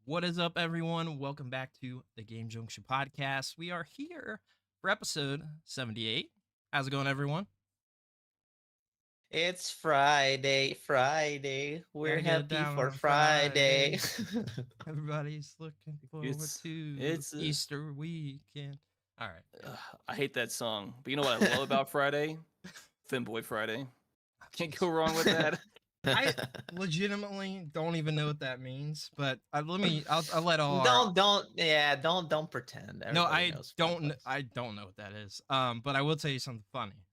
What is up, everyone? Welcome back to the Game Junction podcast. We are here for episode 78. How's it going, everyone? It's Friday. We're Gotta get it happy down for on a Friday. Friday. Everybody's looking forward It's to it's Easter weekend. All right. I hate that song. But you know what I love about Friday? Femboy Friday. Can't go wrong with that. I legitimately don't even know what that means, but I'll let all don't pretend. No, Everybody knows Fanboys. I don't know what that is. But I will tell you something funny.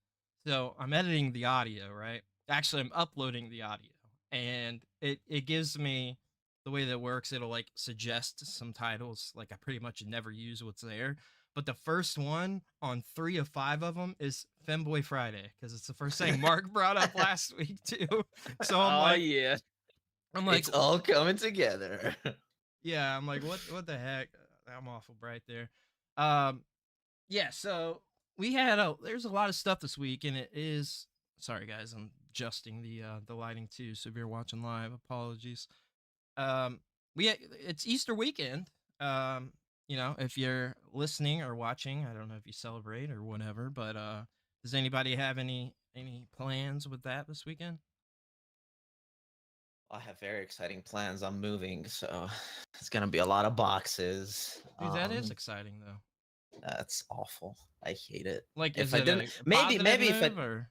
So I'm editing the audio, right? Actually, I'm uploading the audio, and it gives me the way that it works. It'll like suggest some titles. Like I pretty much never use what's there, but the first one on 3 of 5 of them is Femboy Friday because it's the first thing Mark brought up last week too. So Yeah. I'm like, It's all coming together. yeah, I'm like, what the heck? I'm awful bright there. Yeah, so there's a lot of stuff this week, and it is sorry guys, I'm adjusting the lighting too. So if you're watching live, apologies. It's Easter weekend. If you're listening or watching, I don't know if you celebrate or whatever, but does anybody have any plans with that this weekend? I have very exciting plans. I'm moving, so it's gonna be a lot of boxes. Dude, that is exciting though. That's awful. I hate it. Like, if is I it didn't, a maybe positive if I, move, or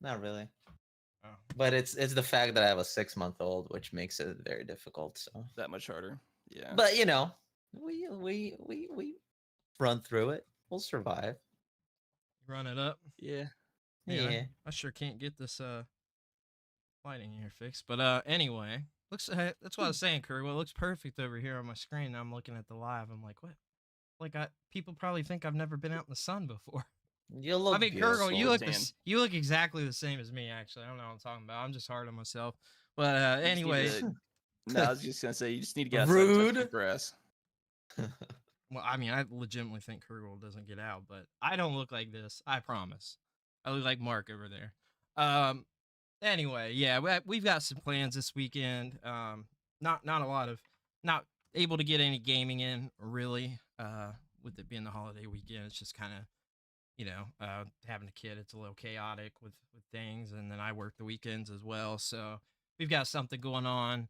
not really. Oh. But it's the fact that I have a 6-month-old, which makes it very difficult. So That much harder. Yeah. but we run through it. We'll survive. run it up? Yeah. Yeah. I sure can't get this lighting here fixed. But anyway, that's what I was saying, Curry. Well, it looks perfect over here on my screen. Now I'm looking at the live. I'm like, what? Like people probably think I've never been out in the sun before. You look. I mean, beautiful. Kurgle, you look exactly the same as me. Actually, I don't know what I'm talking about. I'm just hard on myself. But anyway, No, I was just gonna say you just need to get outside Rude. and touch the grass. well, I mean, I legitimately think Kurgle doesn't get out, but I don't look like this. I promise. I look like Mark over there. Anyway, yeah, we've got some plans this weekend. Not able to get any gaming in really. With it being the holiday weekend, it's just kind of having a kid. It's a little chaotic with things, and then I work the weekends as well. So we've got something going on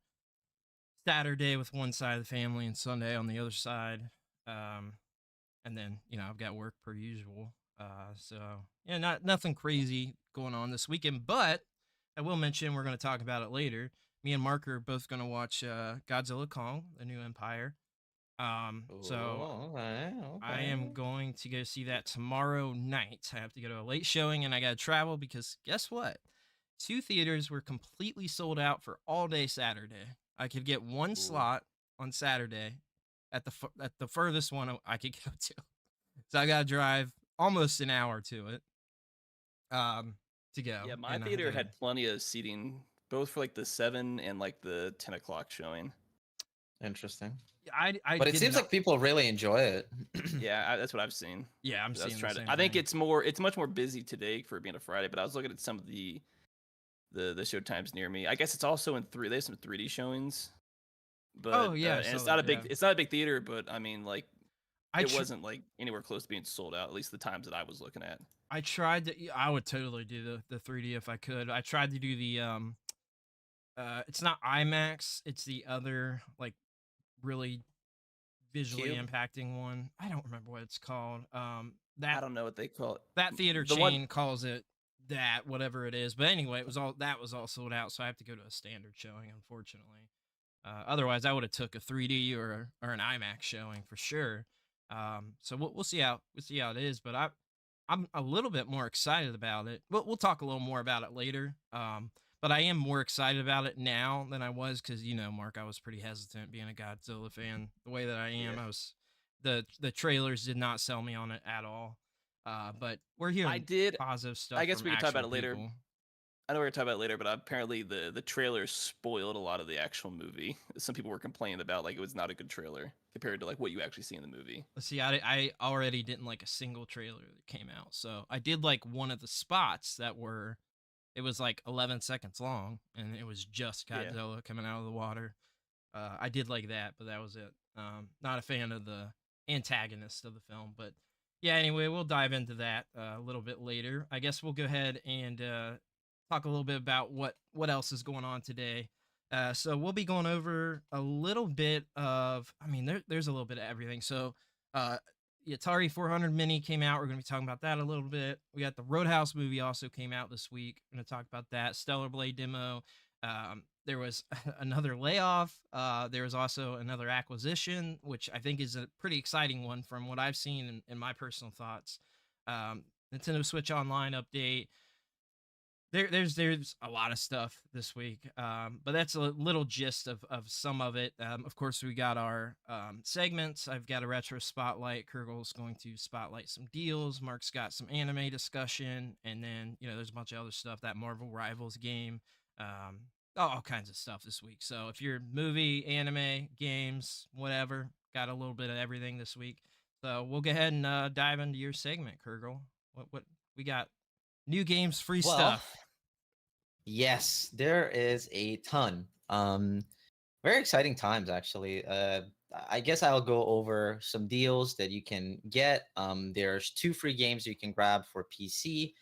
Saturday with one side of the family and Sunday on the other side. And then I've got work per usual. So yeah, nothing crazy going on this weekend, but I will mention we're going to talk about it later. Me and Mark are both going to watch Godzilla Kong: The New Empire. Okay. I am going to go see that tomorrow night. I have to go to a late showing, and I got to travel because guess what? 2 theaters were completely sold out for all day Saturday. I could get one slot on Saturday at the furthest one I could go to. So I got to drive almost an hour to it. To go. Yeah, my theater had plenty of seating, both for like the 7 and like the 10 o'clock showing. Interesting. But it seems like people really enjoy it. Yeah, that's what I've seen. Yeah, I'm seeing the same I think thing. it's much more busy today for being a Friday, but I was looking at some of the show times near me. I guess it's also in 3. They have some 3D showings. But and it's not a big theater, but I mean like it wasn't like anywhere close to being sold out, at least the times that I was looking at. I would totally do the 3D if I could. I tried to do the it's not IMAX, it's the other like really visually impacting one. I don't remember what it's called. I don't know what they call it. That theater chain calls it that, whatever it is. But anyway, it was all sold out, so I have to go to a standard showing, unfortunately. Otherwise, I would have took a 3D or an IMAX showing for sure. So we'll see how it is. But I'm a little bit more excited about it. We'll talk a little more about it later. But I am more excited about it now than I was because, Mark, I was pretty hesitant being a Godzilla fan the way that I am. Yeah. The trailers did not sell me on it at all. But we're hearing positive stuff. I guess we can talk about it later. I know we're gonna talk about it later, but apparently the trailer spoiled a lot of the actual movie. Some people were complaining about like it was not a good trailer compared to like what you actually see in the movie. See, I already didn't like a single trailer that came out, so I did like one of the spots that were, it was like 11 seconds long, and it was just Godzilla coming out of the water. I did like that, but that was it. Not a fan of the antagonist of the film, but yeah. Anyway, we'll dive into that a little bit later. I guess we'll go ahead and talk a little bit about what else is going on today. So we'll be going over a little bit of, I mean, there's a little bit of everything. So the Atari 400 Mini came out. We're going to be talking about that a little bit. We got the Roadhouse movie also came out this week. We're going to talk about that. Stellar Blade demo. There was another layoff. There was also another acquisition, which I think is a pretty exciting one from what I've seen in my personal thoughts. Nintendo Switch Online update. There's a lot of stuff this week, but that's a little gist of some of it. Of course, we got our segments. I've got a retro spotlight. Kurgel's going to spotlight some deals. Mark's got some anime discussion, and then there's a bunch of other stuff. That Marvel Rivals game, all kinds of stuff this week. So if you're movie, anime, games, whatever, got a little bit of everything this week. So we'll go ahead and dive into your segment, Kurgel. What we got? New games, free stuff. Yes, there is a ton. Very exciting times, actually. I guess I'll go over some deals that you can get. There's 2 free games you can grab for PC,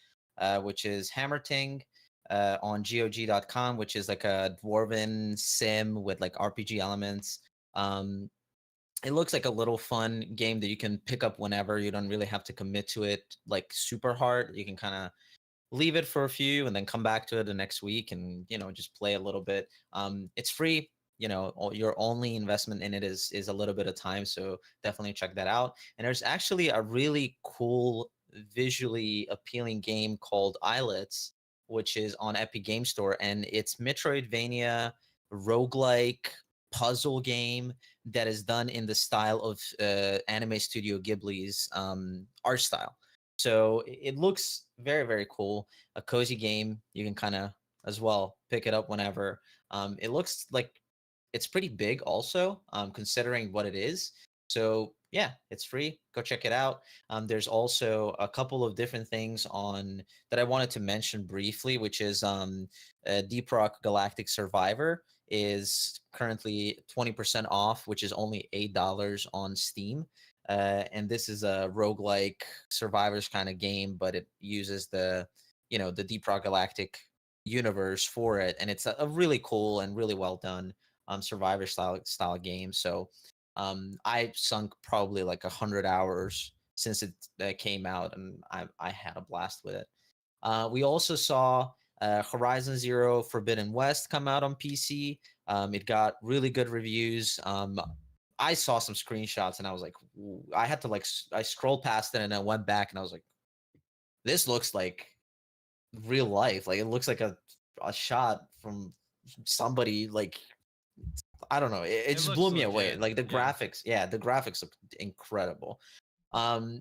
which is Hammerting on GOG.com, which is like a dwarven sim with like RPG elements. It looks like a little fun game that you can pick up whenever. You don't really have to commit to it like super hard. You can kind of leave it for a few and then come back to it the next week and just play a little bit. It's free. Your only investment in it is a little bit of time, so definitely check that out. And there's actually a really cool visually appealing game called Islets, which is on Epic Game Store, and it's Metroidvania roguelike puzzle game that is done in the style of Anime Studio Ghibli's art style. So it looks very, very cool. A cozy game. You can kind of as well pick it up whenever. It looks like it's pretty big also, considering what it is. So yeah, it's free. Go check it out. There's also a couple of different things on that I wanted to mention briefly, which is Deep Rock Galactic Survivor is currently 20% off, which is only $8 on Steam. And this is a roguelike survivors kind of game, but it uses the Deep Rock Galactic universe for it, and it's a really cool and really well done survivor style game. So I sunk probably like 100 hours since it came out, and I had a blast with it. We also saw Horizon Zero Forbidden West come out on PC. It got really good reviews. I saw some screenshots and I was like, I had to I scrolled past it and I went back and I was like, this looks like real life. Like it looks like a shot from somebody. Like I don't know. It just blew me away. Like the graphics, the graphics look incredible.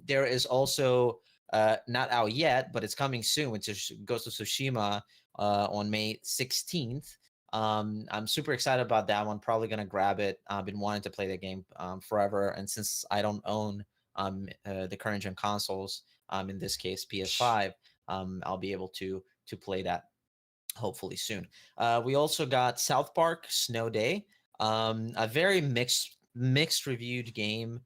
There is also not out yet, but it's coming soon, which is Ghost of Tsushima on May 16th. I'm super excited about that one. Probably gonna grab it. I've been wanting to play the game forever, and since I don't own the current gen consoles, in this case PS5, I'll be able to play that hopefully soon. We also got South Park Snow Day, a very mixed reviewed game.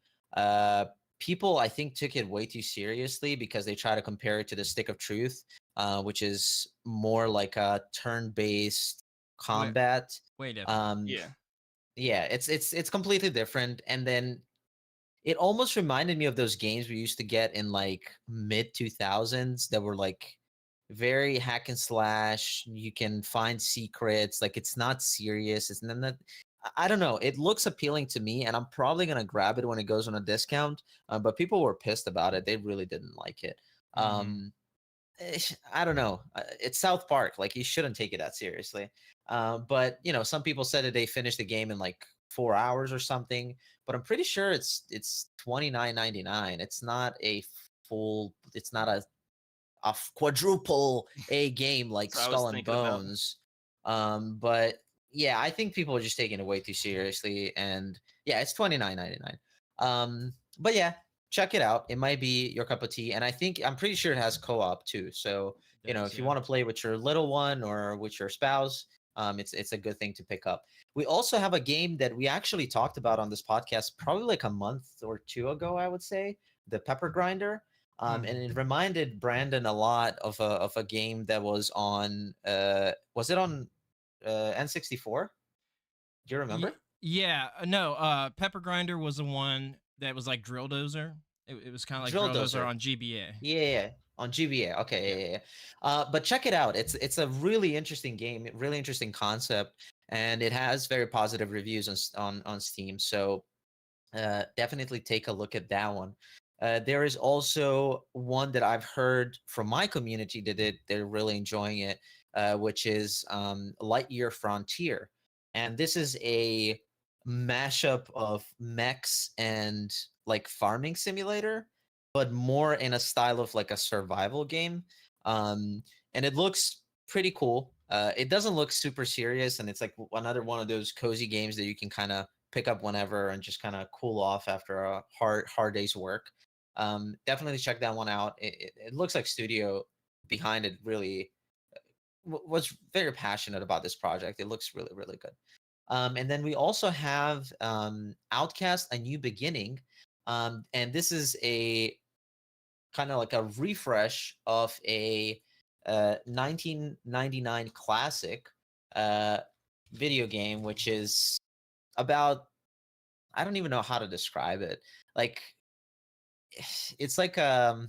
People I think took it way too seriously because they try to compare it to the Stick of Truth, which is more like a turn-based combat. Wait, yeah, it's completely different. And then it almost reminded me of those games we used to get in like mid 2000s that were like very hack and slash. You can find secrets. Like it's not serious. It's not. I don't know. It looks appealing to me, and I'm probably gonna grab it when it goes on a discount. But people were pissed about it. They really didn't like it. I don't know. It's South Park. Like you shouldn't take it that seriously. But some people said that they finished the game in like 4 hours or something. But I'm pretty sure it's $29.99. It's not a full. It's not a a quadruple A game like That's what I was Skull and thinking about. Bones. But yeah, I think people are just taking it way too seriously, and yeah, it's $29.99. But yeah, check it out. It might be your cup of tea, and I'm pretty sure it has co-op too. So if you want to play with your little one or with your spouse, it's a good thing to pick up. We also have a game that we actually talked about on this podcast probably like a month or two ago, I would say, the Pepper Grinder. And it reminded Brandon a lot of a game that was on was it on N64? Do you remember? Yeah, no. Pepper Grinder was the one that was like Drill Dozer. It was kind of like Drill Dozer on GBA. Yeah, on GBA. Okay, yeah. But check it out. It's a really interesting game, really interesting concept, and it has very positive reviews on Steam. So definitely take a look at that one. There is also one that I've heard from my community that they're really enjoying it, which is Lightyear Frontier, and this is a mashup of mechs and like farming simulator, but more in a style of like a survival game. And it looks pretty cool. It doesn't look super serious, and it's like another one of those cozy games that you can kind of pick up whenever and just kind of cool off after a hard day's work. Definitely check that one out. It looks like studio behind it really was very passionate about this project. It looks really, really good. And then we also have Outcast: A New Beginning, and this is a kind of like a refresh of a 1999 classic video game, which is about, I don't even know how to describe it. Like, it's like I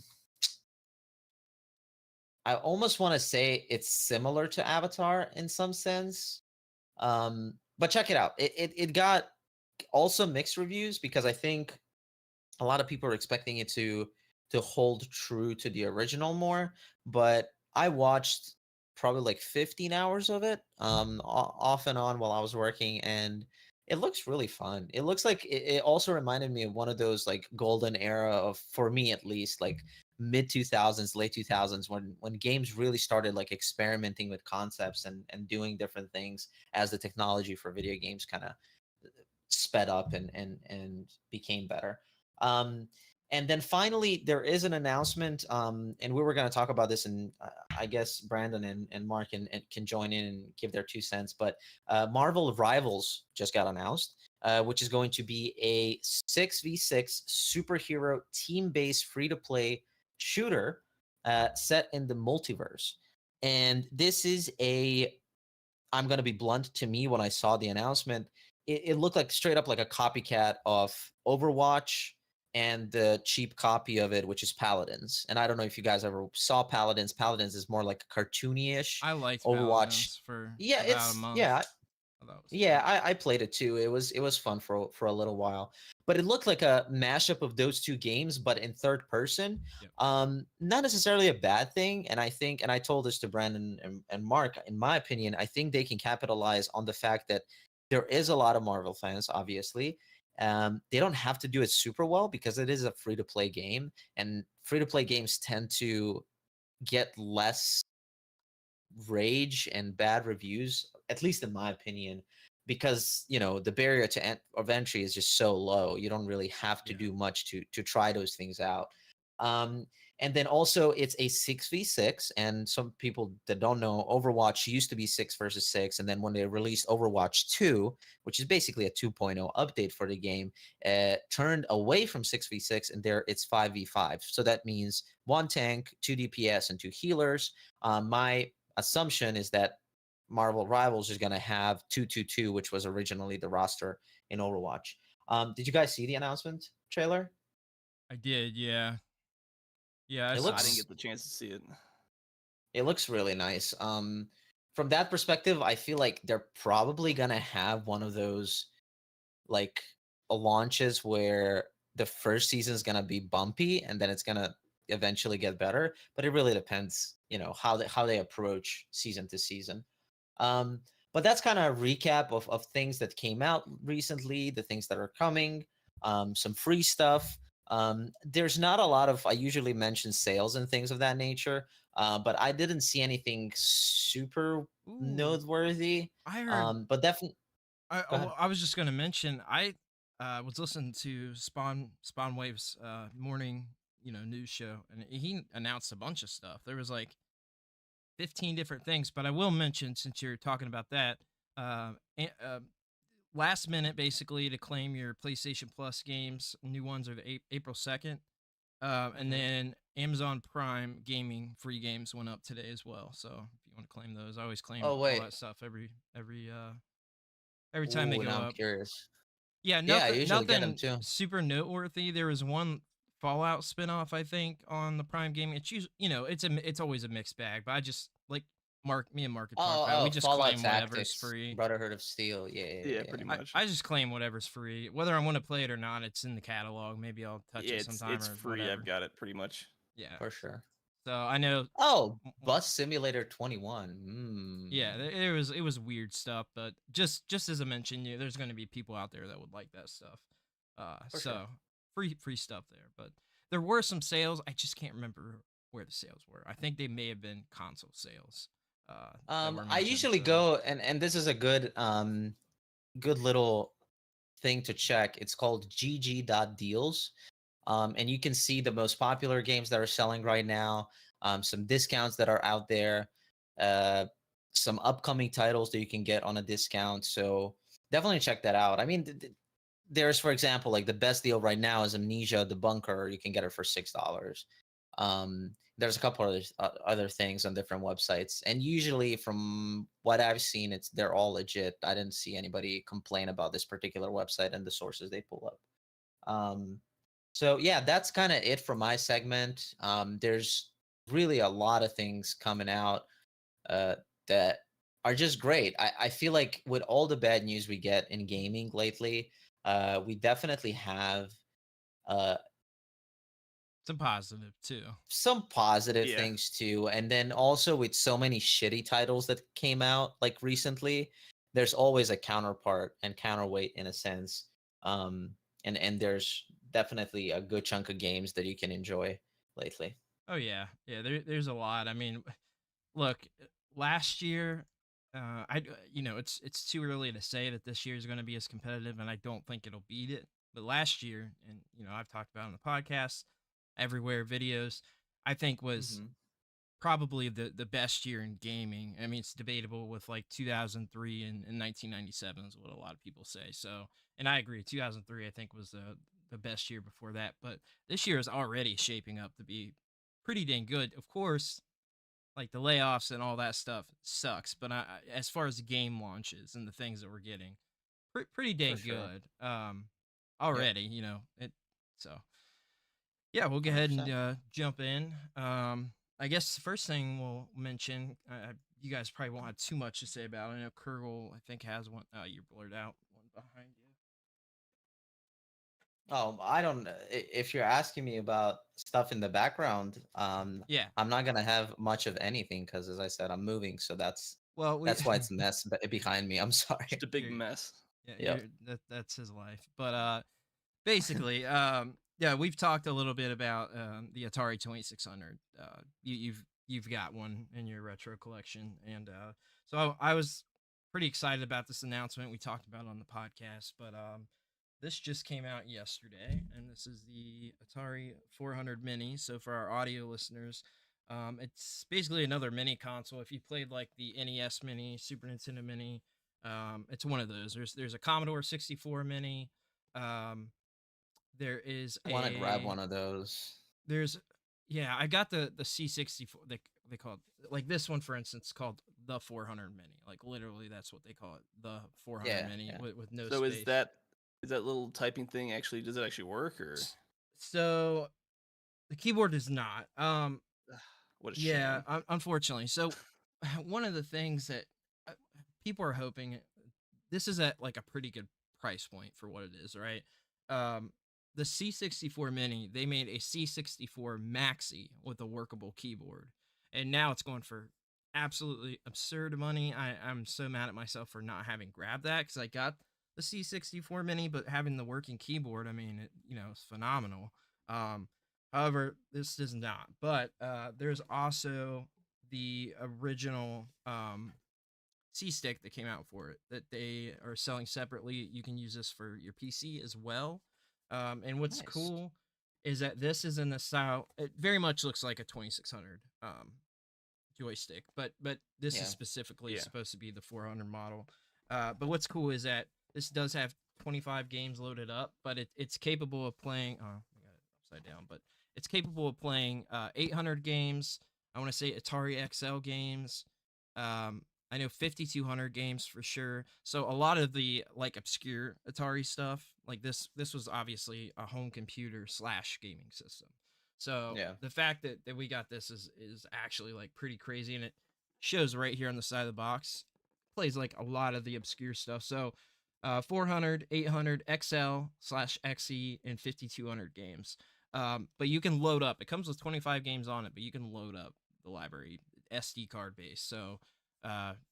almost want to say it's similar to Avatar in some sense. But check it out. It got also mixed reviews because I think a lot of people are expecting it to hold true to the original more. But I watched probably like 15 hours of it, off and on while I was working, and it looks really fun. It looks like it also reminded me of one of those like golden era of, for me at least, like mid 2000s, late 2000s, when games really started like experimenting with concepts and doing different things as the technology for video games kind of sped up and became better. And then finally, there is an announcement, and we were going to talk about this, and I guess Brandon and Mark can join in and give their 2 cents. But Marvel Rivals just got announced, which is going to be a 6v6 superhero team-based free-to-play shooter set in the multiverse. And this is I'm going to be blunt, to me, when I saw the announcement, it looked like straight up like a copycat of Overwatch and the cheap copy of it, which is Paladins. And I don't know if you guys ever saw Paladins. Paladins is more like cartoony-ish. I liked Overwatch Paladins for about a month. I played it too. It was fun for a little while, but it looked like a mashup of those two games, but in third person. Yep. Not necessarily a bad thing. And I told this to Brandon and Mark. In my opinion, I think they can capitalize on the fact that there is a lot of Marvel fans, obviously. They don't have to do it super well because it is a free-to-play game, and free-to-play games tend to get less rage and bad reviews, at least in my opinion, because the barrier of entry is just so low. You don't really have to do much to try those things out. And then also it's a 6v6, and some people that don't know, Overwatch used to be 6 versus 6, and then when they released Overwatch 2, which is basically a 2.0 update for the game, turned away from 6v6, and there it's 5v5. So that means 1 tank, 2 DPS, and 2 healers. My assumption is that Marvel Rivals is going to have 2-2-2, which was originally the roster in Overwatch. Did you guys see the announcement trailer? I did, yeah. Yeah, I didn't get the chance to see it. It looks really nice. From that perspective, I feel like they're probably going to have one of those like launches where the first season is going to be bumpy and then it's going to eventually get better, but it really depends, how they approach season to season. But that's kind of a recap of things that came out recently, the things that are coming, some free stuff. There's not a lot of, I usually mention sales and things of that nature. but I didn't see anything super noteworthy. I heard. But definitely, I was just gonna mention I was listening to Spawn Wave's morning news show, and he announced a bunch of stuff. There was like 15 different things, but I will mention, since you're talking about that, uh, last minute basically to claim your PlayStation Plus games. New ones are the April 2nd. And then Amazon Prime gaming free games went up today as well. So if you want to claim those, I always claim all that stuff every time they go now I'm up. curious. Yeah, Yeah, I usually get them nothing too. super noteworthy. There was one Fallout spinoff, I think, on the Prime gaming. It's it's always a mixed bag, but I just like me and Mark had talked about it. We just Fallout claim whatever's Tactics, free. Brotherhood of Steel. Yeah, pretty I, much. I just claim whatever's free, whether I want to play it or not. It's in the catalog. Maybe I'll touch it sometime. It's free. Whatever. I've got it pretty much. Yeah, for sure. So I know. Oh, Bus Simulator 21. Yeah, it was weird stuff, but just as I mentioned, there's going to be people out there that would like that stuff. So sure. free stuff there, but there were some sales. I just can't remember where the sales were. I think they may have been console sales. I usually go and this is a good good little thing to check. It's called gg.deals. And you can see the most popular games that are selling right now, some discounts that are out there, some upcoming titles that you can get on a discount. So definitely check that out. I mean, there's, for example, like the best deal right now is Amnesia the Bunker. You can get it for $6. There's a couple of other things on different websites, and usually from what I've seen, they're all legit. I didn't see anybody complain about this particular website and the sources they pull up. So yeah, that's kind of it for my segment. There's really a lot of things coming out that are just great. I feel like with all the bad news we get in gaming lately, we definitely have some positive too. Some positive things too. And then also with so many shitty titles that came out like recently, there's always a counterpart and counterweight in a sense. And there's definitely a good chunk of games that you can enjoy lately. Oh yeah. There's a lot. I mean, look, last year, it's too early to say that this year is going to be as competitive, and I don't think it'll beat it. But last year, and I've talked about it on the podcast, everywhere, videos, I think was probably the best year in gaming. I mean, it's debatable with like 2003 and 1997 is what a lot of people say. So, and I agree, 2003 I think was the best year before that. But this year is already shaping up to be pretty dang good. Of course, like the layoffs and all that stuff sucks, but as far as the game launches and the things that we're getting, pretty dang good. Already, it. So yeah, we'll go ahead and jump in. I guess the first thing we'll mention, you guys probably won't have too much to say about it. I know Kurgle, I think, has one. You're blurred out. One behind you. Oh, I don't. If you're asking me about stuff in the background, yeah, I'm not gonna have much of anything because, as I said, I'm moving, so that's why it's a mess behind me. I'm sorry. Just a big mess. Yeah, that's his life. But basically, yeah, we've talked a little bit about the Atari 2600. You've got one in your retro collection, and so I was pretty excited about this announcement. We talked about it on the podcast, but this just came out yesterday, and this is the Atari 400 Mini. So for our audio listeners, it's basically another mini console. If you played like the NES Mini, Super Nintendo Mini, it's one of those. There's a Commodore 64 Mini. There is I want to grab one of those. I got the C64. They call it, like this one, for instance, called the 400 Mini. Like literally, that's what they call it, the 400 Mini with no so space. Is that little typing thing does it actually work, or? So the keyboard does not. What a shame. Unfortunately. So one of the things that people are hoping, this is at like a pretty good price point for what it is, right? The C64 Mini, they made a C64 Maxi with a workable keyboard, and now it's going for absolutely absurd money. I'm so mad at myself for not having grabbed that, because I got the C64 Mini, but having the working keyboard, I mean, it's phenomenal. However, this is not. But there's also the original C stick that came out for it that they are selling separately. You can use this for your PC as well. And what's Nice. cool is that this is in the style. It very much looks like a 2600 joystick, but this is Yeah. specifically Yeah. supposed to be the 400 model. But what's cool is that this does have 25 games loaded up, but it's capable of playing. Oh, I got it upside down, but it's capable of playing 800 games. I want to say Atari XL games. I know 5200 games for sure. So a lot of the like obscure Atari stuff, like this was obviously a home computer / gaming system. So Yeah. the fact that we got this is actually like pretty crazy, and it shows right here on the side of the box. Plays like a lot of the obscure stuff. So 400, 800, XL/XE, and 5200 games. But you can load up. It comes with 25 games on it, but you can load up the library SD card base. So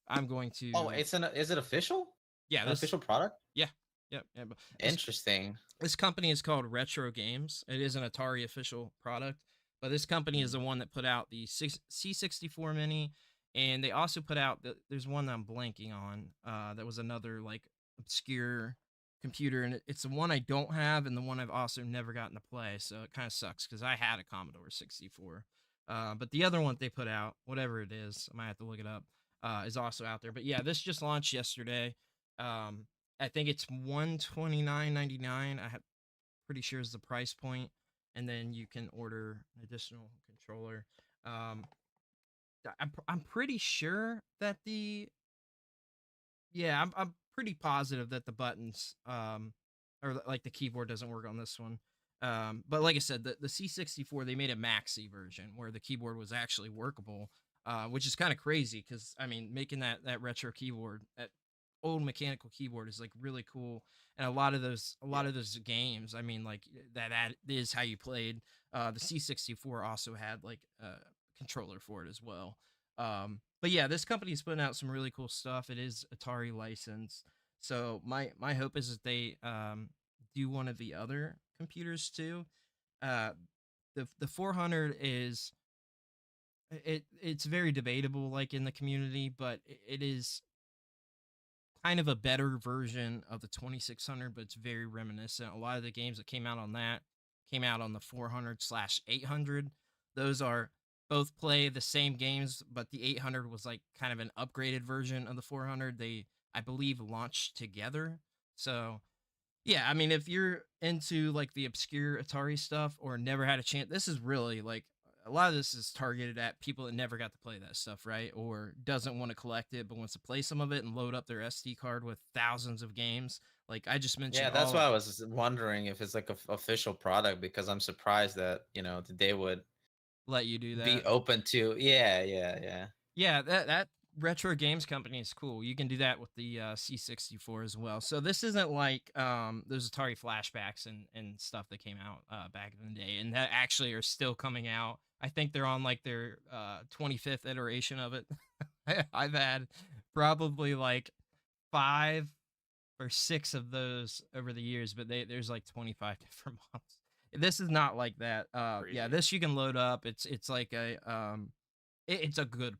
I'm going Oh, to is it official? yeah An this official product? yeah yeah. But Interesting. this company is called Retro Games. It is an Atari official product, but this company is Mm. the one that put out the C64 Mini, and they also put out there's one that I'm blanking on. That was another like obscure computer, and it's the one I don't have, and the one I've also never gotten to play. So it kind of sucks because I had a Commodore 64. But the other one they put out, whatever it is, I might have to look it up, is also out there. But yeah, this just launched yesterday. Um, I think it's 129.99. I have pretty sure is the price point, and then you can order an additional controller. Um, I'm pretty sure that I'm pretty positive that the buttons or like the keyboard doesn't work on this one. But like I said, the C64 they made a maxi version where the keyboard was actually workable, which is kind of crazy because I mean making that retro keyboard, that old mechanical keyboard is like really cool. And a Yeah. lot of those games, I mean like that is how you played. The C64 also had like a controller for it as well. But yeah, this company's putting out some really cool stuff. It is Atari licensed. So my hope is that they do one of the other computers too. Uh the 400 is it's very debatable like in the community, but it is kind of a better version of the 2600, but it's very reminiscent. A lot of the games that came out on that came out on the 400/800. Those are both play the same games, but the 800 was like kind of an upgraded version of the 400. They, I believe, launched together. So yeah, I mean, if you're into like the obscure Atari stuff or never had a chance, this is really like a lot of this is targeted at people that never got to play that stuff, right? Or doesn't want to collect it but wants to play some of it and load up their SD card with thousands of games. Like I just Yeah, mentioned that's why all I was wondering if it's like a official product because I'm surprised that, that they would let you do be that. open to. Yeah, yeah, yeah. Yeah, that retro games company is cool. You can do that with the C64 as well. So this isn't like those Atari flashbacks and stuff that came out back in the day and that actually are still coming out. I think they're on like their 25th iteration of it. I've had probably like 5 or 6 of those over the years, but there's like 25 different models. This is not like that. Yeah, Crazy. this you can load up. It's like a it's a good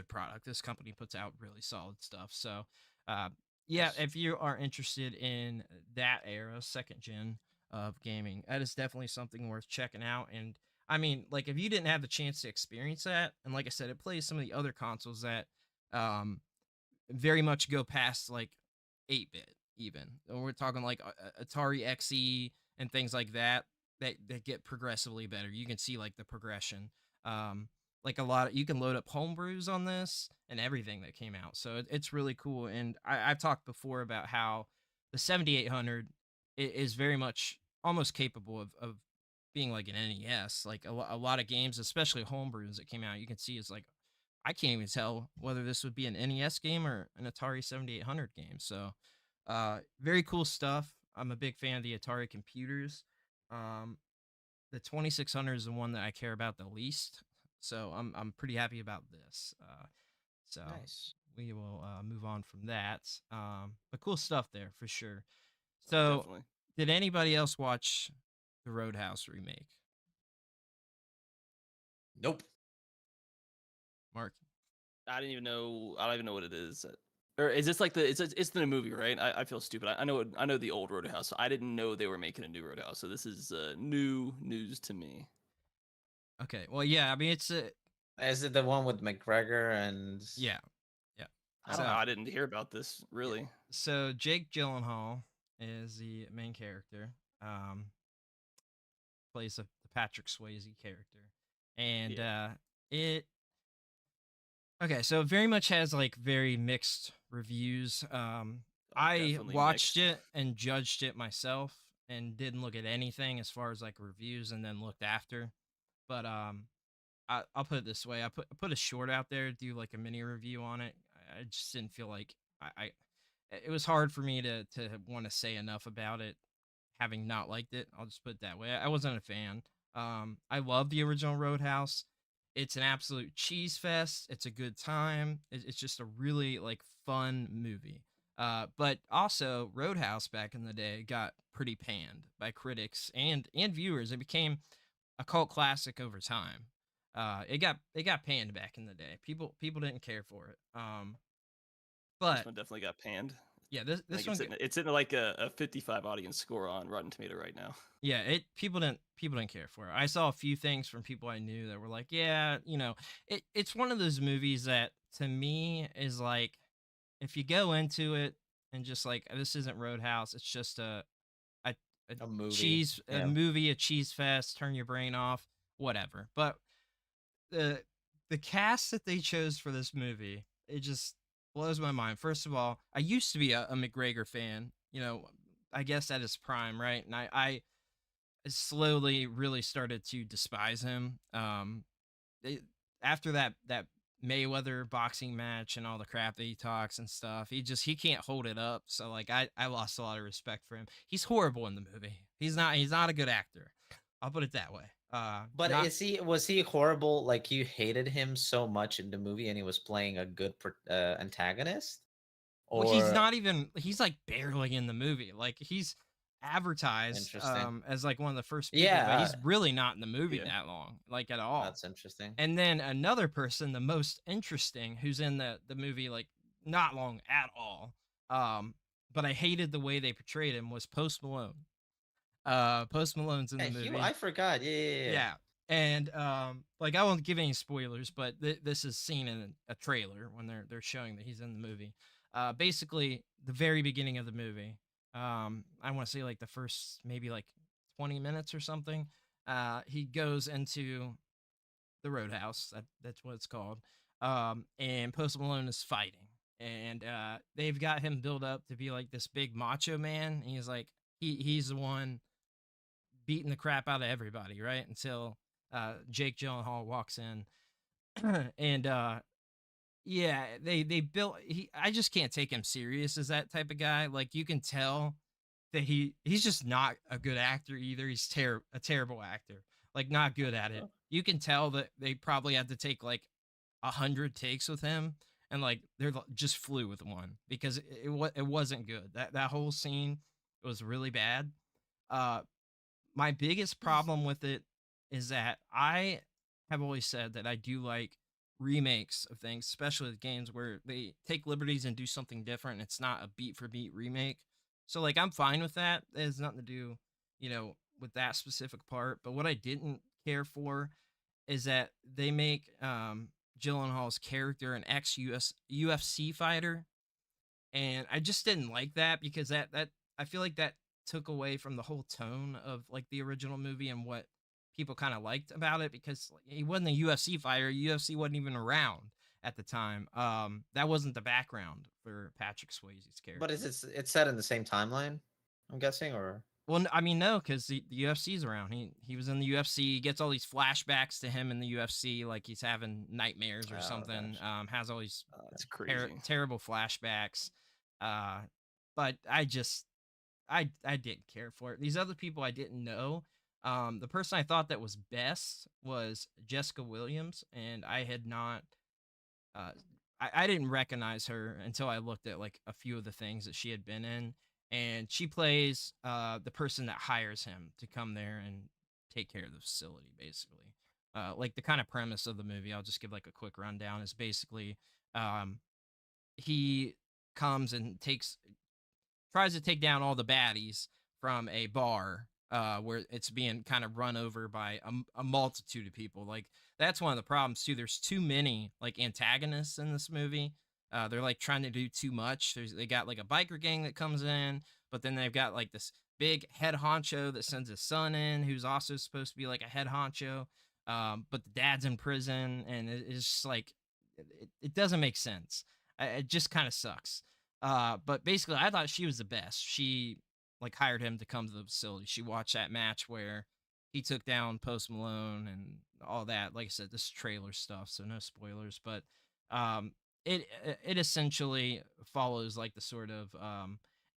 product. This company puts out really solid stuff. So, uh, yeah, Nice. if you are interested in that era, second gen of gaming, that is definitely something worth checking out. And I mean, like if you didn't have the chance to experience that, and like I said, it plays some of the other consoles that um very much go past like 8-bit even. And we're talking like Atari XE and things like that that get progressively better. You can see like the progression. Um like a lot of you can load up homebrews on this and everything that came out. So it's really cool. And I've talked before about how the 7800 is very much almost capable of being like an NES. Like a lot of games, especially homebrews that came out, you can see is like I can't even tell whether this would be an NES game or an Atari 7800 game. So, very cool stuff. I'm a big fan of the Atari computers. Um, the 2600 is the one that I care about the least. So I'm pretty happy about this. So Nice. we will move on from that. But cool stuff there for sure. So Definitely. did anybody else watch the Roadhouse remake? Nope. Mark. I don't even know what it is. Or is this like it's the new movie, right? I feel stupid. I know the old Roadhouse. So I didn't know they were making a new Roadhouse. So this is new news to me. Okay. Well, yeah. I mean, it's Is it the one with McGregor and? Yeah. I don't know. I didn't hear about this really. Yeah. So Jake Gyllenhaal is the main character. Plays the Patrick Swayze character, and it. Okay, so it very much has like very mixed reviews. I watched it and judged it myself and didn't look at anything as far as like reviews, and then looked after. But I'll put it this way: I put a short out there, do like a mini review on it. I just didn't feel like I it was hard for me to want to say enough about it, having not liked it. I'll just put it that way. I wasn't a fan. I love the original Roadhouse. It's an absolute cheese fest. It's a good time. It's just a really like fun movie. But also Roadhouse back in the day got pretty panned by critics and viewers. It became a cult classic over time. It got panned back in the day. People didn't care for it. But this one definitely got panned. Yeah, this one it's in like a 55 audience score on Rotten Tomato right now. Yeah, people didn't care for it. I saw a few things from people I knew that were like, yeah, it's one of those movies that to me is like, if you go into it and just like, this isn't Roadhouse, it's just a movie, a movie, a cheese fest, turn your brain off, whatever. But the cast that they chose for this movie, it just blows my mind. First of all, I used to be a McGregor fan, I guess at his prime, right? And I slowly really started to despise him. After that Mayweather boxing match and all the crap that he talks and stuff, he can't hold it up. So like I lost a lot of respect for him. He's horrible in the movie. He's not a good actor. I'll put it that way. But was he horrible? Like you hated him so much in the movie, and he was playing a good antagonist? Or well, he's like barely in the movie. Like he's advertised as like one of the first people, but he's really not in the movie that long, like at all. That's interesting. And then another person, the most interesting, who's in the movie like not long at all, but I hated the way they portrayed him, was Post Malone. Post Malone's in the movie. I forgot. Yeah. And like I won't give any spoilers, but this is seen in a trailer when they're showing that he's in the movie. Basically the very beginning of the movie, I want to say like the first maybe like 20 minutes or something, he goes into the Roadhouse, that's what it's called, and Post Malone is fighting, and they've got him built up to be like this big macho man, and he's like he's the one beating the crap out of everybody, right, until Jake Gyllenhaal walks in. And yeah, they built I just can't take him serious as that type of guy. Like you can tell that he's just not a good actor either. He's a terrible actor. Like not good at it. You can tell that they probably had to take like 100 takes with him, and like they're just flew with one because it wasn't good. That whole scene was really bad. My biggest problem with it is that I have always said that I do like remakes of things, especially with games where they take liberties and do something different. It's not a beat for beat remake. So like I'm fine with that. It has nothing to do, with that specific part. But what I didn't care for is that they make Gyllenhaal's character an UFC fighter. And I just didn't like that because that I feel like that took away from the whole tone of like the original movie and what people kind of liked about it, because he wasn't a UFC fighter. UFC wasn't even around at the time. That wasn't the background for Patrick Swayze's character. But it's set in the same timeline, I'm guessing, or? Well, I mean, no, because the UFC's around. He was in the UFC. He gets all these flashbacks to him in the UFC, like he's having nightmares or something. Has all these that's crazy. Terrible flashbacks. But I didn't care for it. These other people I didn't know. The person I thought that was best was Jessica Williams, and I had not, I didn't recognize her until I looked at like a few of the things that she had been in, and she plays the person that hires him to come there and take care of the facility, basically. like the kind of premise of the movie. I'll just give like a quick rundown. Is basically um, he comes and tries to take down all the baddies from a bar where it's being kind of run over by a multitude of people. Like that's one of the problems too. There's too many like antagonists in this movie. They're like trying to do too much. They got like a biker gang that comes in, but then they've got like this big head honcho that sends his son in, who's also supposed to be like a head honcho. But the dad's in prison, and it's just like it doesn't make sense. It just kind of sucks. But basically, I thought she was the best. She like hired him to come to the facility. She watched that match where he took down Post Malone and all that. Like I said, this is trailer stuff, so no spoilers. But um, it essentially follows like the sort of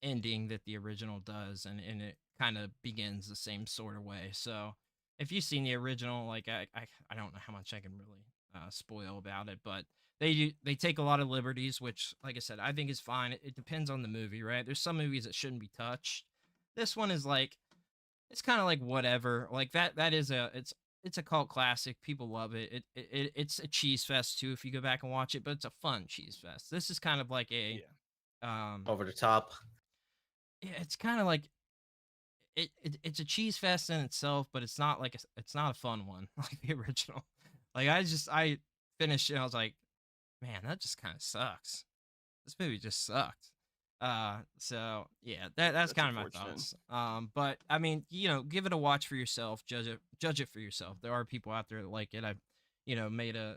ending that the original does, and it kind of begins the same sort of way. So if you've seen the original, like I don't know how much I can really spoil about it, but they take a lot of liberties, which, like I said, I think is fine. It depends on the movie, right? There's some movies that shouldn't be touched. This one is like it's kind of like whatever. Like that is it's a cult classic. People love it. It's a cheese fest too if you go back and watch it, but it's a fun cheese fest. This is kind of like a over the top. Yeah, it's kind of like it's a cheese fest in itself, but it's not like it's not a fun one like the original. Like I finished it and I was like, man, that just kind of sucks. This movie just sucked. So yeah, that's kind of my thoughts. But I mean, give it a watch for yourself. Judge it for yourself. There are people out there that like it. I, made a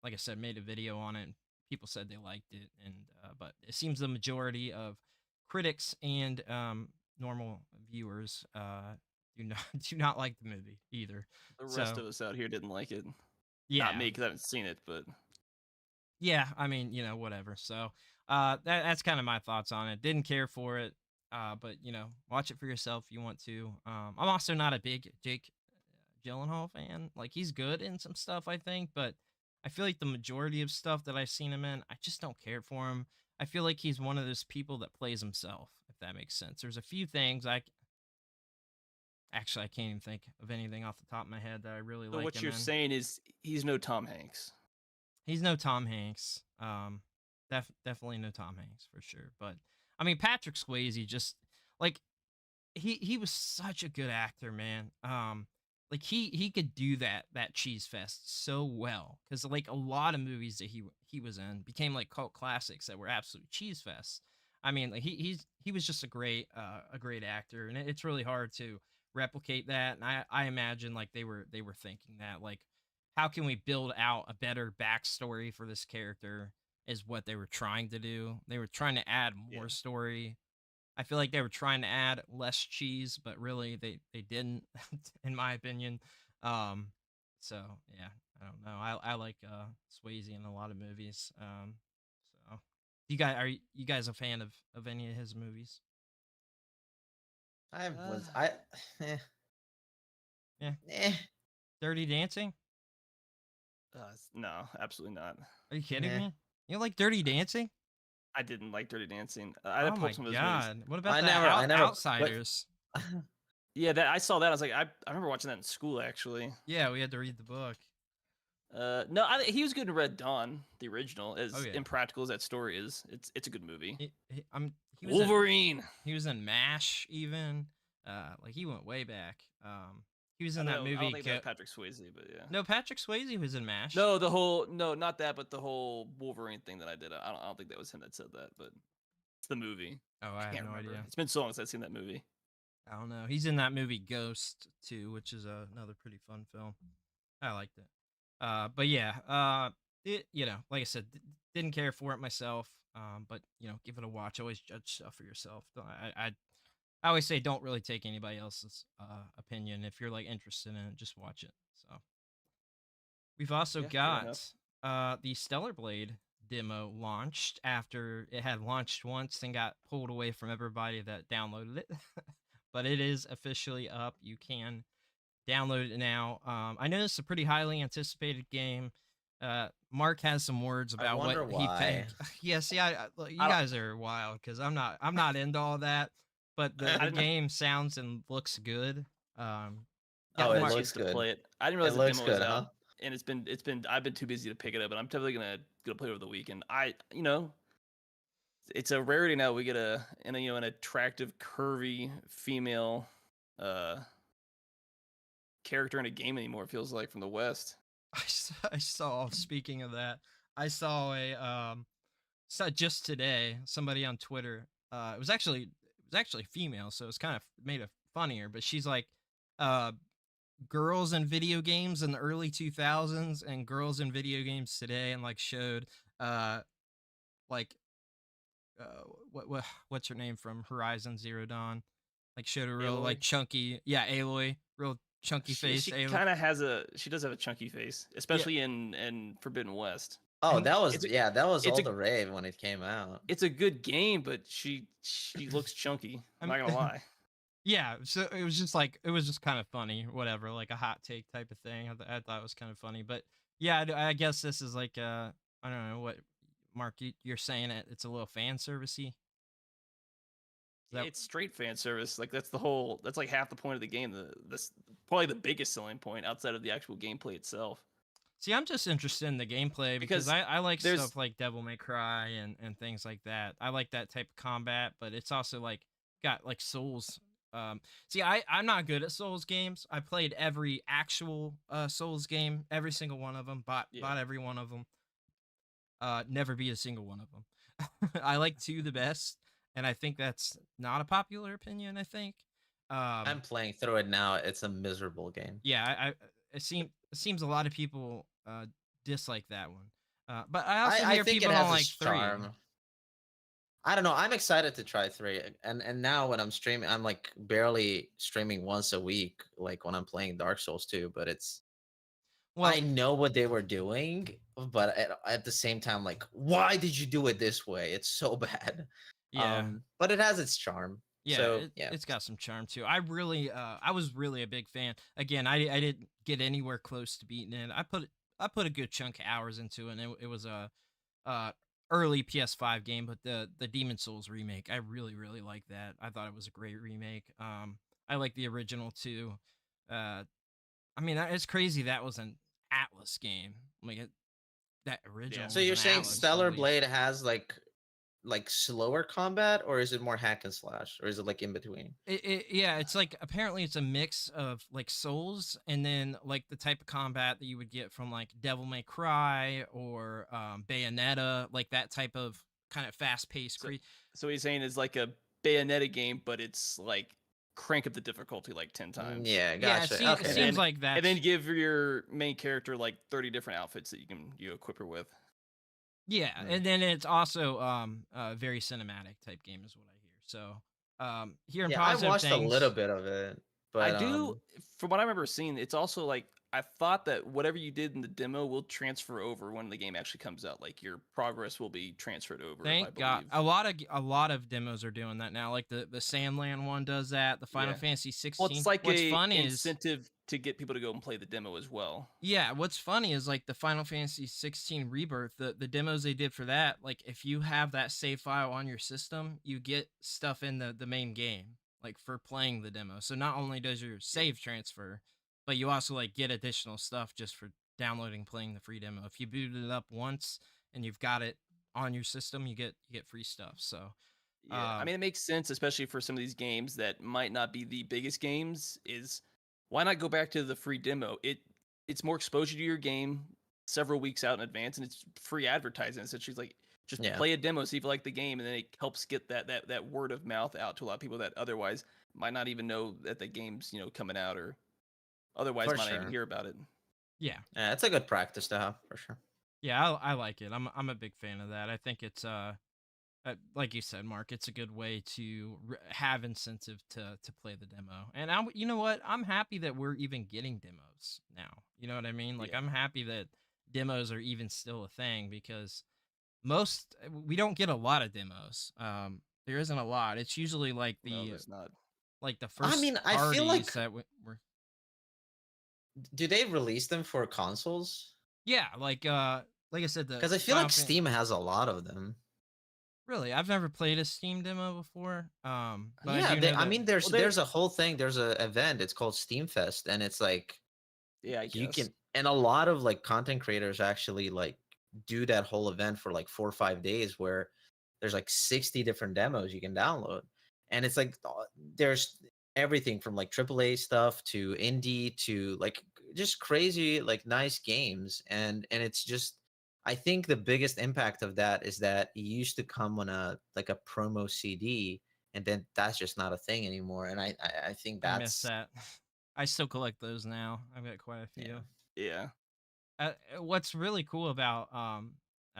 like I said, made a video on it. And people said they liked it, and but it seems the majority of critics and normal viewers do not like the movie either. The rest of us out here didn't like it. Yeah, not me because I haven't seen it, but yeah, I mean, whatever. So that's kind of my thoughts on it. Didn't care for it, but watch it for yourself if you want to. I'm also not a big Jake Gyllenhaal fan. Like he's good in some stuff, I think, but I feel like the majority of stuff that I've seen him in, I just don't care for him. I feel like he's one of those people that plays himself, if that makes sense. There's a few things actually I can't even think of anything off the top of my head that I really like. What you're saying is he's no Tom Hanks. He's no Tom Hanks. Definitely no Tom Hanks for sure. But I mean, Patrick Swayze just like he was such a good actor, man. Like he could do that cheese fest so well because like a lot of movies that he was in became like cult classics that were absolute cheese fests. I mean, like he was just a great actor, and it's really hard to replicate that. And I imagine like they were thinking that like how can we build out a better backstory for this character is what they were trying to do. They were trying to add more story. I feel like they were trying to add less cheese, but really they didn't, in my opinion. So yeah, I don't know. I like Swayze in a lot of movies. So are you guys a fan of any of his movies? Yeah. Dirty Dancing? No, absolutely not. Are you kidding me? You don't like Dirty Dancing? I didn't like Dirty Dancing. Oh my god! What about I never Outsiders? Yeah, I saw that. I was like, I remember watching that in school actually. Yeah, we had to read the book. No, he was good in Red Dawn, the original. As impractical as that story is, it's a good movie. He was Wolverine. He was in MASH even. Like he went way back. He was in that movie. I don't think that was Patrick Swayze, but yeah. No, Patrick Swayze was in MASH. No, not that, but the whole Wolverine thing that I did. I don't think that was him that said that, but it's the movie. Oh, I have no idea. It's been so long since I've seen that movie. I don't know. He's in that movie Ghost too, which is another pretty fun film. I liked it. But yeah, like I said, didn't care for it myself. But give it a watch. Always judge stuff for yourself. I always say don't really take anybody else's opinion. If you're like interested in it, just watch it. So we've also got the Stellar Blade demo launched after it had launched once and got pulled away from everybody that downloaded it. But it is officially up. You can download it now. I know it's a pretty highly anticipated game. Mark has some words about what he thinks. Yeah, see, you guys are wild because I'm not into all that. But the game sounds and looks good. got Oh, it the looks chance to good. play it. I didn't It realize the looks demo was good, huh? out, and I've been too busy to pick it up, and I'm definitely gonna play it over the weekend. It's a rarity now. We get an attractive, curvy female character in a game anymore. It feels like from the West. I saw. Speaking of that, I saw so just today somebody on Twitter. It was actually female, so it's kind of made it funnier. But she's like, uh, girls in video games in the early 2000s and girls in video games today, and like showed uh like what's her name from Horizon Zero Dawn, like showed a real Aloy. like chunky, yeah, Aloy, real chunky face. She Aloy. kind of she does have a chunky face, Yeah, especially in Forbidden West. Oh, and that was It's all a the rave when it came out. it's a good game, but she looks chunky. I I'm mean, not gonna lie. yeah. So it was just kind of funny, whatever, like a hot take type of thing. I thought it was kind of funny, but yeah, I guess this is like I don't know what Mark you're saying it's a little fan servicey. That It's straight fan service. Like that's like half the point of the game. This probably the biggest selling point outside of the actual gameplay itself. See, I'm just interested in the gameplay because Because I like there's stuff like Devil May Cry and things like that. I like that type of combat, but it's also like got like Souls. See, I'm not good at Souls games. I played every actual Souls game, every single one of them, bought every one of them. Never beat a single one of them. I like 2 the best, and I think that's not a popular opinion. I think. I'm playing through it now. It's a miserable game. Yeah, it seems a lot of people dislike that one. But I also I hear think people it don't has like its 3. charm. I don't know. I'm excited to try 3, and now when I'm streaming, I'm like barely streaming once a week, like when I'm playing Dark Souls 2. But Well, I know what they were doing, but at the same time, like, why did you do it this way? It's so bad. yeah, But it has its charm. yeah, So yeah, it's got some charm too. I was really a big fan. Again, I didn't get anywhere close to beating it. I put a good chunk of hours into it, and it was a early PS5 game, but the Demon Souls remake, I really like that. I thought it was a great remake. I like the original too. I mean, it's crazy that was an Atlas game. Like that original so was you're an saying Atlas Stellar release. Blade has like slower combat, or is it more hack and slash, or is it like in between? Yeah, it's like apparently it's a mix of like Souls and then like the type of combat that you would get from like Devil May Cry or Bayonetta, like that type of kind of fast paced. So what he's saying is like a Bayonetta game, but it's like crank up the difficulty like 10 times. Yeah, Yeah, gotcha. it seems like that. And then give your main character like 30 different outfits that you equip her with. Yeah, and then it's also a very cinematic type game is what I hear. So hearing Yeah, I positive watched things. a little bit of it, but I do, from what I remember seeing, it's also like I thought that whatever you did in the demo will transfer over when the game actually comes out. Like your progress will be transferred over. Thank God. A lot of demos are doing that now. Like the Sandland one does that. The Final Fantasy 16. Well, it's like what's a funny incentive to get people to go and play the demo as well. Yeah, what's funny is like the Final Fantasy 16 Rebirth, the demos they did for that, like if you have that save file on your system, you get stuff in the main game, like for playing the demo. So not only does your save transfer, but you also like get additional stuff just for downloading, playing the free demo. If you boot it up once and you've got it on your system, you get free stuff. So yeah, I mean it makes sense, especially for some of these games that might not be the biggest games. Is why not go back to the free demo? It's more exposure to your game several weeks out in advance, and it's free advertising. So she's like, just play a demo, see if you like the game, and then it helps get that word of mouth out to a lot of people that otherwise might not even know that the game's coming out, or otherwise might not even hear about it. Yeah, it's a good practice to have for sure. Yeah, I like it. I'm a big fan of that. I think it's like you said, Mark, it's a good way to have incentive to play the demo. And you know what? I'm happy that we're even getting demos now. You know what I mean? Like I'm happy that demos are even still a thing because we don't get a lot of demos. There isn't a lot. It's usually like there's not. Like the first. I mean, I feel like that do they release them for consoles? Yeah, like I said, because I feel like Steam has a lot of them. Really, I've never played a Steam demo before. But I Yeah, do know I that. mean, Well, there's a whole thing. There's a event. It's called Steam Fest, and it's like yeah, I you guess. can, and a lot of like content creators actually like do that whole event for like 4 or 5 days, where there's like 60 different demos you can download, and it's like there's everything from like AAA stuff to indie to like just crazy like nice games, and it's just. I think the biggest impact of that is that it used to come on a like a promo CD, and then that's just not a thing anymore. And I think I miss that's that. I still collect those now. I've got quite a yeah. few. Yeah. What's really cool about I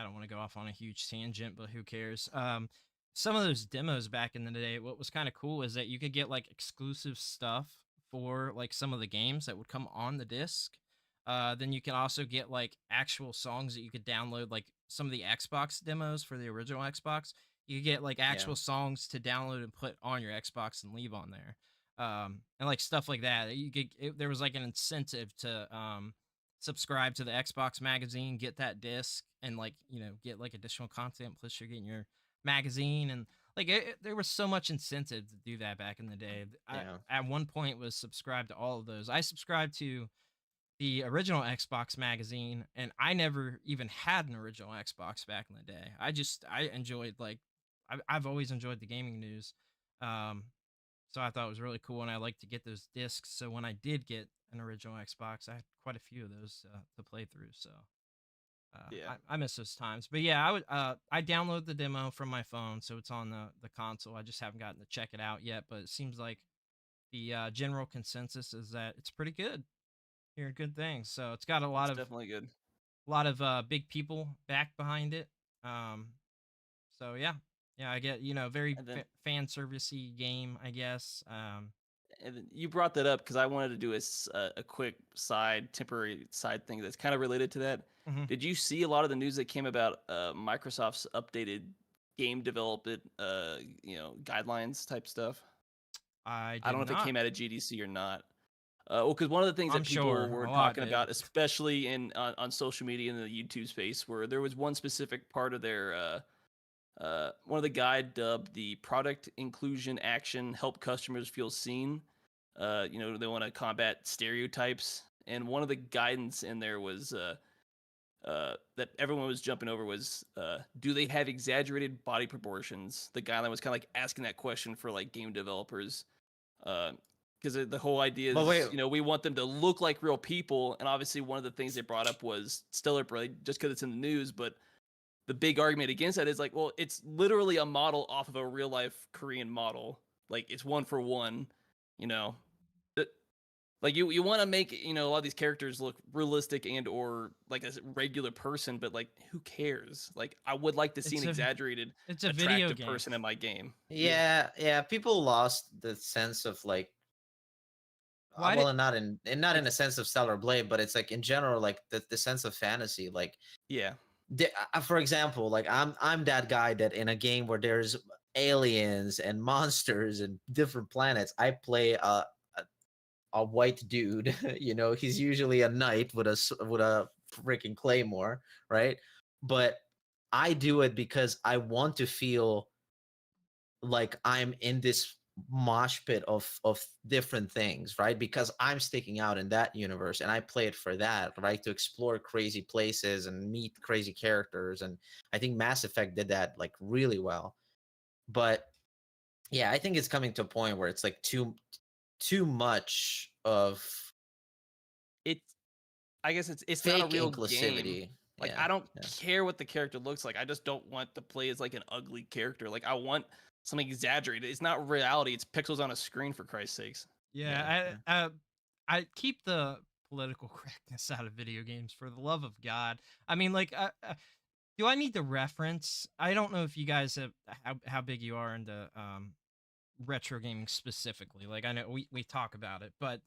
don't want to go off on a huge tangent, but who cares? Some of those demos back in the day, what was kind of cool is that you could get like exclusive stuff for like some of the games that would come on the disc. Then you can also get like actual songs that you could download, like some of the Xbox demos for the original Xbox. You could get like Yeah. actual songs to download and put on your Xbox and leave on there. And like stuff like that. There was like an incentive to subscribe to the Xbox magazine, get that disc, and like get like additional content. Plus, you're getting your magazine, and like there was so much incentive to do that back in the day. I Yeah. at one point was subscribed to all of those. I subscribed to the original Xbox magazine, and I never even had an original Xbox back in the day. I enjoyed like I've always enjoyed the gaming news. Um, so I thought it was really cool, and I like to get those discs. So when I did get an original Xbox, I had quite a few of those to play through. So Yeah. I miss those times. But yeah, I download the demo from my phone, so it's on the console. I just haven't gotten to check it out yet, but it seems like the general consensus is that it's pretty good. Hearing good things. So it's got a It's definitely good. lot of big people back behind it. Um, so yeah, yeah, I get very And then fan servicey game, I guess. and then you brought that up because I wanted to do a quick temporary side thing that's kind of related to that. Mhm. Did you see a lot of the news that came about Microsoft's updated game development, guidelines type stuff? I I did don't know if it not. came out of GDC or not. Well, because one of the things I'm that people sure were a lot talking did. about, especially on social media in the YouTube space, where there was one specific part of their one of the guide dubbed the product inclusion action help customers feel seen. They want to combat stereotypes, and one of the guidance in there was that everyone was jumping over was do they have exaggerated body proportions? The guideline was kind of like asking that question for like game developers. Because the whole idea But wait, is, we want them to look like real people, and obviously one of the things they brought up was Stellar Blade, just because it's in the news. But the big argument against that is like, well, it's literally a model off of a real life Korean model. Like it's one for one, you know. Like you want to make a lot of these characters look realistic and or like a regular person, but like who cares? Like I would like to see It's an a exaggerated, it's a video attractive game. person in my game. Yeah, yeah, people lost the sense of like, Why did well, not in it's a sense of Stellar Blade, but it's like in general, like the sense of fantasy. Like, yeah, for example, like I'm that guy that in a game where there's aliens and monsters and different planets, I play a white dude. He's usually a knight with a freaking claymore, right? But I do it because I want to feel like I'm in this mosh pit of different things, right? Because I'm sticking out in that universe, and I play it for that, right? To explore crazy places and meet crazy characters. And I think Mass Effect did that like really well. But yeah, I think it's coming to a point where it's like too much of it's I guess it's not a fake real game. inclusivity. Like Yeah, I don't yeah. care what the character looks like. I just don't want to play as like an ugly character. Like I want something exaggerated. It's not reality. It's pixels on a screen for Christ's sakes. Yeah, yeah, yeah. I keep the political correctness out of video games for the love of God. I mean, like, do I need to reference? I don't know if you guys have how big you are into retro gaming specifically. Like, I know we talk about it, but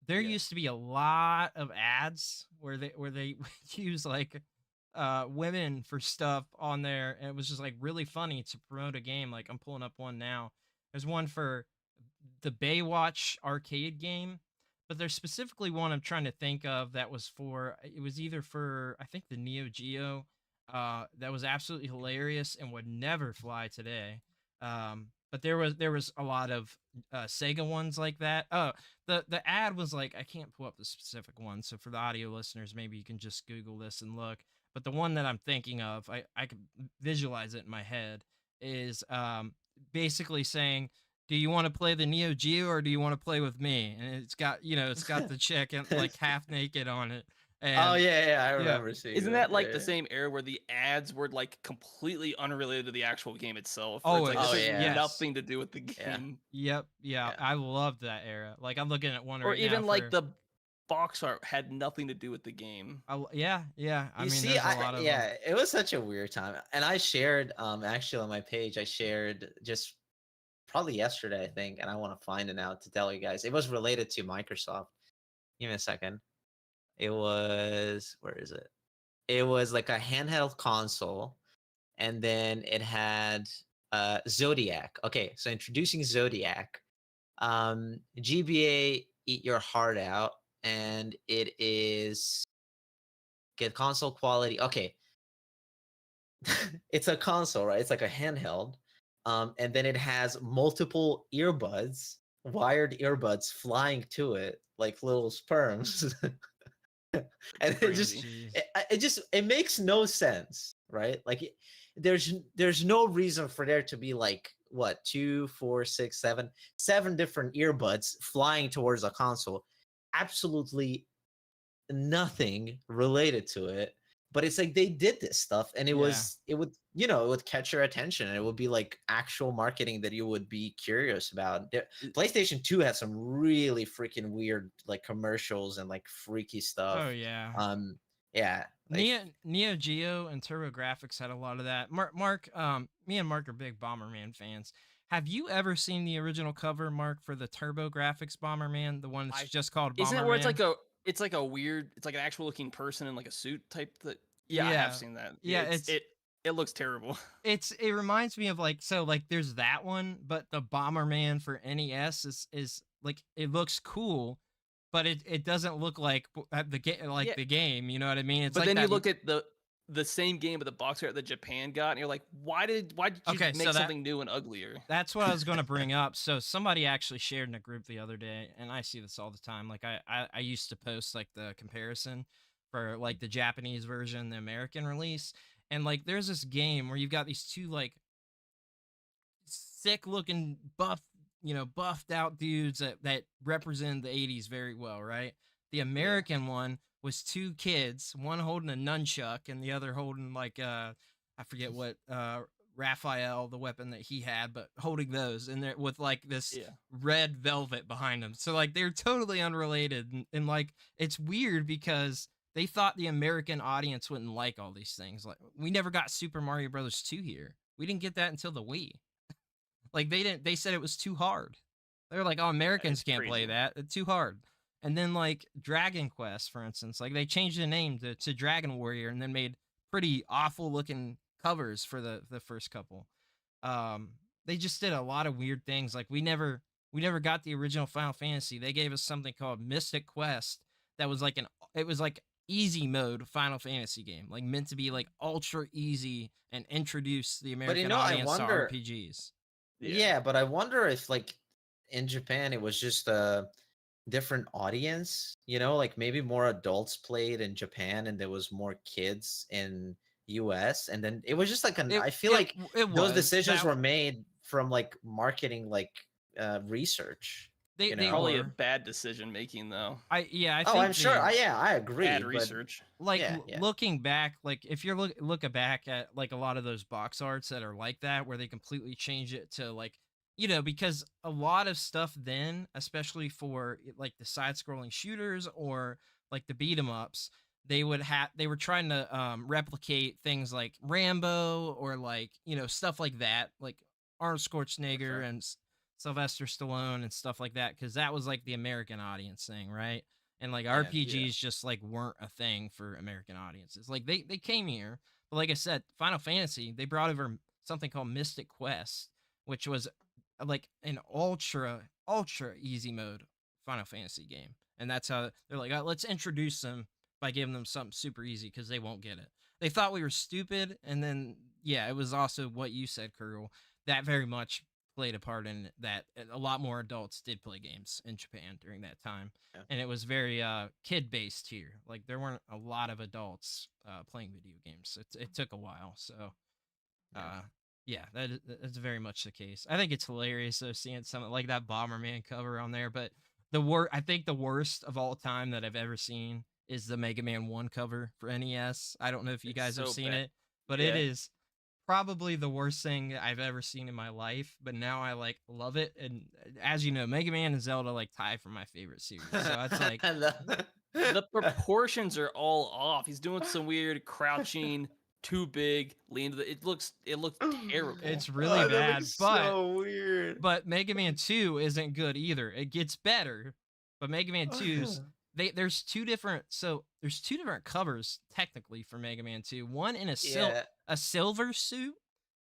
there Yeah. used to be a lot of ads where they use like women for stuff on there, and it was just like really funny to promote a game. Like I'm pulling up one now. There's one for the Baywatch arcade game, but there's specifically one I'm trying to think of that was for it was either for I think the Neo Geo that was absolutely hilarious and would never fly today. But there was a lot of Sega ones like that. Oh, the ad was like, I can't pull up the specific one, so for the audio listeners, maybe you can just Google this and look. But the one that I'm thinking of, I could visualize it in my head, is basically saying, do you want to play the Neo Geo or do you want to play with me? And it's got the chick and like half naked on it. Oh And yeah, I yeah, remember seeing Isn't that. that like the Yeah. same era where the ads were like completely unrelated to the actual game itself? Where it's like always, this Oh has yeah, yes. nothing to do with the yeah, game. Yep, yeah, yeah. I loved that era. Like I'm looking at one Or right now even like for the box art had nothing to do with the game. yeah, yeah. I You mean, see, there's a lot of them. yeah, it was such a weird time, and I shared actually on my page, I shared just probably yesterday, I think, and I want to find it now to tell you guys. It was related to Microsoft. Give me a second. It was where is it? It was like a handheld console, and then it had Zodiac. Okay, so introducing Zodiac. GBA Eat Your Heart Out, and it is get console quality. Okay, it's a console, right? It's like a handheld. And then it has multiple earbuds, wired earbuds flying to it like little sperms. It's And it just crazy. Jeez. it makes no sense, right? Like there's no reason for there to be like what 2, 4, 6, 7 different earbuds flying towards a console. Absolutely nothing related to it, but it's like they did this stuff and Yeah. it would it would catch your attention and it would be like actual marketing that you would be curious about. It- PlayStation 2 had some really freaking weird like commercials and like freaky Oh stuff. yeah. um yeah, like Neo Geo and TurboGrafx had a lot of that. Me and Mark are big Bomberman fans. Have you ever seen the original cover, Mark, for the TurboGrafx Bomberman, the one that's I just called isn't it where Bomberman? it's like a weird it's like an actual looking person in like a suit type that yeah, I have Yeah, seen that. Yeah, yeah. it looks terrible. It reminds me of like there's that one, but the Bomberman for NES is like it looks cool, but it doesn't look like the game like Yeah, the game. You know what I mean? It's but like then you that. look at the same game but the box art that Japan got and you're like, why did you Okay, so make something new and uglier? that's what I was going to bring up. So somebody actually shared in a group the other day, and I see this all the time. Like I used to post like the comparison for like the Japanese version, the American release, and like there's this game where you've got these two like sick looking buffed out dudes that represent the 80s very well, right? The Yeah. American one was two kids, one holding a nunchuck and the other holding like I forget what Raphael, the weapon that he had, but holding those and they're with like this Yeah. red velvet behind them. So like they're totally unrelated and like it's weird because they thought the American audience wouldn't like all these things. Like we never got Super Mario Brothers 2 here. We didn't get that until the Wii. Like they didn't. They said it was too hard. They were like, "Oh, Americans It's can't play crazy. that. It's too hard." And then like Dragon Quest, for instance, like they changed the name to Dragon Warrior, and then made pretty awful looking covers for the first couple. Um, they just did a lot of weird things. Like we never got the original Final Fantasy. They gave us something called Mystic Quest that was like it was like easy mode Final Fantasy game, like meant to be like ultra easy and introduce the but American I audience to wonder, RPGs. Yeah. yeah, but I wonder if like in Japan it was just a different audience, like maybe more adults played in Japan and there was more kids in US, and then it was just like It I feel it like it those was decisions that were made from like marketing like research, they you they know. Probably a were. bad decision making though. I Oh, I'm think sure. they I Bad agree, but research. like yeah, yeah. looking back, like if you're looking back at like a lot of those box arts that are like that where they completely change it to like because a lot of stuff then, especially for like the side scrolling shooters or like the beat 'em ups, they were trying to replicate things like Rambo or like stuff like that, like Arnold For Schwarzenegger sure. and Sylvester Stallone and stuff like that, because that was like the American audience thing, right? And like Yeah. Yeah. RPGs just like weren't a thing for American audiences. Like they came here, but like I said, Final Fantasy, they brought over something called Mystic Quest, which was like an ultra easy mode Final Fantasy game. And that's how they're like, let's introduce them by giving them something super easy because they won't get it. they thought we were stupid, and then yeah, it was also what you said, Kurl. That very much played a part in that. A lot more adults did play games in Japan during that time, Yeah. and it was very kid based here. Like there weren't a lot of adults playing video games. It took a while, so yeah, that's very much the case. I think it's hilarious though seeing something like that Bomberman cover on there, but I think the worst of all time that I've ever seen is the Mega Man 1 cover for NES. I don't know if you It's guys have so seen bad. it, but it is probably the worst thing I've ever seen in my life, but now I like love it. And as you know, Mega Man and Zelda like tie for my favorite series. So it's like the proportions are all off. He's doing some weird crouching, too big, lean to the. It looks terrible. it's really bad, but so weird. but Mega Man 2 isn't good either. It gets better, but Mega Man 2's there's two different covers technically for Mega Man 2. One in a silver suit.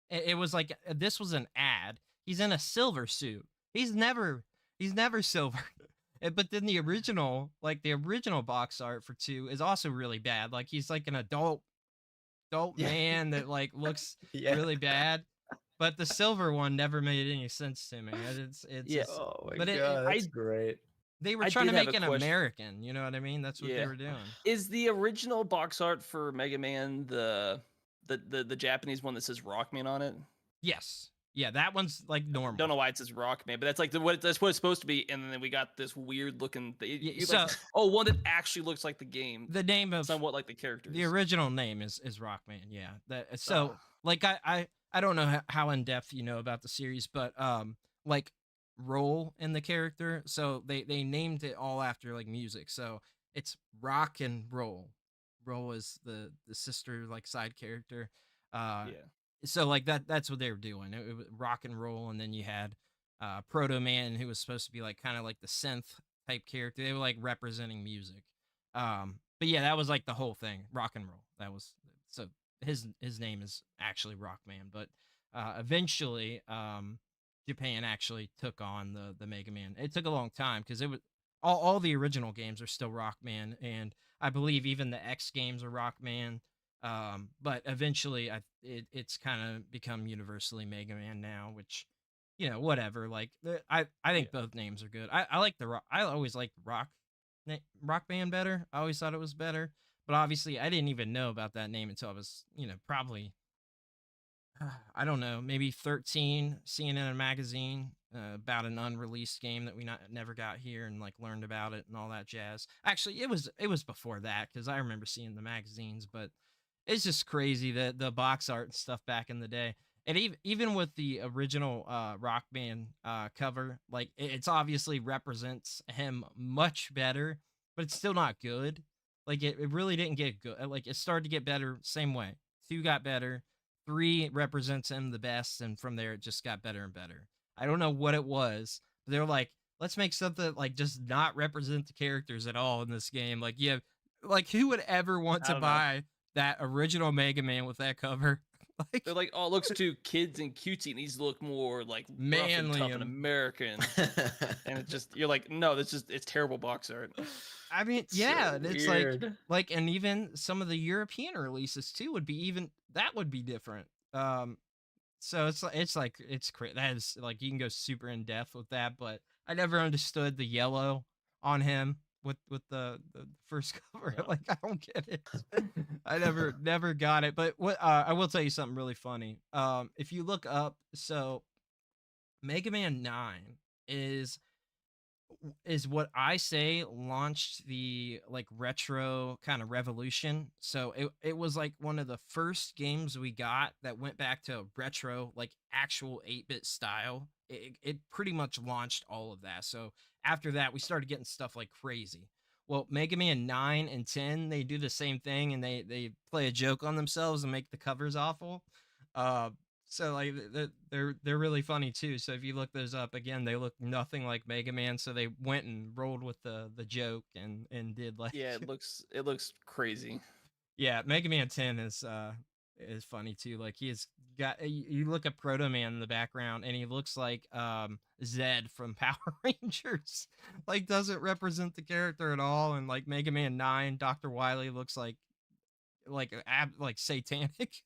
It was like this was an ad. He's in a silver suit. He's never silver. But then the original box art for 2 is also really bad. Like he's like an adult man that like looks really bad. But the silver one never made any sense to me. It's oh my god, that's great. They were trying to make an American, you know what I mean? That's what they were doing. Is the original box art for Mega Man the Japanese one that says Rockman on it? Yes. Yeah, that one's like normal. Don't know why it says Rockman, but that's like that's what it's supposed to be. And then we got this weird looking thing. One that actually looks like the game. The name of somewhat like the characters. The original name is Rockman. Yeah. Like I don't know how in depth you know about the series, but like roll in the character, so they named it all after like music. So it's rock and roll. Roll is the sister like side character. So like that's what they were doing. It was rock and roll, and then you had Proto Man, who was supposed to be like kind of like the synth type character. They were like representing music. But yeah, that was like the whole thing, rock and roll. That was so his name is actually Rockman, but eventually Japan actually took on the Mega Man. It took a long time because it was all the original games are still Rockman, and I believe even the X games are Rockman. But eventually it's kind of become universally Mega Man now, which, you know, whatever. Like I think both names are good. I like I always liked Rock Band better. I always thought it was better, but obviously I didn't even know about that name until I was, you know, probably I don't know, maybe 13, seeing in a magazine about an unreleased game that we never got here, and like learned about it and all that jazz. Actually, it was before that because I remember seeing the magazines, but it's just crazy that the box art and stuff back in the day. And even with the original Rock Band cover, like it's obviously represents him much better, but it's still not good. Like it really didn't get good. Like it started to get better same way. 2 got better. 3 represents him the best, and from there it just got better and better. I don't know what it was. But they were like, let's make something like just not represent the characters at all in this game. Like like who would ever want to buy that original Mega Man with that cover? Like, they're like, oh, it looks too kids and cutesy. It needs to look more like manly rough and tough and American. And it's just, you're like, no, it's terrible box art. I mean, yeah, so it's like, and even some of the European releases too would be different. So it's crazy. That is like, you can go super in depth with that, but I never understood the yellow on him with the first cover. Like, I don't get it. I never got it. But what I will tell you something really funny. If you look up, so Mega Man 9 is what I say launched the like retro kind of revolution. So it was like one of the first games we got that went back to retro, like actual 8-bit style. It pretty much launched all of that. So after that, we started getting stuff like crazy. Well, Mega Man 9 and 10, they do the same thing, and they play a joke on themselves and make the covers awful. So like they're really funny too. So if you look those up again, they look nothing like Mega Man. So they went and rolled with the joke and did like it looks crazy. Yeah, Mega Man 10 is funny too. Like he's got, you look at Proto Man in the background and he looks like Zed from Power Rangers. Like doesn't represent the character at all. And like Mega Man 9, Dr. Wily looks like like satanic.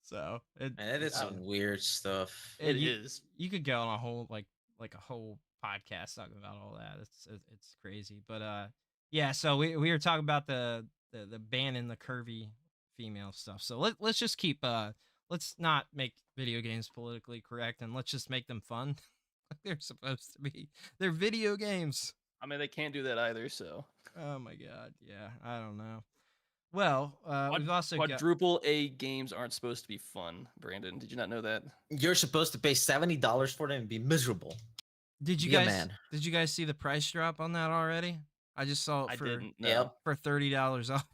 So it is some weird stuff. It is. You could go on a whole like a whole podcast talking about all that. It's crazy. But yeah. So we were talking about the banning the curvy female stuff. So let's just keep let's not make video games politically correct, and let's just make them fun. They're supposed to be. They're video games. I mean, they can't do that either. So. Oh my god. Yeah. I don't know. Well, we've also quadruple A games aren't supposed to be fun. Brandon, did you not know that? You're supposed to pay $70 for them and be miserable. Did you guys see the price drop on that already? I just saw it for $30 off.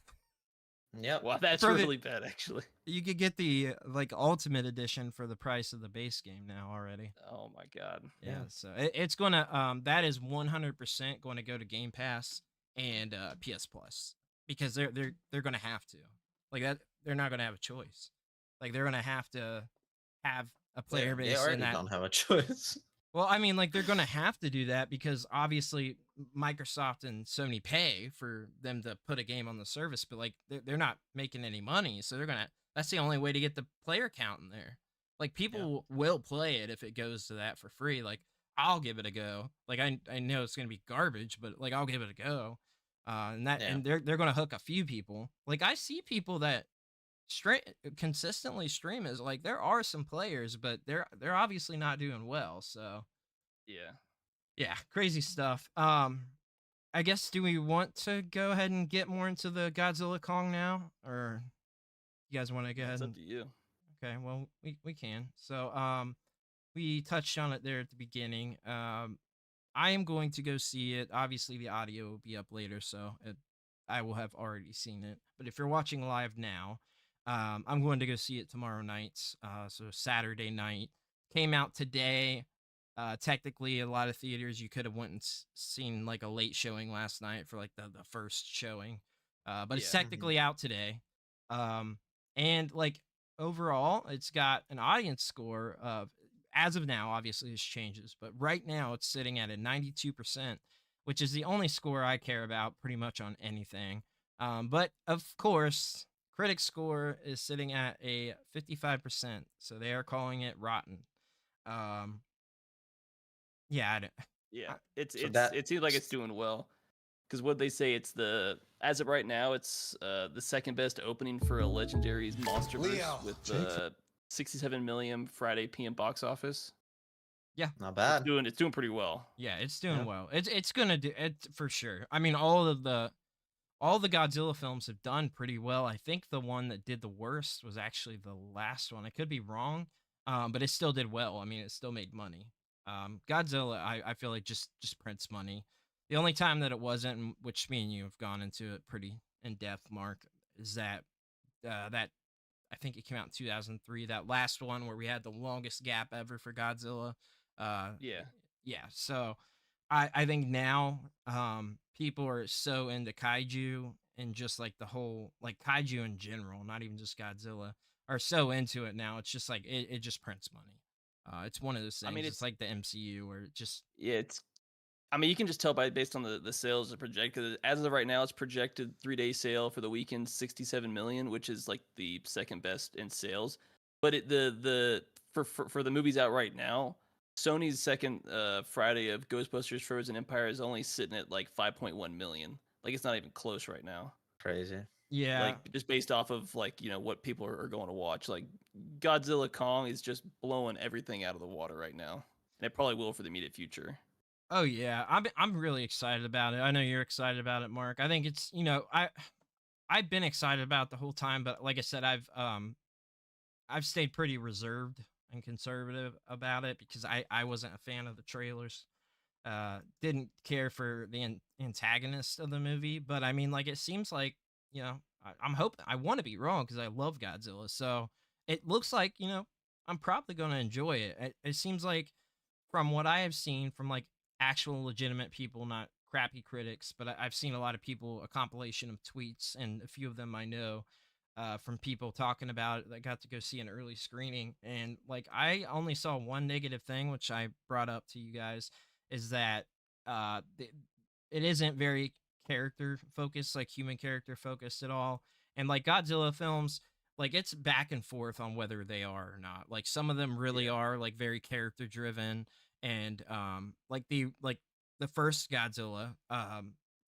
Yep. Well, that's really bad, actually. You could get the ultimate edition for the price of the base game now already. Oh my god. Yeah. So it's gonna that is 100% going to go to Game Pass and PS Plus, because they're gonna have to, like, that. They're not gonna have a choice. Like, they're gonna have to have a player base. They already don't have a choice. Well, I mean, like, they're gonna have to do that because obviously Microsoft and Sony pay for them to put a game on the service, but like they're not making any money, so that's the only way to get the player count in there. Like, people will play it if it goes to that for free. Like, I'll give it a go. Like, I know it's gonna be garbage, but like, I'll give it a go. And they're gonna hook a few people. Like, I see people that consistently stream is like, there are some players, but they're obviously not doing well. So yeah, crazy stuff. I guess, do we want to go ahead and get more into the Godzilla Kong now, or you guys want to go ahead? It's up to you. Okay, well, we can. So we touched on it there at the beginning. I am going to go see it. Obviously, the audio will be up later, so I will have already seen it. But if you're watching live now, I'm going to go see it tomorrow night. So Saturday night. Came out today. Technically, a lot of theaters, you could have went and seen like a late showing last night for like the first showing. But it's technically out today. And like, overall, it's got an audience score of, as of now, obviously this changes, but right now it's sitting at a 92%, which is the only score I care about pretty much on anything. But of course, critic score is sitting at a 55%, so they are calling it rotten. It seems like it's doing well, because what they say, as of right now, it's the second best opening for a Legendary's MonsterVerse with 67 million Friday PM box office. Yeah, not bad. It's doing pretty well. Yeah, it's doing well. It's gonna do it for sure. I mean, all the Godzilla films have done pretty well. I think the one that did the worst was actually the last one. I could be wrong, but it still did well. I mean, it still made money. Godzilla, I feel like just prints money. The only time that it wasn't, which me and you have gone into it pretty in depth, Mark, is that I think it came out in 2003. That last one where we had the longest gap ever for Godzilla. Yeah. So I think now people are so into kaiju, and just like the whole, like, kaiju in general, not even just Godzilla, are so into it now. It's just like it just prints money. It's one of those things. I mean, it's like the MCU, where it just I mean, you can just tell based on the sales are projected. As of right now, it's projected 3-day sale for the weekend, 67 million, which is like the second best in sales. But for the movies out right now, Sony's second Friday of Ghostbusters Frozen Empire is only sitting at like 5.1 million. Like, it's not even close right now. Crazy. Yeah. Like, just based off of, like, what people are going to watch. Like, Godzilla Kong is just blowing everything out of the water right now. And it probably will for the immediate future. Oh yeah, I'm really excited about it. I know you're excited about it, Mark. I think it's, I've been excited about it the whole time, but like I said, I've stayed pretty reserved and conservative about it, because I wasn't a fan of the trailers. Didn't care for the antagonist of the movie, but I mean, like, it seems like, I'm hoping, I want to be wrong, because I love Godzilla. So it looks like, I'm probably going to enjoy it. It seems like, from what I have seen from like actual legitimate people, not crappy critics, but I've seen a lot of people, a compilation of tweets, and a few of them I know from people talking about it that got to go see an early screening. And like, I only saw one negative thing, which I brought up to you guys, is that it isn't very character focused, like human character focused at all. And like Godzilla films, like it's back and forth on whether they are or not. Like some of them really are like very character driven, and like the first Godzilla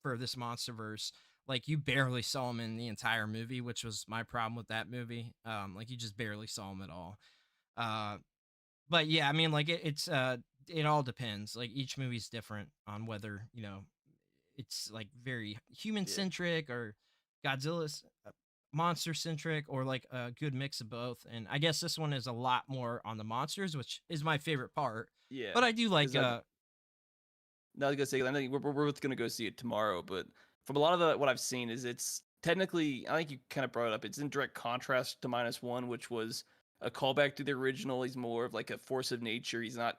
for this MonsterVerse, like you barely saw him in the entire movie, which was my problem with that movie. Like you just barely saw him at all. Uh, but yeah, I mean, like it all depends. Like each movie's different on whether it's like very human Yeah. centric or Godzilla's monster centric, or like a good mix of both. And I guess this one is a lot more on the monsters, which is my favorite part. Yeah. But I do like No, I was gonna say, I think we're both gonna go see it tomorrow, but from a lot of what I've seen is it's technically, I think you kind of brought it up, it's in direct contrast to -1, which was a callback to the original. He's more of like a force of nature. He's not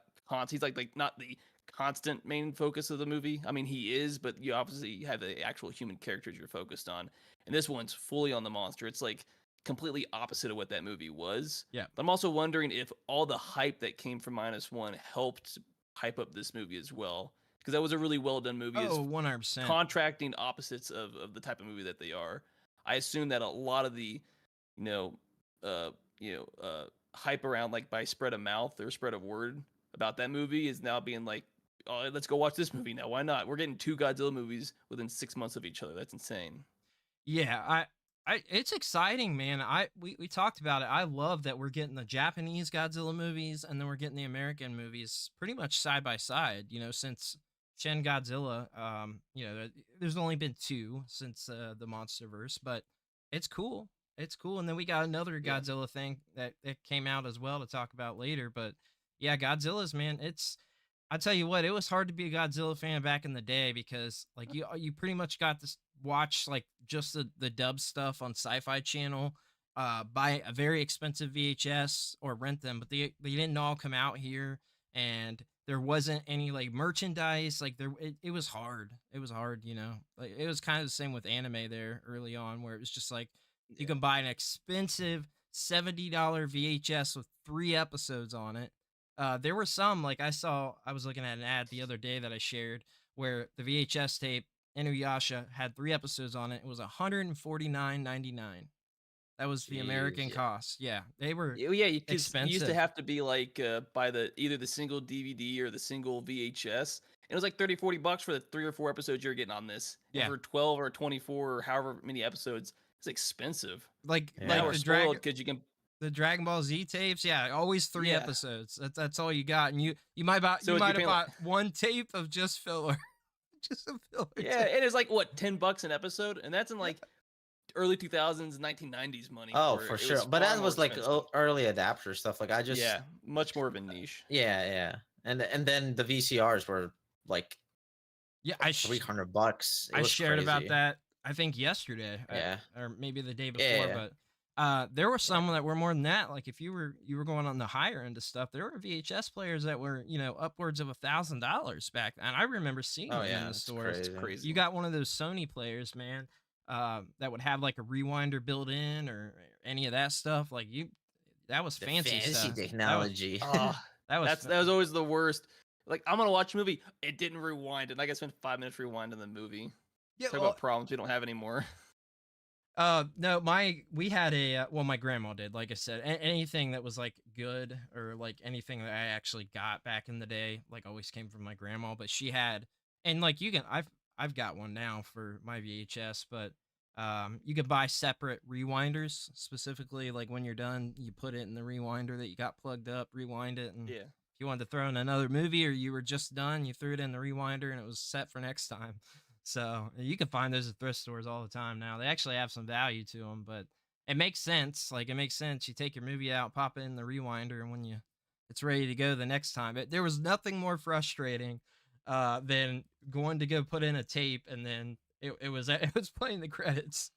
he's like not the constant main focus of the movie. I mean, he is, but you obviously have the actual human characters you're focused on. And this one's fully on the monster. It's like completely opposite of what that movie was. Yeah. But I'm also wondering if all the hype that came from -1 helped hype up this movie as well, because that was a really well done movie. Oh, 100%. Contracting opposites of the type of movie that they are. I assume that a lot of the, hype around, like by spread of mouth or spread of word about that movie, is now being like, oh, let's go watch this movie now. Why not? We're getting 2 Godzilla movies within 6 months of each other. That's insane. Yeah, it's exciting, man. We talked about it. I love that we're getting the Japanese Godzilla movies and then we're getting the American movies pretty much side by side. Since Shin Godzilla, there's only been 2 since the MonsterVerse, but it's cool. It's cool. And then we got another Godzilla thing that came out as well to talk about later. But yeah, Godzilla's, man, I tell you what, it was hard to be a Godzilla fan back in the day because like you pretty much got to watch like just the dub stuff on Sci-Fi Channel, buy a very expensive VHS or rent them, but they didn't all come out here, and there wasn't any like merchandise. Like it was hard. It was hard, Like it was kind of the same with anime there early on, where it was just like you can buy an expensive $70 VHS with 3 episodes on it. There were some, like I was looking at an ad the other day that I shared where the VHS tape Inuyasha had 3 episodes on it. It was $149.99. That was the American cost. Yeah, they were expensive. You used to have to be like buy either the single DVD or the single VHS. It was like $30-$40 for the 3 or 4 episodes you're getting on this. Yeah. And for 12 or 24 or however many episodes, it's expensive. Like the Dragon Ball Z tapes, always 3 episodes. That's all you got, and you might have bought 1 tape of just filler. Just a filler. Yeah, it is like what, $10 an episode, and that's in like early 2000s, 1990s money. Oh, for sure. But that was like early adapter stuff. Like much more of a niche. Yeah. And then the VCRs were like $300. I shared about that I think yesterday. Or maybe the day before, but there were some that were more than that. Like if you were going on the higher end of stuff, there were VHS players that were upwards of $1,000 back, and I remember seeing them in the stores. It's crazy. You got one of those Sony players, man, that would have like a rewinder built in or any of that stuff. Like that was fancy stuff. Technology. That was always the worst. Like I'm gonna watch a movie, it didn't rewind, and I spent 5 minutes rewinding the movie. Talk about problems we don't have anymore. No, we had my grandma did, like I said, anything that was like good or like anything that I actually got back in the day, like always came from my grandma, but she had, and like I've got one now for my VHS, but you could buy separate rewinders, specifically like when you're done, you put it in the rewinder that you got plugged up, rewind it, and if you wanted to throw in another movie or you were just done, you threw it in the rewinder and it was set for next time. So you can find those at thrift stores all the time now. They actually have some value to them, but it makes sense. Like it makes sense. You take your movie out, pop it in the rewinder, and when it's ready to go the next time. There was nothing more frustrating than going to go put in a tape and then it was playing the credits.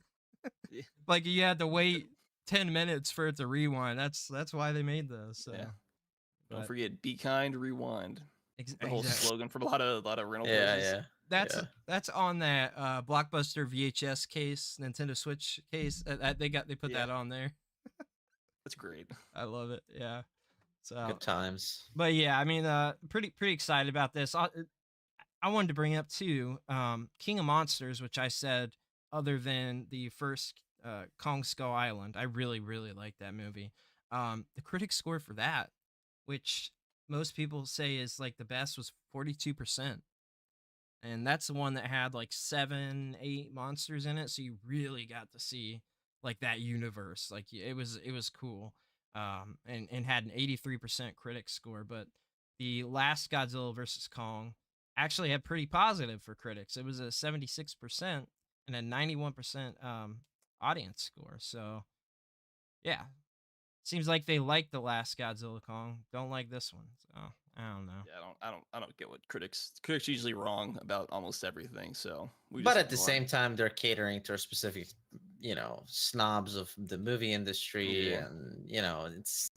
Like you had to wait 10 minutes for it to rewind. That's why they made those. So. Yeah. Don't forget, be kind, rewind. The whole slogan from a lot of rental places. Yeah. That's on that Blockbuster VHS case, Nintendo Switch case. They put that on there. That's great. I love it. Yeah. So good times. But yeah, I mean, pretty excited about this. I wanted to bring up too, King of Monsters, which I said, other than the first Kong Skull Island. I really really like that movie. The critic score for that, which most people say is like the best, was 42%. And that's the one that had like 7 8 monsters in it, so you really got to see like that universe. Like it was cool. And had an 83% critic score. But the last Godzilla versus Kong actually had pretty positive for critics. It was a 76% and a 91% audience score. So yeah, seems like they like the last Godzilla Kong, don't like this one. So I don't know. Yeah, I don't get what critics usually wrong about almost everything. So but at the same time, they're catering to a specific, snobs of the movie industry, and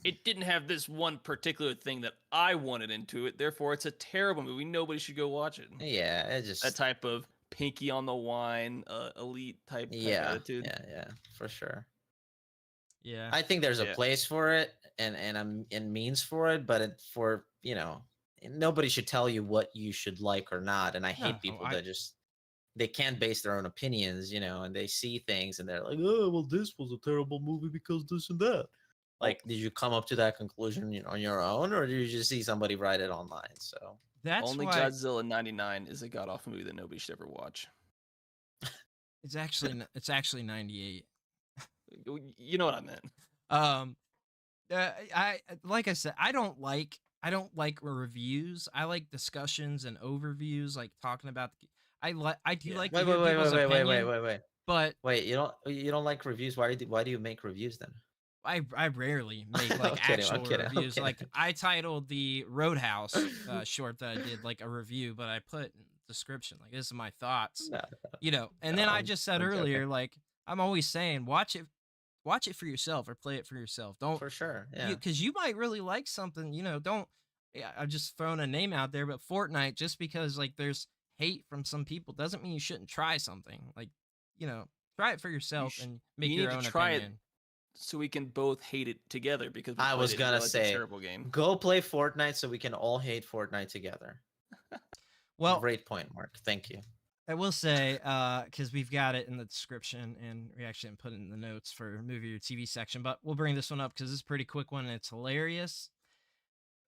it didn't have this one particular thing that I wanted into it. Therefore, it's a terrible movie. Nobody should go watch it. Yeah, it just that type of pinky on the wine, elite type attitude. Yeah, for sure. Yeah, I think there's a place for it and means for it, but for nobody should tell you what you should like or not. And I hate people that just they can't base their own opinions, and they see things and they're like, oh, well, this was a terrible movie because this and that. Like, did you come up to that conclusion on your own, or did you just see somebody write it online? So that's only why Godzilla 99 is a god awful movie that nobody should ever watch. It's actually 98. You know what I meant. I like I said, I don't like reviews. I like discussions and overviews, like talking about I do like to hear people's opinion. Wait. But wait, you don't like reviews? Why do you make reviews then? I rarely make like actual reviews. Like I titled the Roadhouse short that I did like a review, but I put in the description like this is my thoughts. And then I just said earlier, like I'm always saying watch it for yourself or play it for yourself. Don't for sure, yeah. Because you might really like something. Don't. Yeah, I'm just throwing a name out there, but Fortnite, just because like there's hate from some people doesn't mean you shouldn't try something. Like, try it for yourself and make your own opinion. So we can both hate it together, because I was gonna say, it's a terrible game. Go play Fortnite so we can all hate Fortnite together. Well, great point, Mark. Thank you. I will say, because we've got it in the description and we actually didn't put it in the notes for movie or TV section, but we'll bring this one up because it's a pretty quick one and it's hilarious.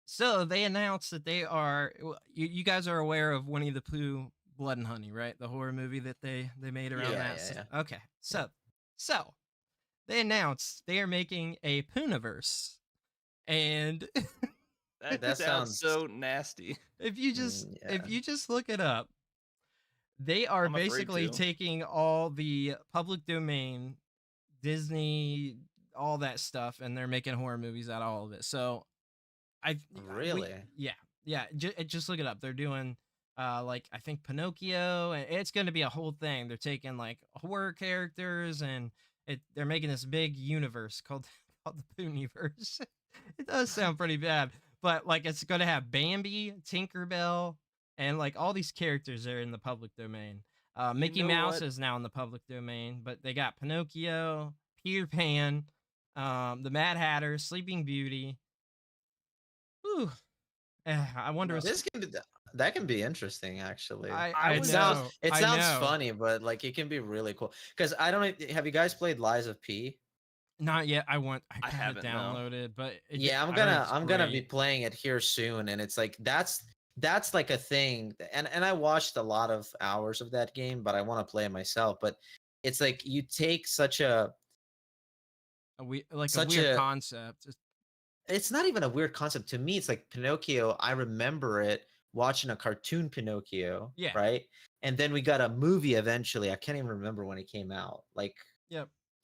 So they announced that they are, you guys are aware of Winnie the Pooh, Blood and Honey, right? The horror movie that they made around that. Yeah. Okay, so they announced they are making a Poohniverse, and that sounds so nasty. If you just look it up, they are basically taking all the public domain, Disney, all that stuff, and they're making horror movies out of all of it. So, just look it up. They're doing like I think Pinocchio, and it's going to be a whole thing. They're taking like horror characters and they're making this big universe called the Poohniverse. It does sound pretty bad, but like it's going to have Bambi, Tinkerbell, and like all these characters are in the public domain. Mickey Mouse is now in the public domain, but they got Pinocchio, Peter Pan, the Mad Hatter, Sleeping Beauty. Ooh, I wonder. That can be interesting, actually. It sounds funny, but like it can be really cool. Because I don't. Have you guys played Lies of P? Not yet. I haven't downloaded, but I'm gonna be playing it here soon, and it's like that's like a thing. And I watched a lot of hours of that game, but I want to play it myself. But it's like you take such a weird concept. It's not even a weird concept to me. It's like Pinocchio. I remember it watching a cartoon Pinocchio, right? And then we got a movie eventually. I can't even remember when it came out, like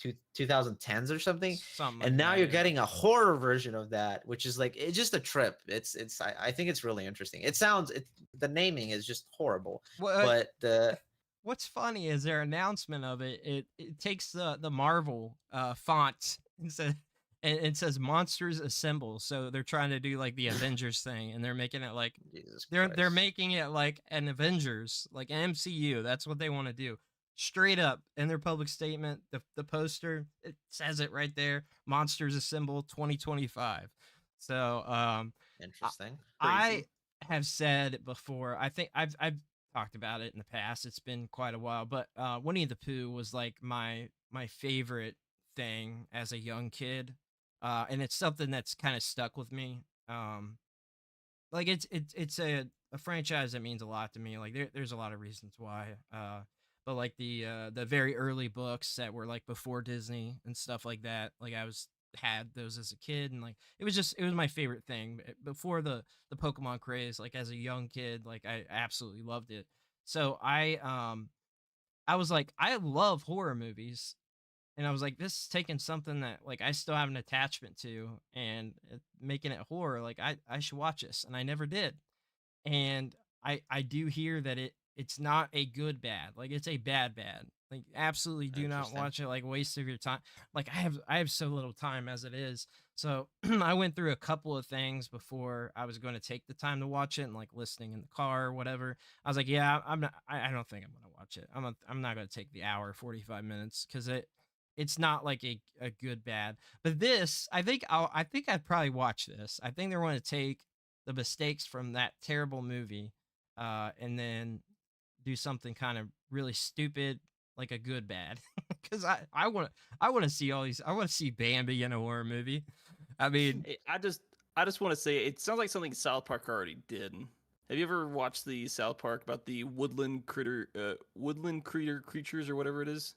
2010s or something. And now you're getting a horror version of that, which is like it's just a trip. I think it's really interesting. The naming is just horrible, but what's funny is their announcement of it. It takes the Marvel font and it says Monsters Assemble. So they're trying to do like the Avengers thing, and they're making it like they're making it like an Avengers, like an MCU. That's what they want to do. Straight up in their public statement, the poster, it says it right there. Monsters Assemble 2025. So interesting. I have said before, I think I've talked about it in the past. It's been quite a while, but Winnie the Pooh was like my favorite thing as a young kid, and it's something that's kind of stuck with me. Like it's a franchise that means a lot to me. Like there's a lot of reasons why. But like the very early books that were like before Disney and stuff like that. Like I was had those as a kid, and like it was my favorite thing before the Pokemon craze. Like as a young kid, like I absolutely loved it. So I was like, I love horror movies, and I was like, this is taking something that like I still have an attachment to, and making it horror. Like I should watch this, and I never did. And I do hear that it's not a good bad. Like it's a bad. Like absolutely do not Interesting. watch it. Like waste of your time. Like I have so little time as it is. So I went through a couple of things before I was going to take the time to watch it, and like listening in the car or whatever. I was like, yeah, I'm not. I don't think I'm going to watch it. I'm not going to take the hour 45 minutes because it's not like a good bad. But this, I think I'd probably watch this. I think they're going to take the mistakes from that terrible movie, and then do something kind of really stupid, like a good bad. Because I want to see all these. I want to see Bambi in a horror movie. I mean, I just want to say it sounds like something South Park already did. Have you ever watched the South Park about the woodland critter creatures or whatever it is?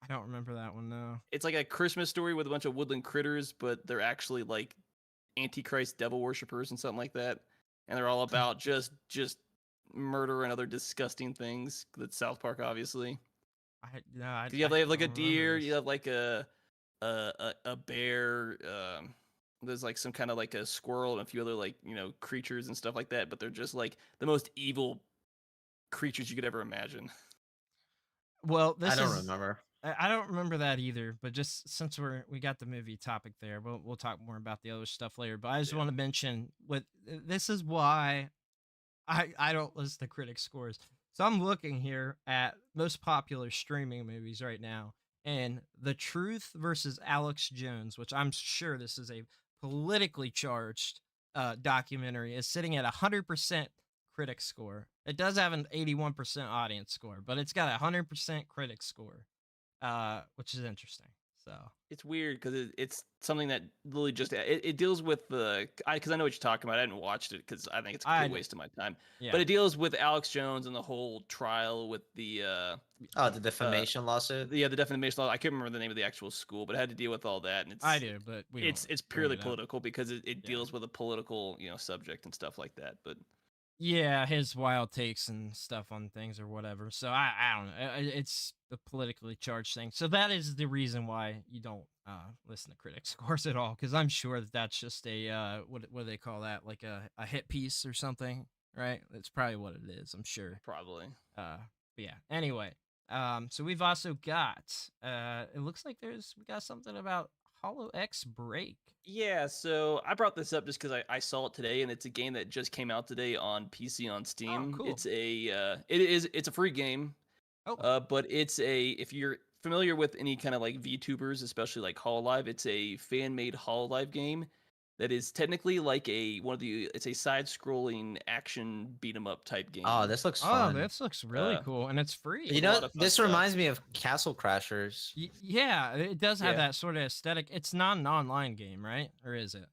I don't remember that one. No. It's like a Christmas story with a bunch of woodland critters, but they're actually like Antichrist devil worshippers and something like that, and they're all about just murder and other disgusting things. That's South Park, obviously. You have like a deer, you have like a bear. There's like some kind of like a squirrel and a few other like creatures and stuff like that, but they're just like the most evil creatures you could ever imagine. Well, I don't remember. I don't remember that either, but just since we got the movie topic there, we'll talk more about the other stuff later. But I just want to mention this is why I don't listen to critic scores. So I'm looking here at most popular streaming movies right now, and The Truth versus Alex Jones, which I'm sure this is a politically charged documentary, is sitting at 100% critic score. It does have an 81% audience score, but it's got a 100% critic score, which is interesting. So it's weird because it's something that literally just it deals with because I know what you're talking about. I didn't watch it because I think it's a complete waste of my time. Yeah. But it deals with Alex Jones and the whole trial with the the defamation lawsuit. Yeah, the defamation law. I can't remember the name of the actual school, but it had to deal with all that. And I do, but it's purely political because it deals with a political subject and stuff like that. But yeah, his wild takes and stuff on things or whatever. So I don't know. It's a politically charged thing. So that is the reason why you don't listen to critics scores at all, because I'm sure that's just a what do they call that? Like a hit piece or something, right? That's probably what it is. I'm sure. Probably. But yeah. Anyway, so we've also got it looks like we got something about Hollow X Break. Yeah, so I brought this up just because I saw it today, and it's a game that just came out today on PC on Steam. Oh, cool. It's a free game. Oh. But if you're familiar with any kind of like VTubers, especially like Hololive, it's a fan-made Hololive game that is technically like it's a side-scrolling action beat 'em up type game. Oh, this looks fun. Oh, this looks really cool, and it's free. You know, this reminds me of Castle Crashers. Yeah, it does have that sort of aesthetic. It's not an online game, right? Or is it?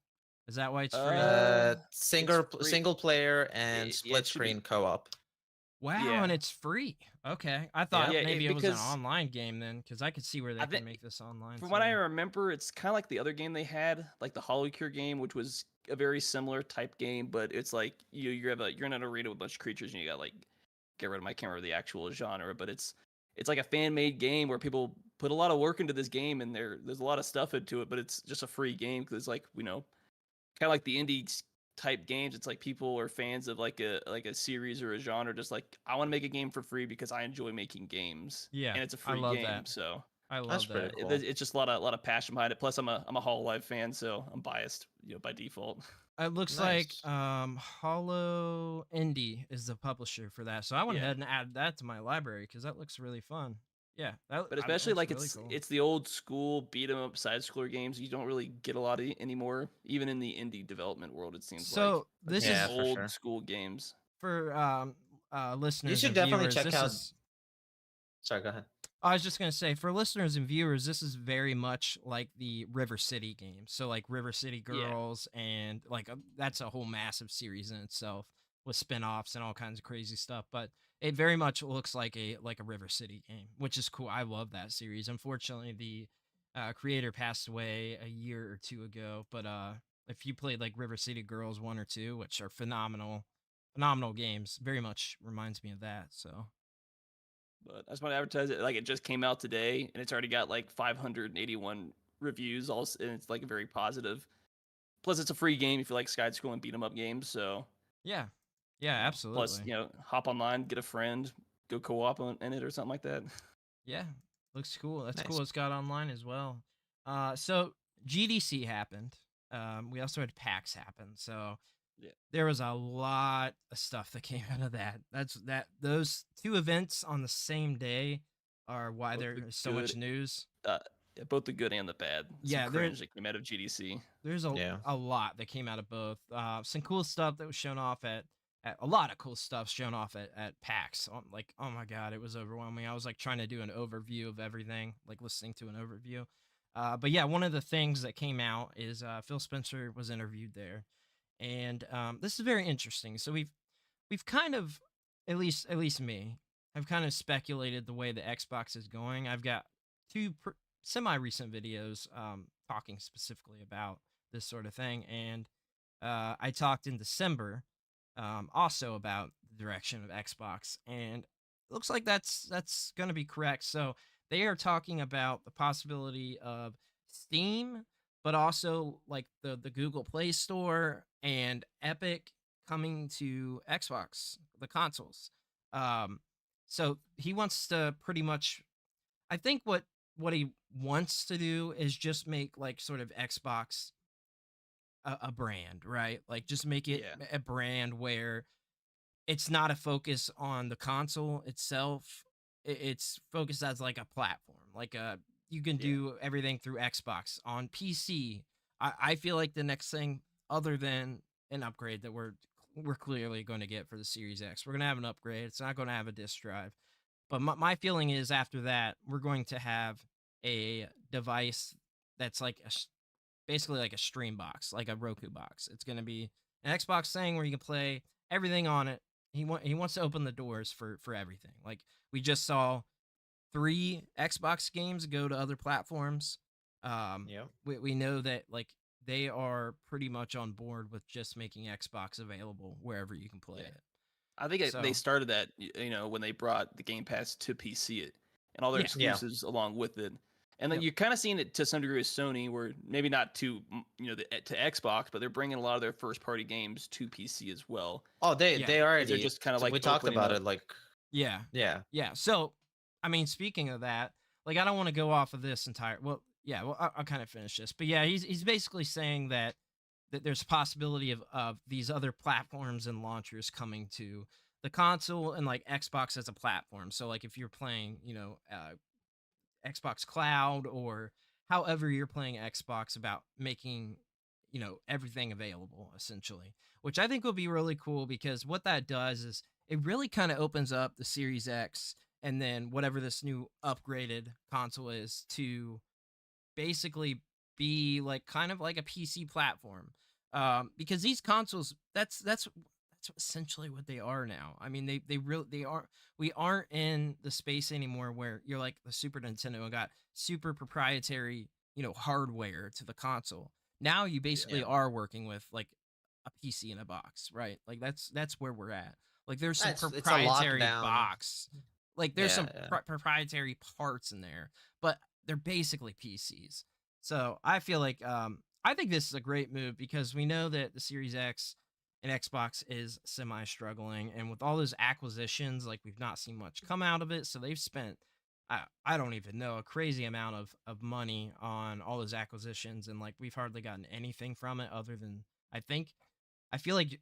Is that why it's free? Single player and split screen co-op. Wow, and it's free. Okay, I thought maybe it was an online game then, because I could see where they can make this online. From what I remember, it's kind of like the other game they had, like the HoloCure game, which was a very similar type game, but it's like you're in an arena with a bunch of creatures, and you got like get rid of I can't remember the actual genre, but it's like a fan made game where people put a lot of work into this game, and there's a lot of stuff into it, but it's just a free game because it's like kind of like the indie type games. It's like people are fans of like a series or a genre, just like I want to make a game for free because I enjoy making games. Yeah, and it's a free game. So I love that. Cool. It's just a lot of passion behind it. Plus, I'm a Hololive fan, so I'm biased, by default. It looks like Hollow Indie is the publisher for that, so I went ahead and added that to my library because that looks really fun. Yeah, but especially like really cool. It's the old school beat 'em up side scroller games you don't really get a lot of anymore, even in the indie development world. It seems so. This is old school games for You listeners should and definitely viewers, check this out. is. Sorry, go ahead. I was just gonna say, for listeners and viewers, this is very much like the River City game. So like River City Yeah. Girls, and like that's a whole massive series in itself with spin-offs and all kinds of crazy stuff. But it very much looks like a River City game, which is cool. I love that series. Unfortunately, the creator passed away a year or two ago. But if you played like River City Girls 1 or 2, which are phenomenal games, very much reminds me of that. So. But I just want to advertise it. Like, it just came out today, and it's already got like 581 reviews. Also, and it's like very positive. Plus, it's a free game if you like side scrolling beat 'em up games. So Yeah, absolutely. Plus, hop online, get a friend, go co-op in it or something like that. Yeah, looks cool. That's Nice. cool. It's got online as well. So GDC happened. We also had PAX happen. So Yeah. there was a lot of stuff that came out of that. Those two events on the same day are why Both the there's so much good- news. Both the good and the bad. Yeah, Some cringe that came out of GDC. There's Yeah. a lot that came out of both. Some cool stuff that was shown off at a lot of cool stuff shown off at PAX. Like, oh my god, it was overwhelming. I was like trying to do an overview of everything, like listening to an overview. But yeah, one of the things that came out is Phil Spencer was interviewed there, and this is very interesting. So we've kind of, at least me, have kind of speculated the way the Xbox is going. I've got two semi-recent videos talking specifically about this sort of thing, and I talked in December also about the direction of Xbox, and it looks like that's going to be correct. So they are talking about the possibility of Steam, but also like the Google Play Store and Epic coming to Xbox, the consoles. So he wants to pretty much, I think what he wants to do is just make like sort of Xbox a brand, right? Like just make it a brand where it's not a focus on the console itself. It's focused as like a platform. Like you can do everything through Xbox on PC. I feel like the next thing other than an upgrade that we're clearly going to get for the Series X, we're going to have an upgrade. It's not going to have a disk drive. But my feeling is after that, we're going to have a device that's like basically like a stream box, like a Roku box. It's going to be an Xbox thing where you can play everything on it. He wants to open the doors for everything. Like we just saw 3 Xbox games go to other platforms. We know that like they are pretty much on board with just making Xbox available wherever you can play it. I think they started that, when they brought the Game Pass to PC and all their exclusives along with it. And then you're kind of seeing it to some degree with Sony, where maybe not to to Xbox, but they're bringing a lot of their first party games to PC as well. Oh, they already. They're just kind of like we talked about it. Like yeah. So I mean, speaking of that, like I don't want to go off of this entire. Well, I'll kind of finish this, but yeah, he's basically saying that there's a possibility of these other platforms and launchers coming to the console and like Xbox as a platform. So like if you're playing, Xbox Cloud or however you're playing Xbox, about making, everything available essentially, which I think will be really cool, because what that does is it really kind of opens up the Series X and then whatever this new upgraded console is to basically be like kind of like a PC platform. Because these consoles, that's essentially what they are now. I mean, they are. We aren't in the space anymore where you're like the Super Nintendo and got super proprietary, hardware to the console. Now you basically are working with like a PC in a box, right? Like that's where we're at. Like there's some proprietary box. Like there's some proprietary parts in there, but they're basically PCs. So I feel like I think this is a great move, because we know that the Series X and Xbox is semi-struggling, and with all those acquisitions, like we've not seen much come out of it. So they've spent, I don't even know, a crazy amount of money on all those acquisitions, and like we've hardly gotten anything from it other than I feel like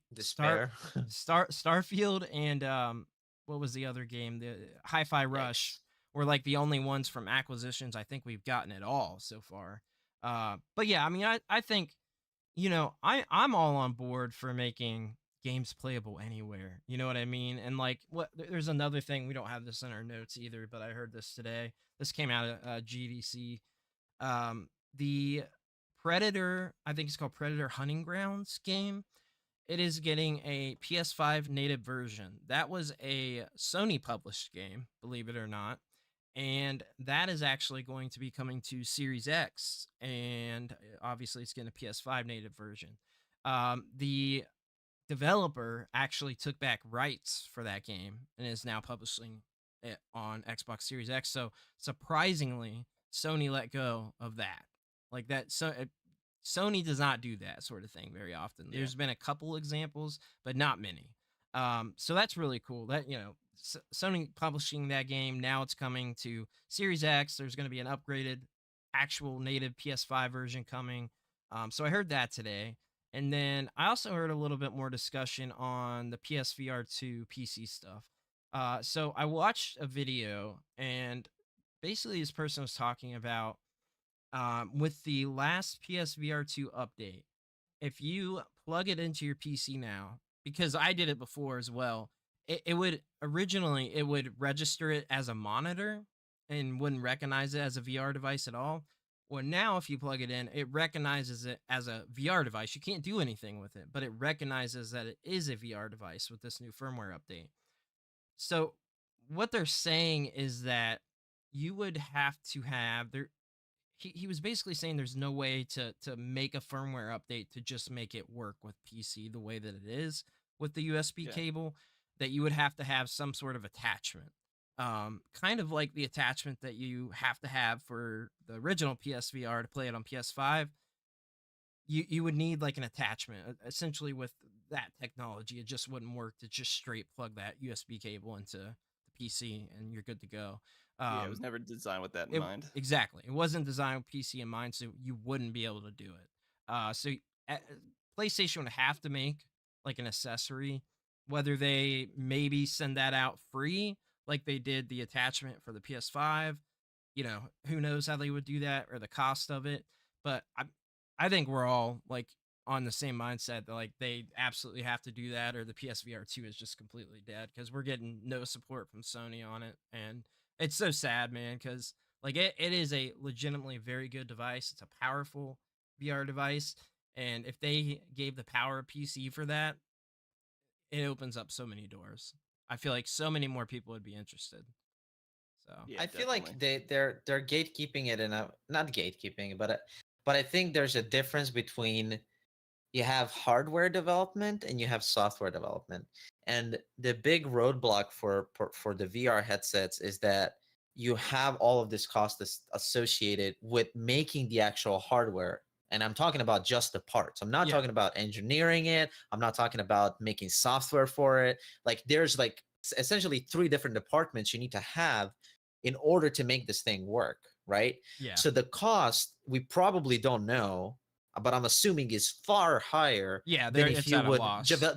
Starfield and what was the other game? The Hi-Fi Rush were like the only ones from acquisitions I think we've gotten at all so far. But yeah, I mean, I think, I'm all on board for making games playable anywhere. You know what I mean? And like, there's another thing, we don't have this in our notes either, but I heard this today. This came out at GDC. The Predator, I think it's called Predator Hunting Grounds game. It is getting a PS5 native version. That was a Sony published game, believe it or not. And that is actually going to be coming to Series X. And obviously, it's getting a PS5 native version. The developer actually took back rights for that game and is now publishing it on Xbox Series X. So surprisingly, Sony let go of that. Like that, so Sony does not do that sort of thing very often. Yeah. There's been a couple examples, but not many. So that's really cool. That Sony publishing that game, now it's coming to Series X. There's going to be an upgraded, actual native PS5 version coming. So I heard that today. And then I also heard a little bit more discussion on the PSVR 2 PC stuff. So I watched a video, and basically this person was talking about with the last PSVR 2 update, if you plug it into your PC now, because I did it before as well, it would originally, it would register it as a monitor and wouldn't recognize it as a VR device at all. Well, now if you plug it in, it recognizes it as a VR device. You can't do anything with it, but it recognizes that it is a VR device with this new firmware update. So what they're saying is that you would have to have there. He was basically saying there's no way to make a firmware update to just make it work with PC the way that it is with the USB cable, that you would have to have some sort of attachment. Kind of like the attachment that you have to have for the original PSVR to play it on PS5. You would need like an attachment. Essentially with that technology, it just wouldn't work to just straight plug that USB cable into the PC and you're good to go. It was never designed with that in mind. Exactly. It wasn't designed with PC in mind, so you wouldn't be able to do it. So PlayStation would have to make like an accessory, whether they maybe send that out free, like they did the attachment for the PS5. Who knows how they would do that or the cost of it. But I think we're all like on the same mindset that like they absolutely have to do that, or the PSVR 2 is just completely dead, because we're getting no support from Sony on it. And it's so sad, man, because like it is a legitimately very good device. It's a powerful VR device. And if they gave the power of PC for that, it opens up so many doors. I feel like so many more people would be interested. So I feel like they're gatekeeping it in a, not gatekeeping, but I think there's a difference between, you have hardware development and you have software development. And the big roadblock for the VR headsets is that you have all of this cost associated with making the actual hardware. And I'm talking about just the parts. I'm not talking about engineering it. I'm not talking about making software for it. Like there's like essentially 3 different departments you need to have in order to make this thing work, right? Yeah. So the cost, we probably don't know, but I'm assuming is far higher than if you would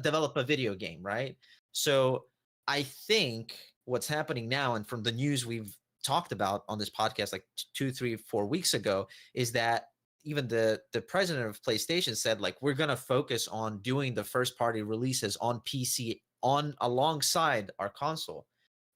develop a video game, right? So I think what's happening now, and from the news we've talked about on this podcast like 2, 3, 4 weeks ago, is that even the president of PlayStation said, like, we're going to focus on doing the first party releases on PC alongside our console,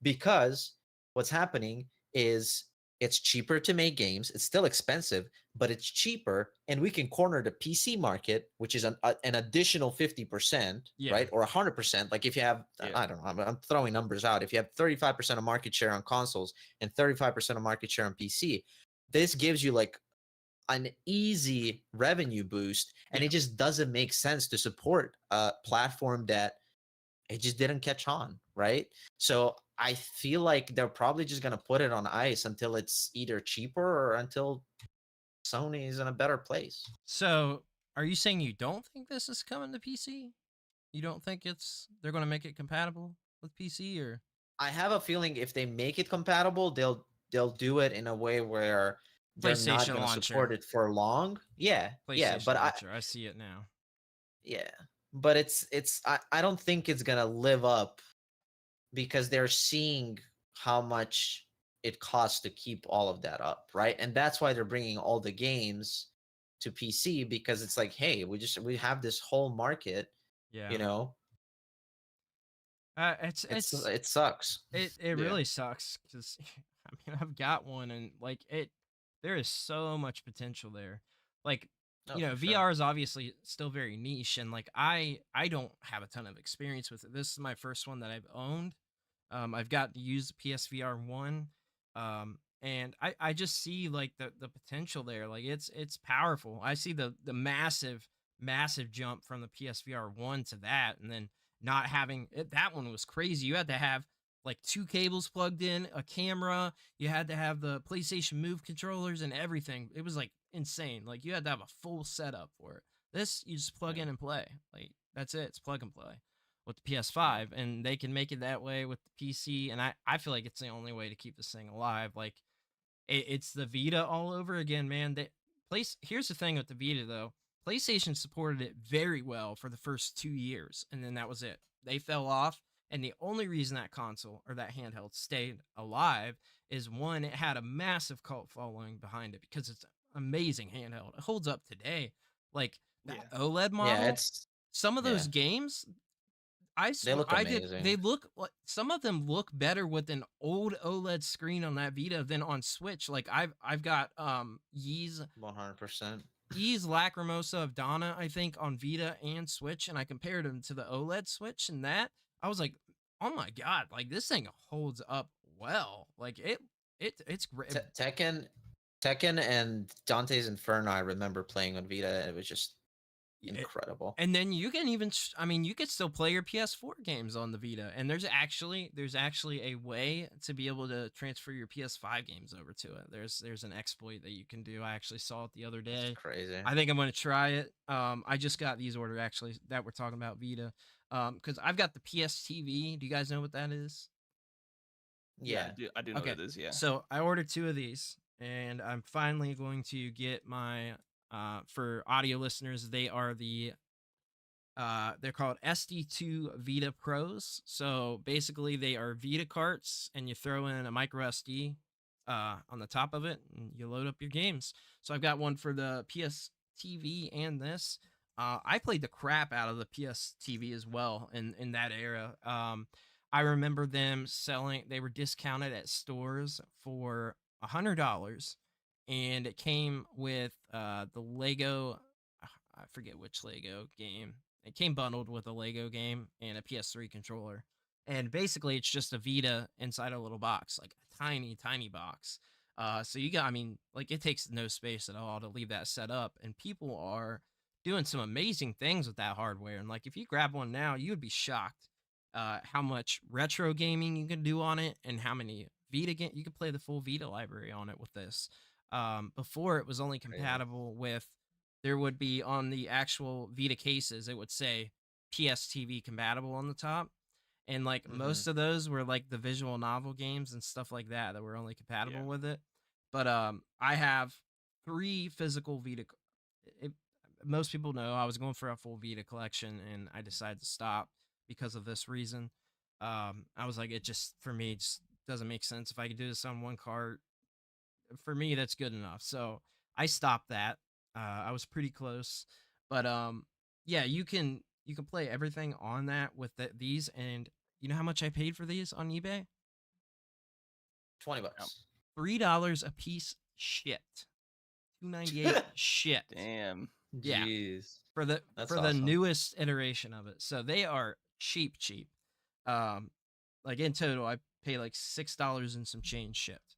because what's happening is it's cheaper to make games. It's still expensive, but it's cheaper, and we can corner the PC market, which is an additional 50%, right? Or 100%. Like if you have, I don't know, I'm throwing numbers out. If you have 35% of market share on consoles and 35% of market share on PC, this gives you like an easy revenue boost, and it just doesn't make sense to support a platform that it just didn't catch on, right? So I feel like they're probably just going to put it on ice until it's either cheaper or until Sony is in a better place. So are you saying you don't think this is coming to PC? You don't think they're going to make it compatible with PC? Or I have a feeling if they make it compatible, they'll do it in a way where they're not going to support it for long. Yeah, but I see it now. Yeah, but I don't think it's gonna live up, because they're seeing how much it costs to keep all of that up, right? And that's why they're bringing all the games to PC, because it's like, hey, we have this whole market, It sucks. It Yeah. really sucks because I mean I've got one and like there is so much potential there. Like Oh, for sure. VR is obviously still very niche and like I don't have a ton of experience with it. This is my first one that I've owned. I've got to use the PSVR 1. And I just see like the potential there. Like it's powerful. I see the massive jump from the PSVR 1 to that and then not having it, that one was crazy. You had to have like 2 cables plugged in, a camera, you had to have the PlayStation Move controllers and everything. It was like insane. Like you had to have a full setup for it. This you just plug Yeah. in and play. Like that's it. It's plug and play with the Yeah. PS5 and they can make it that way with the PC and I feel like it's the only way to keep this thing alive. Like it's the Vita all over again, man. Here's the thing with the Vita though. PlayStation supported it very well for the first 2 years, and then that was it. They fell off, and the only reason that console or that handheld stayed alive is one, it had a massive cult following behind it because it's an amazing handheld. It holds up today. Like that Yeah. OLED Yeah, model, it's some of yeah. those games They swear look I did. amazing. They look like some of them look better with an old OLED screen on that Vita than on Switch. Like I've got Yee's 100%. Lacrimosa of Donna, I think, on Vita and Switch, and I compared them to the OLED Switch and that. I was like, oh my god, like this thing holds up well. Like it's great. Tekken and Dante's Inferno, I remember playing on Vita, and it was just incredible. And then you can even, I mean, you could still play your PS4 games on the Vita. And there's actually a way to be able to transfer your PS5 games over to it. There's an exploit that you can do. I actually saw it the other day. It's crazy. I think I'm going to try it. I just got these ordered actually that we're talking about Vita. Because I've got the PS TV. Do you guys know what that is? Yeah. I do know what it is. Yeah. So I ordered 2 of these, and I'm finally going to get my. For audio listeners, they are they're called SD2 Vita Pros. So basically, they are Vita carts, and you throw in a micro SD on the top of it, and you load up your games. So I've got one for the PS TV and this. I played the crap out of the PS TV as well in that era. I remember them selling; they were discounted at stores for $100, and it came with the Lego. I forget which Lego game. It came bundled with a Lego game and a PS3 controller. And basically, it's just a Vita inside a little box, like a tiny box. So you got, I mean, like it takes no space at all to leave that set up. And people are doing some amazing things with that hardware. And like if you grab one now, you would be shocked how much retro gaming you can do on it and how many Vita games you can play the full Vita library on it with this. Before it was only compatible with, there would be on the actual Vita cases, it would say PSTV compatible on the top. And like most of those were like the visual novel games and stuff like that that were only compatible with it. But I have 3 physical Vita. Most people know I was going for a full Vita collection and I decided to stop because of this reason. I was like, it just, for me, it just doesn't make sense. If I could do this on one cart, for me, that's good enough. So I stopped that. I was pretty close, but yeah, you can play everything on that with these. And you know how much I paid for these on eBay? $20. $3 a piece shipped. $2.98 shipped. Damn. Yeah. Jeez. For the awesome. newest iteration of it. So they are cheap. Like in total, I pay like $6 and some change shipped.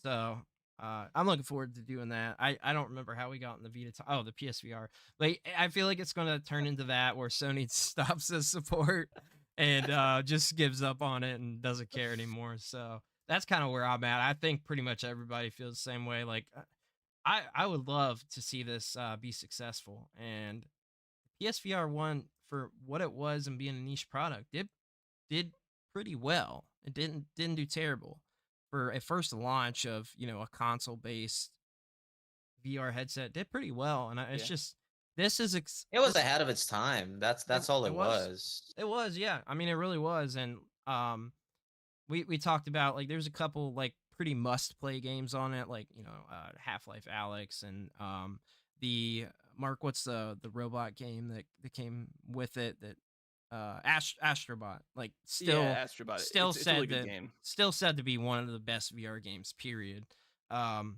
So I'm looking forward to doing that. I don't remember how we got in the Vita. The PSVR. But I feel like it's going to turn into that where Sony stops the support and just gives up on it and doesn't care anymore. So that's kind of where I'm at. I think pretty much everybody feels the same way. Like I would love to see this be successful. And PSVR 1, for what it was and being a niche product, did pretty well. It didn't do terrible for a first launch of a console based VR headset. Did pretty well, and it's just this is it was ahead of its time. That's all it was. It was, yeah. I mean, it really was, and we talked about like there's a couple like pretty must play games on it, like Half-Life Alyx and the Mark. What's the robot game that came with it that Astrobot. Like Yeah, Astrobot. It's a really good game. Still said to be one of the best VR games. Period.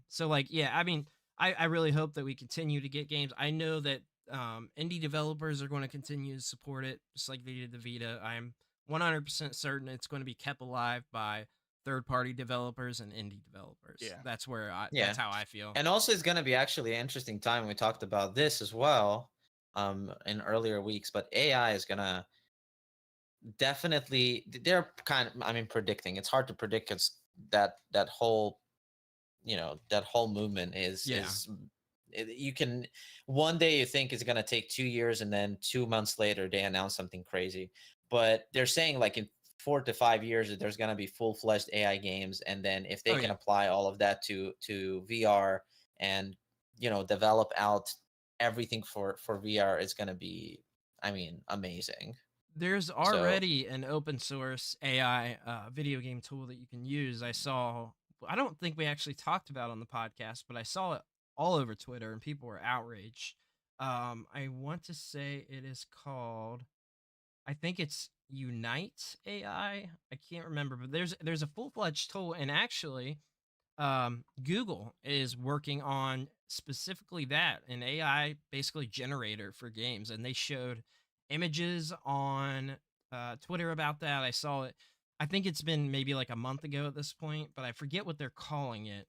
So like yeah, I mean, I really hope that we continue to get games. I know that indie developers are going to continue to support it, just like they did the Vita. I'm 100% certain it's going to be kept alive by third-party developers and indie developers. Yeah, that's how I feel. And also, it's going to be actually an interesting time. We talked about this as well in earlier weeks, but AI is going to definitely. They're kind of, I mean, predicting. It's hard to predict because that whole that whole movement is you can one day you think it's going to take 2 years and then 2 months later they announce something crazy, but they're saying like in 4 to 5 years that there's going to be full-fledged AI games, and then if they can apply all of that to VR and develop out everything for VR, it's going to be, I mean, amazing. There's already an open source AI video game tool that you can use. I don't think we actually talked about on the podcast, but I saw it all over Twitter and people were outraged. I want to say it is called, I think it's Unite AI. I can't remember, but there's a full-fledged tool, and actually Google is working on specifically that, an AI basically generator for games, and they showed images on Twitter about that. I saw it. I think it's been maybe like a month ago at this point, but I forget what they're calling it.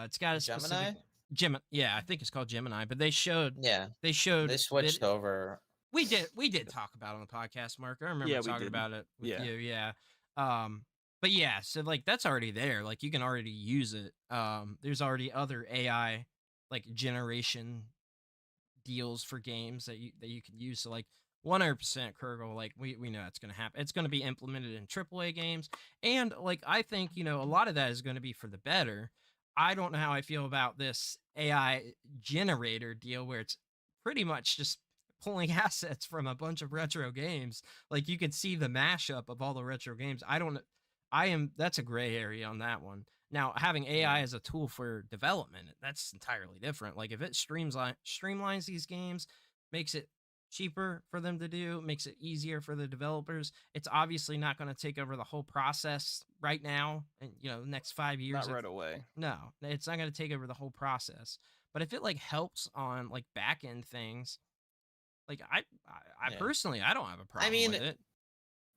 It's got a specific Gemini. Yeah, I think it's called Gemini. But they showed. They switched over. We did talk about it on the podcast, Mark. I remember talking about it with you. Yeah. But yeah, so like that's already there. Like you can already use it. There's already other AI like generation deals for games that you can use. So like 100% Kurgle, like we know it's going to happen. It's going to be implemented in AAA games, and like I think a lot of that is going to be for the better. I don't know how I feel about this AI generator deal where it's pretty much just pulling assets from a bunch of retro games. Like you could see the mashup of all the retro games. That's a gray area on that one. Now, having AI as a tool for development, that's entirely different. Like if it streamlines these games, makes it cheaper for them to do, makes it easier for the developers, it's obviously not going to take over the whole process right now and the next 5 years. Not right away. No, it's not going to take over the whole process. But if it like helps on like back end things, like I personally, I don't have a problem with it.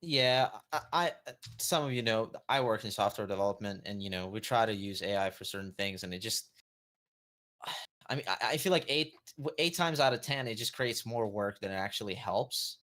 Yeah, I some of I work in software development, and we try to use AI for certain things, and it just, I mean, I feel like eight times out of 10, it just creates more work than it actually helps.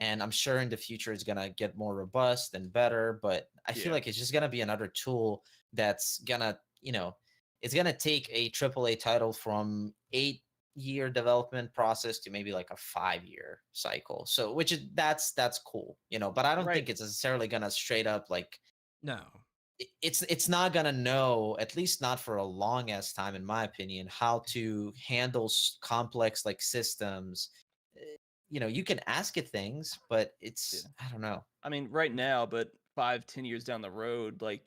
And I'm sure in the future it's gonna get more robust and better, but I feel like it's just gonna be another tool that's gonna, it's gonna take a AAA title from 8-year development process to maybe like a 5-year cycle. So that's cool, but I don't think it's necessarily gonna straight up like, no, it's not gonna know, at least not for a long ass time, in my opinion, how to handle complex like systems. You can ask it things, but it's I don't know. I mean, right now, but 5-10 years down the road, like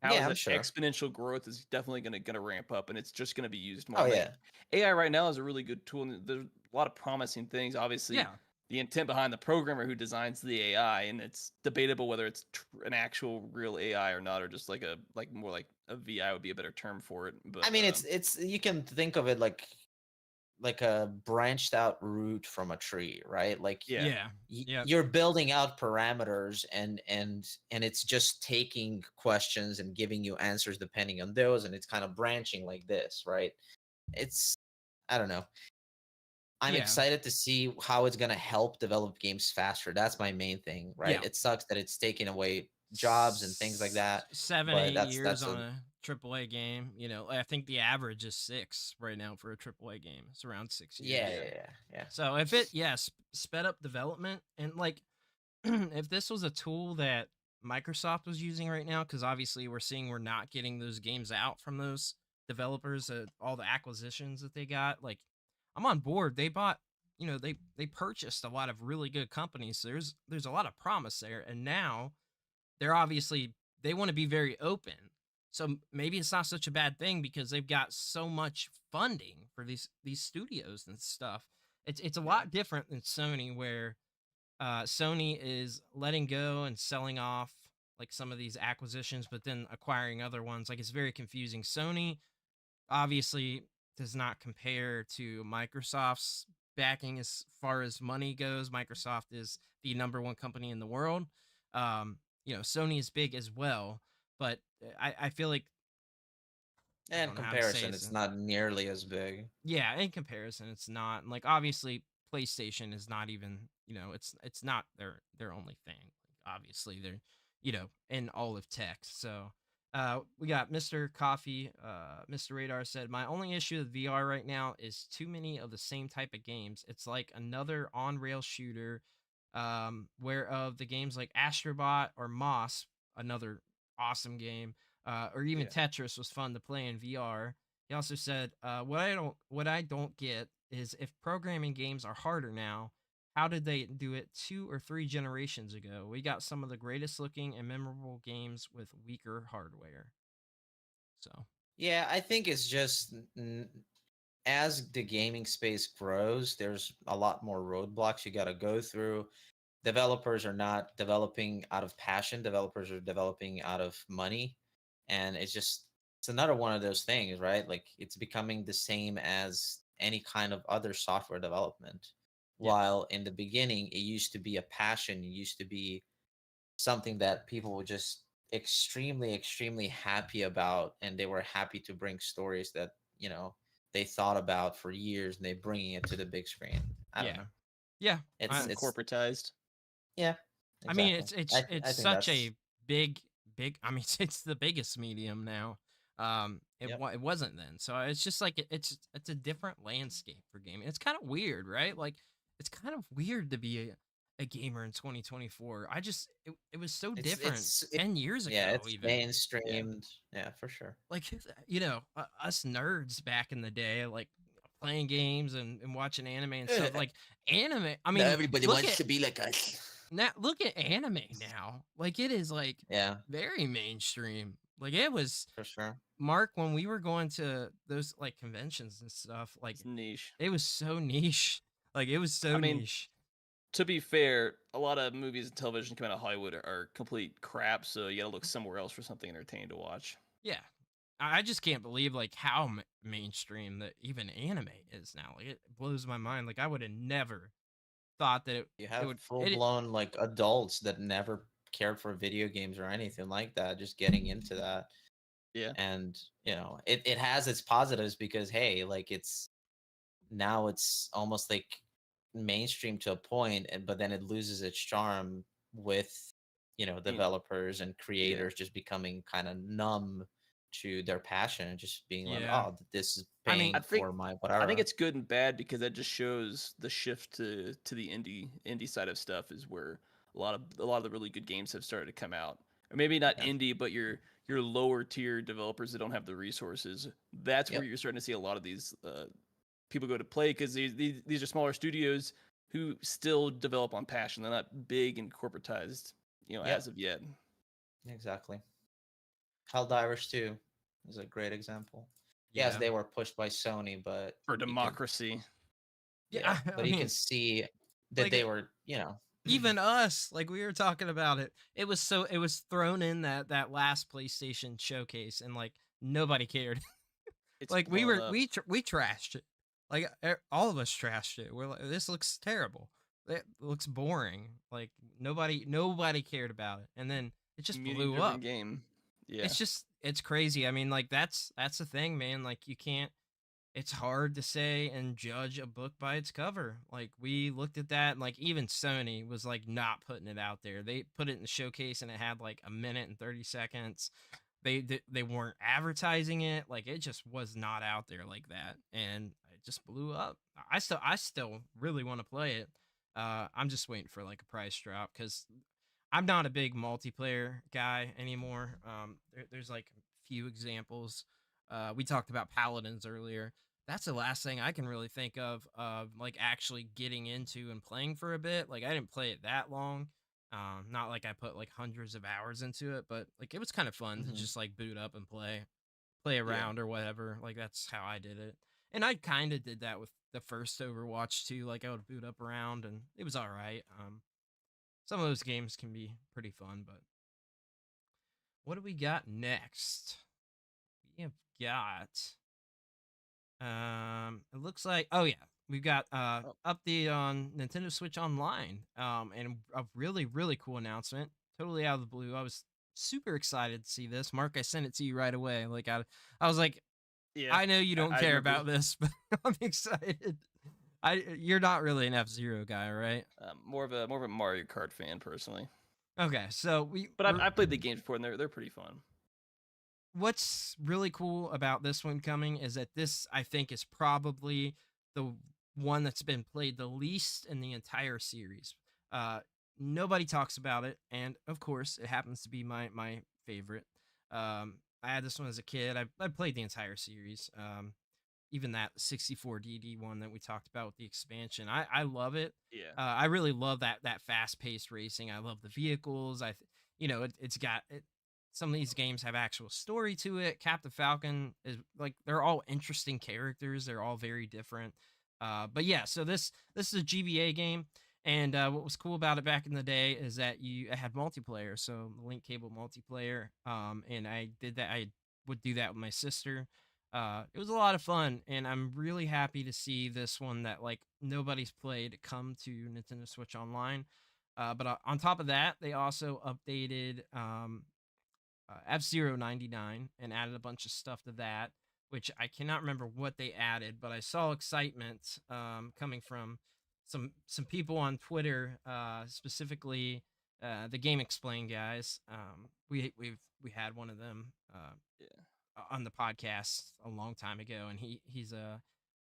exponential growth is definitely gonna ramp up, and it's just gonna be used more. AI right now is a really good tool, and there's a lot of promising things. Obviously, the intent behind the programmer who designs the AI, and it's debatable whether it's an actual real AI or not, or just like more like a VI would be a better term for it. But I mean, it's you can think of it like a branched out root from a tree, right? Like you're building out parameters, and it's just taking questions and giving you answers depending on those, and it's kind of branching like this, right? It's, I don't know. I'm excited to see how it's going to help develop games faster. That's my main thing, right? It sucks that it's taking away jobs and things like that. 7-8 years on a AAA game. I think the average is 6 right now for a AAA game. It's around 6 years. Yeah. So if it, sped up development, and like, if this was a tool that Microsoft was using right now, because obviously we're not getting those games out from those developers, all the acquisitions that they got, like, I'm on board. They bought, they purchased a lot of really good companies. So there's a lot of promise there. And now they're obviously, they want to be very open. So maybe it's not such a bad thing because they've got so much funding for these studios and stuff. It's a lot different than Sony, where Sony is letting go and selling off like some of these acquisitions, but then acquiring other ones. Like it's very confusing. Sony obviously does not compare to Microsoft's backing as far as money goes. Microsoft is the number one company in the world. Sony is big as well, but I feel like I In don't know how to say comparison, this. it's not nearly as big. Yeah, in comparison, it's not like obviously PlayStation is not even it's not their only thing. Obviously, they're in all of tech. So we got Mr. Coffee, Mr. Radar said, my only issue with VR right now is too many of the same type of games. It's like another on rail shooter, whereof the games like Astrobot or Moss, another awesome game, or even Yeah. Tetris was fun to play in VR. He also said, "What I don't get is if programming games are harder now, how did they do it 2 or 3 generations ago? We got some of the greatest looking and memorable games with weaker hardware." So Yeah, I think it's just as the gaming space grows, there's a lot more roadblocks you got to go through. Developers are not developing out of passion, developers are developing out of money. And it's another one of those things, right? Like it's becoming the same as any kind of other software development. yeah, While in the beginning, it used to be a passion, it used to be something that people were just extremely, extremely happy about. And they were happy to bring stories that, they thought about for years and they bringing it to the big screen. I don't yeah, know. yeah. It's, Being I, it's, corporatized. yeah, I mean, exactly. it's I think such that's, a big. I mean, it's the biggest medium now. yep. It wasn't then, so it's just like it's a different landscape for gaming. It's kind of weird, right? Like it's kind of weird to be a gamer in 2024. It was so different It, 10 years yeah, ago, it's even. Yeah. mainstreamed. Yeah, for sure. Like us nerds back in the day, like playing games and watching anime and stuff. Like anime. I Not mean, everybody look wants at to be like us. now look at anime now. Like it is like Yeah, very mainstream. Like it was for sure. Mark when we were going to those like conventions and stuff, like It's niche. it was so niche. Like it was so I mean, niche. to be fair, a lot of movies and television coming out of Hollywood are complete crap, so you gotta look somewhere else for something entertaining to watch. Yeah. I just can't believe like how mainstream that even anime is now. Like it blows my mind. Like I would have never thought that You it have would full blown like adults that never cared for video games or anything like that, just getting into that. Yeah. And it has its positives because hey, like it's almost like mainstream to a point, and but then it loses its charm with You- developers and Yeah. creators just becoming kind of numb to their passion and just being like, yeah. oh, this is I mean, I paying think for my I think whatever. it's good and bad because that just shows the shift to the indie side of stuff is where a lot of the really good games have started to come out. Or maybe not Yeah. indie, but your lower tier developers that don't have the resources. That's where Yep. you're starting to see a lot of these people go to play because these are smaller studios who still develop on passion. They're not big and corporatized, Yep. as of yet. Exactly. Helldivers 2 is a great example. Yes, yeah. they were pushed by Sony, but For you can democracy. yeah, Yeah, I but you can mean, see that like they were. even us, like we were talking about it. It was thrown in that last PlayStation showcase and like nobody cared. It's Like blown up. we trashed it. Like all of us trashed it. We're like, this looks terrible. It looks boring. Like nobody cared about it. And then it just Community blew driven up. game. Yeah. It's crazy. I mean, like that's the thing, man. Like you can't it's hard to say and judge a book by its cover. Like we looked at that and like even Sony was like not putting it out there. They put it in the showcase and it had like a minute and 30 seconds. They weren't advertising it. Like it just was not out there like that. And it just blew up. I still really want to play it. I'm just waiting for like a price drop cuz I'm not a big multiplayer guy anymore. There's like a few examples. We talked about Paladins earlier. That's the last thing I can really think of like actually getting into and playing for a bit. Like I didn't play it that long. Not like I put like hundreds of hours into it, but like it was kind of fun to Hmm. just like boot up and play Yeah. around or whatever. Like that's how I did it. And I kind of did that with the first Overwatch too. Like I would boot up around and it was all right. some of those games can be pretty fun. But what do we got next? We have got it looks like, oh yeah, we've got update on Nintendo Switch Online. And a really really cool announcement, totally out of the blue. I was super excited to see this. Mark, I sent it to you right away. Like I was like, Yeah, I know you don't I care remember. about this, but I'm excited. You're not really an F-Zero guy, right? More of a Mario Kart fan personally. Okay, so but I played the games before, and they're pretty fun. What's really cool about this one coming is that this, I think, is probably the one that's been played the least in the entire series. Uh, Nobody talks about it, and of course, it happens to be my favorite. I had this one as a kid. I played the entire series. Even that 64 DD one that we talked about with the expansion. I love it. Yeah. I really love that fast paced racing. I love the vehicles. It's got it. Some of these games have actual story to it. Captain Falcon is like, they're all interesting characters. They're all very different. But yeah, so this is a GBA game. And what was cool about it back in the day is that it had multiplayer, so link cable multiplayer. And I did that. I would do that with my sister. It was a lot of fun, and I'm really happy to see this one that like nobody's played come to Nintendo Switch Online. But on top of that, they also updated F-Zero 99 and added a bunch of stuff to that, which I cannot remember what they added, but I saw excitement coming from some people on Twitter, specifically the Game Explain guys. We had one of them. Yeah. On the podcast a long time ago, and he's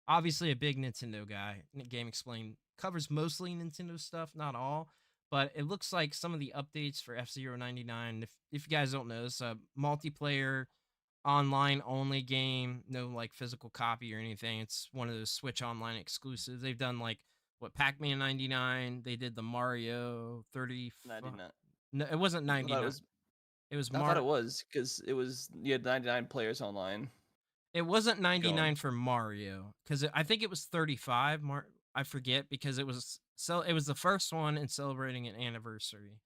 obviously a big Nintendo guy. Game Explain covers mostly Nintendo stuff, not all, but it looks like some of the updates for F-Zero 99, if you guys don't know, it's a multiplayer online only game, no like physical copy or anything. It's one of those Switch Online exclusives. They've done like what, Pac-Man 99, they did the Mario 30 99. No, it wasn't 99. It was I thought it was, because you had 99 players online. It wasn't 99 for Mario, because I think it was 35. I forget, because it was the first one in celebrating an anniversary,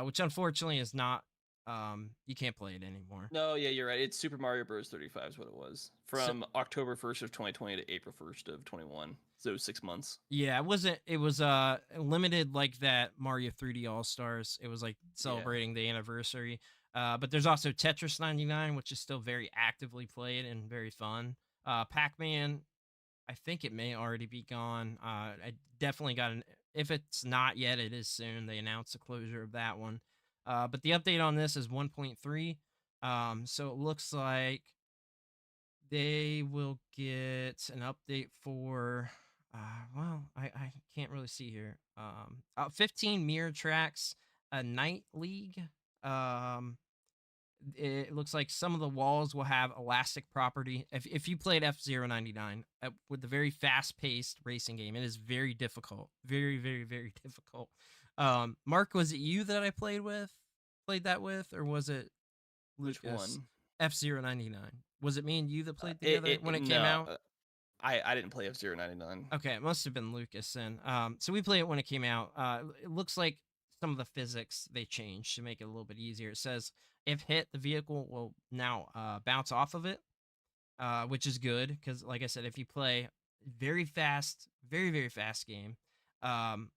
which unfortunately is not. You can't play it anymore. No, yeah, you're right. It's Super Mario Bros. 35 is what it was, from October 1st of 2020 to April 1st of 21. So 6 months. Yeah, it wasn't. It was limited like that Mario 3D All Stars. It was like celebrating the anniversary. But there's also Tetris 99, which is still very actively played and very fun. Pac-Man, I think it may already be gone. I definitely got if it's not yet, it is soon. They announced the closure of that one. But the update on this is 1.3. So it looks like they will get an update for, well, I can't really see here. 15 mirror tracks, a night league. It looks like some of the walls will have elastic property. If you played F-Zero 99 with the very fast-paced racing game, it is very difficult. Very, very, very difficult. Mark, was it you that I played that with, or was it Lucas? Which one? F-Zero 99. Was it me and you that played together when it came out? I didn't play F-Zero 99. Okay, it must have been Lucas then. So we played it when it came out. It looks like some of the physics they changed to make it a little bit easier. It says if hit, the vehicle will now bounce off of it, which is good, because like I said, if you play very fast, very, very fast game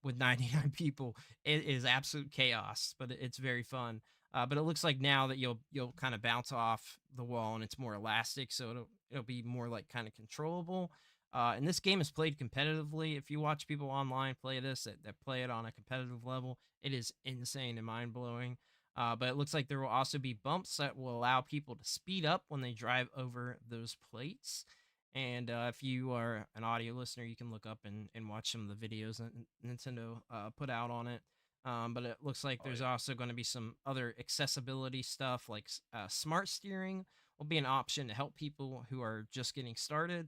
with 99 people, it is absolute chaos, but it's very fun. But it looks like now that you'll kind of bounce off the wall, and it's more elastic, so it'll be more like kind of controllable. And this game is played competitively. If you watch people online play this that play it on a competitive level, it is insane and mind blowing. But it looks like there will also be bumps that will allow people to speed up when they drive over those plates. And if you are an audio listener, you can look up and watch some of the videos that Nintendo put out on it. But it looks like there's also going to be some other accessibility stuff, like smart steering will be an option to help people who are just getting started.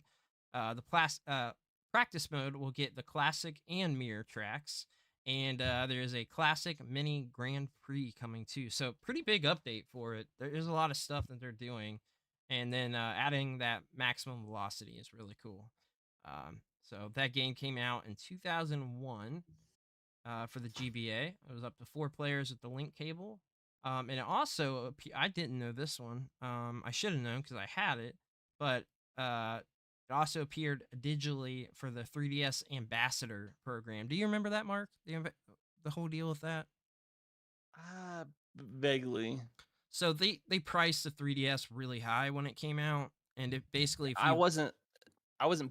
The practice mode will get the classic and mirror tracks. And there is a classic mini Grand Prix coming too. So pretty big update for it. There's a lot of stuff that they're doing. And then adding that maximum velocity is really cool. So that game came out in 2001. for the GBA. It was up to 4 players with the link cable. And it also, I didn't know this one. I should have known because I had it, but it also appeared digitally for the 3DS Ambassador program. Do you remember that, Mark? The whole deal with that? Vaguely. So they priced the 3DS really high when it came out, and it basically I wasn't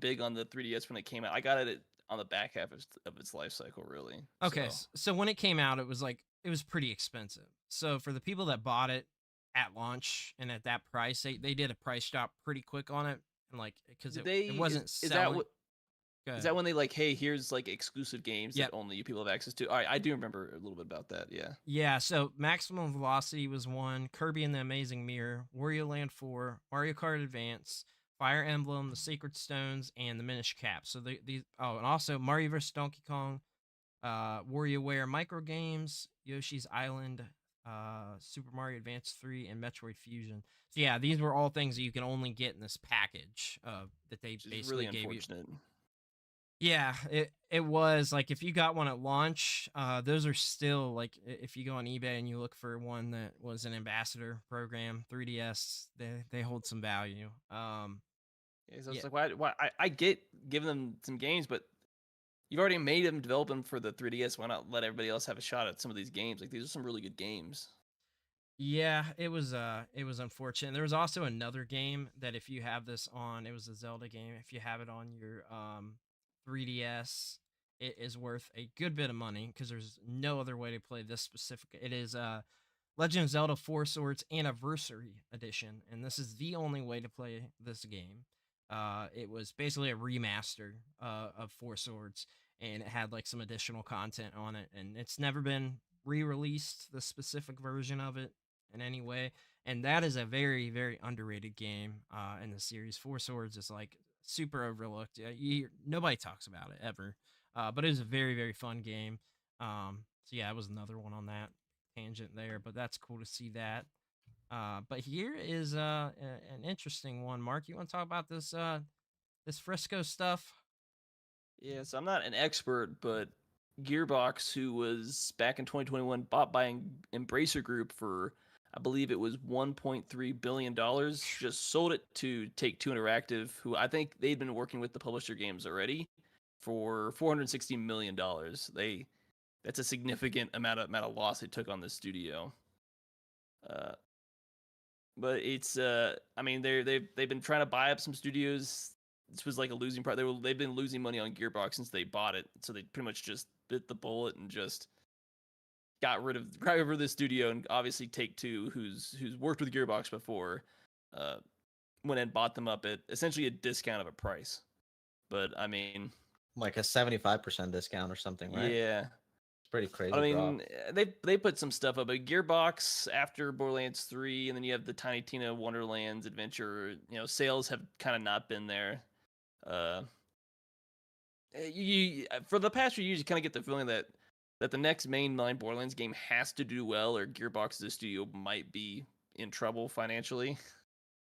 big on the 3DS when it came out. I got it on the back half of its life cycle, really. Okay, so when it came out, it was pretty expensive. So for the people that bought it at launch and at that price, they did a price drop pretty quick on it, and like because it wasn't selling. Is that when they like, hey, here's like exclusive games that only you people have access to? All right, I do remember a little bit about that. Yeah. Yeah. So Maximum Velocity was one. Kirby and the Amazing Mirror, Wario Land 4, Mario Kart Advance, Fire Emblem, The Sacred Stones, and the Minish Cap. So these. Oh, and also Mario vs. Donkey Kong, WarioWare Micro Games, Yoshi's Island, Super Mario Advance 3, and Metroid Fusion. So yeah, these were all things that you can only get in this package that they basically really gave you. Yeah, it was like if you got one at launch, those are still like if you go on eBay and you look for one that was an ambassador program 3DS, they hold some value. So it's like why I get giving them some games, but you've already made them develop them for the 3DS. Why not let everybody else have a shot at some of these games? Like these are some really good games. Yeah, it was unfortunate. There was also another game that if you have this on, it was a Zelda game. If you have it on your 3DS, it is worth a good bit of money because there's no other way to play this specific. It is Legend of Zelda 4 Swords Anniversary Edition, and this is the only way to play this game. It was basically a remaster of 4 Swords, and it had like some additional content on it, and it's never been re-released, the specific version of it in any way. And that is a very, very underrated game in the series. 4 Swords is like super overlooked. Nobody talks about it ever, but it was a very, very fun game. So yeah, it was another one on that tangent there, but that's cool to see that. But here is an interesting one. Mark, you want to talk about this this Frisco stuff? Yeah, so I'm not an expert, but Gearbox, who was back in 2021 bought by Embracer Group for, I believe it was $1.3 billion, just sold it to Take-Two Interactive, who I think they'd been working with the publisher games already, for $460 million. That's a significant amount of loss they took on this studio. But it's I mean they've been trying to buy up some studios. This was like a losing part. They've been losing money on Gearbox since they bought it, so they pretty much just bit the bullet and just got rid of the studio. And obviously Take-Two, who's worked with Gearbox before, went and bought them up at essentially a discount of a price. But I mean, like a 75% discount or something, right? Yeah. Pretty crazy. I mean, they put some stuff up. But Gearbox after Borderlands 3, and then you have the Tiny Tina Wonderlands adventure. Sales have kind of not been there. You for the past few years, you kind of get the feeling that the next mainline Borderlands game has to do well, or Gearbox, the studio, might be in trouble financially.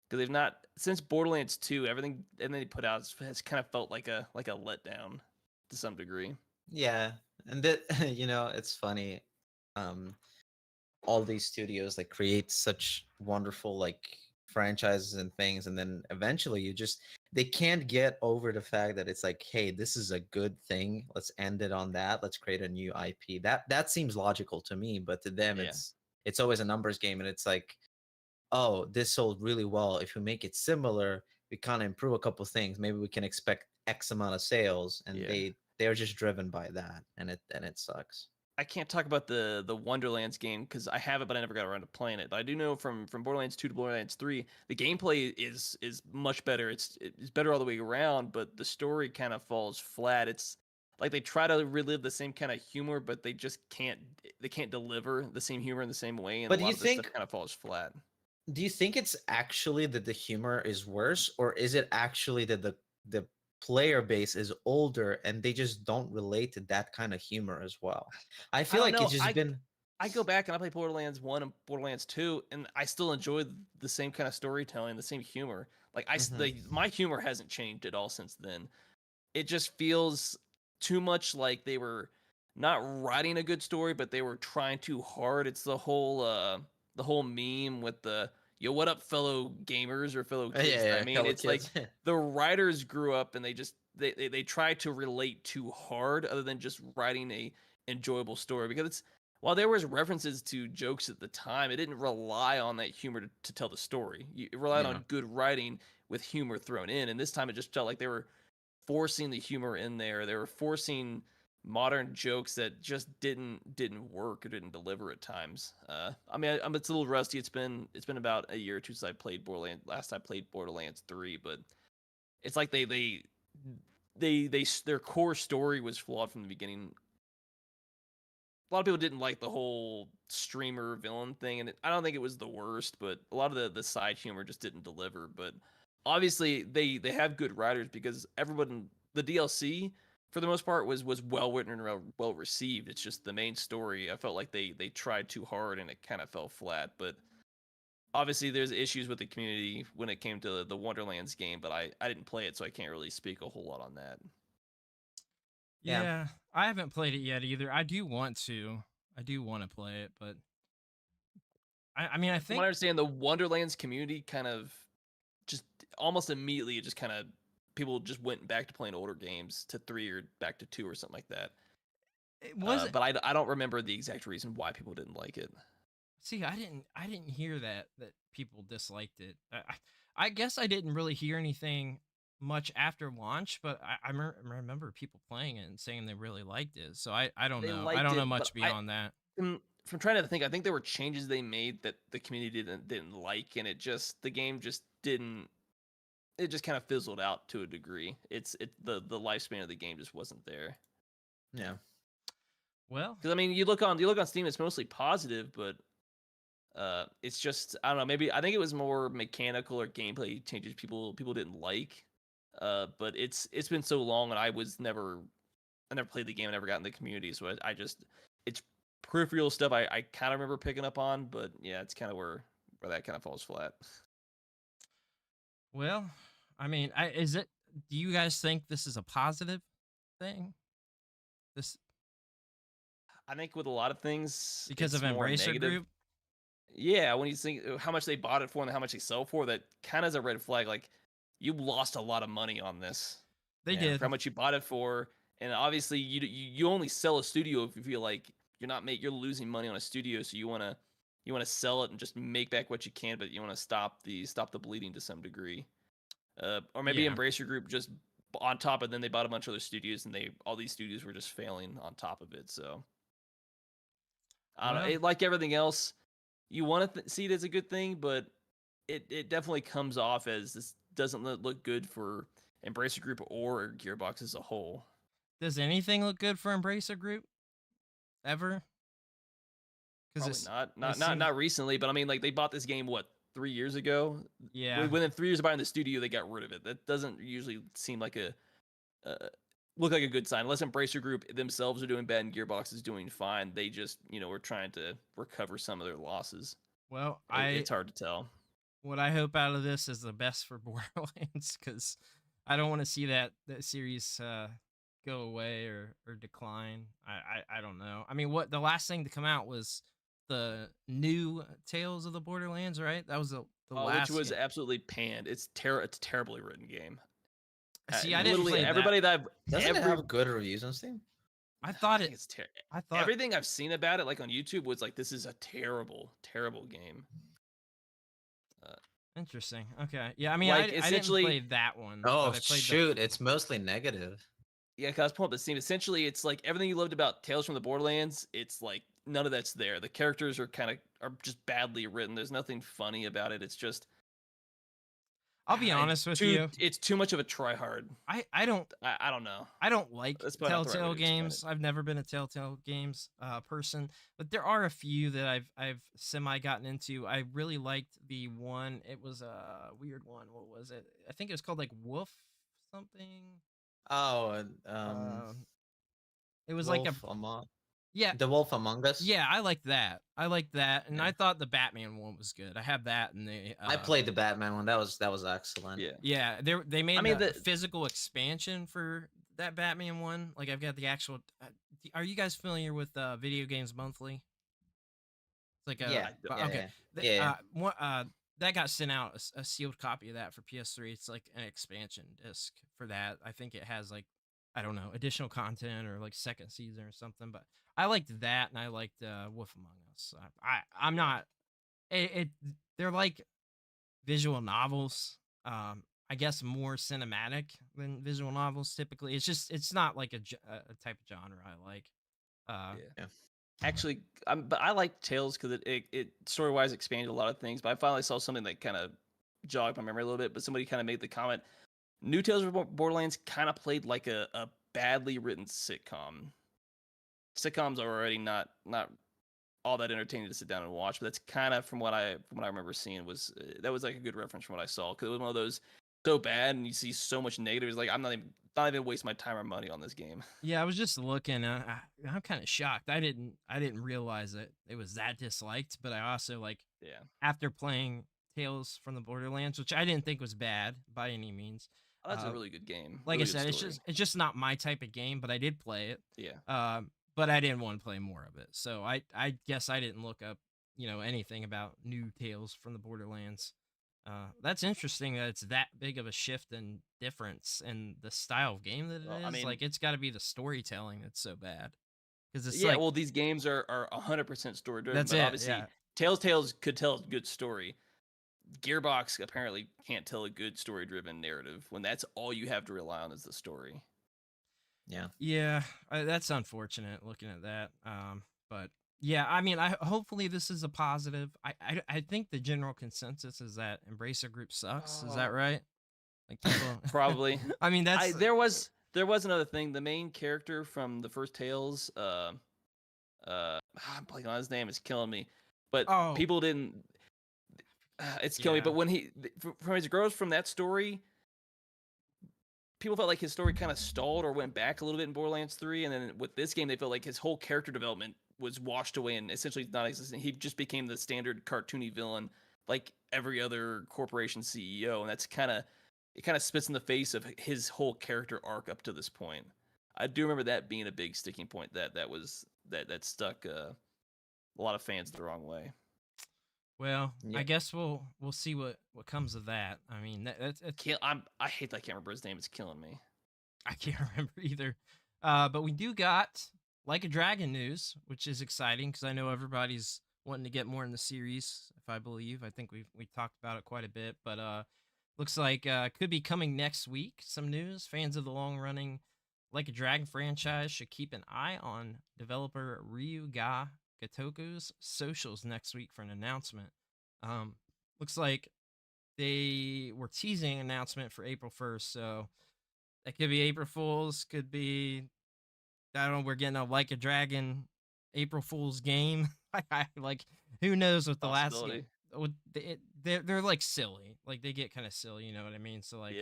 Because they've not, since Borderlands 2, everything and they put out has kind of felt like a letdown to some degree. Yeah, and that it's funny. All these studios like create such wonderful like franchises and things, and then eventually they can't get over the fact that it's like, hey, this is a good thing. Let's end it on that. Let's create a new IP. That seems logical to me, but to them, it's always a numbers game, and it's like, oh, this sold really well. If we make it similar, we kind of improve a couple things. Maybe we can expect X amount of sales, and they're just driven by that, and it sucks. I can't talk about the Wonderlands game because I have it, but I never got around to playing it. But I do know from Borderlands 2 to Borderlands 3, the gameplay is much better. It's better all the way around, but the story kind of falls flat. It's like they try to relive the same kind of humor, but they just can't. They can't deliver the same humor in the same way, and but a lot of this stuff kind of falls flat. Do you think it's actually that the humor is worse, or is it actually that the player base is older and they just don't relate to that kind of humor as well? I feel like it's just been. I go back and I play Borderlands 1 and Borderlands 2, and I still enjoy the same kind of storytelling, the same humor. Like my humor hasn't changed at all since then. It just feels too much like they were not writing a good story, but they were trying too hard. It's the whole meme with the yo, what up, fellow gamers or fellow kids? Yeah, I yeah, mean, fellow it's like kids. the writers grew up and they try to relate too hard, other than just writing a enjoyable story. Because it's while there was references to jokes at the time, it didn't rely on that humor to tell the story. It relied Yeah. on good writing with humor thrown in. And this time, it just felt like they were forcing the humor in there. They were forcing modern jokes that just didn't work or didn't deliver at times. I mean, it's a little rusty. It's been about a year or two since I played Borderlands. Last I played Borderlands 3, but it's like their core story was flawed from the beginning. A lot of people didn't like the whole streamer villain thing, and I don't think it was the worst, but a lot of the side humor just didn't deliver. But obviously, they have good writers, because everyone, the DLC for the most part was well written and well received. It's just the main story, I felt like they tried too hard and it kind of fell flat. But obviously, there's issues with the community when it came to the Wonderlands game, but I didn't play it, so I can't really speak a whole lot on that. Yeah, I haven't played it yet either. I do want to. I do want to play it, but I mean, I From think what I understand, the Wonderlands community kind of just almost immediately, it just kind of people just went back to playing older games, to 3 or back to 2 or something like that. it wasn't. But I don't remember the exact reason why people didn't like it. See, I didn't hear that people disliked it. I guess I didn't really hear anything much after launch, but I remember people playing it and saying they really liked it. So I don't They know. I liked don't know it, much but beyond that. from trying to think, I think there were changes they made that the community didn't like, and the game just didn't. It just kind of fizzled out to a degree. The lifespan of the game just wasn't there. Yeah. Well, because I mean, you look on Steam, it's mostly positive, but it's just, I don't know. Maybe I think it was more mechanical or gameplay changes people didn't like. But it's been so long, and I never played the game. I never got in the community, so I just it's peripheral stuff I kind of remember picking up on, but yeah, it's kind of where that kind of falls flat. Well, I mean, do you guys think this is a positive thing? This I think with a lot of things, because of it's more Embracer negative. Group? Yeah, when you think how much they bought it for and how much they sell for, that kind of is a red flag. Like, you lost a lot of money on this. They did. For how much you bought it for, and obviously you only sell a studio if you feel like you're losing money on a studio, so you wanna sell it and just make back what you can, but you want to stop the bleeding to some degree. Or maybe Embracer Group just on top of, then they bought a bunch of other studios, and all these studios were just failing on top of it. So I don't know. Like everything else, you want to see it as a good thing, but it definitely comes off as this doesn't look good for Embracer Group or Gearbox as a whole. Does anything look good for Embracer Group ever? Probably not recently, but I mean, like, they bought this game 3 years ago. Yeah. Within 3 years of buying the studio, they got rid of it. That doesn't usually seem like look like a good sign. Unless Embracer Group themselves are doing bad and Gearbox is doing fine, they just were trying to recover some of their losses. Well, it's hard to tell. What I hope out of this is the best for Borderlands, because I don't want to see that series go away or decline. I don't know. I mean, the last thing to come out was the new Tales of the Borderlands, right? That was the last, which was absolutely panned. It's a terribly written game. See, I didn't play everybody that. Doesn't it have good reviews on Steam? I thought it's terrible. I thought everything I've seen about it, like on YouTube, was like, this is a terrible, terrible game. Interesting. Okay. Yeah, I mean, like, I didn't play that one. Oh, shoot. It's mostly negative. Yeah, because I was pulling up the Steam. Essentially, it's like everything you loved about Tales from the Borderlands, it's like none of that's there. The characters are just badly written. There's nothing funny about it. It's just, I'll be honest with you. It's too much of a try hard. I don't know. I don't like Telltale games. I've never been a Telltale games person, but there are a few that I've semi gotten into. I really liked the one. It was a weird one. What was it? I think it was called like Wolf something. Oh, it was Wolf like The Wolf Among Us. Yeah, I liked that. And I thought the Batman one was good. I have that, and I played the Batman one. That was excellent. Yeah. They made a physical expansion for that Batman one. Like I've got the actual. Are you guys familiar with Video Games Monthly? It's like Yeah, okay. yeah. That got sent out a sealed copy of that for PS3. It's like an expansion disc for that. I think it has like I don't know additional content or like second season or something. But I liked that and I liked Wolf Among Us. I'm not. They're like visual novels. I guess more cinematic than visual novels typically. It's not like a type of genre I like. Yeah. Actually, but I like Tales because it story wise expanded a lot of things. But I finally saw something that kind of jogged my memory a little bit. But somebody kind of made the comment: New Tales of Borderlands kind of played like a badly written sitcom. Sitcoms are already not all that entertaining to sit down and watch, but that's kind of from what I remember seeing was that was like a good reference from what I saw because it was one of those so bad and you see so much negative. It's like I'm not even waste my time or money on this game. Yeah, I was just looking. I'm kind of shocked. I didn't realize it was that disliked. But I also like after playing Tales from the Borderlands, which I didn't think was bad by any means. Oh, that's a really good game. Like really I said, it's just not my type of game. But I did play it. Yeah. But I didn't want to play more of it. So I guess I didn't look up anything about new Tales from the Borderlands. That's interesting that it's that big of a shift and difference in the style of game that it is. I mean, like it's got to be the storytelling that's so bad. Because it's well, these games are 100% story driven. That's but it. Obviously, Tales could tell a good story. Gearbox apparently can't tell a good story driven narrative when that's all you have to rely on is the story. Yeah, that's unfortunate looking at that. But yeah, I mean, hopefully this is a positive. I think the general consensus is that Embracer Group sucks. Is that right? Like people probably. I mean, that's there was another thing. The main character from the first Tales, I'm blanking on his name. It's killing me. But people didn't. It's killing me. But when from his growth from that story, people felt like his story kind of stalled or went back a little bit in Borderlands 3, and then with this game, they felt like his whole character development was washed away and essentially not existent. He just became the standard cartoony villain, like every other corporation CEO, and that's kind of spits in the face of his whole character arc up to this point. I do remember that being a big sticking point that stuck a lot of fans the wrong way. Well, I guess we'll see what comes of that. I mean, that's I hate that I can't remember his name. It's killing me. I can't remember either. But we do got Like a Dragon news, which is exciting because I know everybody's wanting to get more in the series. If I believe, I think we talked about it quite a bit. But looks like could be coming next week. Some news. Fans of the long running Like a Dragon franchise should keep an eye on developer Ryuga Gotoku's socials next week for an announcement. Looks like they were teasing an announcement for April 1st, so that could be April Fool's, could be I don't know. We're getting a Like a Dragon April Fool's game. Like who knows what the last game? They're like silly, like they get kind of silly. You know what I mean? So like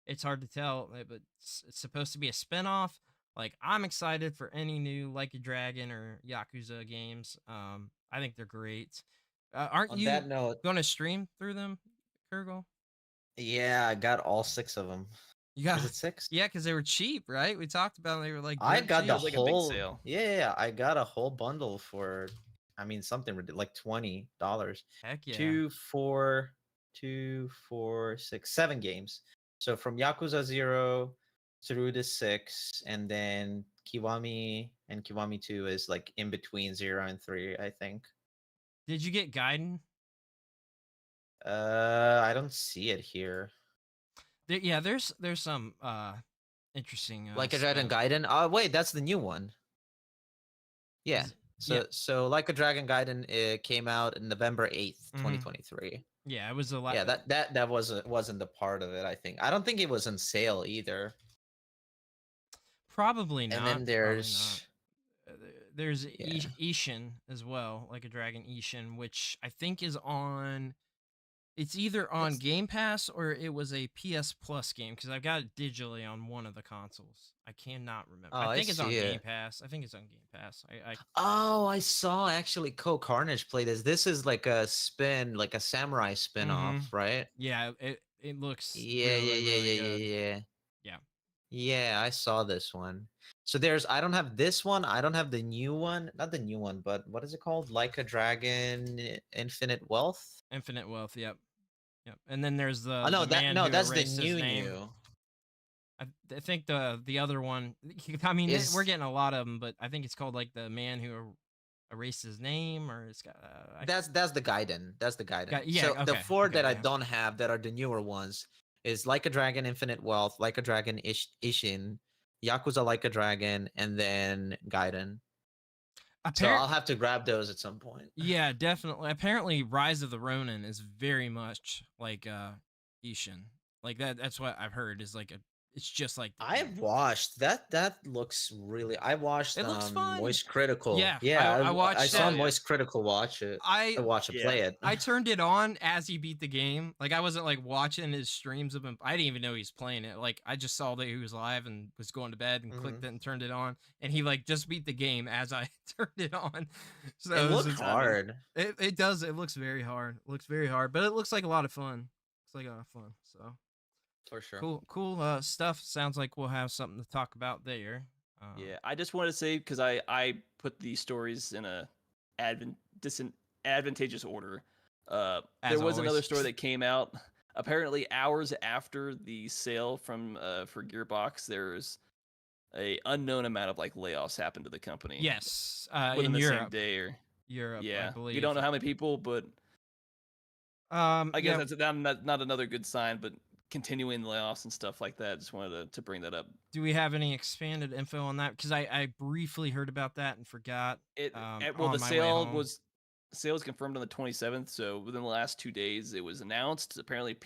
it's hard to tell, but it's supposed to be a spinoff. Like I'm excited for any new Like a Dragon or Yakuza games. I think they're great. Aren't you going to stream through them, Kurgle? Yeah, I got all 6 of them. You got Is it 6? Yeah, because they were cheap, right? We talked about them. They were like I got cheap. the like whole a big sale. Yeah, I got a whole bundle for something like $20. Heck yeah. 2, 4, 6, 7 games. So from Yakuza 0 through to 6, and then Kiwami and Kiwami 2 is like in between 0 and 3, I think. Did you get Gaiden? I don't see it here. There's some interesting Like a Dragon Gaiden. Oh wait, that's the new one. Yeah. So Like a Dragon Gaiden, it came out in November 8th, 2023. Yeah, it was a lot. Yeah, that wasn't the part of it, I think. I don't think it was on sale either. Probably not. And then there's Ishin as well, Like a Dragon Ishin, which I think is on. It's either on Game Pass or it was a PS Plus game because I've got it digitally on one of the consoles. I cannot remember. I think it's on Game Pass. I think it's on Game Pass. I saw actually Carnage play this. This is like a samurai spin-off, right? Yeah, it looks. Yeah. Yeah, I saw this one. So I don't have this one. I don't have the new one. Not the new one, but what is it called? Like a Dragon Infinite Wealth? Infinite Wealth. Yep. Yep. And then there's Oh the man who that's the erased his name. new. I think the other one. I mean, we're Is getting a lot of them, but I think it's called like the man who erased his name, or it's got. that's the Gaiden. That's the Gaiden. Yeah. So the Okay. four Okay. that I Yeah. don't have that are the newer ones is Like a Dragon Infinite Wealth, Like a Dragon Ishin, Yakuza Like a Dragon, and then Gaiden. So I'll have to grab those at some point. Yeah, definitely. Apparently, Rise of the Ronin is very much like Ishin. Like that's what I've heard. Is like it's just like I've watched that. That looks really. I watched it looks fun. Moist Critical. Yeah, I watched. I saw Moist Critical watch it. I watched it play it. I turned it on as he beat the game. Like I wasn't like watching his streams of him. I didn't even know he's playing it. Like I just saw that he was live and was going to bed and clicked it and turned it on. And he like just beat the game as I turned it on. So it looks hard. It does. It looks very hard. It looks very hard, but it looks like a lot of fun. It's like a lot of fun. So. For sure. Cool stuff. Sounds like we'll have something to talk about there. Yeah, I just wanted to say because I put these stories in a advantageous order. There was another story that came out apparently hours after the sale from for Gearbox. There's a unknown amount of like layoffs happened to the company. Yes, within the Europe. same day or Europe. Yeah, I believe. We don't know how many people, but I guess that's not another good sign. But continuing layoffs and stuff like that. Just wanted to bring that up. Do we have any expanded info on that? Because I briefly heard about that and forgot. Well, the sale was confirmed on the 27th. So within the last 2 days, it was announced. Apparently,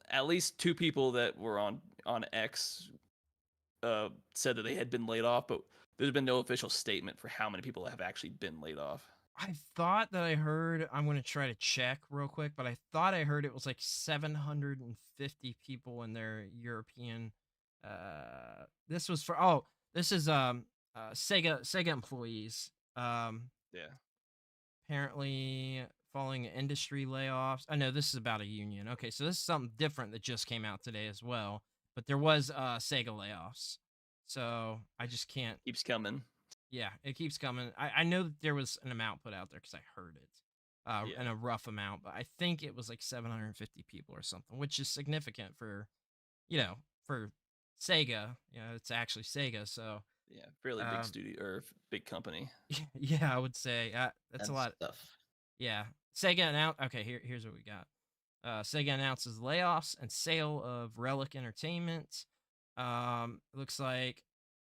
at least 2 people that were on X said that they had been laid off, but there's been no official statement for how many people have actually been laid off. I thought that I heard, I'm going to try to check real quick, but I thought I heard it was like 750 people in their European, this was for, this is, Sega employees. Yeah. Apparently following industry layoffs. I know this is about a union. Okay. So this is something different that just came out today as well, but there was, Sega layoffs. So I just can't. Keeps coming. Yeah, it keeps coming. I know that there was an amount put out there because I heard it, and a rough amount, but I think it was like 750 people or something, which is significant for, for Sega. It's actually Sega, so yeah, fairly big studio or big company. Yeah, I would say that's a lot of stuff. Yeah, Sega announced. Okay, here's what we got. Sega announces layoffs and sale of Relic Entertainment. It looks like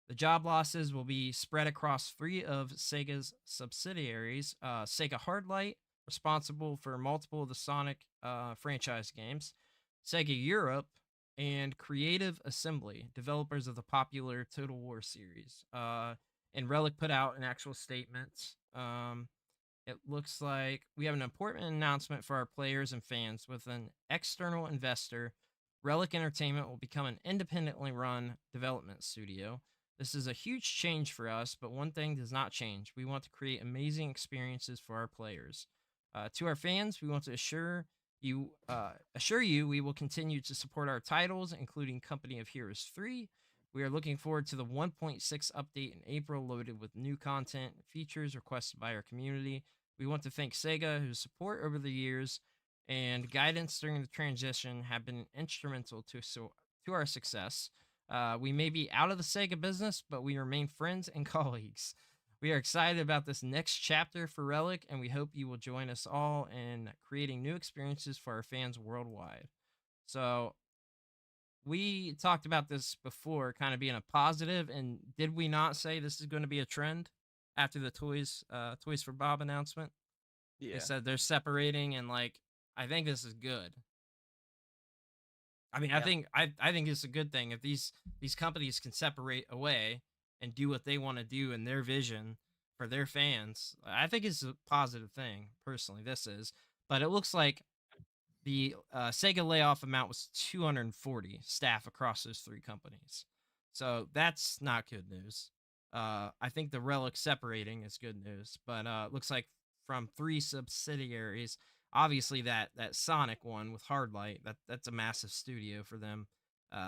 the job losses will be spread across 3 of Sega's subsidiaries. Sega Hardlight, responsible for multiple of the Sonic franchise games. Sega Europe, and Creative Assembly, developers of the popular Total War series. And Relic put out an actual statement. It looks like we have an important announcement for our players and fans. With an external investor, Relic Entertainment will become an independently run development studio. This is a huge change for us, but one thing does not change. We want to create amazing experiences for our players. To our fans, we want to assure you we will continue to support our titles, including Company of Heroes 3. We are looking forward to the 1.6 update in April, loaded with new content and features requested by our community. We want to thank Sega, whose support over the years and guidance during the transition have been instrumental to our success. We may be out of the Sega business, but we remain friends and colleagues. We are excited about this next chapter for Relic, and we hope you will join us all in creating new experiences for our fans worldwide. So we talked about this before, kind of being a positive, and did we not say this is going to be a trend after the Toys for Bob announcement? Yeah. They said they're separating, and like, I think this is good. I mean, yeah. I think it's a good thing if these companies can separate away and do what they want to do in their vision for their fans. I think it's a positive thing, personally. This is, but it looks like the Sega layoff amount was 240 staff across those 3 companies, so that's not good news. I think the Relic separating is good news, but it looks like from 3 subsidiaries. Obviously, that Sonic one with Hardlight, that's a massive studio for them.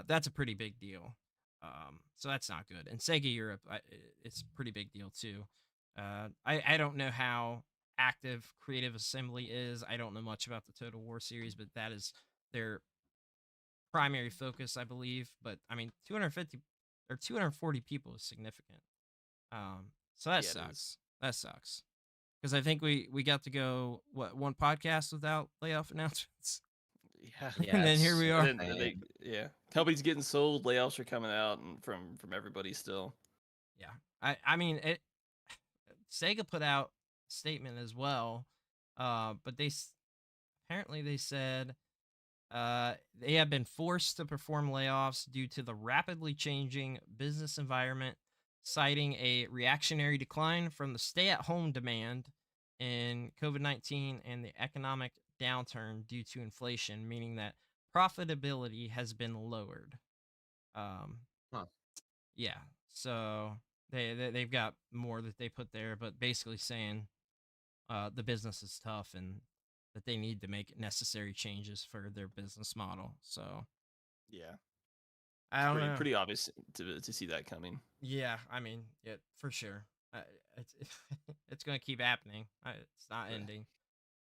That's a pretty big deal. So that's not good. And Sega Europe, it's a pretty big deal too. I don't know how active Creative Assembly is. I don't know much about the Total War series, but that is their primary focus, I believe. But I mean, 250 or 240 people is significant. So that sucks. That sucks. Because I think we got to go one podcast without layoff announcements. Yeah, and then here we are. Companies getting sold, layoffs are coming out, and from everybody still. Yeah, I mean Sega put out a statement as well, but apparently they said they have been forced to perform layoffs due to the rapidly changing business environment, citing a reactionary decline from the stay-at-home demand in COVID-19 and the economic downturn due to inflation, meaning that profitability has been lowered. Yeah, so they've got more that they put there, but basically saying the business is tough and that they need to make necessary changes for their business model. So yeah, I don't know. Pretty obvious to see that coming. Yeah, I mean, yeah, for sure. It's going to keep happening. It's not ending.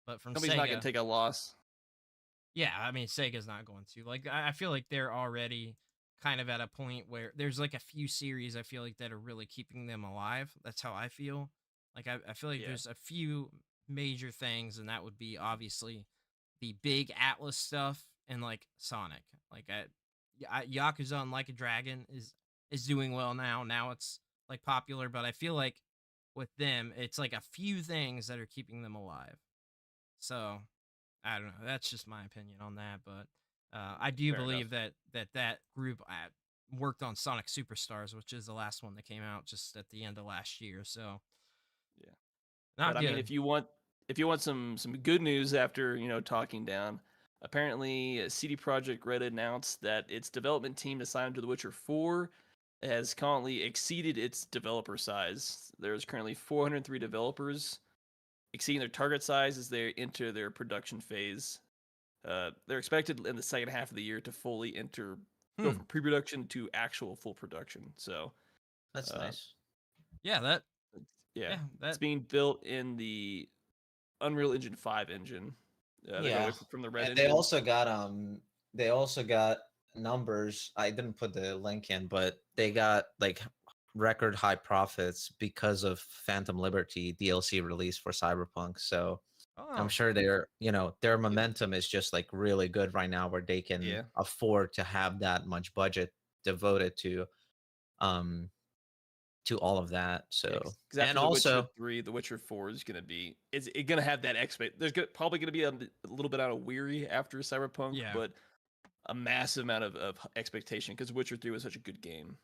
But from company's Sega, not going to take a loss. Yeah, I mean, Sega's not going to. Like, I feel like they're already kind of at a point where there's like a few series I feel like that are really keeping them alive. That's how I feel. Like, I feel like there's a few major things, and that would be obviously the big Atlas stuff and like Sonic. Like, Yakuza and Like a Dragon is doing well now. Now it's like popular, but I feel like with them, it's like a few things that are keeping them alive. So I don't know. That's just my opinion on that, but I do believe that group worked on Sonic Superstars, which is the last one that came out just at the end of last year. So yeah, not but good. I mean, if you want some good news after talking down, apparently CD Projekt Red announced that its development team assigned to The Witcher 4 has currently exceeded its developer size. There's currently 403 developers, exceeding their target size as they enter their production phase. They're expected in the second half of the year to fully go from pre-production to actual full production. So that's nice. Yeah, it's being built in the Unreal Engine 5 engine. From the Red and engine. They also got numbers. I didn't put the link in, but they got like record high profits because of Phantom Liberty DLC release for Cyberpunk. So I'm sure their momentum is just like really good right now, where they can afford to have that much budget devoted to all of that. So and also The Witcher 3, The Witcher 4 is going to have that there's probably going to be a little bit out of weary after Cyberpunk, but a massive amount of expectation because Witcher 3 was such a good game.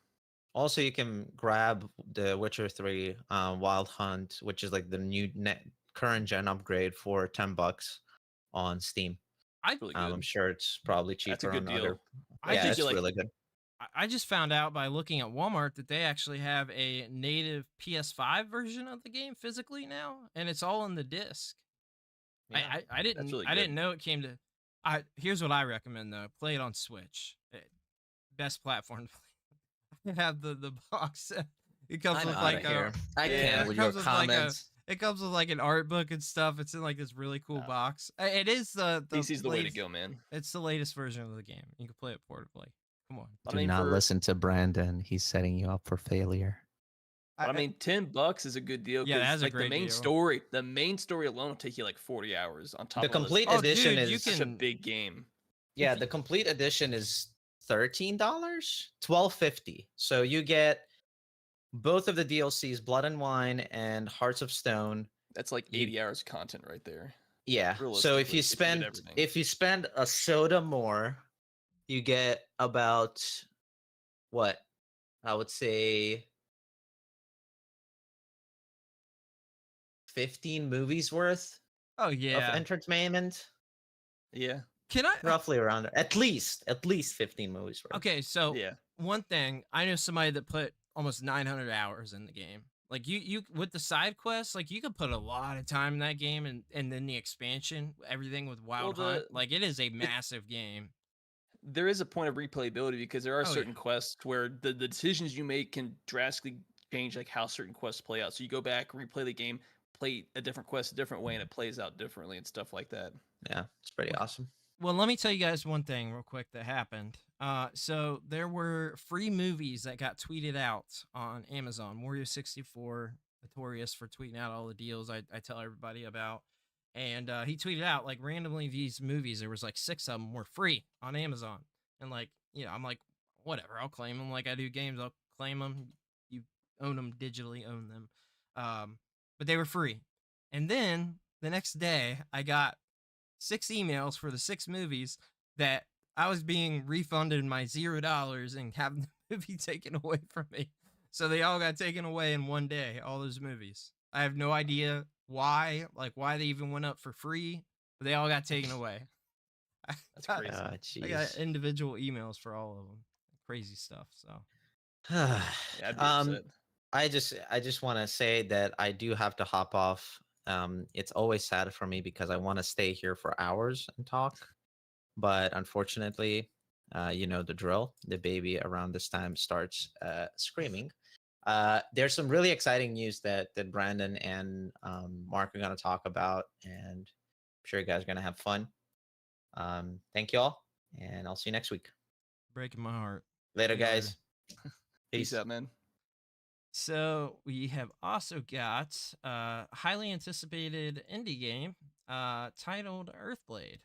Also, you can grab the Witcher 3 Wild Hunt, which is like the new current gen upgrade for $10 on Steam. I'm sure it's probably cheaper. That's a good deal. It's really good. I just found out by looking at Walmart that they actually have a native PS5 version of the game physically now, and it's all in the disc. Yeah, I didn't know it came to. Here's what I recommend though: play it on Switch. Best platform to play. Have the box. It comes with like it comes with like an art book and stuff. It's in like this really cool box. It is the PC's the way to go, man. It's the latest version of the game. You can play it portably. Come on. Do not listen to Brandon. He's setting you up for failure. I mean, $10 is a good deal. Yeah, that's like a great the main deal. story. The main story alone will take you like 40 hours on top. The complete edition is such a big game. Yeah, the complete edition is $13, $12.50. So you get both of the DLCs, Blood and Wine and Hearts of Stone. That's like 80 hours of content right there. Yeah. So if you spend a soda more, you get about what I would say 15 movies worth. Oh yeah, of entertainment. Yeah. Can I roughly around there? At least 15 movies worth. Okay, so one thing, I know somebody that put almost 900 hours in the game. Like you with the side quests, like you could put a lot of time in that game, and then the expansion, everything with Wild Hunt, like it is a massive game. there is a point of replayability because there are certain yeah. quests where the decisions you make can drastically change like how certain quests play out. So you go back, replay the game, play a different quest a different way, and it plays out differently and stuff like that. Yeah, it's pretty awesome. Well, let me tell you guys one thing real quick that happened. So there were free movies that got tweeted out on Amazon. Wario64 notorious for tweeting out all the deals I tell everybody about. And he tweeted out like randomly these movies. There was like 6 of them were free on Amazon. And like, I'm like, whatever, I'll claim them like I do games. I'll claim them. You own them digitally, own them. But they were free. And then the next day, I got 6 emails for the 6 movies that I was being refunded my $0 and having the movie taken away from me. So they all got taken away in one day, all those movies. I have no idea why they even went up for free, but they all got taken away. That's crazy. I got individual emails for all of them. Crazy stuff. So yeah, I'd be upset. I just want to say that I do have to hop off. It's always sad for me because I want to stay here for hours and talk, but unfortunately, you know the drill. The baby around this time starts screaming. There's some really exciting news that Brandon and Mark are going to talk about, and I'm sure you guys are going to have fun. Thank you all, and I'll see you next week. Breaking my heart. Later, guys. Peace out, man. So we have also got a highly anticipated indie game titled Earthblade.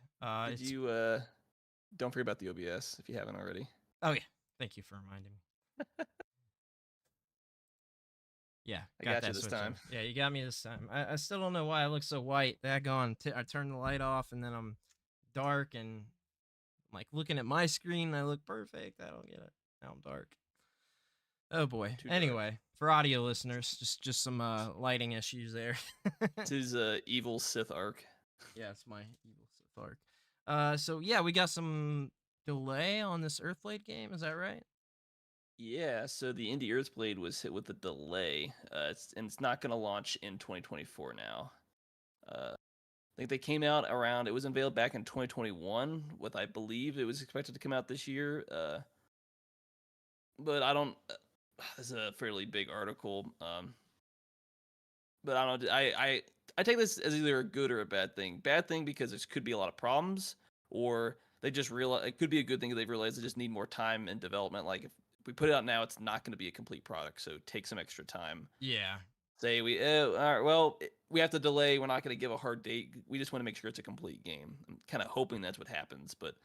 Did you don't forget about the OBS if you haven't already. Oh yeah, thank you for reminding me. Yeah, I got you this time. Yeah, you got me this time. I still don't know why I look so white. Daggone, I turned the light off and then I'm dark and I'm like looking at my screen. I look perfect. I don't get it. Now I'm dark. Oh boy. Anyway, for audio listeners, just some lighting issues there. It's his evil Sith arc. Yeah, it's my evil Sith arc. So yeah, we got some delay on this Earthblade game. Is that right? Yeah, so the indie Earthblade was hit with a delay. It's not going to launch in 2024 now. I think they came out around. It was unveiled back in 2021. With I believe it was expected to come out this year. But I don't. This is a fairly big article. But I don't know. I take this as either a good or a bad thing. Bad thing because there could be a lot of problems, or they just realize it could be a good thing. They realize they just need more time and development. Like if we put it out now, it's not going to be a complete product, so take some extra time. Yeah. Say we, all right, well, we have to delay. We're not going to give a hard date. We just want to make sure it's a complete game. I'm kind of hoping that's what happens, but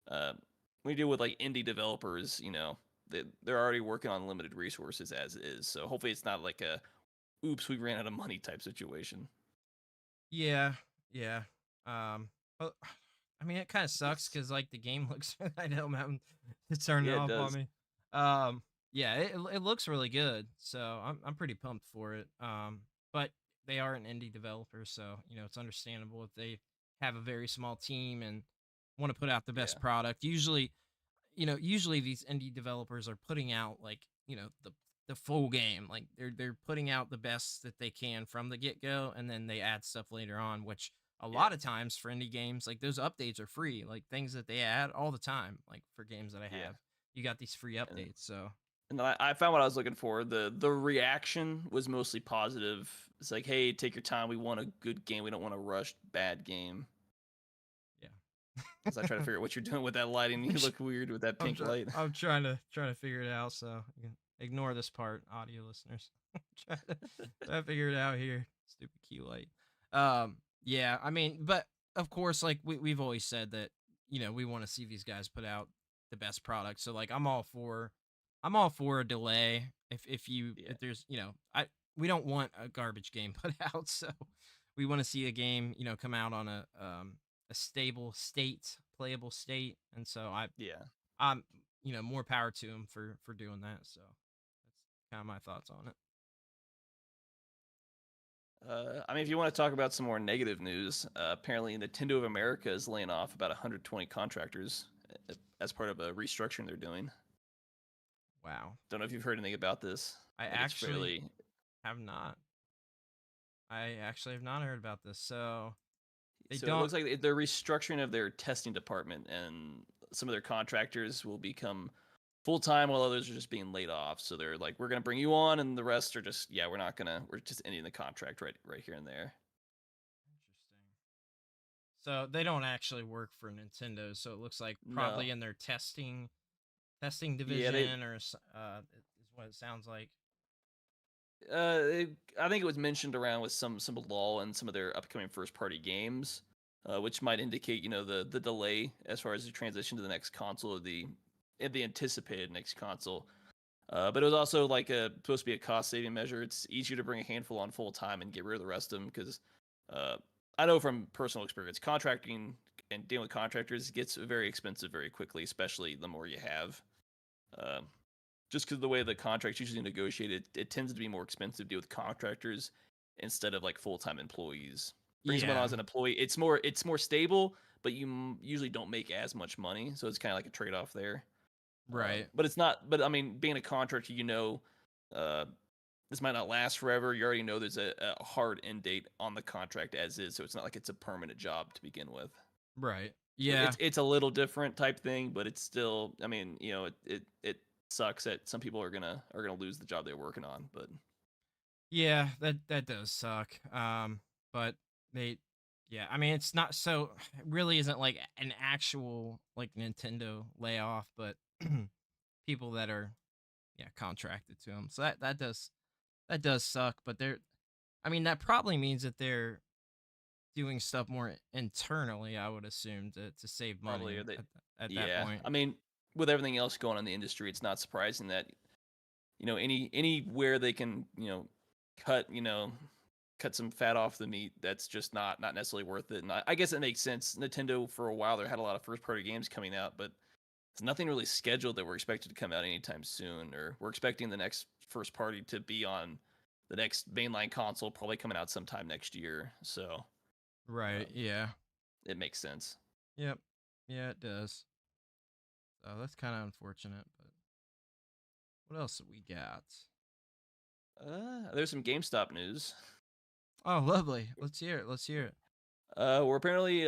when you deal with like indie developers, you know, they're already working on limited resources as is. So hopefully it's not like a, oops, we ran out of money type situation. Yeah. Well, I mean, it kind of sucks because like the game looks. I know, man, it's turning off on me. Yeah, it looks really good, so I'm pretty pumped for it. But they are an indie developer, so you know it's understandable if they have a very small team and want to put out the best product. Usually these indie developers are putting out like the full game, like they're putting out the best that they can from the get go, and then they add stuff later on, which a lot of times for indie games, like those updates are free, like things that they add all the time, like for games that I have, you got these free updates, so. And I found what I was looking for. The reaction was mostly positive. It's like, hey, take your time. We want a good game. We don't want a rushed bad game. Yeah. As I try to figure out what you're doing with that lighting, you look weird with that pink light. I'm trying to figure it out, so you can ignore this part, audio listeners. try to figure it out here. Stupid key light. Yeah, I mean, but of course, like we've always said that, you know, we want to see these guys put out the best product. So like I'm all for a delay if there's, you know, we don't want a garbage game put out, so we want to see a game, you know, come out on a stable state, playable state, and so I'm you know, more power to them for doing that. So that's kind of my thoughts on it. I mean, if you want to talk about some more negative news, apparently Nintendo of America is laying off about 120 contractors as part of a restructuring they're doing. Wow. Don't know if you've heard anything about this. I actually have not. I actually have not heard about this. So it looks like they're restructuring of their testing department, and some of their contractors will become full time while others are just being laid off. So they're like, we're gonna bring you on, and the rest are just we're just ending the contract right here and there. Interesting. So they don't actually work for Nintendo. So it looks like probably in their testing division, or is what it sounds like. I think it was mentioned around with some lull in some of their upcoming first party games, which might indicate the delay as far as the transition to the next console or the anticipated next console. But it was also like supposed to be a cost saving measure. It's easier to bring a handful on full time and get rid of the rest of them because I know from personal experience, contracting and dealing with contractors gets very expensive very quickly, especially the more you have. Just because of the way the contract's usually negotiated, it tends to be more expensive to deal with contractors instead of like full-time employees. Bring someone on as an employee, it's more stable, but you usually don't make as much money, so it's kind of like a trade-off there. Right. But it's not. But I mean, being a contractor, this might not last forever. You already know there's a hard end date on the contract as is, so it's not like it's a permanent job to begin with. Right. Yeah. It's a little different type thing, but it's still. I mean, it sucks that some people are gonna lose the job they're working on, but yeah, that does suck. But I mean, it's not so. It really isn't like an actual like Nintendo layoff, but people that are contracted to them. So that does suck. But I mean, that probably means that they're doing stuff more internally. I would assume to save money at that point. I mean, with everything else going on in the industry, it's not surprising that anywhere they can cut some fat off the meat, that's just not necessarily worth it. And I guess it makes sense. Nintendo for a while there had a lot of first party games coming out, but there's nothing really scheduled that we're expected to come out anytime soon, or we're expecting the next first party to be on the next mainline console, probably coming out sometime next year. So right, yeah, it makes sense. Yep, yeah, it does. So that's kind of unfortunate, but what else have we got? There's some GameStop news. Oh, lovely. Let's hear it. We're apparently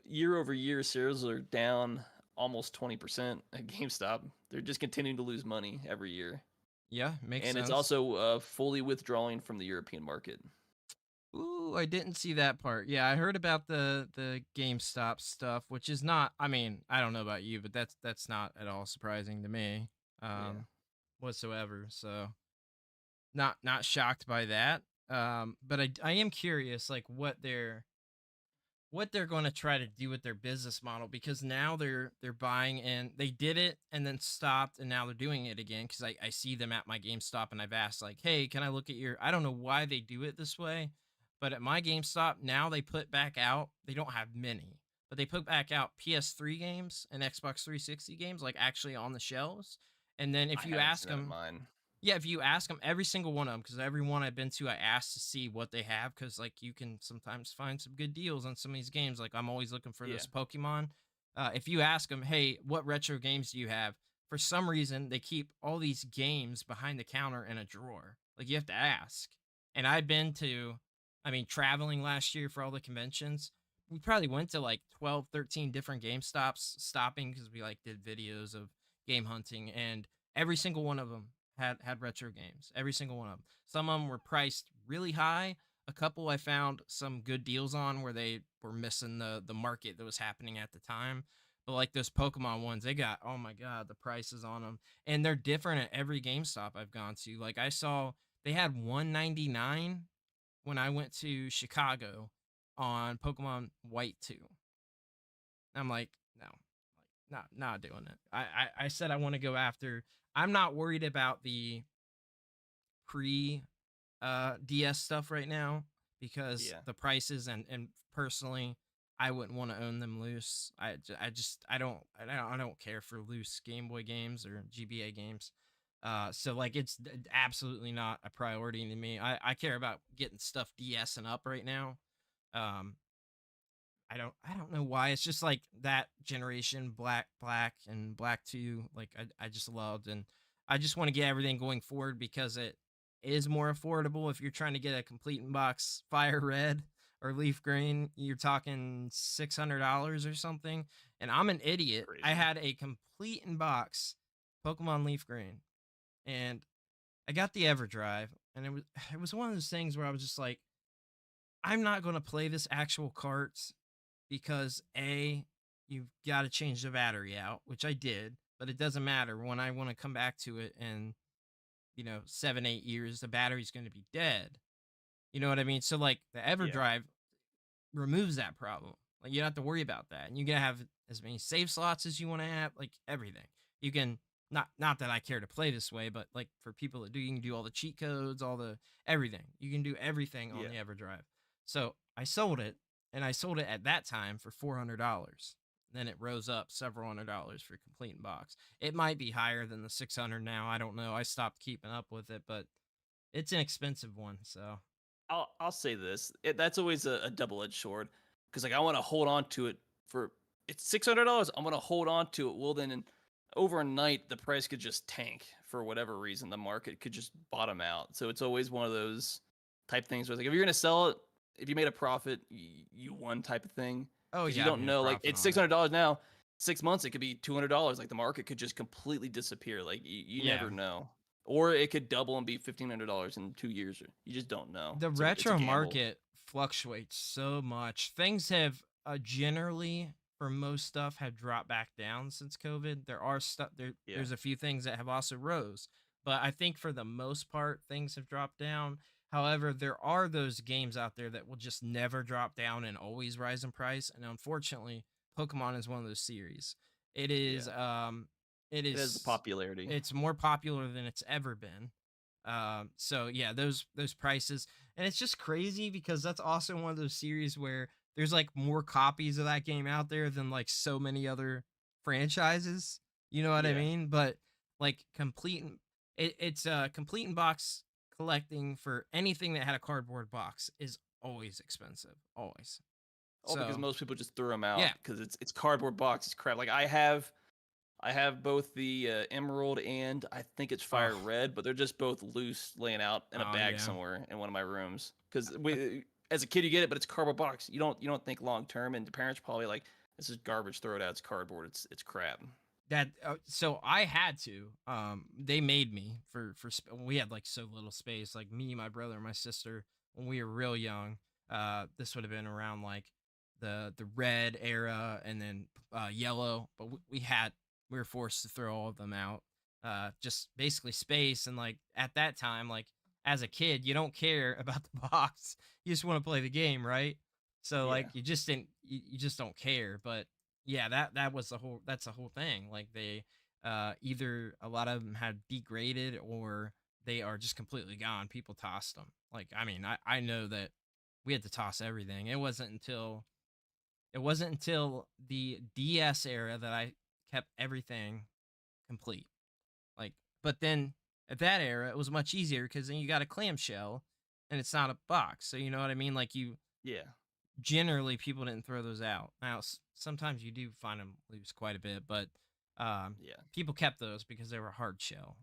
year over year sales are down almost 20% at GameStop. They're just continuing to lose money every year. Yeah, makes sense. And it's also fully withdrawing from the European market. Ooh, I didn't see that part. Yeah, I heard about the GameStop stuff, which is not. I mean, I don't know about you, but that's not at all surprising to me, whatsoever. So, not shocked by that. But I am curious, like what they're going to try to do with their business model, because now they're buying, and they did it and then stopped, and now they're doing it again. Because I see them at my GameStop, and I've asked like, hey, can I look at your? I don't know why they do it this way. But at my GameStop, now they put back out, they don't have many, but they put back out PS3 games and Xbox 360 games, like actually on the shelves. And then if you ask them, if you ask them, every single one of them, because every one I've been to, I asked to see what they have, because like you can sometimes find some good deals on some of these games. Like I'm always looking for this Pokemon. If you ask them, hey, what retro games do you have? For some reason, they keep all these games behind the counter in a drawer. Like you have to ask. And I've been to... I mean, traveling last year for all the conventions, we probably went to like 12, 13 different GameStops, stopping because we like did videos of game hunting, and every single one of them had retro games. Every single one of them. Some of them were priced really high. A couple I found some good deals on where they were missing the market that was happening at the time. But like those Pokemon ones, they got, oh my God, the prices on them. And they're different at every GameStop I've gone to. Like I saw they had $199 when I went to Chicago on Pokemon White 2. I'm like, no, like not doing it. I said I want to go after. I'm not worried about the pre DS stuff right now, because the prices, and personally, I wouldn't want to own them loose. I don't care for loose Game Boy games or GBA games. So like it's absolutely not a priority to me. I care about getting stuff DS and up right now. I don't know why. It's just like that generation, Black and Black 2, like I just loved, and I just want to get everything going forward because it is more affordable if you're trying to get a complete in box Fire Red or leaf green, you're talking $600 or something. And I'm an idiot. Crazy. I had a complete in box Pokemon Leaf Green, and I got the EverDrive, and it was one of those things where I was just like, I'm not going to play this actual cart because you've got to change the battery out, which I did, but it doesn't matter when I want to come back to it in 7-8 years, the battery's going to be dead. You know what I mean? So like the EverDrive removes that problem. Like you don't have to worry about that, and you can have as many save slots as you want to have, like everything. You can not that I care to play this way, but like for people that do, you can do all the cheat codes, all the everything. You can do everything on the EverDrive. So I sold it, and I sold it at that time for $400. Then it rose up several $100s for complete in box. It might be higher than the 600 now. I don't know. I stopped keeping up with it, but it's an expensive one. So I'll say this: that's always a double-edged sword, because like I want to hold on to it for it's $600. I'm gonna hold on to it. Well, then overnight the price could just tank for whatever reason. The market could just bottom out. So it's always one of those type things where it's like if you're gonna sell it, if you made a profit, you won type of thing. oh yeah, You don't know. Like it's $600 now. 6 months, it could be $200. Like the market could just completely disappear. Like you never know. Or it could double and be $1,500 in 2 years. You just don't know. The retro market fluctuates so much. Things have generally, for most stuff, have dropped back down since COVID. There are stuff there's a few things that have also rose, but I think for the most part, things have dropped down. However, there are those games out there that will just never drop down and always rise in price. And unfortunately, Pokemon is one of those series. It is it has the popularity. It's more popular than it's ever been. So yeah, those prices, and it's just crazy because that's also one of those series where there's like more copies of that game out there than like so many other franchises. You know what I mean? But like it's complete in box collecting for anything that had a cardboard box is always expensive, always. Because most people just throw them out because it's cardboard box. It's crap. Like I have both the Emerald and I think it's Fire Red, but they're just both loose, laying out in a bag somewhere in one of my rooms. Because as a kid you get it, but it's cardboard box. You don't think long term, and the parents are probably like, "This is garbage. Throw it out. It's cardboard. It's crap." That so I had to. They made me for we had like so little space. Like me, my brother, and my sister when we were real young. This would have been around like the red era and then yellow, but we were forced to throw all of them out. Just basically space, and like at that time, like as a kid, you don't care about the box. You just want to play the game, right? So like you just don't care. But yeah, that's the whole thing. Like they either a lot of them had degraded or they are just completely gone. People tossed them. Like I mean, I know that we had to toss everything. It wasn't until the DS era that I kept everything complete. Like, but then at that era, it was much easier because then you got a clamshell and it's not a box. So you know what I mean? Like generally people didn't throw those out. Now, sometimes you do find them lose quite a bit, but people kept those because they were hard shell.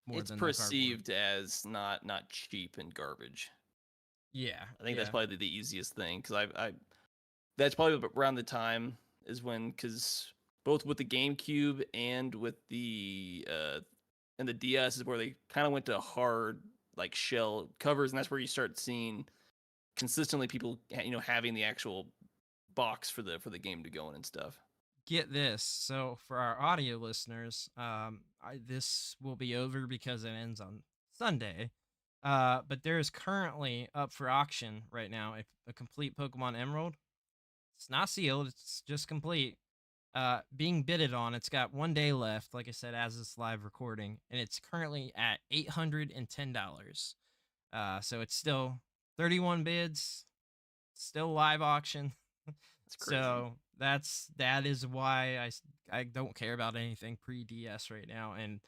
It's perceived as not cheap and garbage. Yeah. I think that's probably the easiest thing because I that's probably around the time is when, because both with the GameCube and with the and the DS is where they kind of went to hard like shell covers, and that's where you start seeing consistently people having the actual box for the game to go in and stuff. Get this. So for our audio listeners, this will be over because it ends on Sunday. But there is currently up for auction right now a complete Pokemon Emerald. It's not sealed. It's just complete. Being bidded on. It's got 1 day left, like I said, as this live recording, and it's currently at $810. So it's still 31 bids, still live auction. That's crazy. So that is why I don't care about anything pre-DS right now, and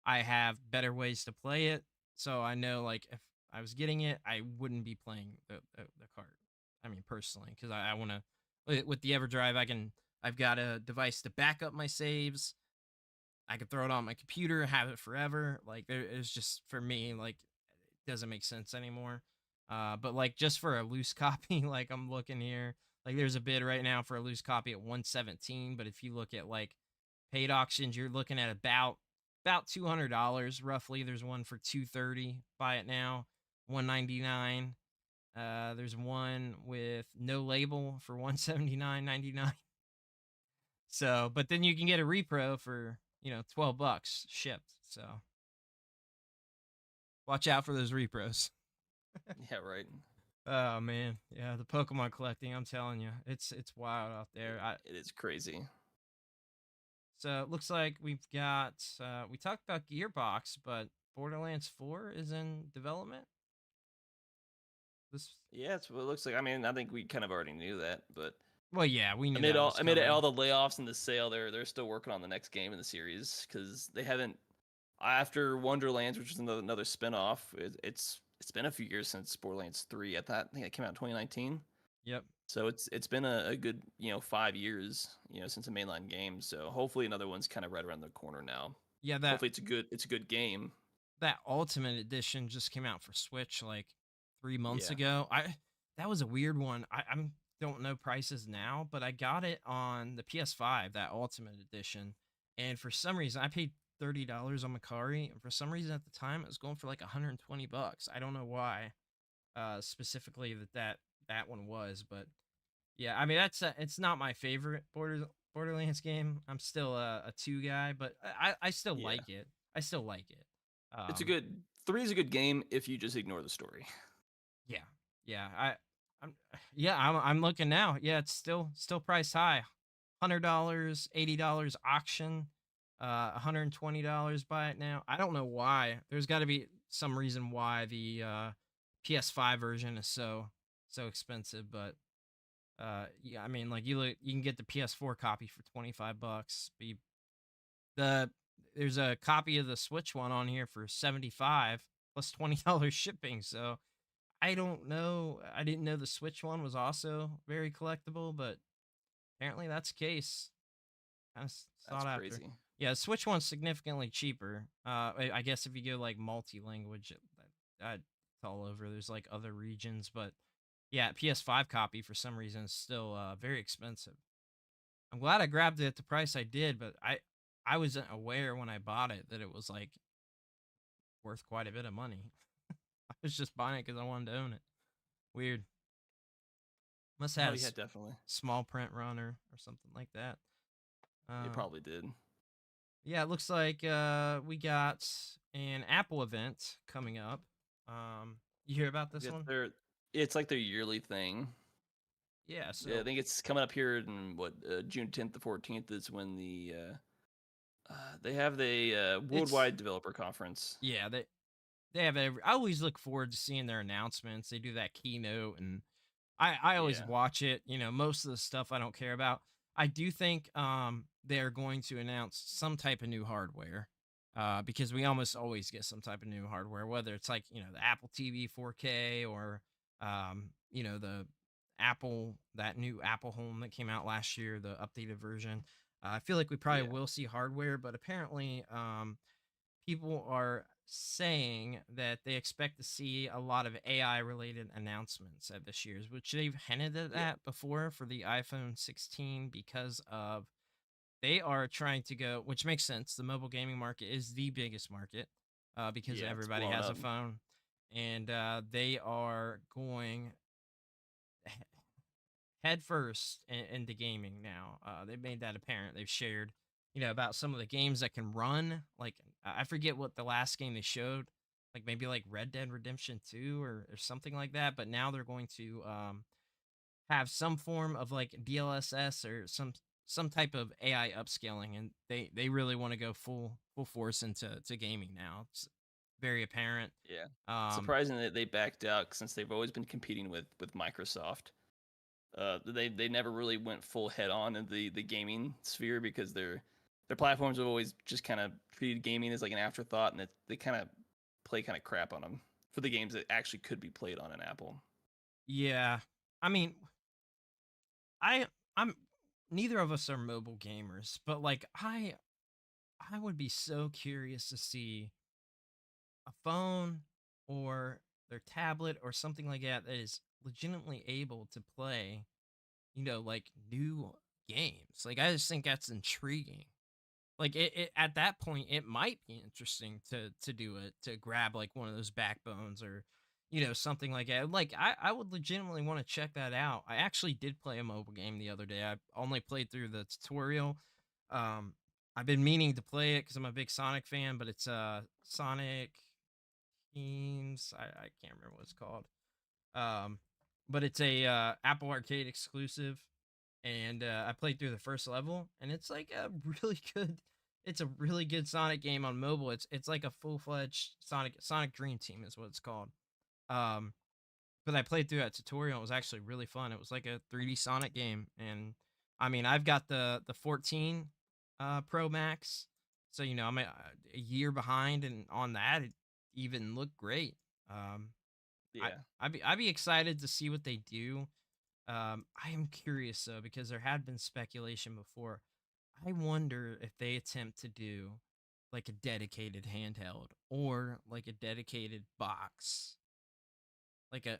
I have better ways to play it. So I know like if I was getting it, I wouldn't be playing the card. I mean personally, because I want to. With the EverDrive, I've got a device to back up my saves. I can throw it on my computer, have it forever. Like there's just, for me, like it doesn't make sense anymore. But like just for a loose copy, like I'm looking here, like there's a bid right now for a loose copy at 117. But if you look at like paid auctions, you're looking at about $200 roughly. There's one for 230. Buy it now, 199. There's one with no label for 179.99. So, but then you can get a repro for, 12 bucks shipped. So, watch out for those repros. Yeah, right. Oh man, yeah, the Pokemon collecting, I'm telling you, it's wild out there. It is crazy. So, it looks like we've got we talked about Gearbox, but Borderlands 4 is in development. Yeah, it's what it looks like. I mean, I think we kind of already knew that, but well, yeah, we knew amid that all was amid coming. all the layoffs and the sale, they're still working on the next game in the series because they haven't. After Wonderlands, which is another spinoff, it's been a few years since Borderlands 3. I think it came out in 2019. Yep. So it's been a good 5 years since a mainline game. So hopefully another one's kind of right around the corner now. Yeah, hopefully it's a good game. That Ultimate Edition just came out for Switch like 3 months ago. That was a weird one. I don't know prices now, but I got it on the PS5, that Ultimate Edition, and for some reason I paid $30 on Macari, and for some reason at the time it was going for like $120. I don't know why, specifically that one was, but yeah, I mean it's not my favorite Borderlands game. I'm still a 2 guy, but I still like it. I still like it. It's a good 3 is a good game if you just ignore the story. Yeah. I'm looking now. Yeah, it's still priced high. $100, $80 auction, $120 buy it now. I don't know why. There's got to be some reason why the PS5 version is so expensive, but yeah, I mean, like you can get the PS4 copy for $25. There's a copy of the Switch one on here for $75 plus $20 shipping. So I don't know. I didn't know the Switch one was also very collectible, but apparently that's the case. Kind of sought after. Crazy. Yeah, Switch one's significantly cheaper. I guess if you go like multi-language, that's all over. There's like other regions, but yeah, PS5 copy for some reason is still very expensive. I'm glad I grabbed it at the price I did, but I wasn't aware when I bought it that it was like worth quite a bit of money. I was just buying it because I wanted to own it. Weird. Must have definitely small print runner or something like that. It probably did. Yeah, it looks like we got an Apple event coming up. You hear about this one? It's like their yearly thing. Yeah, so I think it's coming up here in June 10th to 14th is when they have the worldwide developer conference. Yeah, they have I always look forward to seeing their announcements. They do that keynote, and I always watch it. Most of the stuff I don't care about. I do think they're going to announce some type of new hardware, because we almost always get some type of new hardware, whether it's like the Apple TV 4K or the that new Apple Home that came out last year, the updated version. I feel like we probably will see hardware, but apparently people are saying that they expect to see a lot of AI related announcements at this year's, which they've hinted at that before for the iPhone 16, because of they are trying to go, which makes sense. The mobile gaming market is the biggest market because everybody has a phone, and they are going head first into gaming now. They've made that apparent. They've shared about some of the games that can run. Like I forget what the last game they showed, like maybe like Red Dead Redemption 2 or something like that. But now they're going to have some form of like DLSS or some type of AI upscaling, and they really want to go full force into gaming now. It's very apparent. Yeah, surprising that they backed out since they've always been competing with Microsoft. They never really went full head on in the gaming sphere because their platforms have always just kind of treated gaming as like an afterthought, and they kind of play kind of crap on them for the games that actually could be played on an Apple. Yeah, I mean, I'm neither of us are mobile gamers, but like I would be so curious to see a phone or their tablet or something like that that is legitimately able to play, like new games. Like I just think that's intriguing. Like it at that point, it might be interesting to do it, to grab like one of those backbones or something like that. Like I would legitimately want to check that out. I actually did play a mobile game the other day. I only played through the tutorial. Um, I've been meaning to play it because I'm a big Sonic fan, but it's Sonic Teams. I can't remember what it's called. Um, but it's a Apple Arcade exclusive, and I played through the first level, and it's like a really good. It's a really good Sonic game on mobile. It's like a full fledged Sonic Dream Team is what it's called. Um, but I played through that tutorial. It was actually really fun. It was like a 3D Sonic game, and I mean I've got the 14 Pro Max, so I'm a year behind, and on that it even looked great. Um, I Yeah. I'd be excited to see what they do. I am curious though because there had been speculation before. I wonder if they attempt to do like a dedicated handheld or like a dedicated box, like a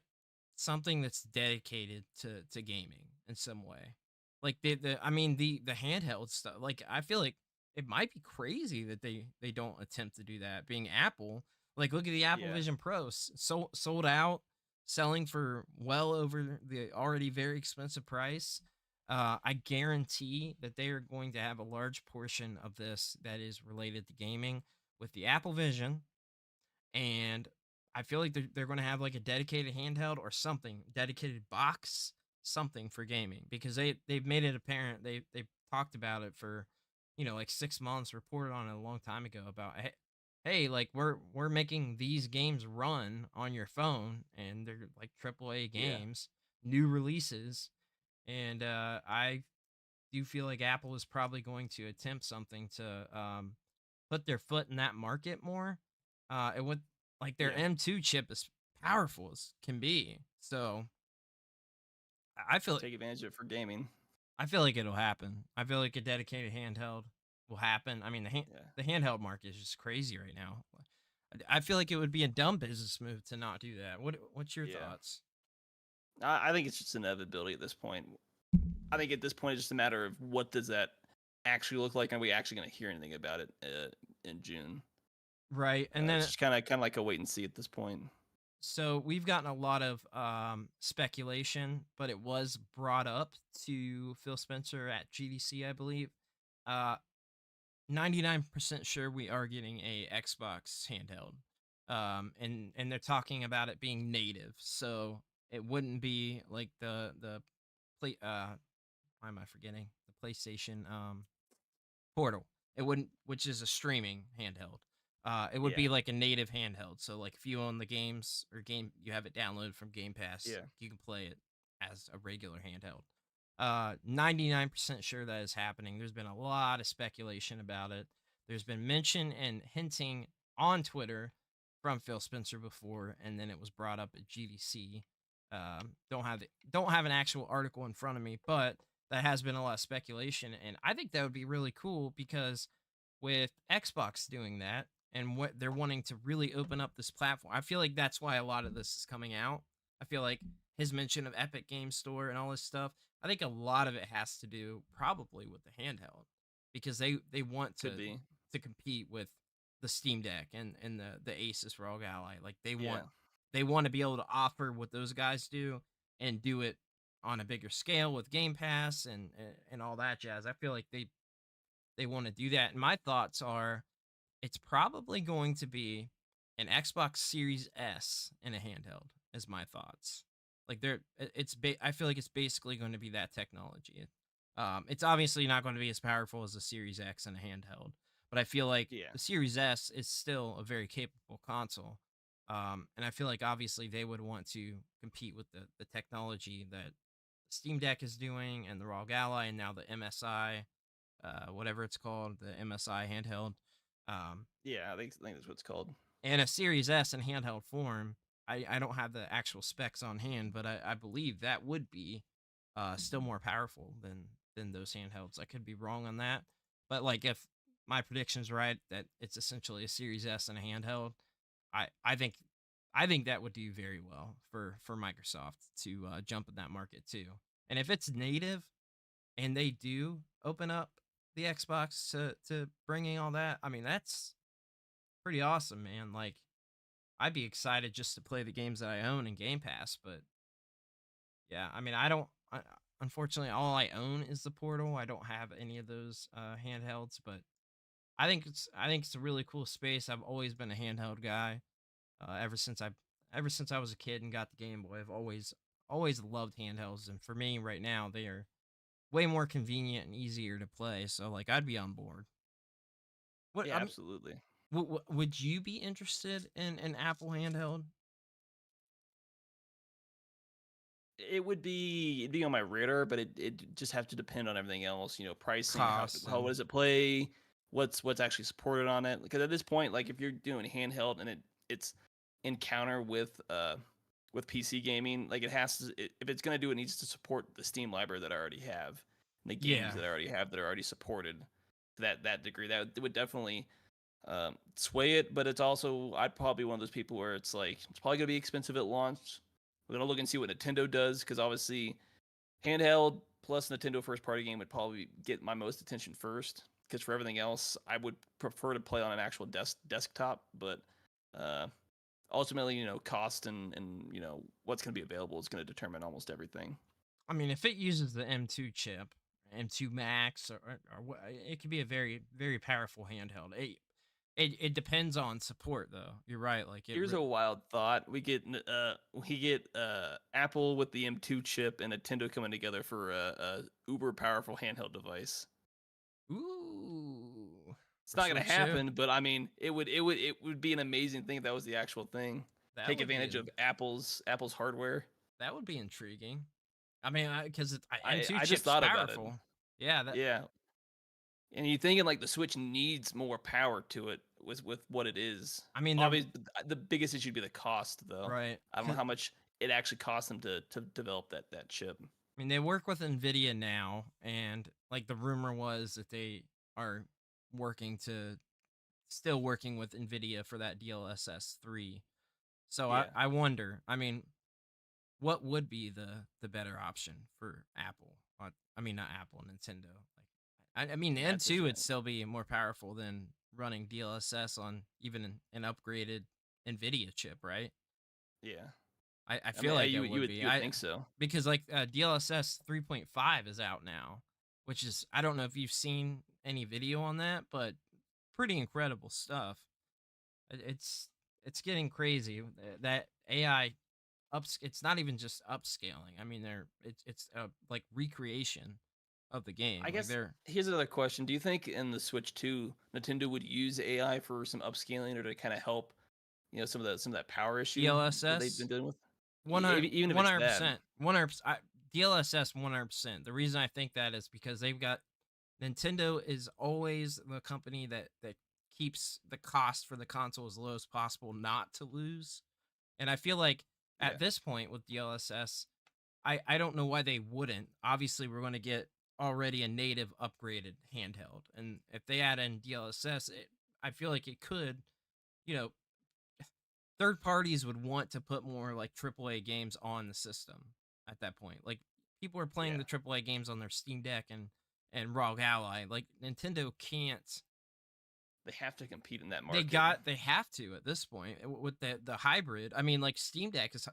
something that's dedicated to gaming in some way. Like the I mean the handheld stuff. Like I feel like it might be crazy that they don't attempt to do that. Being Apple, like look at the Apple Yeah. Vision Pros, sold out, selling for well over the already very expensive price. I guarantee that they are going to have a large portion of this that is related to gaming with the Apple Vision, and I feel like they're going to have like a dedicated handheld or something, dedicated box, something for gaming because they've made it apparent. They talked about it for like 6 months, reported on it a long time ago about hey, like we're making these games run on your phone, and they're like AAA Yeah. games, new releases, and I do feel like Apple is probably going to attempt something to put their foot in that market more. And with like their Yeah. M2 chip is powerful as can be. So I feel Take advantage of it for gaming. I feel like it'll happen. I feel like a dedicated handheld will happen. I mean Yeah. the handheld market is just crazy right now. I feel like it would be a dumb business move to not do that. What's your Yeah. thoughts? I think it's just inevitability at this point. I think at this point it's just a matter of what does that actually look like. Are we actually going to hear anything about it in June? Right. And It's then just kind of like a wait and see at this point. so we've gotten a lot of speculation, but it was brought up to Phil Spencer at GDC, I believe. Uh, 99% sure we are getting a Xbox handheld. And they're talking about it being native, so it wouldn't be like the play. Why am I forgetting the PlayStation Portal? It wouldn't, which is a streaming handheld. It would Yeah. be like a native handheld. So like if you own the games or you have it downloaded from Game Pass, Yeah. you can play it as a regular handheld. 99% sure that is happening. There's been a lot of speculation about it. There's been mention and hinting on Twitter from Phil Spencer before, and then it was brought up at GDC. Don't have an actual article in front of me, but that has been a lot of speculation, and I think that would be really cool because with Xbox doing that and what they're wanting to really open up this platform, I feel like that's why a lot of this is coming out. I feel like his mention of Epic Game Store and all this stuff, I think a lot of it has to do probably with the handheld because they want Could be. to compete with the Steam Deck and the Asus ROG Ally. Like Yeah. they want to be able to offer what those guys do and do it on a bigger scale with Game Pass and all that jazz. I feel like they want to do that. And my thoughts are it's probably going to be an Xbox Series S in a handheld is my thoughts. Like I feel like it's basically going to be that technology. It's obviously not going to be as powerful as the Series X in a handheld, but I feel like Yeah. the Series S is still a very capable console. And I feel like obviously they would want to compete with the technology that Steam Deck is doing and the ROG Ally and now the MSI, whatever it's called, the MSI handheld. Um, Yeah. I think that's what it's called. and a Series S in handheld form. I don't have the actual specs on hand, but I believe that would be still more powerful than those handhelds. I could be wrong on that, but like if my prediction's right that it's essentially a Series S and a handheld, I think I think that would do very well for Microsoft to jump in that market too. And if it's native and they do open up the Xbox to bringing all that, I mean that's pretty awesome, man. Like I'd be excited just to play the games that I own in Game Pass, but yeah, I mean I don't. Unfortunately, all I own is the Portal. I don't have any of those handhelds, but I think it's a really cool space. I've always been a handheld guy ever since I was a kid and got the Game Boy. I've always loved handhelds, and for me right now, they are way more convenient and easier to play. So like, I'd be on board. What Yeah, I mean, absolutely. would you be interested in an Apple handheld? It'd be on my radar, but it just have to depend on everything else. You know, pricing, Costs how and does it play, what's actually supported on it. Because at this point, like if you're doing handheld and it's encounter with PC gaming, like it has to if it's gonna do it needs to support the Steam library that I already have, and the games yeah. that I already have that are already supported to that degree. That would definitely sway it, but it's also I'd probably be one of those people where it's like it's probably gonna be expensive at launch. We're gonna look and see what Nintendo does because obviously handheld plus Nintendo first party game would probably get my most attention first. Because for everything else, I would prefer to play on an actual desktop. But uh, ultimately, you know, cost and you know what's gonna be available is gonna determine almost everything. I mean, if it uses the M2 chip, M2 Max, it could be a very powerful handheld. It depends on support though. You're right. Like Here's a wild thought: we get Apple with the M2 chip and Nintendo coming together for a uber powerful handheld device. ooh, It's for not gonna Switch 2. happen, but I mean, it would be an amazing thing if that was the actual thing. That Take would be advantage of Apple's hardware. that would be intriguing. I mean, because I M2 I just chip's thought about it. powerful. Yeah, that. Yeah, and you thinking like the Switch needs more power to it with what it is. I mean, they're Obviously, the biggest issue would be the cost, though. right. I don't know how much it actually costs them to develop that chip. I mean, they work with Nvidia now, and like the rumor was that they are working to still working with Nvidia for that DLSS 3. So I, Yeah, I wonder. I mean, what would be the better option for Apple? I mean, not Apple, Nintendo. Like, I mean, the at this M2 would point. still be more powerful than running DLSS on even an upgraded Nvidia chip, right? Yeah, I I mean, feel like you it you would would be. you would think so. Because like DLSS 3.5 is out now, which is I don't know if you've seen any video on that, but pretty incredible stuff. It's it's getting crazy. That AI it's not even just upscaling. I mean, it's like recreation of the game. I Like guess they're here's another question: do you think in the Switch 2, Nintendo would use AI for some upscaling or to kind of help, you know, some of that power issue that they've been DLSS dealing with? 100 Even if it's that, 100% 100%. DLSS 100%. The reason I think that is because they've got Nintendo is always the company that keeps the cost for the console as low as possible not to lose. And I feel like yeah, at this point with DLSS, I don't know why they wouldn't. Obviously, we're going to get already a native upgraded handheld. And if they add in DLSS, I feel like it could, you know, third parties would want to put more like AAA games on the system at that point. Like people are playing yeah, the AAA games on their Steam Deck and ROG Ally. Like Nintendo can't. they have to compete in that market. They have to at this point with the hybrid. I mean, like Steam Deck is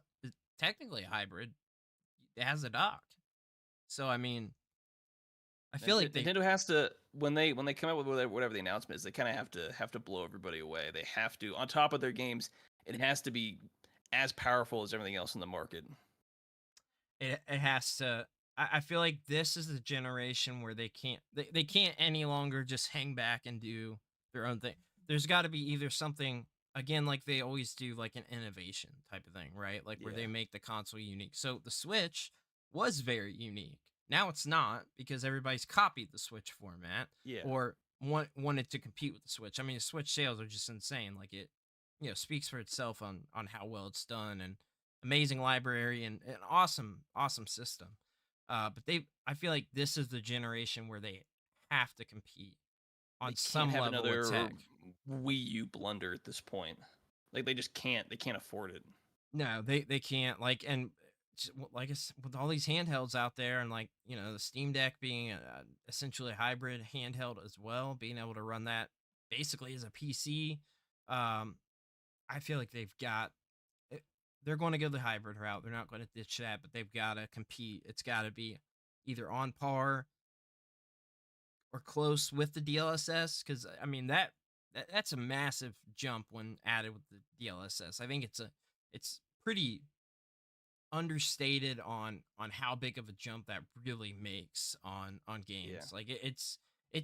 technically a hybrid. It has a dock. So I mean, I feel like they Nintendo has to when they come out with whatever the announcement is, they kind of have to blow everybody away. They have to on top of their games, it has to be as powerful as everything else in the market. it has to. I feel like this is the generation where they can't any longer just hang back and do their own thing. There's got to be either something again like they always do, like an innovation type of thing, right? Like where Yeah, they make the console unique. So the Switch was very unique. Now it's not because everybody's copied the Switch format yeah. or wanted to compete with the Switch. I mean, the Switch sales are just insane. Like it, speaks for itself on how well it's done and amazing library and an awesome system. But I feel like this is the generation where they have to compete They on can't some have level with another tech. Wii U blunder at this point. Like they just can't. They can't afford it. No, they can't. Like, and like with all these handhelds out there, and like the Steam Deck being essentially a hybrid handheld as well, being able to run that basically as a PC. I feel like they're going to go the hybrid route. They're not going to ditch that, but they've got to compete. It's got to be either on par or close with the DLSS, because I mean that's a massive jump when added with the DLSS. I think it's pretty understated on how big of a jump that really makes on games. Yeah. Like it's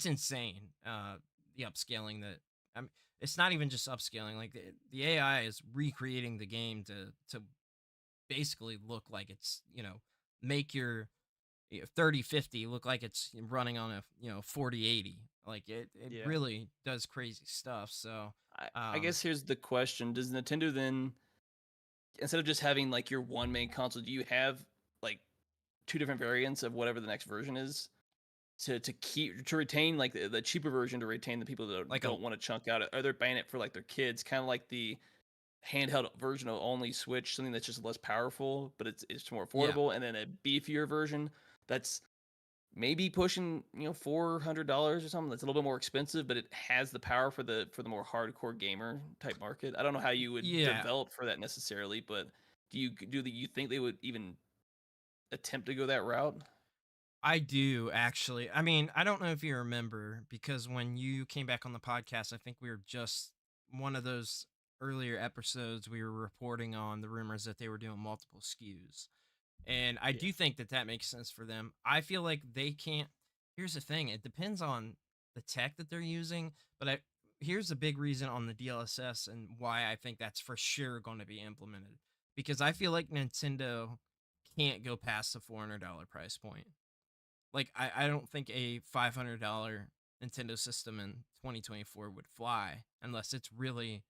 insane. The upscaling that I mean, it's not even just upscaling. Like the AI is recreating the game to basically look like it's make your 3050 look like it's running on a 4080. Like it Yeah. really does crazy stuff. So I guess here's the question: does Nintendo then, instead of just having like your one main console, do you have like two different variants of whatever the next version is to retain like the cheaper version, to retain the people that don't want to chunk out? Are they buying it for like their kids, kind of like the handheld version of only Switch, something that's just less powerful but it's more affordable, and then a beefier version that's maybe pushing $400 or something, that's a little bit more expensive, but it has the power for the more hardcore gamer type market? I don't know how you would develop for that necessarily, but do you think they would even attempt to go that route? I do, actually. I mean, I don't know if you remember, because when you came back on the podcast, I think we were just one of those earlier episodes, we were reporting on the rumors that they were doing multiple SKUs. And I do think that makes sense for them. I feel like they can't. Here's the thing, it depends on the tech that they're using, but here's a big reason on the DLSS and why I think that's for sure going to be implemented. Because I feel like Nintendo can't go past the $400 price point. Like I don't think a $500 Nintendo system in 2024 would fly unless it's really,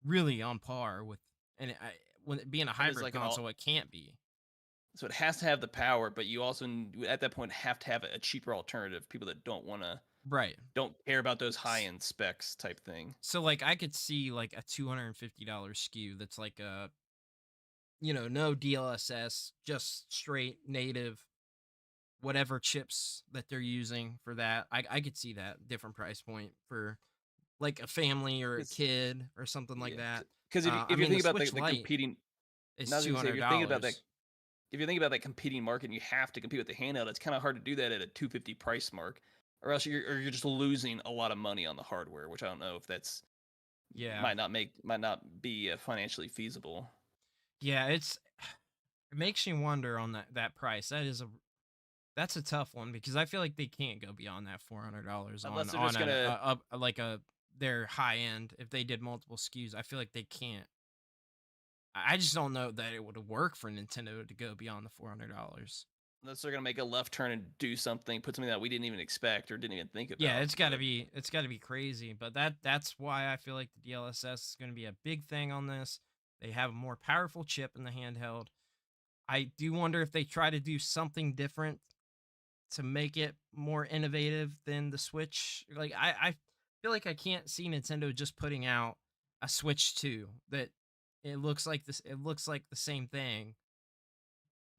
really on par with. And when it being a hybrid like console, it can't be. So it has to have the power, but you also at that point have to have a cheaper alternative. People that don't care about those high end specs type thing. So like I could see like a $250 SKU that's like a no DLSS, just straight native whatever chips that they're using for that. I could see that different price point for like a family or a kid or something like that. Because if you're thinking about the competing, it's $200. If you're thinking about that competing market and you have to compete with the handheld, it's kind of hard to do that at a $250 price mark, or else you're just losing a lot of money on the hardware, which I don't know if that's might not be financially feasible. Yeah, it makes you wonder on that price. That's a tough one, because I feel like they can't go beyond that $400 on their high end. If they did multiple SKUs, I feel like they can't. I just don't know that it would work for Nintendo to go beyond the $400. Unless they're gonna make a left turn and do something, put something that we didn't even expect or didn't even think about. Yeah, it's got to be crazy. But that's why I feel like the DLSS is going to be a big thing on this. They have a more powerful chip in the handheld. I do wonder if they try to do something different to make it more innovative than the Switch. Like I feel like I can't see Nintendo just putting out a Switch 2 that it looks like the same thing,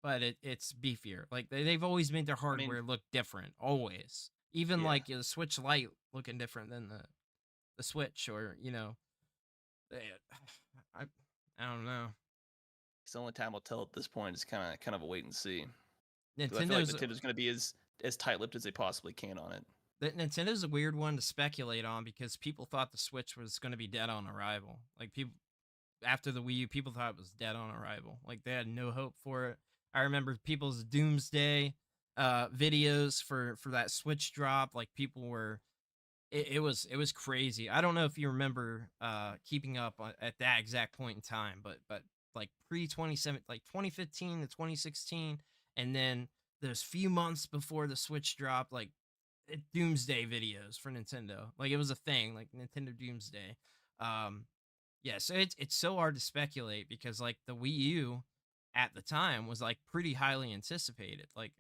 but it's beefier. Like they've always made their hardware look different, always. Even like the Switch Lite looking different than the Switch, or I don't know. It's the only time we'll tell at this point. Is kind of a wait and see. Nintendo's, I feel like Nintendo's going to be as tight-lipped as they possibly can on it. Nintendo's a weird one to speculate on, because people thought the Switch was going to be dead on arrival. Like people after the Wii U, people thought it was dead on arrival. Like they had no hope for it. I remember people's doomsday videos for that Switch drop. Like people were, it was crazy. I don't know if you remember keeping up at that exact point in time, but like pre-27, like 2015 to 2016, and then those few months before the Switch dropped, like doomsday videos for Nintendo. Like it was a thing, like Nintendo Doomsday. Yeah, so it's so hard to speculate, because like the Wii U at the time was like pretty highly anticipated. Like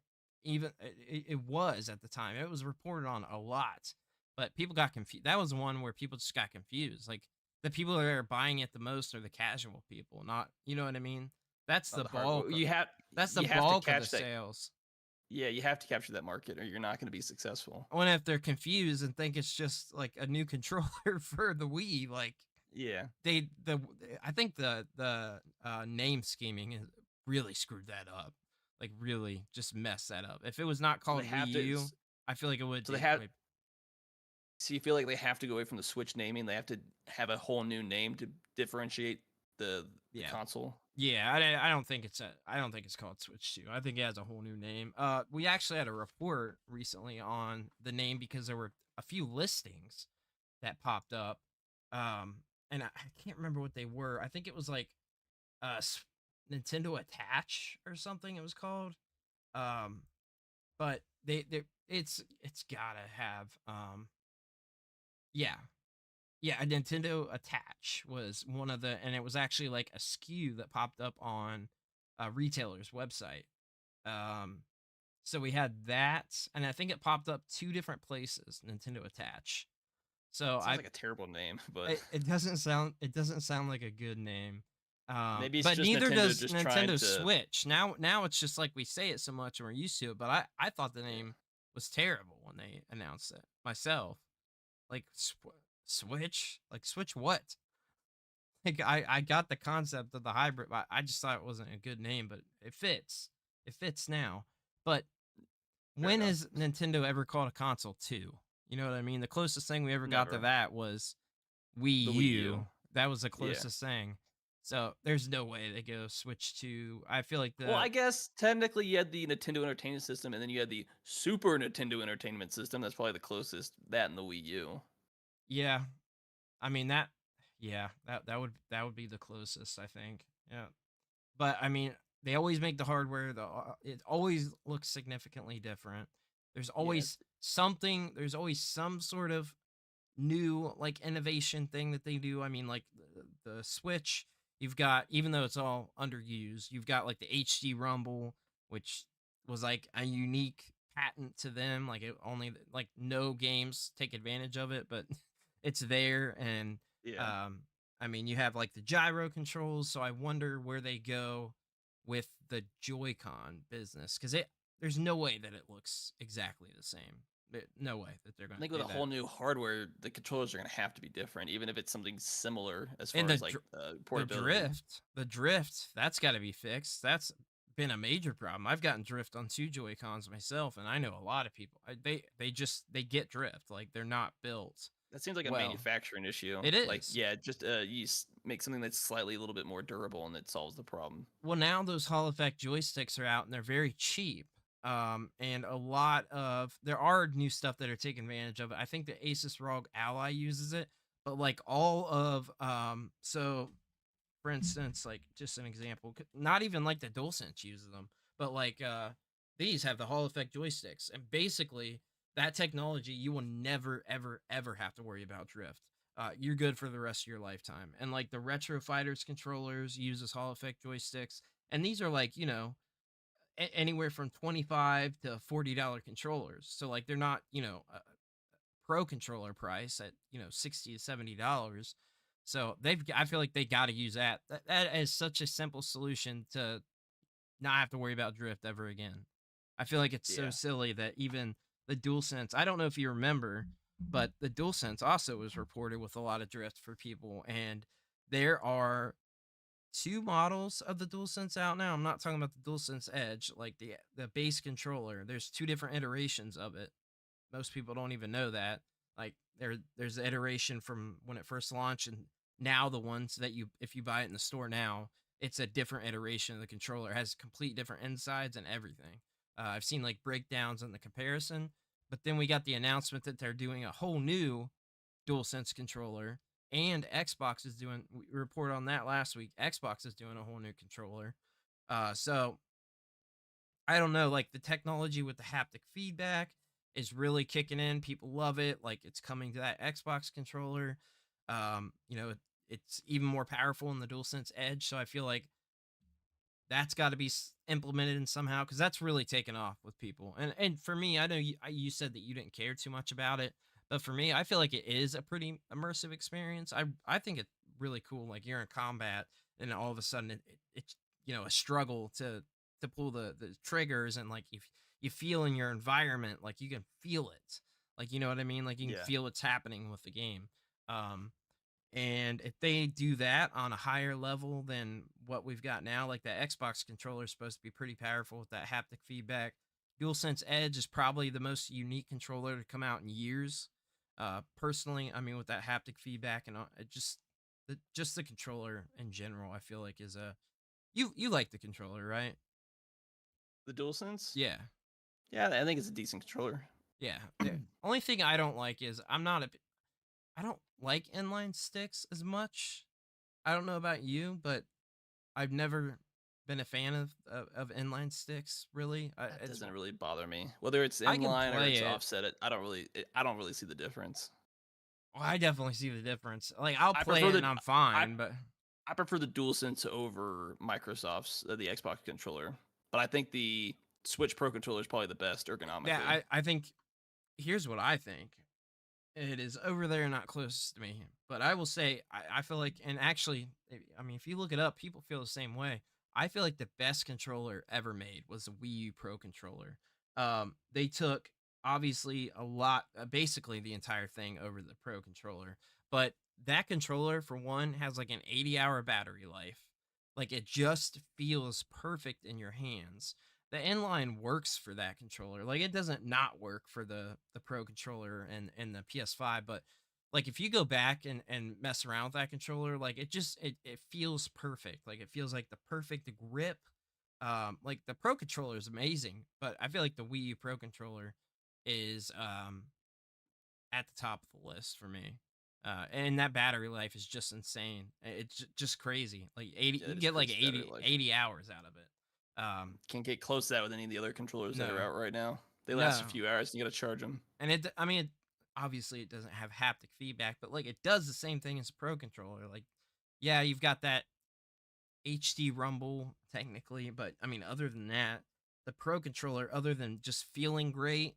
even it was at the time. It was reported on a lot, but people got confused. That was one where people just got confused. Like the people that are buying it the most are the casual people, not, you know what I mean? That's Not the the hardware. bulk. That's the You have to bulk of the catch that. sales. Yeah, you have to capture that market, or you're not going to be successful. When if they're confused and think it's just like a new controller for the Wii, like Yeah, I think the name scheming has really screwed that up. Like really just messed that up. If it was not so they called Wii have to. U, I feel like it would. So they have. So you feel like they have to go away from the Switch naming. They have to have a whole new name to differentiate the Yeah. console. Yeah, I don't think I don't think it's called Switch 2. I think it has a whole new name. We actually had a report recently on the name because there were a few listings that popped up. And I can't remember what they were. I think it was like Nintendo Attach or something it was called. But it's gotta have yeah. Yeah, a Nintendo Attach was one of the, and it was actually like a SKU that popped up on a retailer's website. Um, so we had that, and I think it popped up 2 different places, Nintendo Attach. So Sounds like a terrible name, but it doesn't sound like a good name. maybe it's But just neither Nintendo does just trying Nintendo to. Switch. Now it's just like we say it so much and we're used to it. But I thought the name was terrible when they announced it myself. Like Switch, like Switch what? Like I got the concept of the hybrid, but I just thought it wasn't a good name. But it fits. It fits now. But Fair when enough. has Nintendo ever called a console 2? You know what I mean? The closest thing we ever got to Never. that was Wii The U. Wii U. That was the Yeah. closest thing. So there's no way they go Switch to. I feel like Well, I guess technically you had the Nintendo Entertainment System, and then you had the Super Nintendo Entertainment System. That's probably the closest. That and the Wii U. Yeah, I mean yeah, that would be the closest, I think. Yeah. But I mean, they always make the hardware it always looks significantly different. There's always something, there's always some sort of new like innovation thing that they do. I mean, like the Switch, you've got, even though it's all underused, you've got like the HD Rumble, which was like a unique patent to them. Like it only, like no games take advantage of it, but it's there. And Yeah. I mean, you have like the gyro controls, so I wonder where they go with the Joy-Con business, because there's no way that it looks exactly the same. No way that they're going I to think do with a that. whole new hardware, the controllers are going to have to be different, even if it's something similar as far And as like portability. the drift, that's got to be fixed. That's been a major problem. I've gotten drift on 2 Joy-Cons myself, and I know a lot of people. They get drift, like they're not built. That seems like a Well, manufacturing issue. it Like, is. yeah, just make something that's slightly a little bit more durable, and it solves the problem. Well, now those Hall Effect joysticks are out, and they're very cheap. And a lot of there are new stuff that are taking advantage of it. I think the Asus ROG Ally uses it, but like all of so for instance, like just an example, not even like the DualSense uses them, but like these have the Hall Effect joysticks, and basically that technology, you will never ever have to worry about drift. You're good for the rest of your lifetime. And like the Retro Fighters controllers uses Hall Effect joysticks, and these are like, you know, anywhere from $25 to $40 controllers. So like they're not, you know, a pro controller price at, you know, $60 to $70. So I feel like they got to use that. That is such a simple solution to not have to worry about drift ever again. I feel like it's so silly that even the DualSense, I don't know if you remember, but the DualSense also was reported with a lot of drift for people. And there are 2 models of the DualSense out now. I'm not talking about the DualSense Edge, like the base controller. There's 2 different iterations of it. Most people don't even know that. Like there's the iteration from when it first launched, and now the ones that if you buy it in the store now, it's a different iteration of the controller. It has complete different insides and everything. I've seen like breakdowns in the comparison, but then we got the announcement that they're doing a whole new DualSense controller, and Xbox is doing. We reported on that last week. Xbox is doing a whole new controller. So I don't know. Like the technology with the haptic feedback is really kicking in. People love it. Like it's coming to that Xbox controller. You know, it's even more powerful in the DualSense Edge. So I feel like that's got to be implemented in somehow, because that's really taken off with people. And for me, I know you said that you didn't care too much about it, But for me, I feel like it is a pretty immersive experience. I think it's really cool. Like you're in combat, and all of a sudden it's a struggle to pull the triggers, and like if you feel in your environment, like you can feel it. Like you know what I mean? Like you can Yeah. feel what's happening with the game. Um, and if they do that on a higher level than what we've got now, like that Xbox controller is supposed to be pretty powerful with that haptic feedback. DualSense Edge is probably the most unique controller to come out in years. Personally, I mean, with that haptic feedback and just the controller in general, I feel like is a you like the controller, right? The DualSense? Yeah, Yeah, I think it's a decent controller. yeah. The only thing I don't like is I don't like inline sticks as much. I don't know about you, but I've never been a fan of inline sticks. Really, That doesn't really bother me. Whether it's I can inline or play it's it. offset, I don't really see the difference. Well, I definitely see the difference. Like I'll I play prefer it and the I'm I fine, but I prefer the DualSense over Microsoft's the Xbox controller. But I think the Switch Pro controller is probably the best yeah, ergonomically. I think here's what I think. It is over there, not close to me. But I will say, I feel like, and actually, I mean, if you look it up, people feel the same way. I feel like the best controller ever made was the Wii U Pro controller. They took obviously a lot, basically the entire thing over the Pro controller. But that controller, for one, has like an 80-hour battery life. Like it just feels perfect in your hands. The inline works for that controller. Like it doesn't not work for the Pro controller and the PS5, but like if you go back and mess around with that controller, like it feels perfect. Like it feels like the perfect grip. Like the Pro controller is amazing, but I feel like the Wii U Pro controller is at the top of the list for me. And that battery life is just insane. It's just crazy. Like 80, Yeah, you that can is get like crazy battery 80, life. 80 hours out of it. Can't get close to that with any of the other controllers that are No, out right now. They last a no. few hours and you got to charge them. And I mean, obviously it doesn't have haptic feedback, but like it does the same thing as a Pro controller. Like, yeah, you've got that HD rumble technically, but I mean, other than that, the Pro controller, other than just feeling great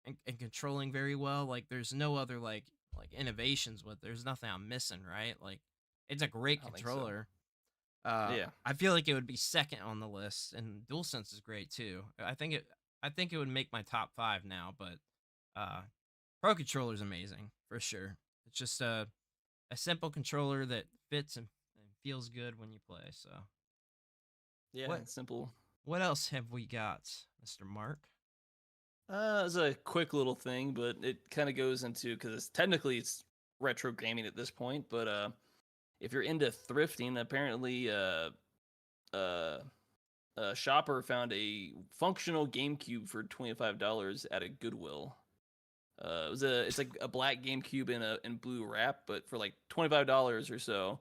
and controlling very well, like there's no other like innovations with. There's nothing I'm missing, right? Like, it's a great I don't think so. controller. Yeah. I feel like it would be second on the list, and DualSense is great too. I think it would make my top 5 now, but uh Pro controller is amazing for sure. It's just a simple controller that fits and feels good when you play. So Yeah, what it's simple. what else have we got, Mr. Mark? It's a quick little thing, but it kind of goes into because technically it's retro gaming at this point. But if you're into thrifting, apparently uh, a shopper found a functional GameCube for $25 at a Goodwill. It's like a black GameCube in blue wrap, but for like $25 or so,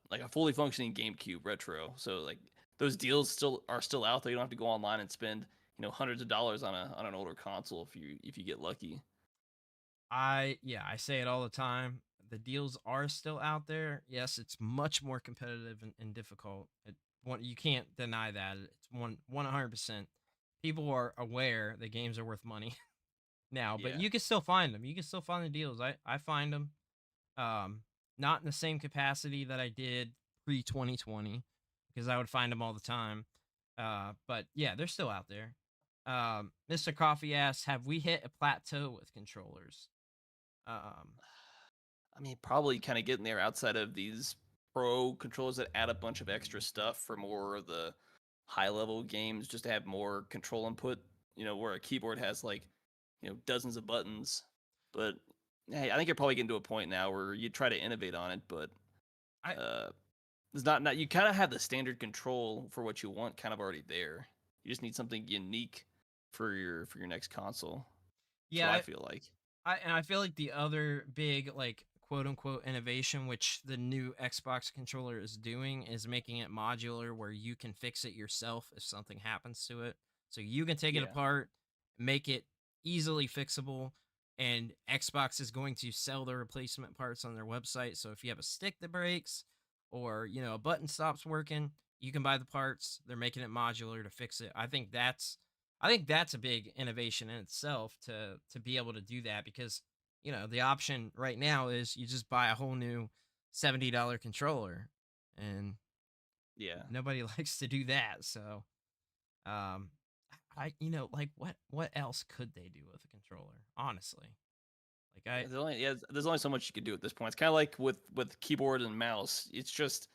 like a fully functioning GameCube retro. So like those deals are still out there. You don't have to go online and spend hundreds of dollars on an older console if you get lucky. I say it all the time. The deals are still out there. Yes, it's much more competitive and difficult. You can't deny that. It's 100%. People are aware that games are worth money now, but Yeah. you can still find them. You can still find the deals. I find them. Not in the same capacity that I did pre 2020 because I would find them all the time. But yeah, they're still out there. Mr. Coffee asks, have we hit a plateau with controllers? I mean, probably kind of getting there outside of these pro controllers that add a bunch of extra stuff for more of the high level games, just to have more control input. Where a keyboard has like, dozens of buttons. But hey, I think you're probably getting to a point now where you try to innovate on it, but I it's not. You kind of have the standard control for what you want kind of already there. You just need something unique for your next console. That's yeah, what I feel like. I feel like the other big like quote unquote innovation which the new Xbox controller is doing is making it modular where you can fix it yourself if something happens to it. So you can take it Yeah. apart, make it easily fixable, and Xbox is going to sell the replacement parts on their website. So if you have a stick that breaks or, a button stops working, you can buy the parts. They're making it modular to fix it. I think that's a big innovation in itself to be able to do that because the option right now is you just buy a whole new $70 controller, and Yeah. nobody likes to do that. So, um, like what else could they do with a controller? Honestly, like There's only so much you can do at this point. It's kind of like with keyboard and mouse. It's just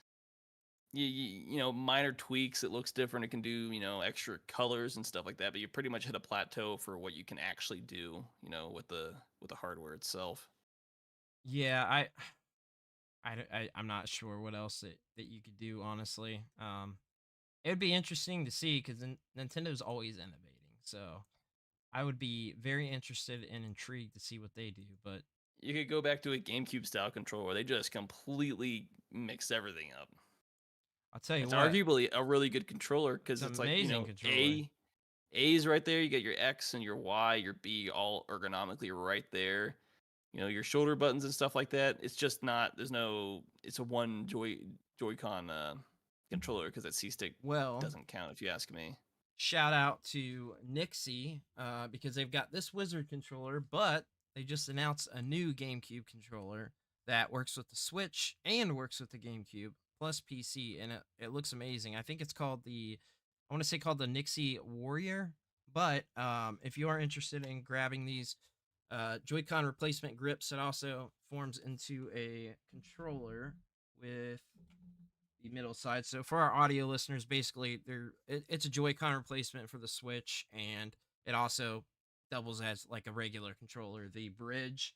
minor tweaks. It looks different. It can do extra colors and stuff like that. But you pretty much hit a plateau for what you can actually do. With the hardware itself. yeah, I'm not sure what else that you could do. Honestly, it would be interesting to see because Nintendo's always innovating. So I would be very interested and intrigued to see what they do. But you could go back to a GameCube style controller where they just completely mix everything up. I'll tell you it's what, arguably a really good controller because it's like controller. A's right there. You get your X and your Y, your B all ergonomically right there. Your shoulder buttons and stuff like that. It's just not. There's no. It's a one Joy-Con controller because that C stick doesn't count if you ask me. Shout out to Nixie because they've got this Wizard controller, but they just announced a new GameCube controller that works with the Switch and works with the GameCube plus PC, and it looks amazing. I think it's called I want to say called the Nixie Warrior. But if you are interested in grabbing these Joy-Con replacement grips, it also forms into a controller with the middle side. So for our audio listeners, basically, it's a Joy-Con replacement for the Switch, and it also doubles as like a regular controller. The bridge,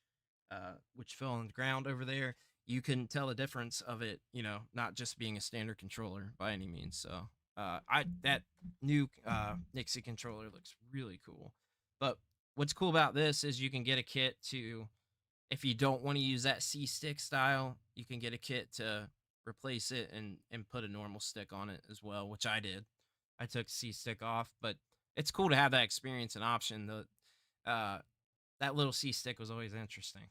which fell on the ground over there, you can tell the difference of it. Not just being a standard controller by any means. So that new Nixie controller looks really cool. But what's cool about this is you can get a kit to, if you don't want to use that C stick style, you can get a kit to replace it and put a normal stick on it as well, which I did. I took C stick off, but it's cool to have that experience and option. That little C stick was always interesting.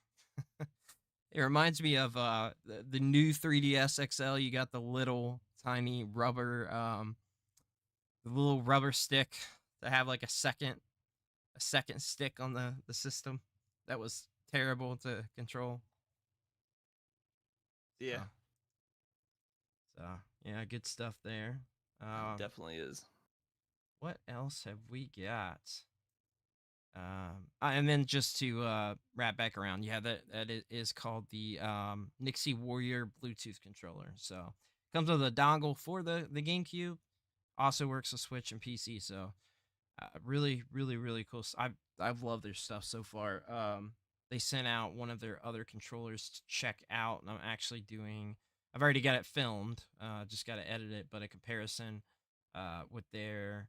It reminds me of the new 3DS XL. You got the little tiny rubber, the little rubber stick to have like a second stick on the system. That was terrible to control. Yeah. So yeah, good stuff there. Definitely is. What else have we got? And then just to wrap back around, yeah, that is called the Nixie Warrior Bluetooth controller. So comes with a dongle for the GameCube. Also works with Switch and PC. So really, really, really cool. I've loved their stuff so far. They sent out one of their other controllers to check out, and I've already got it filmed. Just got to edit it, but a comparison with their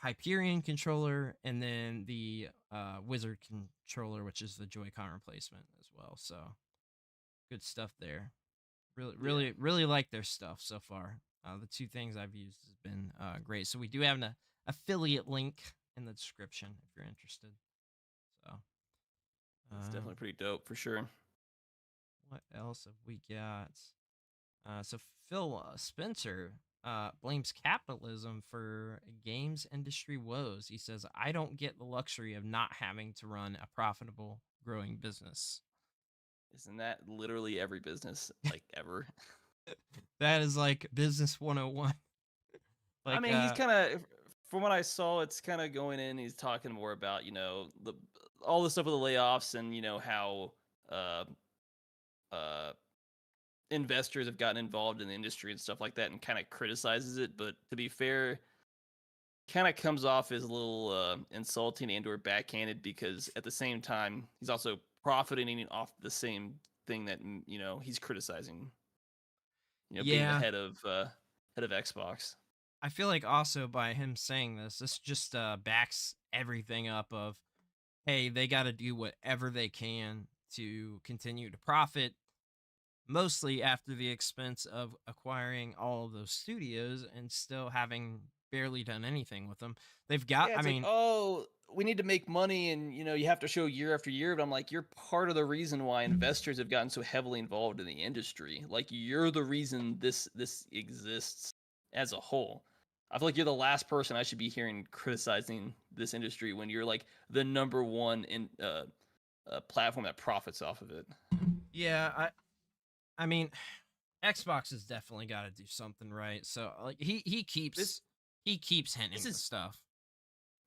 Hyperion controller and then the Wizard controller, which is the Joy-Con replacement as well. So good stuff there. Really, really like their stuff so far. The two things I've used has been great. So we do have an affiliate link in the description if you're interested. So it's definitely pretty dope for sure. What else have we got? So Phil Spencer blames capitalism for games industry woes. He says, "I don't get the luxury of not having to run a profitable, growing business." Isn't that literally every business like ever? That is like business 101. I mean, he's kind of, from what I saw, it's kind of going in. He's talking more about all the stuff with the layoffs and how investors have gotten involved in the industry and stuff like that, and kind of criticizes it. But to be fair, kind of comes off as a little insulting and/or backhanded, because at the same time he's also profiting off the same thing that he's criticizing. Being the head of Xbox. I feel like also by him saying this just backs everything up of, hey, they got to do whatever they can to continue to profit, mostly after the expense of acquiring all of those studios and still having barely done anything with them. They've got, we need to make money, and you have to show year after year. But I'm like, you're part of the reason why investors have gotten so heavily involved in the industry. Like, you're the reason this exists as a whole. I feel like you're the last person I should be hearing criticizing this industry when you're like the number one in platform that profits off of it. Yeah, I mean, Xbox has definitely got to do something right. So like he keeps hinting this is stuff.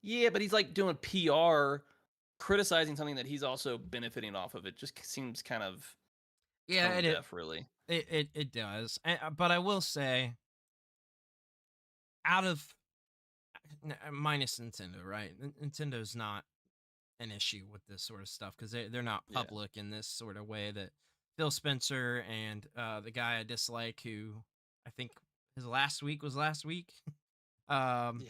Yeah, but he's like doing PR, criticizing something that he's also benefiting off of. It just seems kind of tone deaf, really. It does. But I will say, out of minus Nintendo, right? Nintendo's not an issue with this sort of stuff because they're not public in this sort of way that Phil Spencer and the guy I dislike, who I think his last week was last week. God,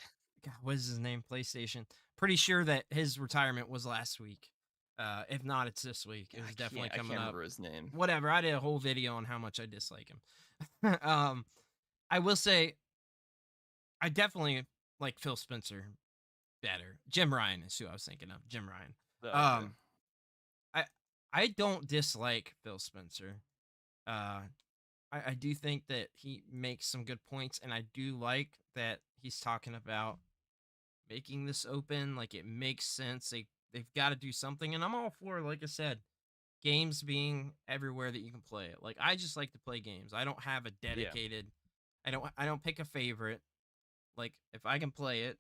what is his name? PlayStation. Pretty sure that his retirement was last week. If not, it's this week. It was definitely coming up. I can't remember his name. Whatever. I did a whole video on how much I dislike him. I will say, I definitely like Phil Spencer better. Jim Ryan is who I was thinking of. Jim Ryan. I don't dislike Phil Spencer. I do think that he makes some good points, and I do like that he's talking about making this open. Like, it makes sense. They've got to do something, and I'm all for, like I said, games being everywhere that you can play it. Like, I just like to play games. I don't have a dedicated. I don't pick a favorite. Like, if I can play it,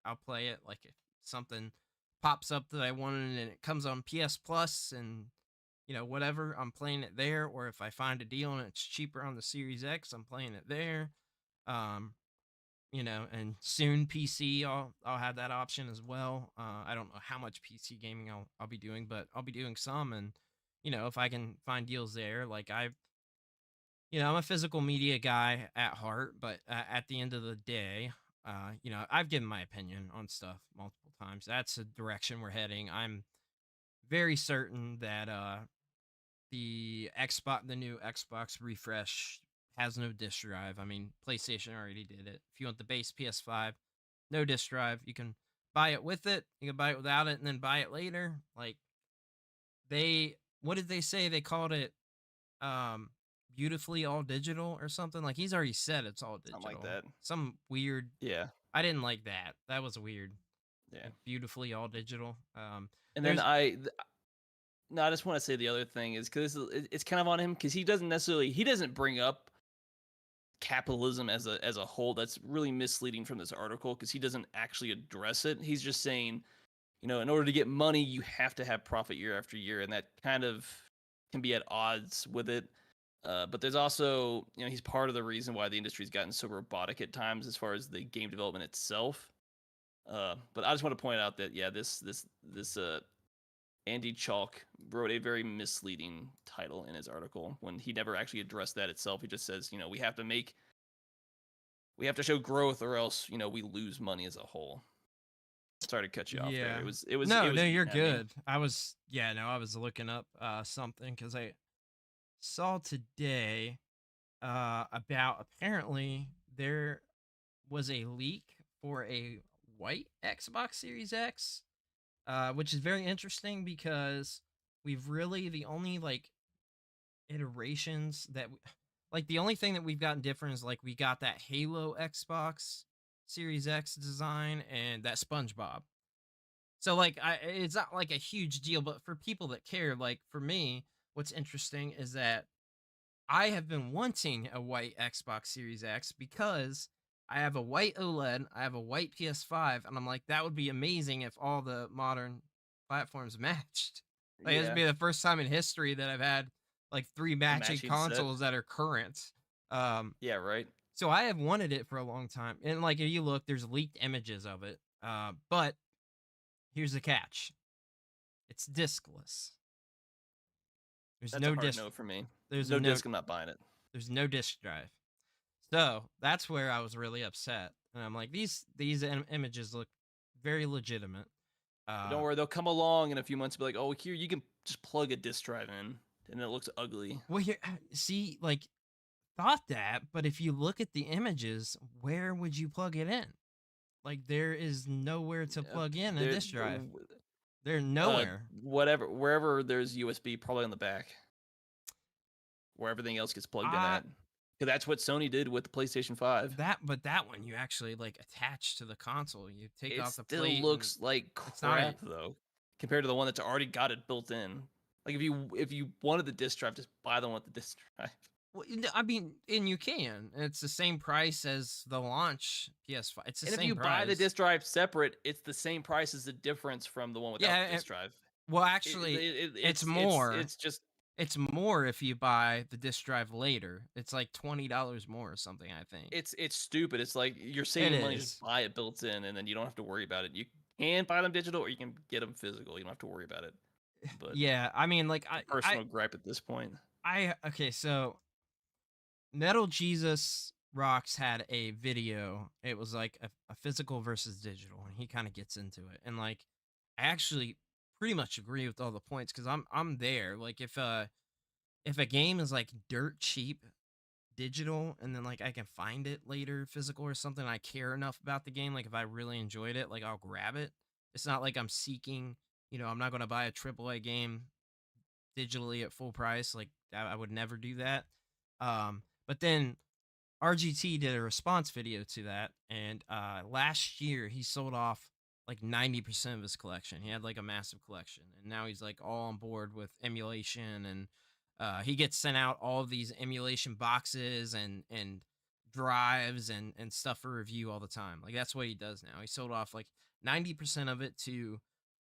I'll play it. Like, if something pops up that I wanted and it comes on PS Plus and whatever, I'm playing it there. Or if I find a deal and it's cheaper on the Series X, I'm playing it there. And soon PC, I'll have that option as well. I don't know how much PC gaming I'll be doing, but I'll be doing some. And if I can find deals there, like I'm a physical media guy at heart, but at the end of the day, I've given my opinion on stuff multiple times. That's the direction we're heading. I'm very certain that the new Xbox refresh has no disk drive. I mean, PlayStation already did it. If you want the base PS5, no disk drive. You can buy it with it. You can buy it without it, and then buy it later. Like, what did they say? They called it beautifully all digital or something. Like, he's already said it's all digital. Something like that. Some weird. Yeah. I didn't like that. That was weird. Yeah. Like, beautifully all digital. And then I just want to say the other thing is because it's kind of on him because he doesn't bring up capitalism as a whole. That's really misleading from this article because he doesn't actually address it. He's just saying, in order to get money, you have to have profit year after year, and that kind of can be at odds with it. But there's also, he's part of the reason why the industry's gotten so robotic at times as far as the game development itself. But I just want to point out that this Andy Chalk wrote a very misleading title in his article when he never actually addressed that itself. He just says, we have to show growth or else, we lose money as a whole. Sorry to cut you off there. It was No, you're good. I was looking up something because I saw today about apparently there was a leak for a white Xbox Series X. Which is very interesting because we've really the only iterations that the only thing that we've gotten different is we got that Halo Xbox Series X design and that SpongeBob. So it's not a huge deal, but for people that care, for me, what's interesting is that I have been wanting a white Xbox Series X because I have a white OLED, I have a white PS5, and I'm like, that would be amazing if all the modern platforms matched. This would be the first time in history that I've had 3 matching consoles that are current. Yeah, right. So I have wanted it for a long time. And if you look, there's leaked images of it. But here's the catch. It's diskless. That's no disc. No for me. There's no disc, I'm not buying it. There's no disc drive. So that's where I was really upset, and I'm like, these images look very legitimate. Don't worry, they'll come along in a few months and be like, oh, here you can just plug a disc drive in, and it looks ugly. Well, here, see, thought that, but if you look at the images, where would you plug it in? There is nowhere to plug in a disc drive. They're nowhere. Wherever there's USB, probably on the back, where everything else gets plugged in at. Because that's what Sony did with the PlayStation 5. But that one you actually like attach to the console. You take off the still plate. Looks like crap though, compared to the one that's already got it built in. Like if you wanted the disc drive, just buy the one with the disc drive. Well, I mean, and you can. It's the same price as the launch PS5. It's the same price. And if you buy the disc drive separate, it's the same price as the difference from the one without the disc drive. Well, actually, it's more. It's more if you buy the disc drive later. It's like $20 more or something, I think. It's stupid. It's like you're saving money, just buy it built in, and then you don't have to worry about it. You can buy them digital, or you can get them physical. You don't have to worry about it. But yeah, I mean, like personal gripe at this point. Okay, so Metal Jesus Rocks had a video. It was like a physical versus digital, and he kind of gets into it. And like, I actually pretty much agree with all the points because I'm there. Like, if a game is like dirt cheap digital, and then like I can find it later physical or something, I care enough about the game. Like, if I really enjoyed it, like I'll grab it. It's not like I'm seeking. I'm not going to buy a AAA game digitally at full price. Like, I would never do that. But then RGT did a response video to that, and last year he sold off like 90% of his collection. He had like a massive collection, and now he's like all on board with emulation, and he gets sent out all of these emulation boxes and drives and stuff for review all the time. Like, that's what he does now. He sold off like 90% of it to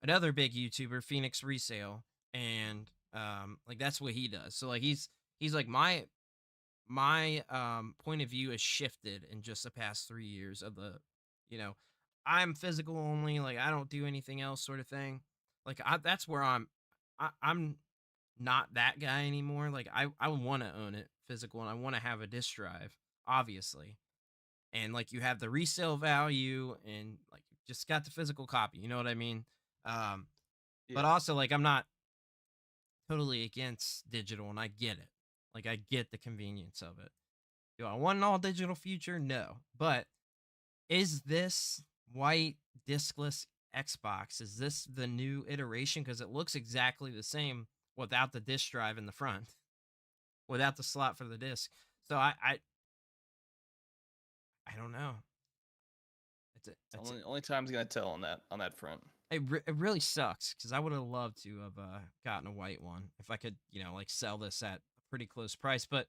another big YouTuber, Phoenix Resale, and like that's what he does. So like he's like my point of view has shifted in just the past 3 years of the, I'm physical only, like I don't do anything else sort of thing. Like that's where I'm not that guy anymore. Like I want to own it physical, and I want to have a disc drive, obviously. And like you have the resale value, and like you just got the physical copy, you know what I mean? But also like I'm not totally against digital, and I get it. Like, I get the convenience of it. Do I want an all digital future? No. But is this white discless Xbox, is this the new iteration? Because it looks exactly the same without the disc drive in the front, without the slot for the disc. So I don't know. Only time's gonna tell on that front. It really sucks because I would have loved to have gotten a white one if I could, like sell this at pretty close price. But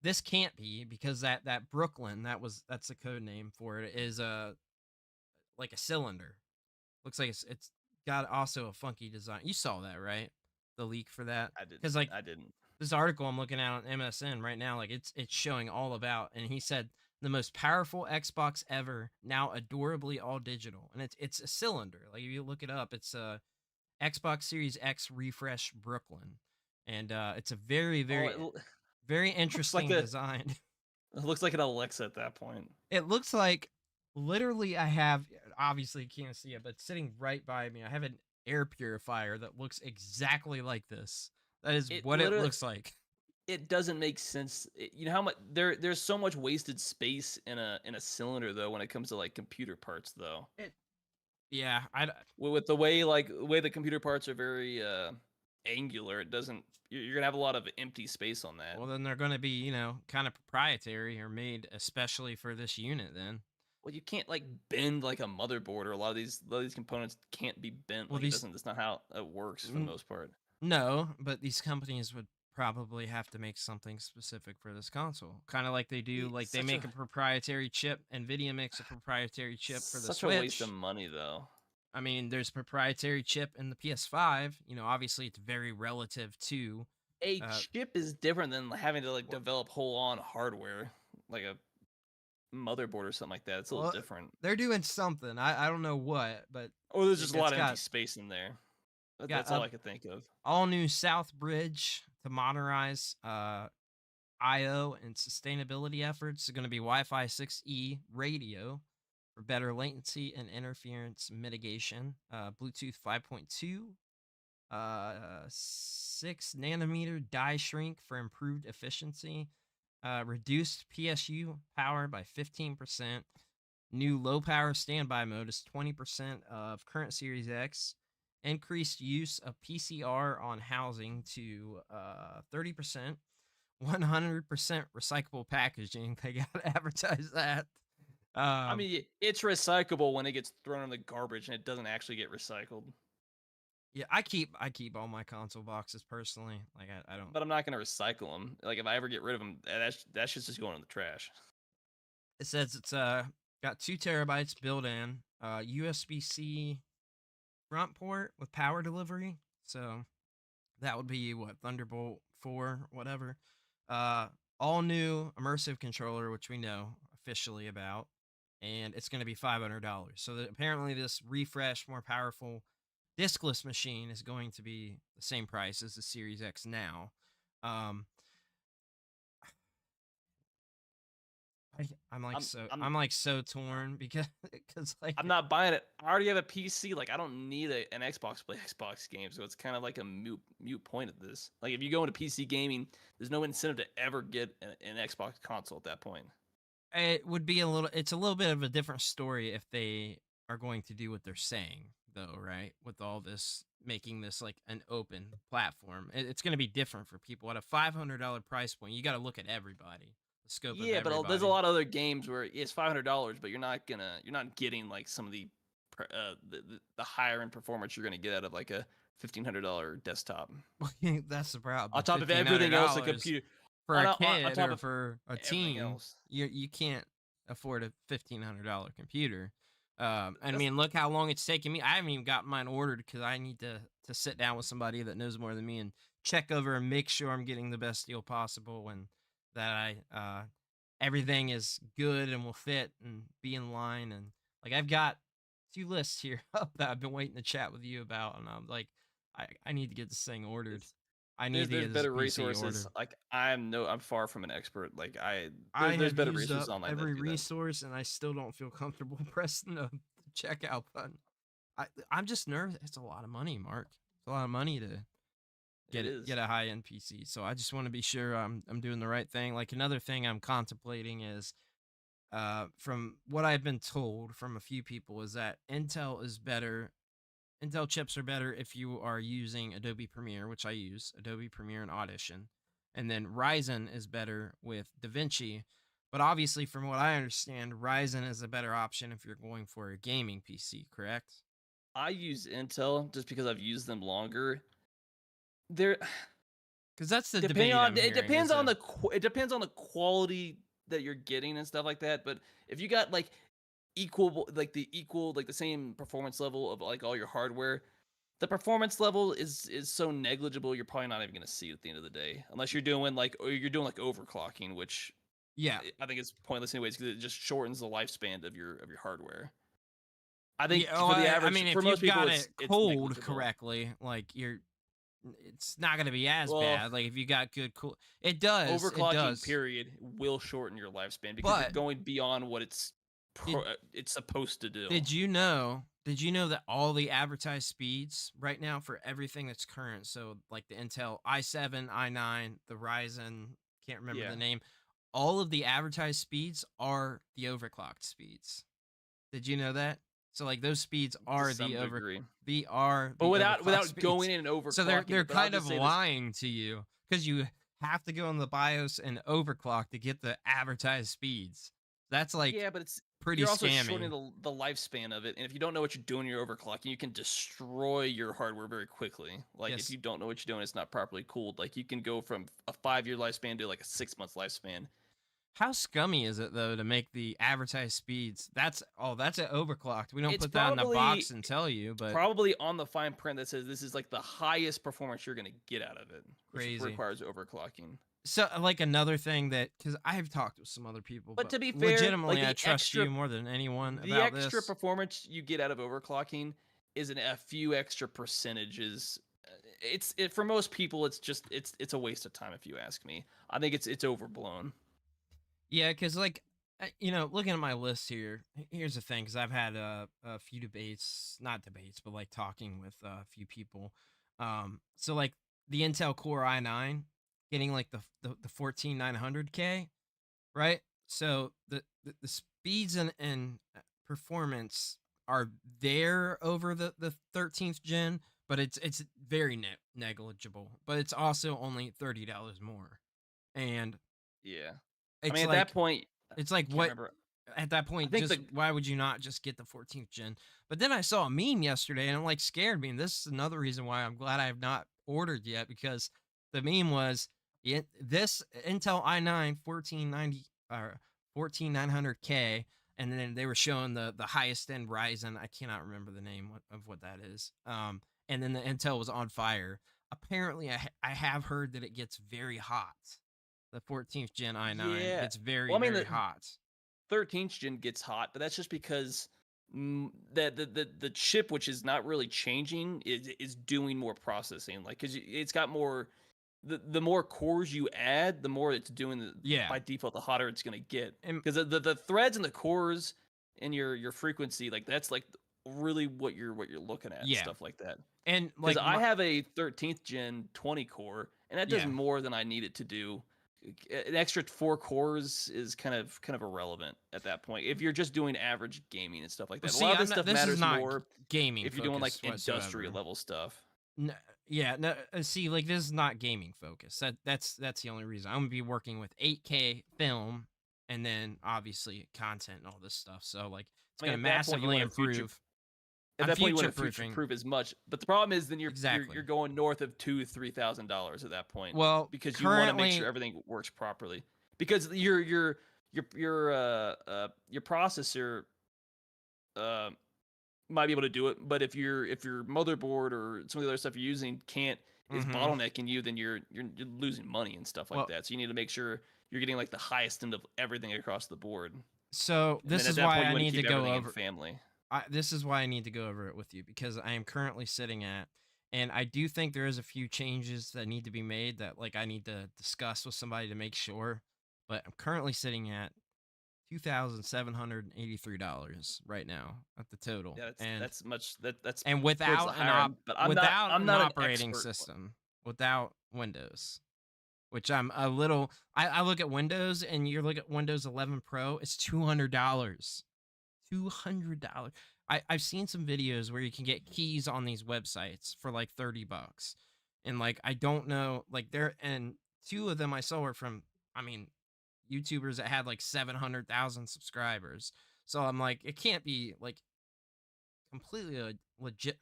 this can't be, because that Brooklyn, that's the code name for it, is like a cylinder. Looks like it's got also a funky design. You saw that, right? The leak for that? I did. Because like I didn't. This article I'm looking at on MSN right now, like it's showing all about, and he said the most powerful Xbox ever, now adorably all digital, and it's a cylinder. Like if you look it up, it's a Xbox Series X refresh Brooklyn. And it's a very, very interesting design. It looks like an Alexa at that point. It looks like, literally, I have, obviously you can't see it, but sitting right by me, I have an air purifier that looks exactly like this. That is what it looks like. It doesn't make sense. You know how much there's so much wasted space in a cylinder though when it comes to like computer parts though. Yeah, with the way the computer parts are very angular, it doesn't. You're gonna have a lot of empty space on that. Well, then they're gonna be kind of proprietary or made especially for this unit. Then. Well, you can't like bend like a motherboard, or a lot of these components can't be bent. Well, that's not how it works for the most part. No, but these companies would probably have to make something specific for this console, kind of like they do. Like they make a proprietary chip. NVIDIA makes a proprietary chip for the Switch. Such a waste of money, though. I mean, there's proprietary chip in the PS5. Obviously, it's very relative to. A chip is different than having to like develop whole-on hardware, like a motherboard or something like that. It's a little different. They're doing something. I don't know what, but there's just a lot of empty space in there. That's all I could think of. All new South Bridge to modernize I/O and sustainability efforts. It's going to be Wi-Fi 6E radio for better latency and interference mitigation. Bluetooth 5.2. 6 nanometer die shrink for improved efficiency. Reduced PSU power by 15%. New low power standby mode is 20% of current Series X. Increased use of PCR on housing to 30%. 100% recyclable packaging. They got to advertise that. I mean, it's recyclable when it gets thrown in the garbage and it doesn't actually get recycled. Yeah, I keep all my console boxes personally. Like I don't. But I'm not gonna recycle them. Like if I ever get rid of them, that shit's just going in the trash. It says it's got 2 terabytes built in, USB-C front port with power delivery. So that would be what, Thunderbolt 4, whatever. All new immersive controller, which we know officially about, and it's going to be $500. So apparently this refreshed, more powerful discless machine is going to be the same price as the Series X now. I'm like so torn because like I'm not buying it. I already have a PC. Like I don't need an Xbox to play Xbox games, so it's kind of like a mute point at this. Like if you go into PC gaming, there's no incentive to ever get an Xbox console at that point. It would be it's a little bit of a different story if they are going to do what they're saying, though, right? With all this, making this like an open platform, it's going to be different for people at a $500 price point. You got to look at everybody. The scope of everybody. But there's a lot of other games where it's $500, but you're not getting like some of the higher end performance you're gonna get out of like a $1,500 desktop. That's the problem. On top of everything else, a computer for a kid or for a teen, you can't afford a $1,500 computer. I mean, look how long it's taken me. I haven't even got mine ordered because I need to sit down with somebody that knows more than me and check over and make sure I'm getting the best deal possible and that everything is good and will fit and be in line. And like I've got 2 lists here that I've been waiting to chat with you about, and I'm like, I need to get this thing ordered. I need to get this better PC resources. ordered. Like I'm far from an expert. Like there's better resources online. Every resource, and I still don't feel comfortable pressing the checkout button. I'm just nervous. It's a lot of money, Mark. It's a lot of money to get a high-end PC. So I just want to be sure I'm doing the right thing. Like another thing I'm contemplating is, from what I've been told from a few people, is that Intel is better. Intel chips are better if you are using Adobe Premiere, which I use, Adobe Premiere and Audition. And then Ryzen is better with DaVinci. But obviously, from what I understand, Ryzen is a better option if you're going for a gaming PC, correct? I use Intel just because I've used them longer. Because that's the debate. It depends on the quality that you're getting and stuff like that. But if you got like the same performance level of like all your hardware, the performance level is so negligible you're probably not even gonna see it at the end of the day, unless you're doing like overclocking, which I think is pointless anyways because it just shortens the lifespan of your hardware. I think for the average, if most you've people, got it cooled correctly, like it's not going to be as bad. Like if you got good cool, it does. Overclocking period will shorten your lifespan because you're going beyond what it's supposed to do. Did you know that all the advertised speeds right now for everything that's current, so like the Intel i7, i9, the Ryzen, can't remember the name, all of the advertised speeds are the overclocked speeds. Did you know that? So like those speeds are but without going in and overclocking. So they're kind of lying to you because you have to go in the BIOS and overclock to get the advertised speeds. That's like but it's pretty you're also scammy. shortening the lifespan of it, and if you don't know what you're doing, you're overclocking. You can destroy your hardware very quickly. Like if you don't know what you're doing, it's not properly cooled. Like you can go from a 5-year lifespan to like a 6-month lifespan. How scummy is it though to make the advertised speeds? That's it overclocked. We don't put that in the box and tell you, but probably on the fine print that says this is like the highest performance you're gonna get out of it, which requires overclocking. So like another thing that, because I have talked with some other people, but to be fair, legitimately I trust you more than anyone about this. The extra performance you get out of overclocking is a few extra percentages. For most people, it's a waste of time if you ask me. I think it's overblown. Yeah, because like, looking at my list here, here's the thing, because I've had a few not debates, but like talking with a few people. So like the Intel Core i9 getting like the 14900K, right? So the speeds and performance are there over the 13th gen, but it's very negligible. But it's also only $30 more. And yeah, I it's mean, at like that point, it's like can't what remember. at that I point, think just why would you not just get the 14th gen? But then I saw a meme yesterday and it like scared me. And this is another reason why I'm glad I have not ordered yet, because the meme was this Intel i9 1490 or 14900K, and then they were showing the highest end Ryzen. I cannot remember the name of what that is. And then the Intel was on fire. Apparently, I have heard that it gets very hot. The 14th gen i9 Yeah, gets very well, I mean, very the hot. 13th gen gets hot, but that's just because the chip, which is not really changing, is doing more processing. Like, because it's got more. The more cores you add, the more it's doing. Yeah. By default, the hotter it's gonna get. And Because the threads and the cores and your frequency, like that's like really what you're looking at, yeah, stuff like that. and Because like I have a 13th gen 20 core, and that does yeah, more than I need it to do. An extra 4 cores is kind of irrelevant at that point. If you're just doing average gaming and stuff like that, a see, lot of this stuff this is matters not more gaming if you're doing like focused industrial whatsoever. level stuff. No, yeah, no. See, like this is not gaming focused. That's the only reason. I'm gonna be working with 8K film, and then obviously content and all this stuff. So like it's I mean, gonna at that point, you massively want to future. improve. At I'm that point, you future want to future proofing. proof as much. But the problem is, then Exactly. you're going north of $2,000-$3,000 at that point. Well, Because you want to make currently, sure everything works properly. Because your processor might be able to do it, but if your motherboard or some of the other stuff you're using is bottlenecking you, then you're losing money and stuff like that. So you need to make sure you're getting like the highest end of everything across the board. So And this then is at that why point, you I want to need to keep go everything over. in family. This is why I need to go over it with you, because I am currently sitting at, and I do think there is a few changes that need to be made that like I need to discuss with somebody to make sure. But I'm currently sitting at $2,783 right now at the total, Yeah, that's much. That's and towards the without higher end. But I'm an not an operating expert. system, without Windows, which I'm a little. I look at Windows, and you look at Windows 11 Pro, it's $200. $200. I've seen some videos where you can get keys on these websites for like $30. And like I don't know, like there, and two of them I saw were from, I mean, YouTubers that had like 700,000 subscribers. So I'm like, it can't be like completely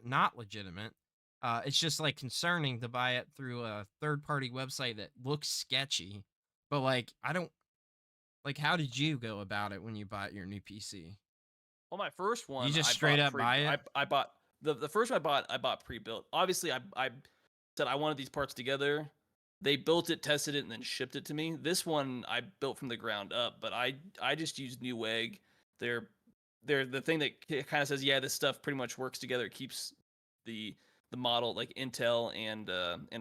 not legitimate. It's just like concerning to buy it through a third party website that looks sketchy. But like I don't like, how did you go about it when you bought your new PC? Well, my first one, You just I straight bought up buy it? I bought the first one I bought pre-built. Obviously, I said I wanted these parts together. They built it, tested it, and then shipped it to me. This one I built from the ground up, but I just used Newegg. They're the thing that kind of says, yeah, this stuff pretty much works together. It keeps the model, like Intel and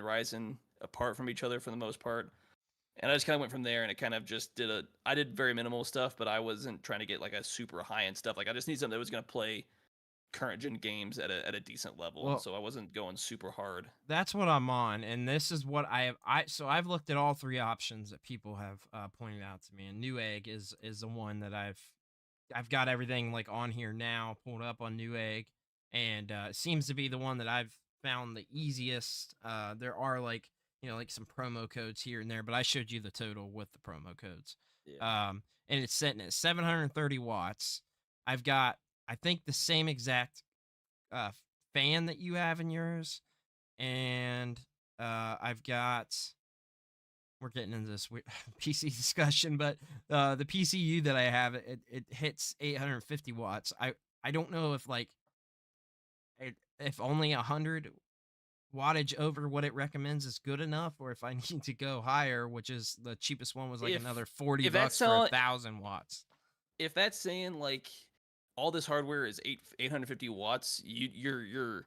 Ryzen, apart from each other for the most part. And I just kind of went from there, and it kind of just I did very minimal stuff, but I wasn't trying to get like a super high end stuff. Like I just need something that was going to play current gen games at a decent level. Well, so I wasn't going super hard. that's what I'm on, and this is what I have. So I've looked at all three options that people have pointed out to me, and Newegg is the one that I've got everything like on here now, pulled up on Newegg, and it seems to be the one that I've found the easiest. There are like, like some promo codes here and there, but I showed you the total with the promo codes. Yeah. And it's sitting at 730 watts. I've got, I think, the same exact fan that you have in yours, and I've got. We're getting into this PC discussion, but the PCU that I have, it hits 850 watts. I don't know if like if only 100 wattage over what it recommends is good enough, or if I need to go higher, which is the cheapest one was like another $40 for 1,000 watts. If that's saying like all this hardware is 850 watts, your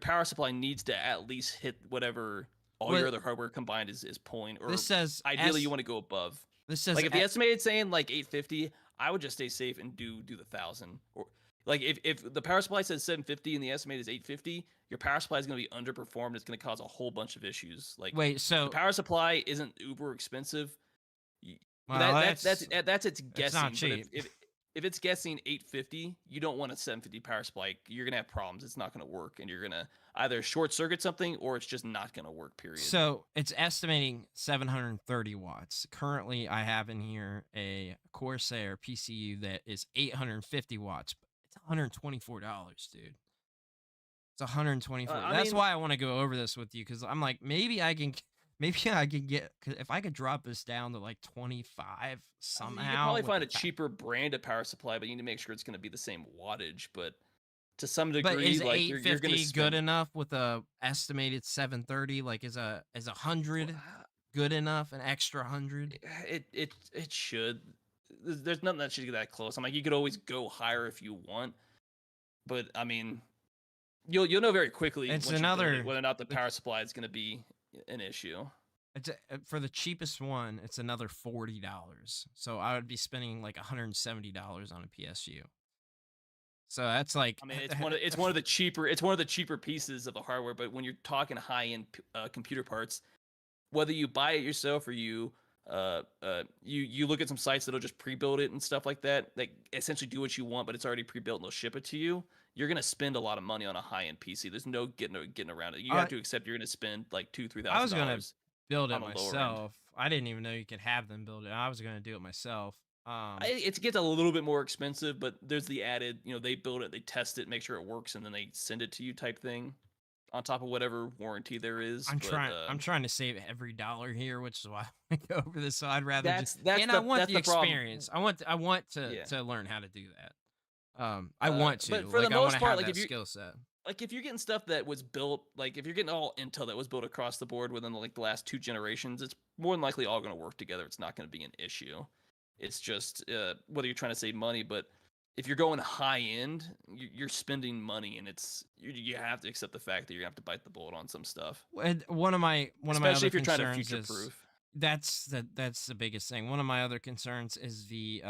power supply needs to at least hit whatever all your other hardware combined is point. Or this says ideally you want to go above. This says like if the estimated saying like 850, I would just stay safe and do the 1,000. Or like if the power supply says 750 and the estimate is 850, your power supply is going to be underperformed. It's going to cause a whole bunch of issues. Like, wait, so the power supply isn't uber expensive. Well, that's its guessing. It's not cheap. But if it's guessing 850, you don't want a 750 power supply. You're gonna have problems. It's not gonna work, and you're gonna either short circuit something or it's just not gonna work. Period. So it's estimating 730 watts. Currently, I have in here a Corsair PCU that is 850 watts. But it's $124, dude. It's 124. That's why I want to go over this with you, because I'm like, maybe I can get, if I could drop this down to like 25 somehow. You could probably find a cheaper brand of power supply, but you need to make sure it's going to be the same wattage. But to some degree, but is like 850 you're going to good enough with a estimated 730? Like, is 100 good enough? An extra 100? It should. There's nothing that should get that close. I'm like, you could always go higher if you want, but I mean, you'll know very quickly whether or not the power supply is going to be an issue. It's for the cheapest one, it's another $40. So I would be spending like $170 on a PSU. So that's like, I mean, it's one of the cheaper pieces of the hardware. But when you're talking high end computer parts, whether you buy it yourself or you look at some sites that'll just pre-build it and stuff like that, like essentially do what you want, but it's already pre-built and they'll ship it to you. You're gonna spend a lot of money on a high-end PC. There's no getting around it. You have to accept you're gonna spend like $2,000-$3,000. I was gonna build it myself. I didn't even know you could have them build it. I was gonna do it myself. It gets a little bit more expensive, but there's the added, they build it, they test it, make sure it works, and then they send it to you type thing, on top of whatever warranty there is. I'm trying to save every dollar here, which is why I go over this. So I'd rather I want the experience. I want to learn how to do that. I want to, but for the most part, like, if skill set. Like, if you're getting stuff that was built, like if you're getting all Intel that was built across the board within like the last 2 generations, it's more than likely all going to work together. It's not going to be an issue. It's just whether you're trying to save money, but if you're going high end, you're spending money, and you have to accept the fact that you're gonna have to bite the bullet on some stuff. One of my especially if you're trying to future proof. That's the biggest thing. One of my other concerns is the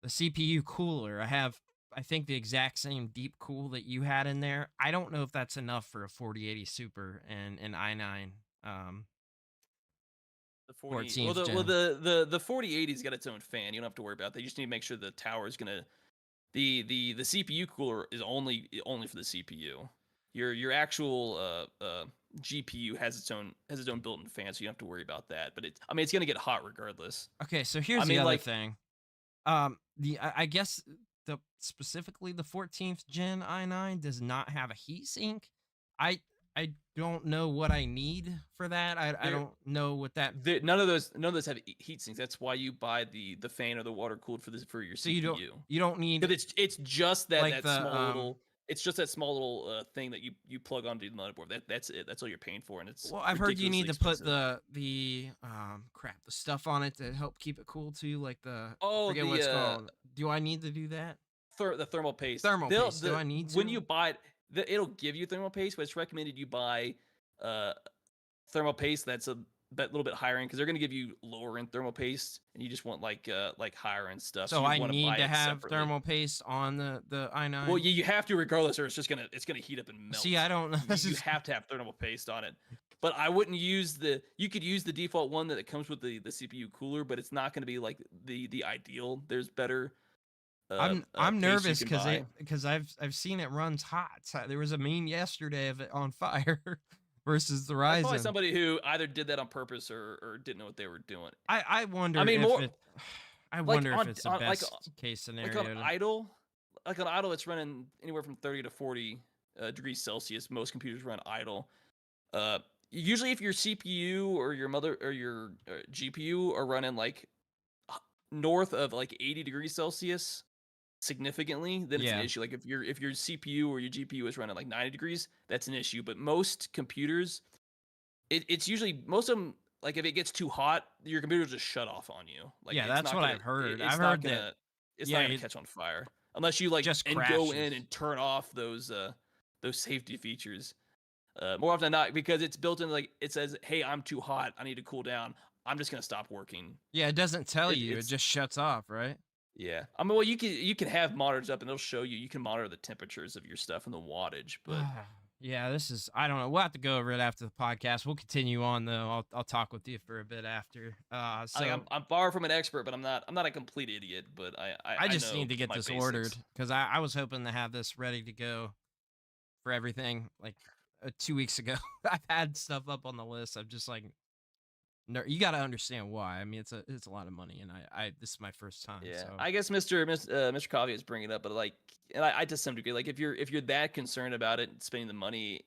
CPU cooler. I think the exact same deep cool that you had in there. I don't know if that's enough for a 4080 Super and an i9. The 4080's got its own fan. You don't have to worry about that. You just need to make sure the tower is gonna the CPU cooler is only for the CPU. Your actual GPU has its own built-in fan, so you don't have to worry about that. But it's gonna get hot regardless. Okay, so here's the other thing. I guess specifically the 14th gen i9 does not have a heatsink. I don't know what I need for that. I don't know what that. None of those have heat sinks. That's why you buy the fan or the water cooled for your CPU. You don't need. Because it's just that small little. It's just that small little thing that you plug onto the motherboard. That's it. That's all you're paying for, and it's. Well, I've heard you need to put the stuff on it to help keep it cool too, like forget what it's called. Do I need to do that? The thermal paste. Do I need to? When you buy it, it'll give you thermal paste, but it's recommended you buy thermal paste that's a little bit higher end, because they're going to give you lower end thermal paste, and you just want like higher end stuff. So I need to have thermal paste on the i9. Well, you have to regardless, or it's gonna heat up and melt. See, I don't know. You have to have thermal paste on it. But I wouldn't use you could use the default one that comes with the CPU cooler, but it's not going to be like the ideal. There's better. I'm nervous because I've seen it runs hot. There was a meme yesterday of it on fire versus the Ryzen. Probably somebody who either did that on purpose or didn't know what they were doing. I wonder. I wonder if it's the best case scenario. Like on idle, it's running anywhere from 30 to 40 degrees Celsius. Most computers run idle. Usually, if your CPU or your GPU are running like north of like 80 degrees Celsius significally, then it's an issue. Like if your CPU or your GPU is running like 90 degrees, that's an issue. But most computers, it's usually, most of them, like if it gets too hot, your computer will just shut off on you. Like, that's what I've heard. I've heard that it's not gonna catch on fire unless you like just go in and turn off those safety features. More often than not, because it's built in, like it says, "Hey, I'm too hot. I need to cool down. I'm just gonna stop working." Yeah, it doesn't tell you. It just shuts off, right? Yeah, I mean, well, you can have monitors up, and it'll show you. You can monitor the temperatures of your stuff and the wattage, but Yeah, this is, I don't know. We'll have to go over it after the podcast. We'll continue on though. I'll talk with you for a bit after. I'm far from an expert, but I'm not a complete idiot, but I I just know need to get my this ordered basics. because I was hoping to have this ready to go for everything like 2 weeks ago. I've had stuff up on the list. I'm just like, no, you got to understand why. I mean, it's a lot of money, and I this is my first time. Yeah, So I guess Mr. Coffee is bringing it up, but like, and I to some degree, like if you're that concerned about it and spending the money,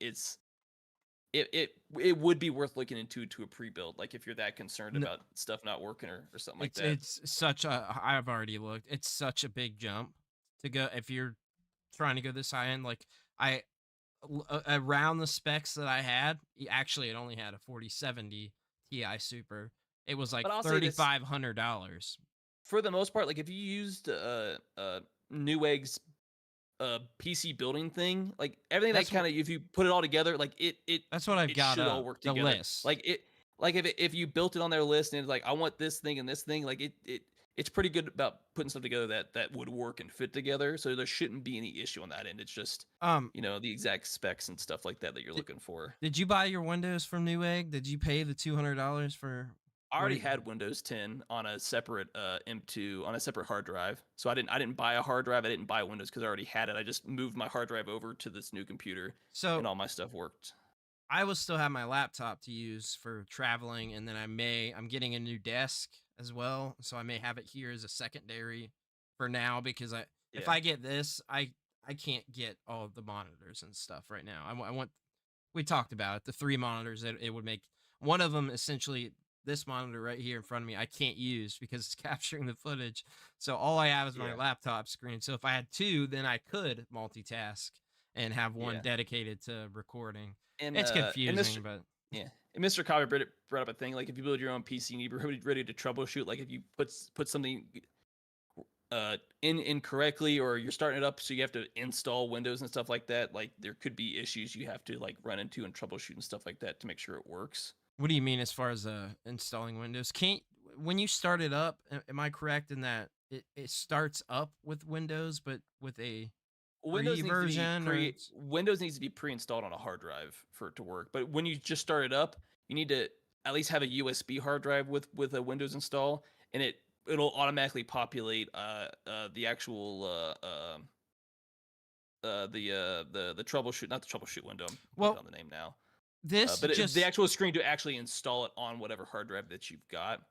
it would be worth looking into to a pre-build. Like if you're that concerned no, about stuff not working or something like that. it's such a. I've already looked. It's such a big jump to go if you're trying to go this high end. Like I around the specs that I had, actually it only had a 4070 Ti Super. It was like But I'll say this, $3,500. for the most part, like if you used Newegg's PC building thing, like everything that That's what kind of, if you put it all together, like that's what I've it got should all up work the together. list. Like if you built it on their list and it's like I want this thing and this thing, like it's pretty good about putting stuff together that would work and fit together. So there shouldn't be any issue on that end. It's just Um, the exact specs and stuff like that you're did, looking for. did you buy your Windows from Newegg? Did you pay the $200 for I what? already had Windows 10 on a separate M2 on a separate hard drive. So I didn't buy a hard drive. I didn't buy Windows because I already had it. I just moved my hard drive over to this new computer So and all my stuff worked. I will still have my laptop to use for traveling, and then I'm getting a new desk as well, so I may have it here as a secondary for now because if Yeah. I get this, I can't get all of the monitors and stuff right now. I want we talked about it, the 3 monitors that it would make. One of them essentially this monitor right here in front of me I can't use because it's capturing the footage. So all I have is my Yeah. laptop screen. So if I had two, then I could multitask and have one Yeah. dedicated to recording. And It's and confusing, Mr. but Yeah. And Mr. Cobbett brought up a thing like if you build your own PC and you're ready to troubleshoot, like if you put something incorrectly or you're starting it up so you have to install Windows and stuff like that, like there could be issues you have to like run into and troubleshoot and stuff like that to make sure it works. what do you mean as far as installing Windows? Can't when you start it up, am I correct in that it starts up with Windows but with a free version or Windows needs to be pre-installed on a hard drive for it to work. But when you just start it up, you need to at least have a USB hard drive with a Windows install, and it'll automatically populate the actual the troubleshoot, not the troubleshoot window. I'm well on the name now. this But just the actual screen to actually install it on whatever hard drive that you've got.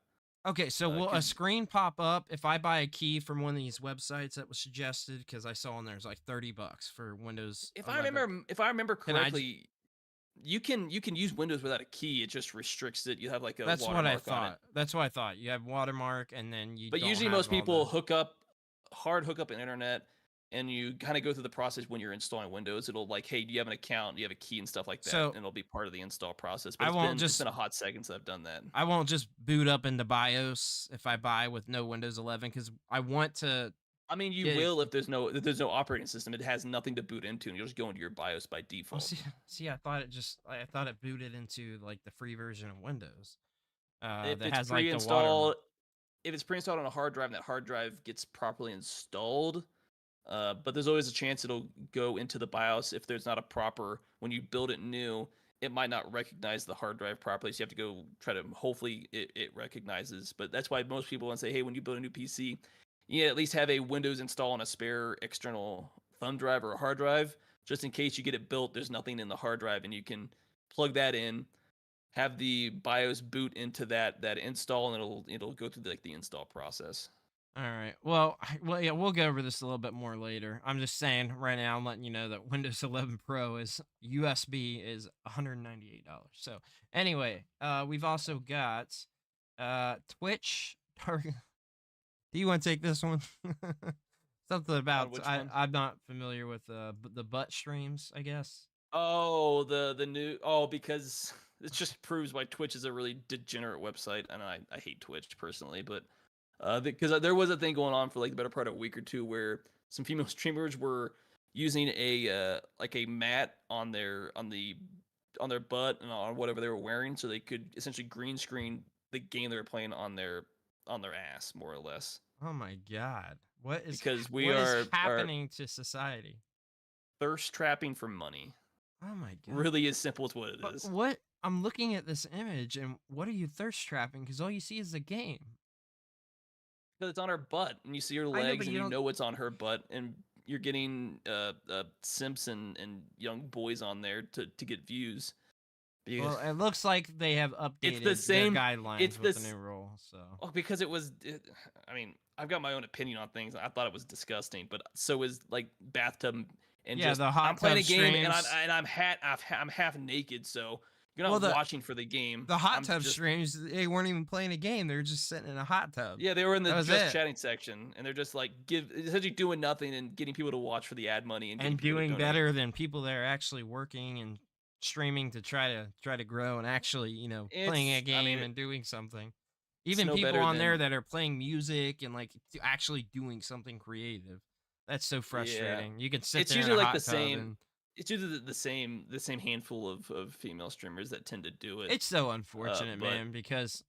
okay, so will a screen pop up if I buy a key from one of these websites that was suggested? Because I saw on there's like $30 for Windows. If 11. I remember correctly, you can use Windows without a key. It just restricts it. You have like a That's what I watermark on it. thought. That's what I thought. You have watermark, and then you. But don't usually have most all people the... hook up an internet, and you kind of go through the process when you're installing Windows. It'll like, hey, do you have an account? Do you have a key and stuff like that? So and it'll be part of the install process. But it's been a hot second since I've done that. I won't just boot up into BIOS if I buy with no Windows 11 because I want to. I mean, you will if there's no operating system. It has nothing to boot into, and you'll just go into your BIOS by default. Well, see, I thought it booted into like the free version of Windows. If that it's has pre-installed, like if it's pre-installed on a hard drive, and that hard drive gets properly installed. But there's always a chance it'll go into the BIOS if there's not a proper, when you build it new, it might not recognize the hard drive properly. So you have to go try to, hopefully it recognizes. But that's why most people want to say, hey, when you build a new PC, you at least have a Windows install on a spare external thumb drive or a hard drive, just in case you get it built, there's nothing in the hard drive and you can plug that in, have the BIOS boot into that install, and it'll go through the install process. All right. Well, yeah, we'll go over this a little bit more later. I'm just saying right now, I'm letting you know that Windows 11 Pro is USB is $198. So anyway, we've also got Twitch. Do you want to take this one? Something about I'm not familiar with the butt streams, I guess. Oh, the new because it just proves why Twitch is a really degenerate website, and I hate Twitch personally, but because there was a thing going on for like the better part of a week or two where some female streamers were using a mat on their butt and on whatever they were wearing, so they could essentially green screen the game they were playing on their ass, more or less. Oh my god. What is because what is happening to society? Thirst trapping for money. Oh my god. Really as simple as what it is. What I'm looking at this image, and what are you thirst trapping? Because all you see is the game. Because it's on her butt, and you see her I know, legs, but and you you don't. know what's on her butt, and you're getting simps and young boys on there to get views. Well, it looks like they have It's updated the their same. guidelines It's with the this. new rule. So, Oh, because I mean, I've got my own opinion on things. I thought it was disgusting, but so is like bathtub and yeah, just the I'm hot playing tub a game and streams. I'm half naked, so you're Well, not watching for the game. the hot I'm tub just streams, they weren't even playing a game. They were just sitting in a hot tub. Yeah, they were in the That was just it. chatting section, and they're just like essentially doing nothing and getting people to watch for the ad money and getting And people to doing donate. better than people that are actually working and streaming to try to grow and actually, playing a game and doing something. Even no people better on there than that are playing music and like actually doing something creative. That's so yeah. frustrating. You can sit It's there in usually a like the hot tub same. and It's usually the same handful of female streamers that tend to do it. it's so unfortunate, but man, because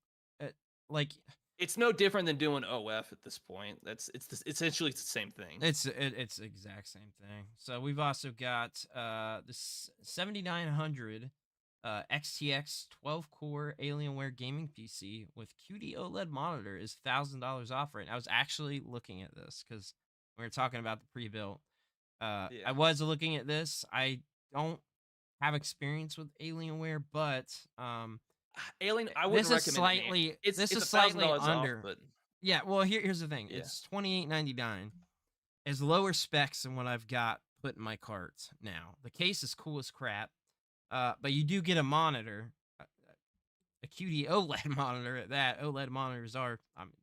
like it's no different than doing OF at this point. Essentially it's the same thing. it's the exact same thing. So we've also got this 7900 XTX 12-core Alienware gaming PC with QD OLED monitor is $1,000 off right now. I was actually looking at this because we were talking about the pre-built. Yeah. I was looking at this. I don't have experience with Alienware, but Alien, I wouldn't this is recommend slightly it. this is $1,000 slightly off, under. but Yeah, well, here's the thing. yeah. It's $28.99. It's lower specs than what I've got put in my cart now. The case is cool as crap, but you do get a monitor, a QD OLED monitor at that. OLED monitors are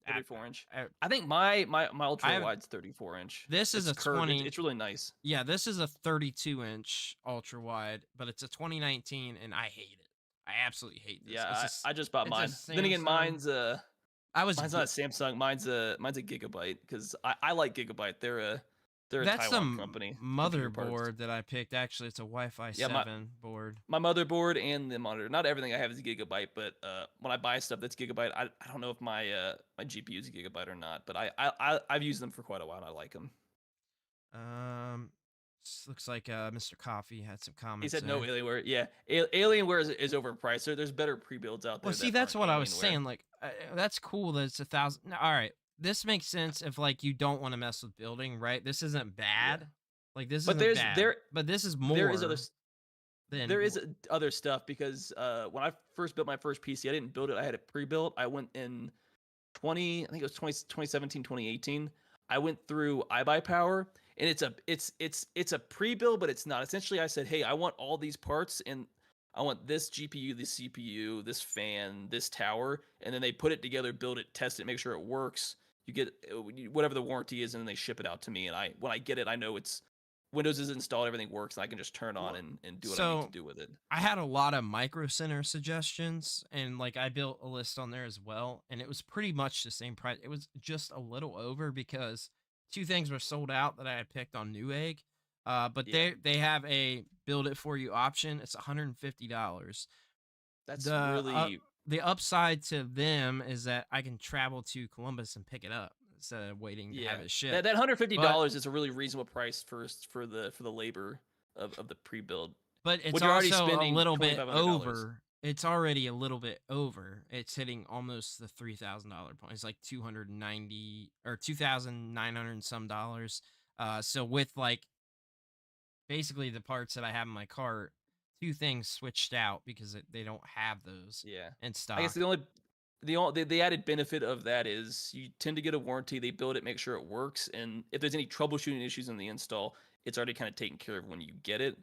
34 inch. I think my ultra wide's 34 inch. This is a curved. 20. It's really nice. Yeah, this is a 32-inch ultra wide, but it's a 2019, and I hate it. I absolutely hate this. Yeah, I just bought mine. Then again, mine's not a Samsung. Mine's a Gigabyte because I like Gigabyte. They're a Taiwan company. Motherboard that I picked. Actually, it's a Wi-Fi 7 board. My motherboard and the monitor. Not everything I have is a Gigabyte, but when I buy stuff that's Gigabyte, I don't know if my GPU is a Gigabyte or not. But I've used them for quite a while and I like them. Looks like Mr. Coffee had some comments. He said no Alienware. Yeah, Alienware is overpriced. There's better pre-builds out there. Well, see, that's what I was saying. Like, that's cool that it's $1,000. All right, this makes sense if like you don't want to mess with building, right? This isn't bad. Yeah. Like this isn't bad. But this is more. There is other stuff because when I first built my first PC, I didn't build it. I had it pre-built. I went in 2017, 2018. I went through iBuyPower. And it's a pre-build, but it's not. Essentially, I said, hey, I want all these parts, and I want this GPU, this CPU, this fan, this tower, and then they put it together, build it, test it, make sure it works. You get whatever the warranty is, and then they ship it out to me. And when I get it, I know it's Windows is installed, everything works, and I can just turn on and do what I need to do with it. I had a lot of Micro Center suggestions, and like I built a list on there as well, and it was pretty much the same price. It was just a little over because two things were sold out that I had picked on Newegg, but they have a build it for you option. It's $150. That's really the upside to them is that I can travel to Columbus and pick it up instead of waiting to have it shipped. That $150 is a really reasonable price for the labor of the pre-build. But it's also a little bit over. It's already a little bit over. It's hitting almost the $3,000 point. It's like $290 or $2,900 some dollars. So with like basically the parts that I have in my cart, two things switched out because they don't have those. In stock. I guess the added benefit of that is you tend to get a warranty. They build it, make sure it works, and if there's any troubleshooting issues in the install, it's already kind of taken care of when you get it.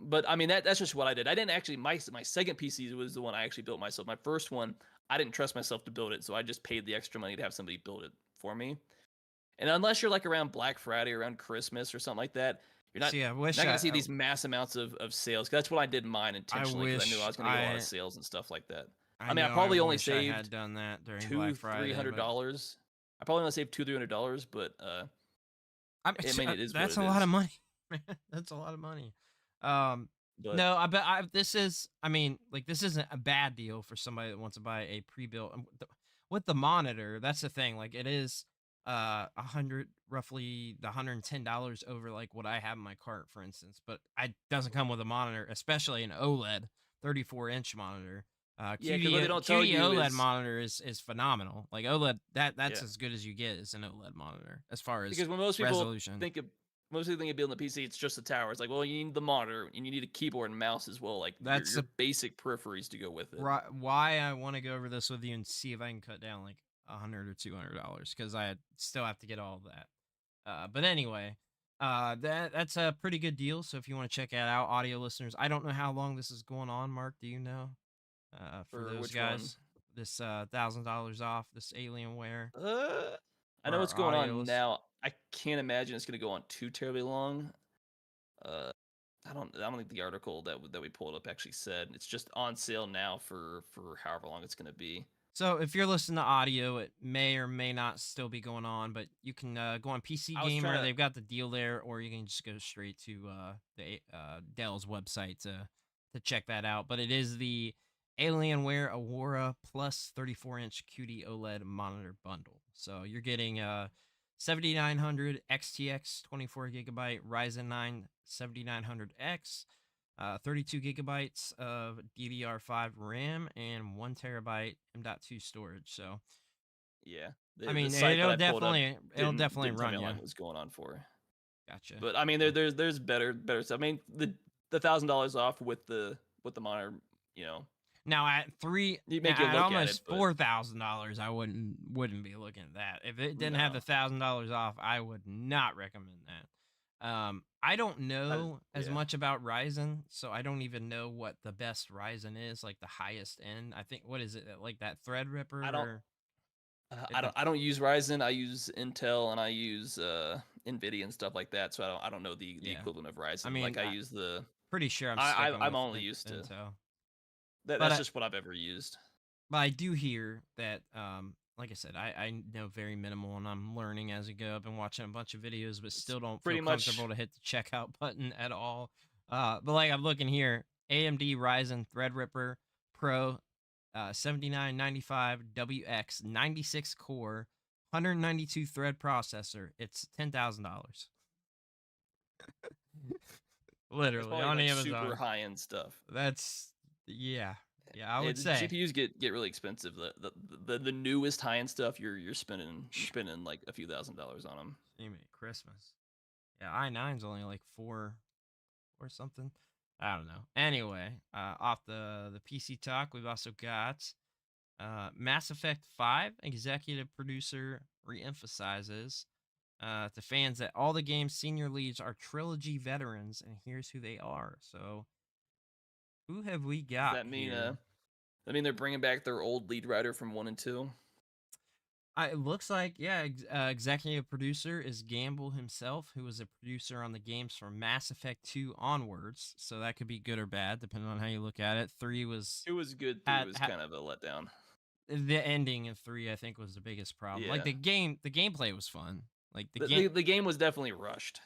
But I mean that's just what I did. I didn't actually my second PC was the one I actually built myself. My first one, I didn't trust myself to build it, so I just paid the extra money to have somebody build it for me. And unless you're like around Black Friday, around Christmas or something like that, you're not going to see these mass amounts of sales. That's what I did mine intentionally because I knew I was going to get a lot of sales and stuff like that. I probably only saved I had done that during Black Friday. $200-$300. I probably only saved $200-$300, but it is. That's a lot of money. That's a lot of money. No, I bet this is. I mean, like this isn't a bad deal for somebody that wants to buy a pre-built with the monitor. That's the thing. Like it is. roughly the $110 over like what I have in my cart, for instance. But it doesn't come with a monitor, especially an OLED 34-inch monitor. Yeah, because what they don't tell QD you OLED is monitor is phenomenal. Like OLED, that's yeah. as good as you get as an OLED monitor as far as Because when resolution. most people think of building a PC, it's just the tower. It's like, well, you need the monitor and you need a keyboard and mouse as well, like That's your basic peripheries to go with it. why I want to go over this with you and see if I can cut down like $100 or $200 because I still have to get all of that. But anyway, that's a pretty good deal. So if you want to check it out, audio listeners, I don't know how long this is going on. Mark, do you know? For those which guys, one? this $1,000 off this Alienware. I know what's going on now. I can't imagine it's going to go on too terribly long. I don't think the article that we pulled up actually said. It's just on sale now for however long it's going to be. So if you're listening to audio, it may or may not still be going on, but you can go on PC Gamer. They've got the deal there, or you can just go straight to the Dell's website to check that out. But it is the Alienware Aurora Plus 34-inch QD OLED monitor bundle. So you're getting 7900 XTX 24 gigabyte Ryzen 9 7900X. 32 gigabytes of DDR5 RAM and 1 terabyte M.2 storage. So, yeah, I mean, it'll definitely run you. What's going on for? Gotcha. But I mean, there's better stuff. I mean, the $1,000 off with the monitor, you know. Now at almost $4,000, I wouldn't be looking at that. If it didn't have the $1,000 off, I would not recommend that. I don't know as much about Ryzen, so I don't even know what the best Ryzen is, like the highest end. I think, what is it, like that Threadripper? I don't use Ryzen. I use Intel and I use Nvidia and stuff like that. So I don't know the equivalent of Ryzen. I mean, like I use the. Pretty sure I'm only used to Intel. That's just what I've ever used. But I do hear that, like I said, I know very minimal and I'm learning as I go. I've been watching a bunch of videos, but still don't feel comfortable to hit the checkout button at all. But like I'm looking here, AMD Ryzen Threadripper Pro 7995 WX 96 core 192 thread processor. It's $10,000. Literally on Amazon. Super high end stuff. Yeah, I would say GPUs get really expensive. The newest high end stuff, you're spending like a few $1,000s on them. You mean Christmas? Yeah, i9's only like $4 or something. I don't know. Anyway, off the PC talk, we've also got Mass Effect 5 executive producer reemphasizes to fans that all the game's senior leads are trilogy veterans, and here's who they are. So, who have we got? Does that mean they're bringing back their old lead writer from 1 and 2? It looks like, executive producer is Gamble himself, who was a producer on the games from Mass Effect 2 onwards. So that could be good or bad, depending on how you look at it. 3 was... It was good. 3 was kind of a letdown. The ending of 3, I think, was the biggest problem. Yeah. Like, the gameplay was fun. Like the game was definitely rushed.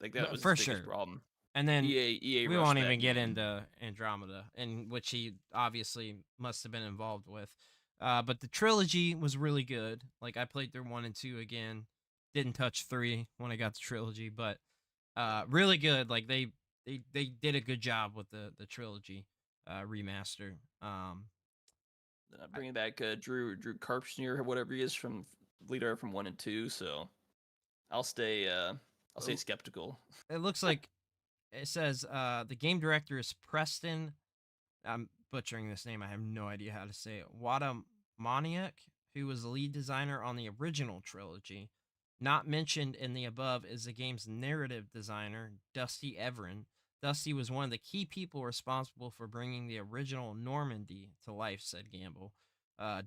Like, that was the biggest problem. And then we won't even get into Andromeda, in which he obviously must have been involved with. But the trilogy was really good. Like, I played through 1 and 2 again. Didn't touch 3 when I got the trilogy, but really good. Like, they did a good job with the trilogy remaster. Bringing back Drew Karpsner or whatever he is from leader from 1 and 2. So I'll stay skeptical. It looks like it says the game director is Preston. I'm butchering this name. I have no idea how to say it. Wadamaniak, who was the lead designer on the original trilogy. Not mentioned in the above is the game's narrative designer, Dusty Everin. Dusty was one of the key people responsible for bringing the original Normandy to life, said Gamble.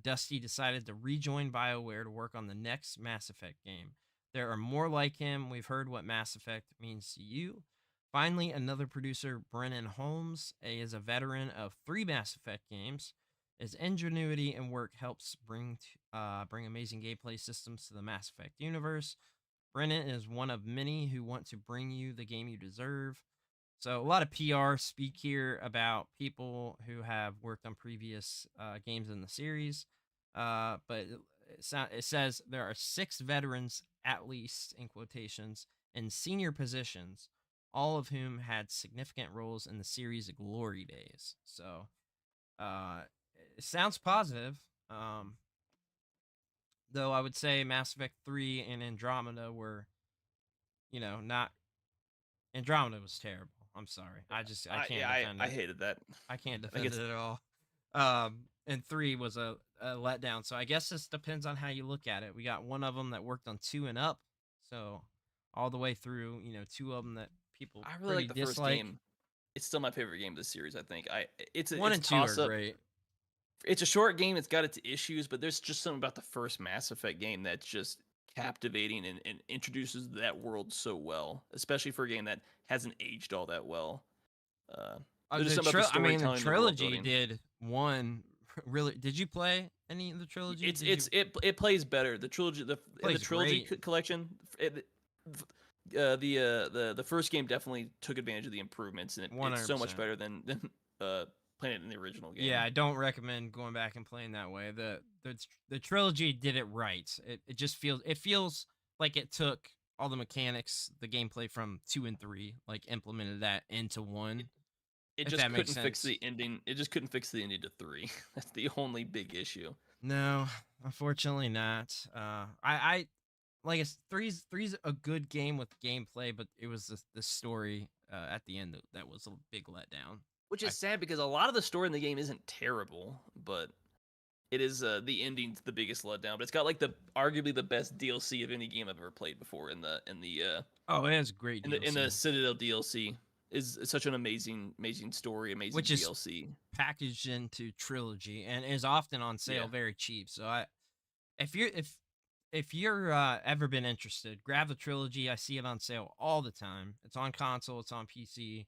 Dusty decided to rejoin BioWare to work on the next Mass Effect game. There are more like him. We've heard what Mass Effect means to you. Finally, another producer, Brandon Hurles, is a veteran of 3 Mass Effect games. His ingenuity and work helps bring amazing gameplay systems to the Mass Effect universe. Brennan is one of many who want to bring you the game you deserve. So a lot of PR speak here about people who have worked on previous games in the series. But it says there are 6 veterans, at least in quotations, in senior positions, all of whom had significant roles in the series' glory days. So, uh, it sounds positive. Um, though I would say Mass Effect 3 and Andromeda were, not Andromeda was terrible. I'm sorry. I can't defend I it. hated that. I can't I think defend it at all. And 3 was a letdown. So I guess this depends on how you look at it. We got one of them that worked on 2 and up, so all the way through. 2 of them that people I really like the first dislike. game. It's still my favorite game of the series. I think it's 1 it's and 2 are great. It's a short game. It's got its issues, but there's just something about the first Mass Effect game that's just captivating and introduces that world so well, especially for a game that hasn't aged all that well. There's just something about the storytelling. The trilogy did one really. Did you play any of the trilogy? It plays better. The trilogy, the trilogy collection. The first game definitely took advantage of the improvements, and it's so much better than playing it in the original game. Yeah, I don't recommend going back and playing that way. The trilogy did it right. It just feels like it took all the mechanics, the gameplay from 2 and 3, like implemented that into 1. It just couldn't fix the ending. It just couldn't fix the ending to 3. That's the only big issue. No, unfortunately not. I like it's 3's a good game with gameplay, but it was the story at the end that was a big letdown. Which is sad because a lot of the story in the game isn't terrible, but it is the ending's the biggest letdown. But it's got like arguably the best DLC of any game I've ever played before in the oh, it has great DLC. In the Citadel DLC is such an amazing story, amazing which DLC. Is packaged into trilogy and is often on sale very cheap. So if you're ever been interested, grab the trilogy. I see it on sale all the time. It's on console, it's on PC.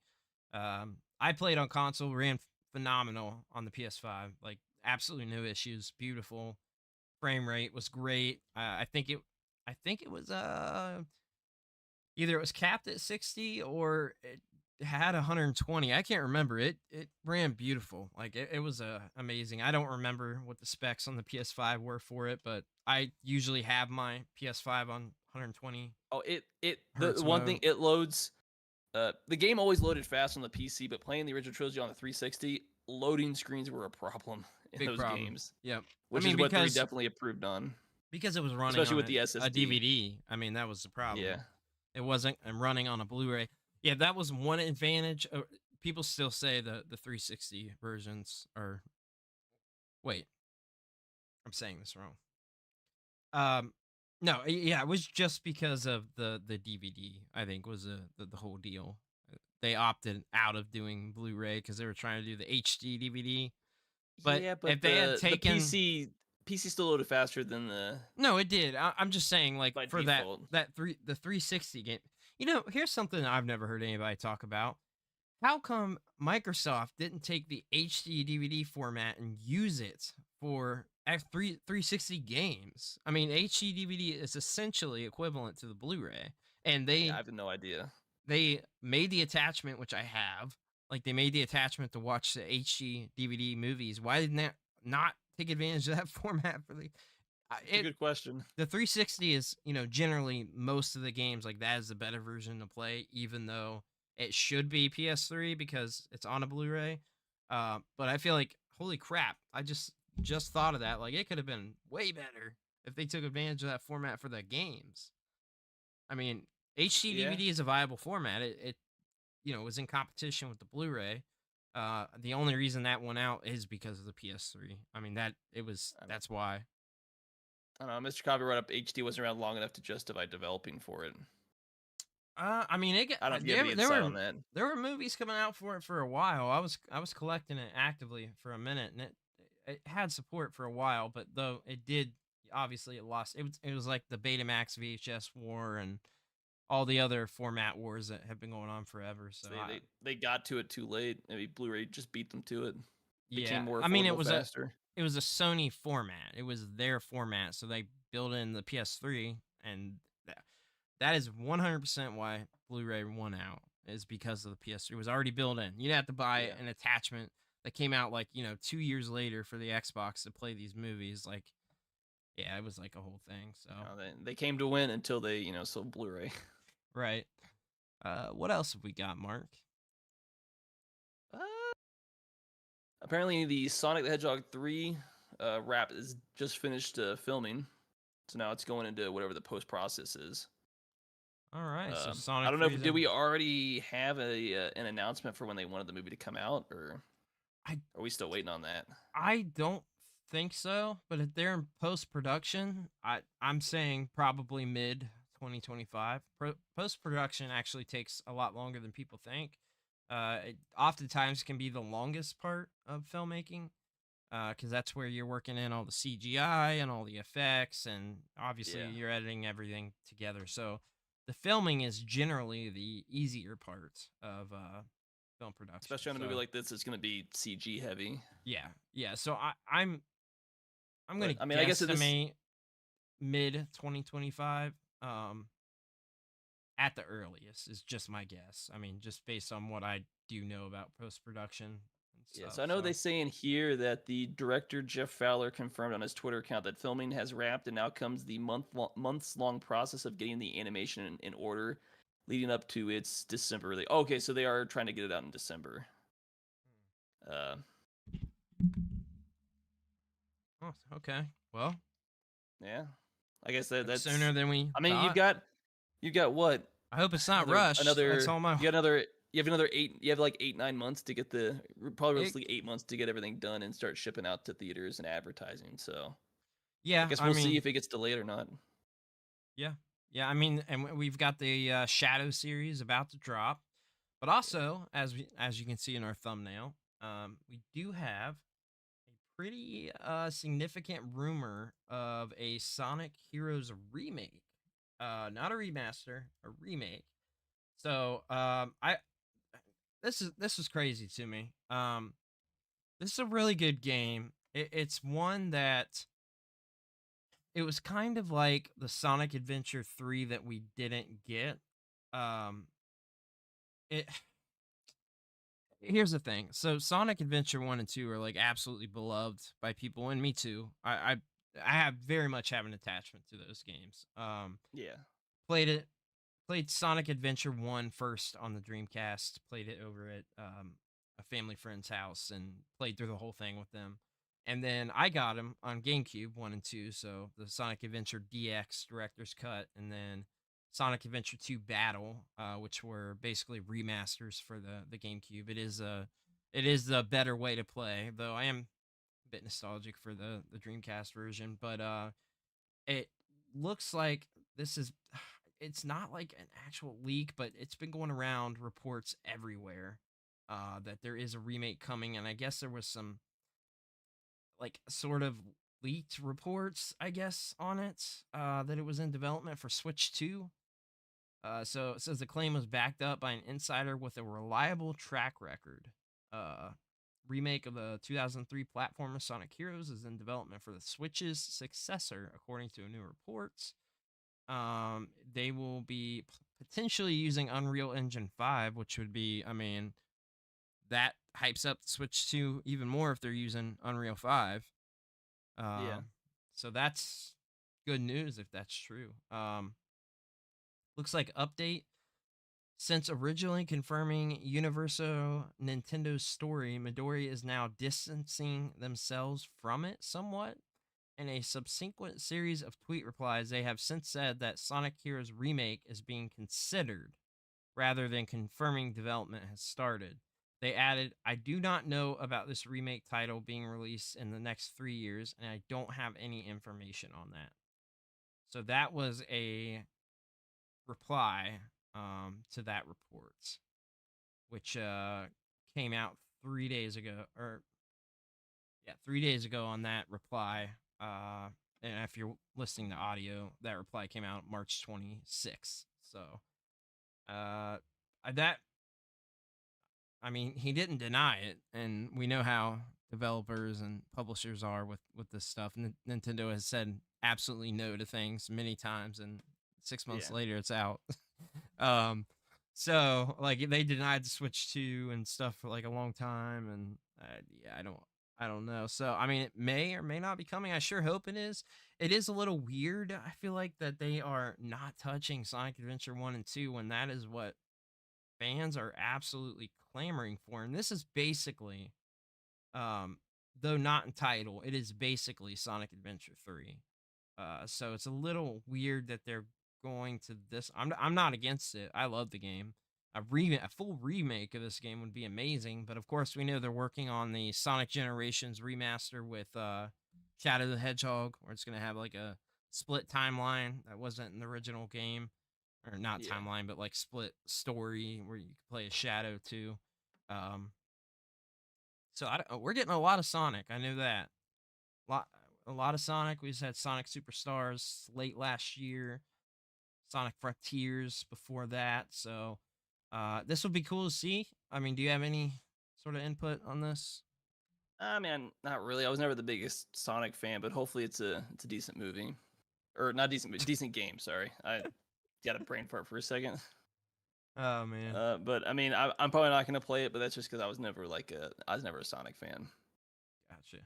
I played on console, ran phenomenal on the PS5. Like absolutely no issues, beautiful. Frame rate was great. I think it was either it was capped at 60 or it had 120. I can't remember. It ran beautiful. Like it was amazing. I don't remember what the specs on the PS5 were for it, but I usually have my PS5 on 120. Oh, the one thing it loads. The game always loaded fast on the PC, but playing the original trilogy on the 360, loading screens were a problem in those games. Yep. Which is what 3 definitely improved on. Because it was running especially with the SSD. A DVD. I mean, that was the problem. Yeah. It wasn't running on a Blu-ray. Yeah, that was one advantage. People still say the 360 versions are... Wait. I'm saying this wrong. No, yeah, it was just because of the DVD, I think, was the whole deal. They opted out of doing Blu-ray because they were trying to do the HD DVD. But, if they had taken... The PC still loaded faster than the... No, it did. I'm just saying, like, for default. the 360 game... here's something I've never heard anybody talk about. How come Microsoft didn't take the HD DVD format and use it for 360 games? I mean, HD DVD is essentially equivalent to the Blu-ray, and I have no idea. They made the attachment, which I have. Like, they made the attachment to watch the HD DVD movies. Why didn't that not take advantage of that format for the... It's a good question. The 360 is, generally most of the games, like, that is the better version to play, even though it should be PS3 because it's on a Blu-ray. But I feel like, holy crap, I just thought of that. Like, it could have been way better if they took advantage of that format for the games. I mean, HD DVD is a viable format. It was in competition with the Blu-ray. The only reason that went out is because of the PS3. I mean, that's why. I don't know. Mr. Copy brought up HD wasn't around long enough to justify developing for it. I mean, I don't know if you have any insight on that. There were movies coming out for it for a while. I was collecting it actively for a minute, and it had support for a while, but though it did, obviously it lost. It was like the Betamax VHS war and all the other format wars that have been going on forever. So they got to it too late. Maybe Blu-ray just beat them to it. Yeah, I mean, it was faster. It was a Sony format. It was their format, so they built in the PS3, and that is 100% why Blu-ray won out, is because of the PS3. It was already built in. You'd have to buy an attachment that came out 2 years later for the Xbox to play these movies. Like, Yeah, it was like a whole thing. So they came to win until they sold Blu-ray. Right. What else have we got, Mark? Apparently, the Sonic the Hedgehog 3 wrap is just finished filming, so now it's going into whatever the post process is. All right, so Sonic. I don't know if did we already have an announcement for when they wanted the movie to come out, or are we still waiting on that? I don't think so, but if they're in post production, I'm saying probably mid 2025. Post production actually takes a lot longer than people think. It oftentimes can be the longest part of filmmaking, because that's where you're working in all the CGI and all the effects, and obviously you're editing everything together. So the filming is generally the easier part of film production, especially on a movie like this. It's going to be CG heavy. Yeah. So I'm going to guesstimate mid 2025. At the earliest is just my guess. I mean, just based on what I do know about post production. Yeah, so I know they say in here that the director Jeff Fowler confirmed on his Twitter account that filming has wrapped, and now comes the months-long process of getting the animation in order, leading up to its December release. Okay, so they are trying to get it out in December. Oh, okay. Well, yeah, I guess that's sooner than we. I mean, thought. you've got what? I hope it's not rushed. That's all my. You have another 8. You have like 8-9 months to get probably 8 months to get everything done and start shipping out to theaters and advertising. So yeah, I guess we'll see if it gets delayed or not. Yeah. I mean, and we've got the Shadow series about to drop, but also as you can see in our thumbnail, we do have a pretty significant rumor of a Sonic Heroes remake, not a remaster, a remake. So this is crazy to me. This is a really good game. It's one that it was kind of like the Sonic Adventure 3 that we didn't get. It Here's the thing. So Sonic Adventure 1 and 2 are like absolutely beloved by people, and me too. I have very much have an attachment to those games. Played Sonic Adventure 1 first on the Dreamcast, played it over at a family friend's house, and played through the whole thing with them. And then I got them on GameCube 1 and 2, so the Sonic Adventure DX Director's Cut, and then Sonic Adventure 2 Battle, which were basically remasters for the GameCube. It is the better way to play, though I am a bit nostalgic for the Dreamcast version. But it looks like this is. It's not like an actual leak, but it's been going around reports everywhere that there is a remake coming, and I guess there was some like sort of leaked reports, I guess, on it that it was in development for Switch 2. So it says the claim was backed up by an insider with a reliable track record. Remake of the 2003 platformer Sonic Heroes is in development for the Switch's successor, according to a new report. They will be potentially using Unreal Engine 5, which would be, I mean, that hypes up the Switch 2 even more if they're using Unreal 5. So that's good news if that's true. Looks like update. Since originally confirming Universal Nintendo's story, Midori is now distancing themselves from it somewhat. In a subsequent series of tweet replies, they have since said that Sonic Heroes Remake is being considered, rather than confirming development has started. They added, I do not know about this remake title being released in the next 3 years, and I don't have any information on that. So that was a reply to that report, which came out 3 days ago, 3 days ago on that reply. And if you're listening to audio, that reply came out March 26th. So, I mean, he didn't deny it, and we know how developers and publishers are with this stuff. Nintendo has said absolutely no to things many times, and 6 months later, it's out. So like they denied the Switch 2 and stuff for like a long time, and I I don't know. So I mean, it may or may not be coming. I sure hope it is. It is a little weird. I feel like that they are not touching Sonic Adventure 1 and 2 when that is what fans are absolutely clamoring for. And this is basically, um, though not in title, it is basically Sonic Adventure 3. So it's a little weird that they're going to this. I'm not against it. I love the game. A full remake of this game would be amazing. But of course, we know they're working on the Sonic Generations remaster with Shadow the Hedgehog, where it's gonna have like a split timeline that wasn't in the original game, or not Yeah. timeline, but like split story where you can play as Shadow too. Um, so we're getting a lot of Sonic. I knew that. Lot a lot of Sonic. We just had Sonic Superstars late last year, Sonic Frontiers before that. So this will be cool to see. I mean, do you have any sort of input on this? I mean, not really. I was never the biggest Sonic fan, but hopefully it's a decent movie, or not decent, but decent game. Sorry, I got a brain fart for a second. Oh man. But I mean, I'm probably not gonna play it, but that's just because I was never a Sonic fan. Gotcha.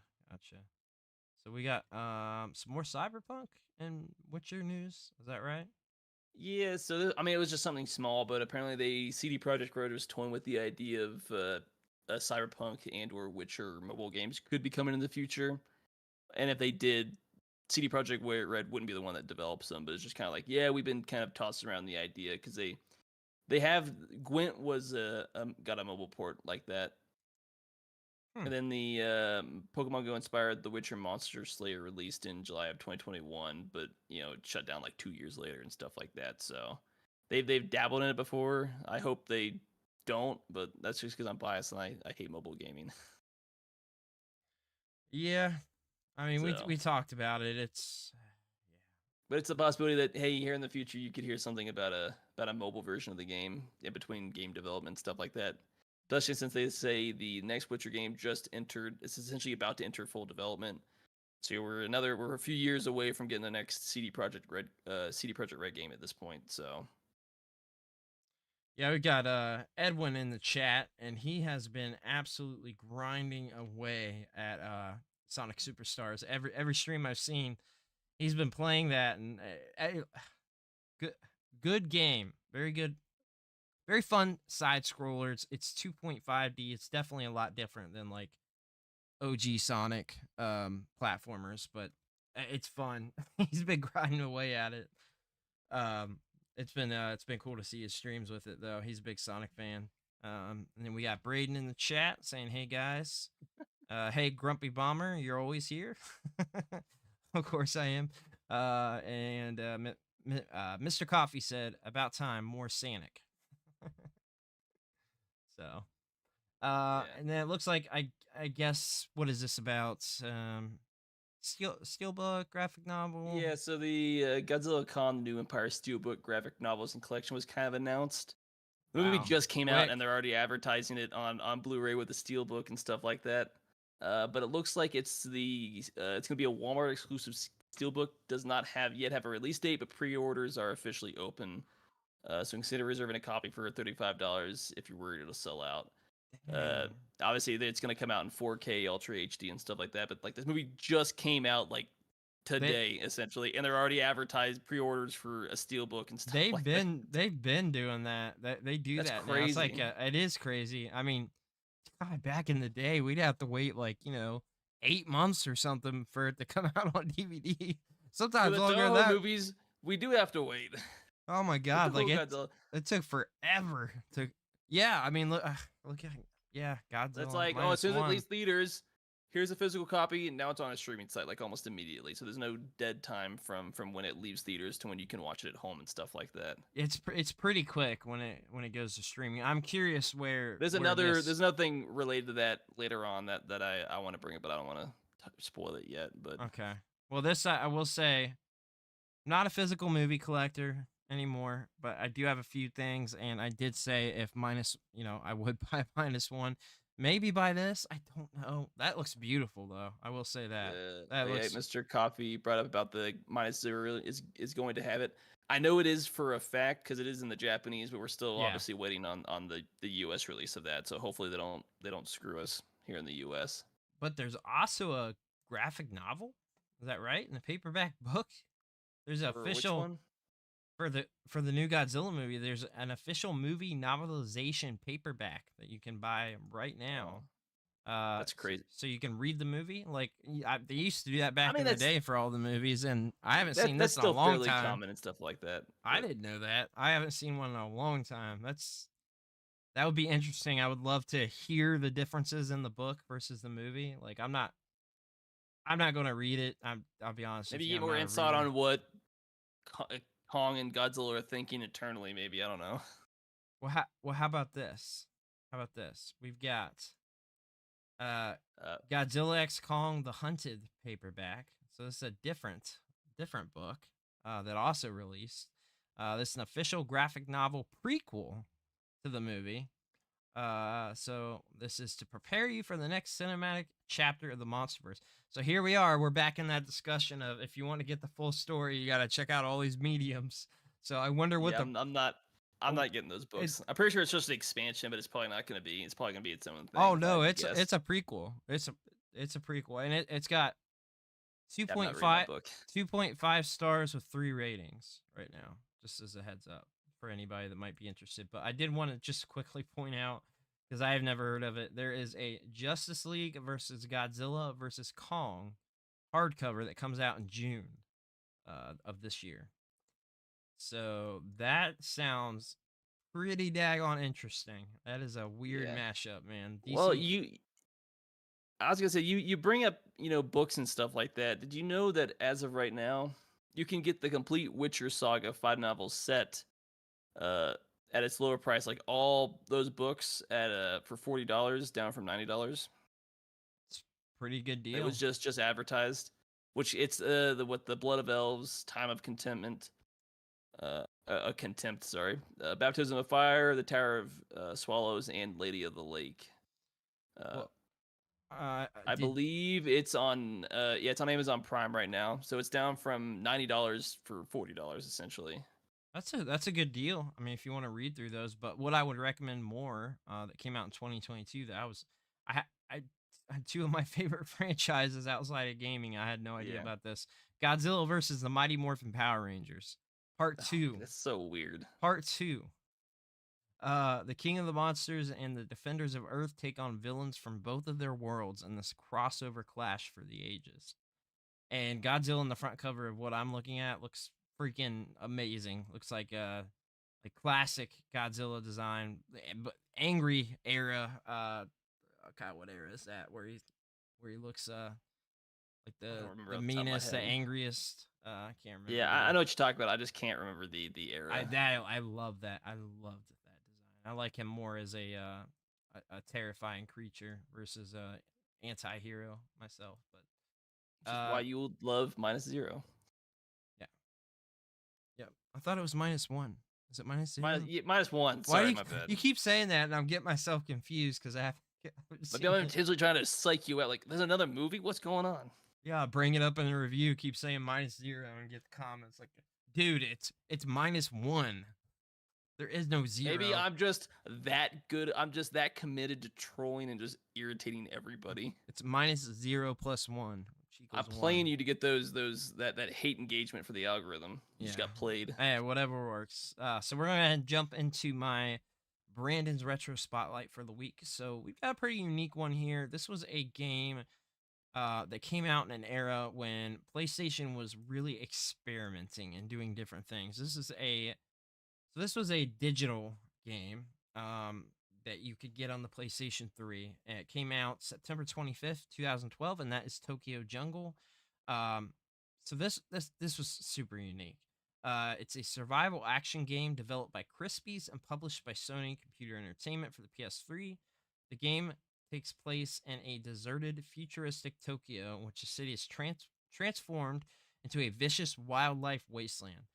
So we got some more Cyberpunk and Witcher news. Is that right? Yeah, so I mean, it was just something small, but apparently CD Projekt Red was toying with the idea of a Cyberpunk and/or Witcher mobile games could be coming in the future, and if they did, CD Projekt Red wouldn't be the one that develops them, but it's just kind of like, yeah, we've been kind of tossing around the idea because they have Gwent was got a mobile port like that. And then the Pokemon Go inspired The Witcher Monster Slayer released in July of 2021, but it shut down like 2 years later and stuff like that. So they've dabbled in it before. I hope they don't, but that's just because I'm biased and I hate mobile gaming. Yeah, I mean we talked about it. But it's a possibility that hey, here in the future you could hear something about a mobile version of the game in between game development stuff like that. Especially since they say the next Witcher game just entered, it's essentially about to enter full development. So we're a few years away from getting the next CD Projekt Red game at this point. So yeah, we got Edwin in the chat, and he has been absolutely grinding away at Sonic Superstars. Every stream I've seen, he's been playing that, and good game, very good. Very fun side scroller. It's 2.5D. It's definitely a lot different than like OG Sonic platformers, but it's fun. He's been grinding away at it. It's been cool to see his streams with it though. He's a big Sonic fan. And then we got Braden in the chat saying, "Hey guys, hey Grumpy Bomber, you're always here." Of course I am. And Mr. Coffee said, "About time, more Sonic." So, and then it looks like I guess what is this about? Steelbook graphic novel. Yeah, so the Godzilla Kong New Empire Steelbook graphic novels and collection was kind of announced. The movie just came out and they're already advertising it on Blu-ray with the Steelbook and stuff like that. But it looks like it's gonna be a Walmart exclusive Steelbook. Does not yet have a release date, but pre-orders are officially open. So consider reserving a copy for $35 if you're worried it'll sell out. Obviously, it's going to come out in 4K, Ultra HD, and stuff like that. But like this movie just came out like today, essentially, and they're already advertised pre-orders for a steelbook and stuff. They've been doing that. They do That's that. Crazy. Now. It's like it is crazy. I mean, God, back in the day, we'd have to wait like 8 months or something for it to come out on DVD. Sometimes longer than that. Movies, we do have to wait. Oh my God! Like it took forever to. Yeah, I mean, look at Godzilla. It's like as soon as it leaves theaters, here's a physical copy, and now it's on a streaming site like almost immediately. So there's no dead time from when it leaves theaters to when you can watch it at home and stuff like that. It's pretty quick when it goes to streaming. I'm curious where there's another thing related to that later on that I want to bring up, but I don't want to spoil it yet. But okay, well this I will say, I'm not a physical movie collector anymore, but I do have a few things, and I did say if I would buy -1, maybe buy this. I don't know. That looks beautiful though. I will say that. Mr. Coffee brought up about the -0 is going to have it. I know it is for a fact because it is in the Japanese, but we're still obviously waiting on the US release of that. So hopefully they don't screw us here in the US. but there's also a graphic novel. Is that right? In the paperback book, there's an For which official one? for the new Godzilla movie. There's an official movie novelization paperback that you can buy right now. Oh, that's crazy. So you can read the movie. Like they used to do that I back mean, in the day for all the movies, and I haven't seen that's this in a still long fairly time. common and stuff like that. I didn't know that. I haven't seen one in a long time. That would be interesting. I would love to hear the differences in the book versus the movie. Like I'm not going to read it. I'll be honest maybe with you you. get more insight on what Kong and Godzilla are thinking eternally. Maybe I don't know. Well, how about this? We've got Godzilla X Kong the Hunted paperback. So this is a different book that also released. This is an official graphic novel prequel to the movie. So this is to prepare you for the next cinematic chapter of the MonsterVerse. So here we are. We're back in that discussion of if you want to get the full story, you got to check out all these mediums. So I wonder what I'm not getting those books. I'm pretty sure it's just an expansion, but it's probably not going to be. It's probably going to be its own thing. Oh no, it's a prequel. It's a prequel, and it's got 2.5 stars with 3 ratings right now. Just as a heads up for anybody that might be interested. But I did want to just quickly point out, because I have never heard of it, there is a Justice League versus Godzilla versus Kong hardcover that comes out in June of this year. So that sounds pretty daggone interesting. That is a weird mashup, man. DC... Well, I was gonna say you bring up books and stuff like that. Did you know that as of right now, you can get the complete Witcher Saga 5 novel set at its lower price, like all those books at for $40, down from $90. It's pretty good deal. It was just advertised, which it's the Blood of Elves, Time of Contentment, Contempt, sorry, Baptism of Fire, The Tower of Swallows, and Lady of the Lake. I believe it's on it's on Amazon Prime right now, so it's down from $90 for $40 essentially. That's a good deal. I mean, if you want to read through those, but what I would recommend more that came out in 2022 that I had 2 of my favorite franchises outside of gaming. I had no idea about this. Godzilla versus the Mighty Morphin Power Rangers, Part 2. That's so weird. Part 2. The King of the Monsters and the Defenders of Earth take on villains from both of their worlds in this crossover clash for the ages. And Godzilla in the front cover of what I'm looking at looks freaking amazing. Looks like a classic Godzilla design, but angry era. God, what era is that? Where he looks like the meanest, the angriest. I can't remember. Yeah, I know what you're talking about. I just can't remember the era. I love that. I loved that design. I like him more as a terrifying creature versus a anti-hero myself. But which is why you would love -0. Yeah. Yep. I thought it was -1. Is it -0? -1. Sorry, my bad. You keep saying that, and I'm getting myself confused because I have. But I'm intentionally trying to psych you out. Like, there's another movie. What's going on? Yeah, bring it up in the review. Keep saying -0 and get the comments like, dude, it's -1. There is no 0. Maybe I'm just that good. I'm just that committed to trolling and just irritating everybody. It's -0 + 1. I'm playing you to get that hate engagement for the algorithm. You just got played. Hey, whatever works. So we're gonna jump into my Brandon's retro spotlight for the week. So we've got a pretty unique one here. This was a game that came out in an era when PlayStation was really experimenting and doing different things. This was a digital game that you could get on the PlayStation 3, and it came out September 25th, 2012, and that is Tokyo Jungle. So this was super unique. It's a survival action game developed by Crispies and published by Sony Computer Entertainment for the PS3. The game takes place in a deserted, futuristic Tokyo, in which the city is transformed into a vicious wildlife wasteland.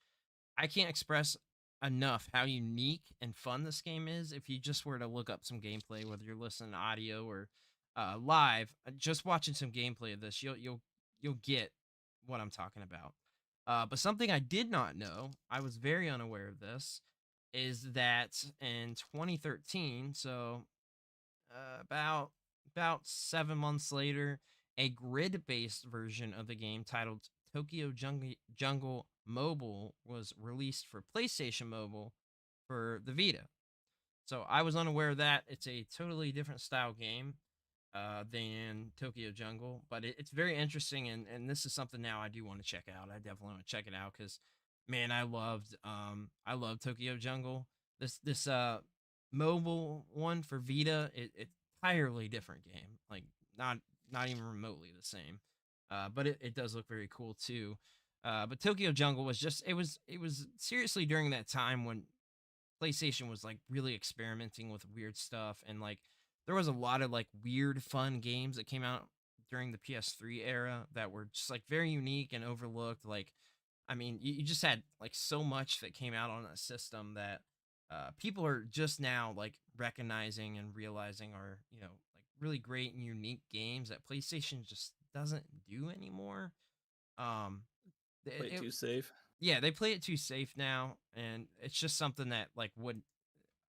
I can't express enough how unique and fun this game is. If you just were to look up some gameplay, whether you're listening to audio or live, just watching some gameplay of this, you'll get what I'm talking about. But something I did not know, I was very unaware of this, is that in 2013, so about about 7 months later, a grid-based version of the game titled Tokyo Jungle Mobile was released for PlayStation Mobile for the Vita. So I was unaware of that. It's a totally different style game than Tokyo Jungle, but it's very interesting, and this is something now I do want to check out. I definitely want to check it out because, man, I loved Tokyo Jungle. This mobile one for Vita, it's entirely different game, like not not even remotely the same. But it does look very cool too. But Tokyo Jungle was just it was seriously during that time when PlayStation was like really experimenting with weird stuff, and like there was a lot of like weird fun games that came out during the PS3 era that were just like very unique and overlooked. Like I mean, you just had like so much that came out on a system that people are just now like recognizing and realizing are, like really great and unique games that PlayStation just doesn't do anymore. Um Play it too safe. yeah, they play it too safe now, and it's just something that like would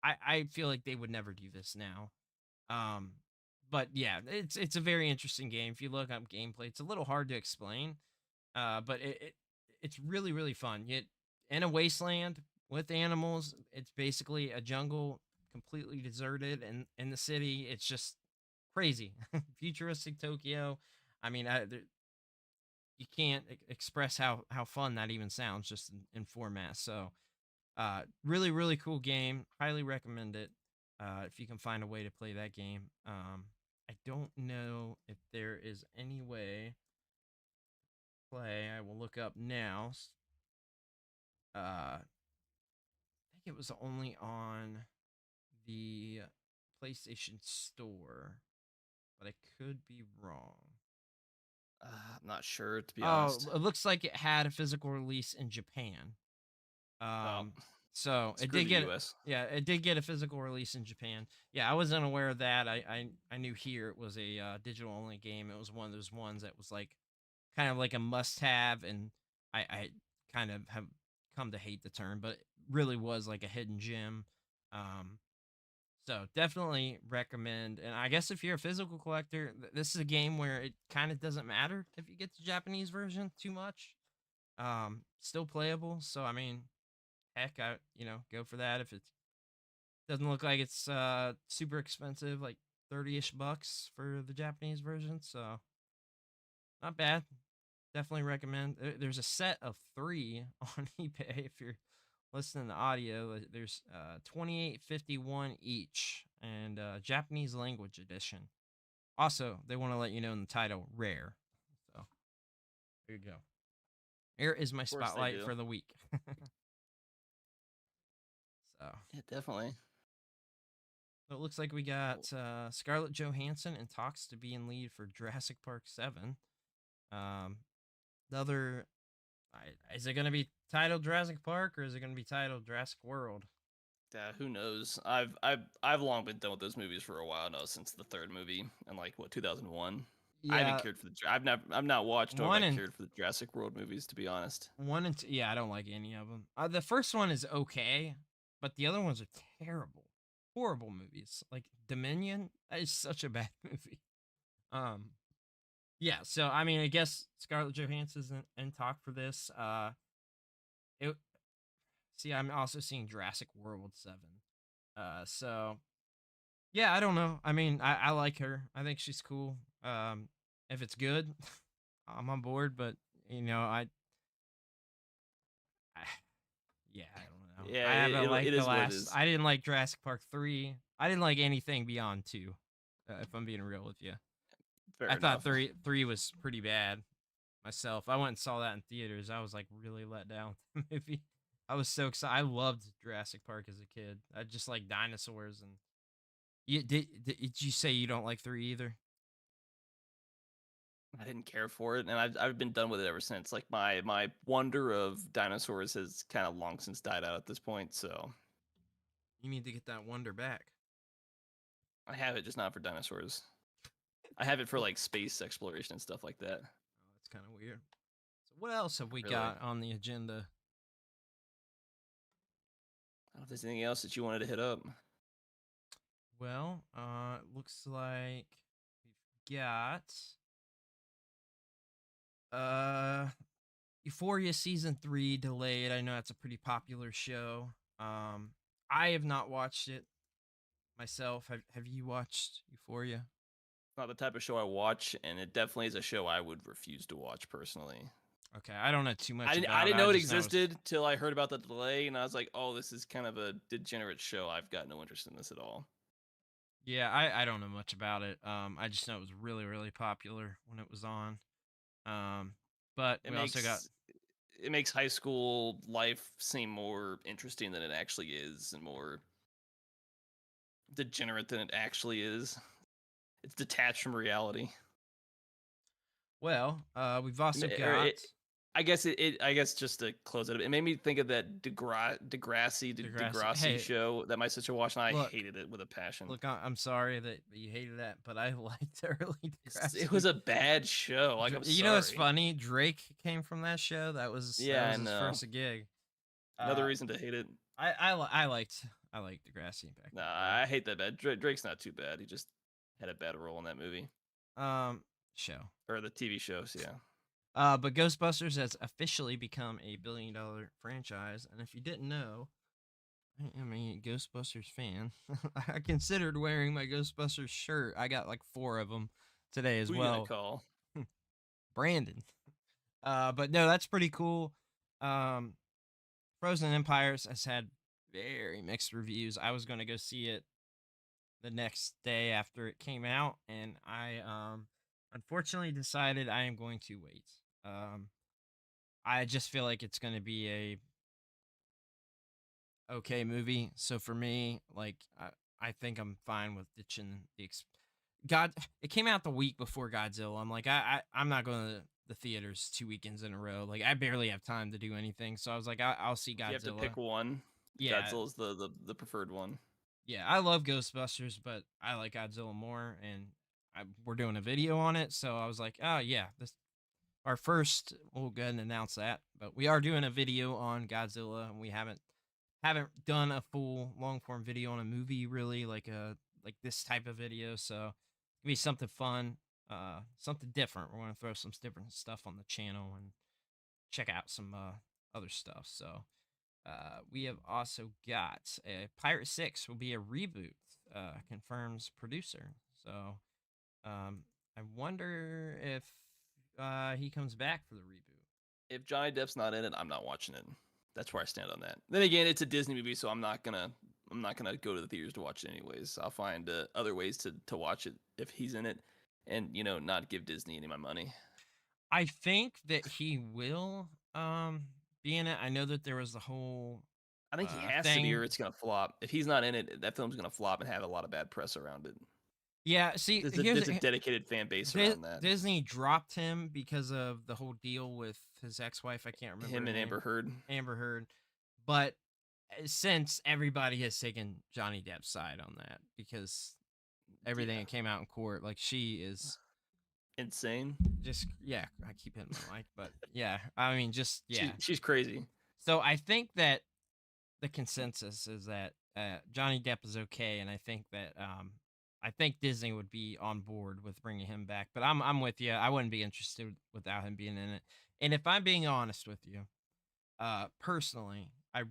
I feel like they would never do this now. Um, but yeah, it's a very interesting game. If you look up gameplay, it's a little hard to explain. But it's really fun. Yet in a wasteland with animals, it's basically a jungle completely deserted, and in the city, it's just crazy. Futuristic Tokyo. I mean, you can't express how fun that even sounds just in format. So really cool game. Highly recommend it. If you can find a way to play that game. I don't know if there is any way to play. I will look up now. I think it was only on the PlayStation Store, but I could be wrong. I'm not sure, to be Oh, honest. it looks like it had a physical release in Japan. Oh, So it screw did the get, US. yeah, it did get a physical release in Japan. Yeah, I wasn't aware of that. I knew here it was a digital only game. It was one of those ones that was like kind of like a must have, and I kind of have come to hate the term, but it really was like a hidden gem. Um, so definitely recommend. And I guess if you're a physical collector, this is a game where it kind of doesn't matter if you get the Japanese version too much. Still playable. So I mean, heck, I go for that if it doesn't look like it's super expensive, like 30-ish bucks for the Japanese version. So not bad. Definitely recommend. There's a set of 3 on eBay if you're listening to audio. There's 28.51 each, and Japanese language edition. Also, they want to let you know in the title, rare. So there you go. Here is my Of course they spotlight do. for the week. So Yeah, definitely. it looks like we got Scarlett Johansson in talks to be in lead for Jurassic Park 7. The other, is it going to be titled Jurassic Park or is it going to be titled Jurassic World? Yeah, who knows? I've long been done with those movies for a while now, since the third movie in like 2001. I haven't Yeah, cared for the. I've not watched or one like and cared for the Jurassic World movies, to be honest. one and two, yeah, I don't like any of them. The first one is okay, but the other ones are terrible, horrible movies. Like Dominion, that is such a bad movie. Um, yeah, so I mean, I guess Scarlett Johansson's in talk for this. It See, I'm also seeing Jurassic World 7. So yeah, I don't know. I mean, I like her. I think she's cool. If it's good, I'm on board. But I yeah, I don't know. Yeah, I haven't it liked the is what it last. is. I didn't like Jurassic Park 3. I didn't like anything beyond 2. If I'm being real with you, Fair I thought enough. three was pretty bad myself. I went and saw that in theaters. I was like really let down with the movie. I was so excited. I loved Jurassic Park as a kid. I just like dinosaurs. And did you say you don't like 3 either? I didn't care for it, and I've been done with it ever since. Like my wonder of dinosaurs has kind of long since died out at this point. So You need to get that wonder back. I have it, just not for dinosaurs. I have it for like space exploration and stuff like that. Oh, that's kind of weird. So what else have we Really, got on the agenda? I don't know if there's anything else that you wanted to hit up. Well, it looks like got uh Euphoria season 3 delayed. I know that's a pretty popular show. Um, I have not watched it myself. Have you watched Euphoria? Not the type of show I watch, and it definitely is a show I would refuse to watch personally. Okay, I don't know too much about I it. didn't know it existed till I heard about the delay, and I was like, oh, this is kind of a degenerate show. I've got no interest in this at all. Yeah, I don't know much about it. I just know it was really, really popular when it was on. But we also got it makes high school life seem more interesting than it actually is, and more degenerate than it actually is. It's detached from reality. well, we've also got. I guess just to close it made me think of that Degrassi show that my sister watched, and I hated it with a passion. Look, I'm sorry that you hated that, but I liked the early Degrassi. It was a bad show. Like, I'm sorry. You know what's funny? Drake came from that show. That was his first gig. Another reason to hate it. I liked Degrassi back. Nah, I hate that bad. Drake's not too bad. He just had a bad role in that movie. Show or the TV shows, yeah. But Ghostbusters has officially become a billion-dollar franchise, and if you didn't know, I'm a Ghostbusters fan. I considered wearing my Ghostbusters shirt. I got like 4 of them today as well. Who you gonna call? Brandon. But no, that's pretty cool. Frozen Empires has had very mixed reviews. I was going to go see it the next day after it came out, and I unfortunately decided I am going to wait. I just feel like it's going to be a okay movie. So for me, like I think I'm fine with ditching the it came out the week before Godzilla. I'm like I'm not going to the theaters 2 weekends in a row. Like I barely have time to do anything. So I was like I'll see Godzilla. You have to pick one. Yeah, Godzilla's the preferred one. Yeah, I love Ghostbusters, but I like Godzilla more, and we're doing a video on it. So I was like, oh yeah, our first. We'll go ahead and announce that, but we are doing a video on Godzilla, and we haven't done a full long form video on a movie really like this type of video. So it'll be something fun, something different. We're gonna throw some different stuff on the channel and check out some other stuff. So we have also got Pirate 6 will be a reboot, confirms producer. So I wonder if he comes back for the reboot. If Johnny Depp's not in it, I'm not watching it. That's where I stand on that. Then again, it's a Disney movie, so I'm not gonna go to the theaters to watch it anyways. I'll find other ways to watch it if he's in it, and not give Disney any of my money. I think that he will be in it. I know that there was the whole. I think he has to be, or it's gonna flop. If he's not in it, that film's gonna flop and have a lot of bad press around it. Yeah, see, there's a dedicated fan base around that. Disney dropped him because of the whole deal with his ex-wife. I can't remember him and Amber Heard. Amber Heard, but since everybody has taken Johnny Depp's side on that because everything that came out in court, like she is insane. Just I keep hitting my mic, but yeah, I mean, just she's crazy. So I think that the consensus is that Johnny Depp is okay, and I think that I think Disney would be on board with bringing him back. But I'm with you. I wouldn't be interested without him being in it. And if I'm being honest with you, personally, I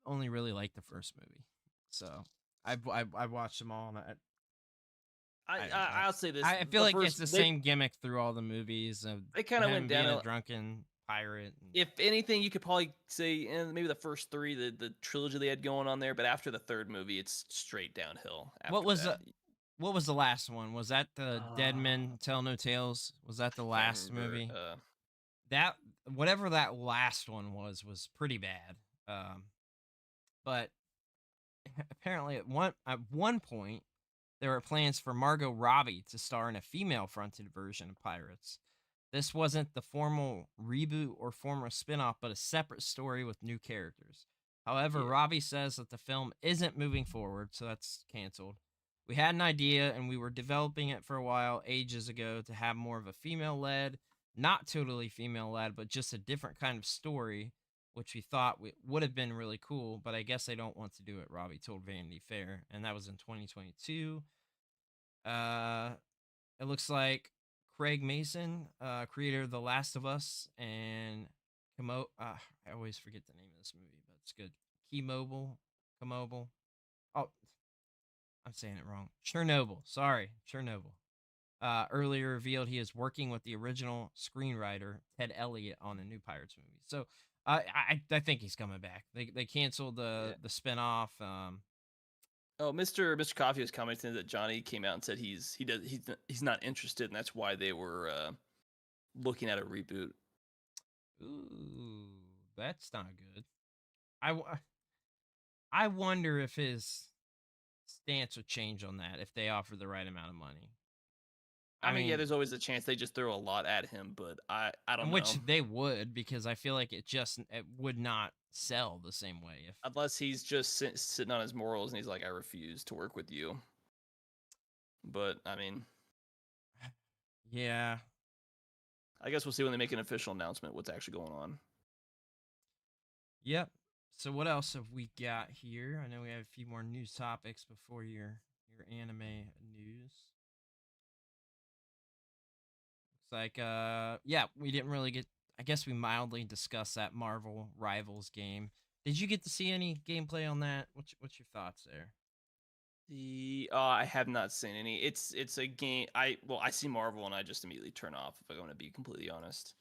only really like the first movie. So I've watched them all, and I'll say this. I feel like it's the same gimmick through all the movies. They kind of went down a drunken pirate. If anything, you could probably say maybe the first 3, the trilogy they had going on there. But after the 3rd movie, it's straight downhill. What was the last one? Was that the Dead Men Tell No Tales? Was that the last movie? That whatever that last one was pretty bad. But apparently at one point there were plans for Margot Robbie to star in a female-fronted version of Pirates. This wasn't the formal reboot or formal spinoff, but a separate story with new characters. However, Robbie says that the film isn't moving forward, so that's canceled. We had an idea, and we were developing it for a while, ages ago, to have more of a female-led, not totally female-led, but just a different kind of story, which we thought would have been really cool, but I guess they don't want to do it, Robbie told Vanity Fair, and that was in 2022. it looks like Craig Mason, creator of The Last of Us, and I always forget the name of this movie, but it's good. Kemobile. Oh, I'm saying it wrong. Chernobyl. Sorry, Chernobyl. Earlier revealed he is working with the original screenwriter Ted Elliott on a new Pirates movie. So I think he's coming back. They canceled the spinoff. Oh, Mr. Coffee was commenting that Johnny came out and said he's not interested, and that's why they were looking at a reboot. Ooh, that's not good. I wonder if his stance would change on that if they offer the right amount of money. I mean, yeah, there's always a chance they just throw a lot at him, but I don't know. Which they would, because I feel like it would not sell the same way unless he's just sitting on his morals and he's like, I refuse to work with you. But I mean, yeah, I guess we'll see when they make an official announcement what's actually going on. Yep. So what else have we got here? I know we have a few more news topics before your anime news. Looks like yeah, we didn't really get, I guess we mildly discussed that Marvel Rivals game. Did you get to see any gameplay on that? What's your thoughts there? I have not seen any. It's a game. I see Marvel and I just immediately turn off, if I'm going to be completely honest.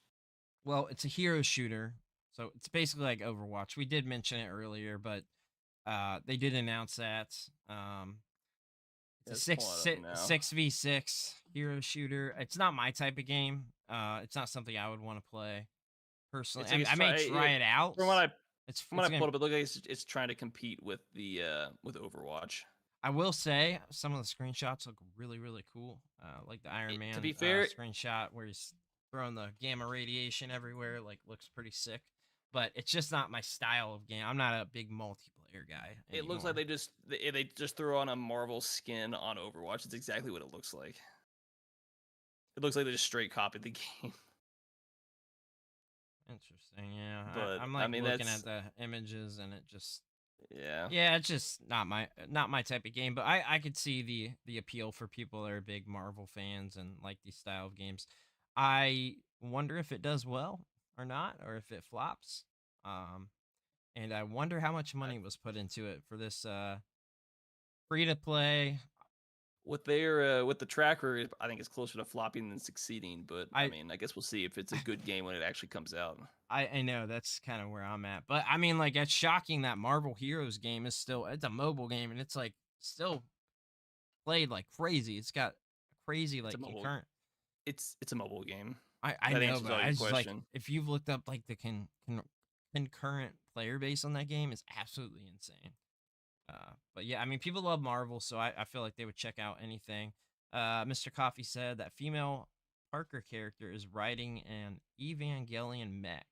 Well, it's a hero shooter, so it's basically like Overwatch. We did mention it earlier, but they did announce that. It's a 6v6 hero shooter. It's not my type of game. It's not something I would want to play personally. I may try it out. From what I pulled up, it looks like it's trying to compete with the with Overwatch. I will say some of the screenshots look really, really cool. Like the Iron Man to be fair, screenshot where he's throwing the gamma radiation everywhere, like looks pretty sick. But it's just not my style of game. I'm not a big multiplayer guy anymore. It looks like they just threw on a Marvel skin on Overwatch. It's exactly what it looks like. It looks like they just straight copied the game. Interesting, yeah. But I'm like looking at the images and it just yeah, it's just not my type of game. But I could see the appeal for people that are big Marvel fans and like these style of games. I wonder if it does well or not, or if it flops. And I wonder how much money was put into it for this free to play. With their with the tracker, I think it's closer to flopping than succeeding. But I mean, I guess we'll see if it's a good game when it actually comes out. I know that's kind of where I'm at, but I mean, like, it's shocking that Marvel Heroes game is it's a mobile game and it's like still played like crazy. It's got crazy like concurrent. It's a mobile game. I know, but I just, like, if you've looked up like the concurrent player base on that game, is absolutely insane. But yeah, I mean, people love Marvel, so I feel like they would check out anything. Mr. Coffee said that female Parker character is riding an Evangelion mech.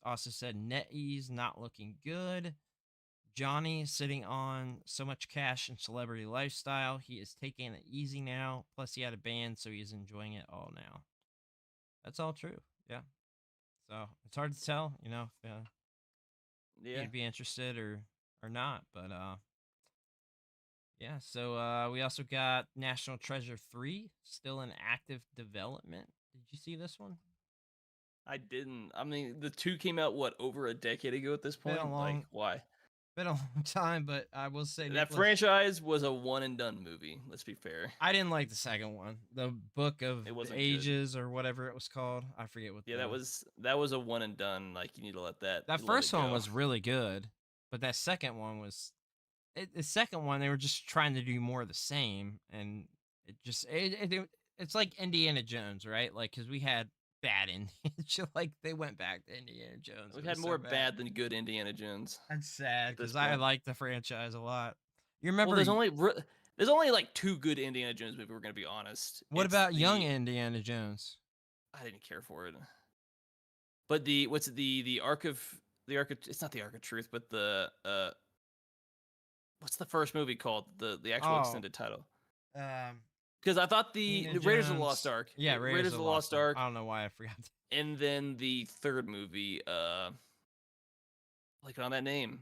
Also said NetEase not looking good. Johnny sitting on so much cash and celebrity lifestyle. He is taking it easy now. Plus, he had a band, so he's enjoying it all now. That's all true. Yeah. So it's hard to tell, you know, if you'd be interested or not. But yeah. So we also got National Treasure 3 still in active development. Did you see this one? I didn't. I mean, the 2 came out over a decade ago at this point. Like, why? Been a long time, but I will say that franchise was a one and done movie. Let's be fair. I didn't like the second one, the Book of Ages or whatever it was called. I forget what. Yeah, that was a one and done. Like, you need to let that. That first one was really good, but that second one was. The second one, they were just trying to do more of the same, and it's like Indiana Jones, right? Like, because we had bad Indiana, like they went back to Indiana Jones. We had more bad than good Indiana Jones. That's sad because I like the franchise a lot. You remember? Well, there's only like 2 good Indiana Jones movies. We're gonna be honest. What about young Indiana Jones? I didn't care for it. But the Ark of it's not the Ark of Truth, but the what's the first movie called? The actual extended title. Because I thought the Raiders of the Lost Ark. Yeah, Raiders of the Lost Ark. I don't know why I forgot. And then the third movie, like on that name.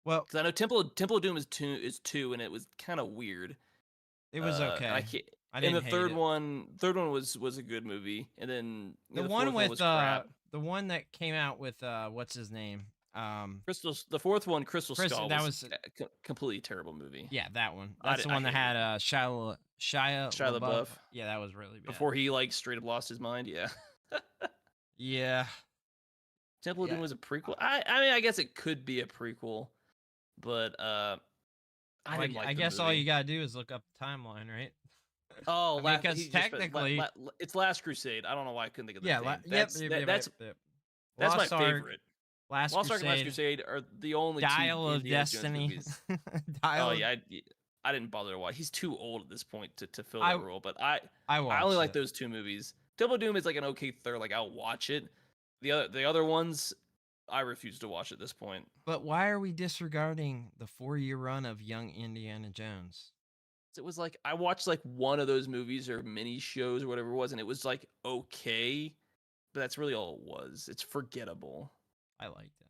Well, because I know Temple of Doom is two, and it was kind of weird. It was And I okay. can't. I And didn't the hate it. third one was a good movie, and then The the one fourth one with was crap. the one that came out with what's his name? The fourth one, Crystal Chris, Skull, that was was a completely terrible movie. yeah, that one. That's the one that hated had it. Shia Shia LaBeouf. Yeah, that was really bad. Before he like straight up lost his mind. Yeah. Yeah. Temple of Doom was a prequel. I mean, I guess it could be a prequel, but I didn't like I the guess movie. all you gotta do is look up the timeline, right? Oh, because technically it's Last Crusade. I don't know why I couldn't think of the yeah, name. That's my favorite. Last Lost Ark Crusade, and Last Crusade are the only Dial two of Indiana Jones Destiny. movies. Dial yeah, I didn't bother to watch. He's too old at this point to fill that role. But I only like those two movies. Temple of Doom is like an okay third. Like I'll watch it. The other ones, I refuse to watch at this point. But why are we disregarding the 4-year run of Young Indiana Jones? It was like I watched like one of those movies or mini shows or whatever it was, and it was like okay, but that's really all it was. It's forgettable. I liked it.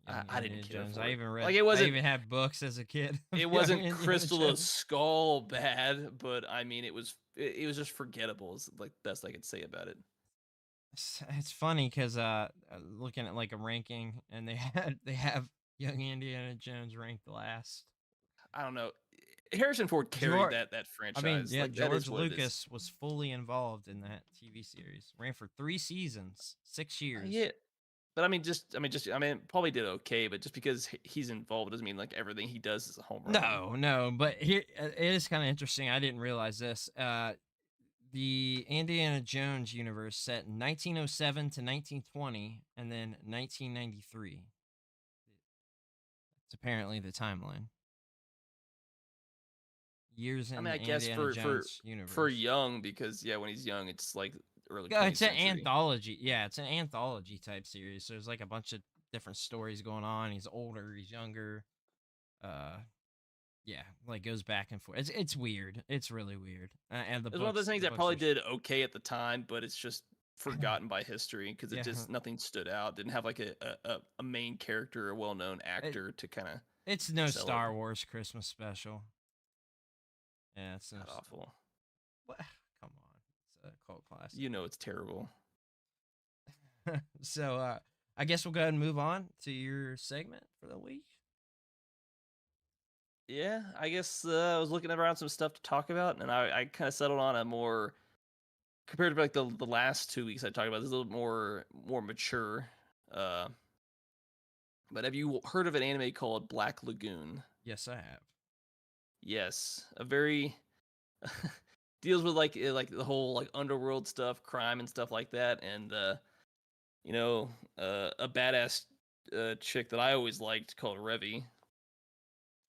I didn't care Jones. for I it. even read. Like it wasn't. I even had books as a kid. It wasn't Crystal of Skull bad, but I mean, it was just forgettable. Is like the best I could say about it. It's funny because looking at like a ranking, and they have Young Indiana Jones ranked last. I don't know. Harrison Ford carried that franchise. I mean, yeah, like, George Lucas was fully involved in that TV series. Ran for 3 seasons, 6 years. Yeah, but I mean, probably did okay. But just because he's involved doesn't mean like everything he does is a home run. No. But here it is kind of interesting. I didn't realize this. The Indiana Jones universe set in 1907 to 1920, and then 1993. It's apparently the timeline. Years in I mean, I guess Jones universe. For young, because when he's young, it's like early. It's an anthology. Yeah, it's an anthology type series. So there's like a bunch of different stories going on. He's older, he's younger. Yeah, like goes back and forth. It's weird. It's really weird. And it's one of those things that probably did okay at the time, but it's just forgotten by history because it just nothing stood out. Didn't have like a main character, a well-known actor to kind of. It's no Star Wars Christmas special. Yeah, it's not awful. What? Come on, it's a cult classic. You know it's terrible. So I guess we'll go ahead and move on to your segment for the week. Yeah, I guess I was looking around some stuff to talk about, and I kind of settled on a more, compared to like the last 2 weeks I talked about, this is a little more mature. But have you heard of an anime called Black Lagoon? Yes, I have. Yes, a very deals with like the whole like underworld stuff, crime and stuff like that, and a badass chick that I always liked called Revy.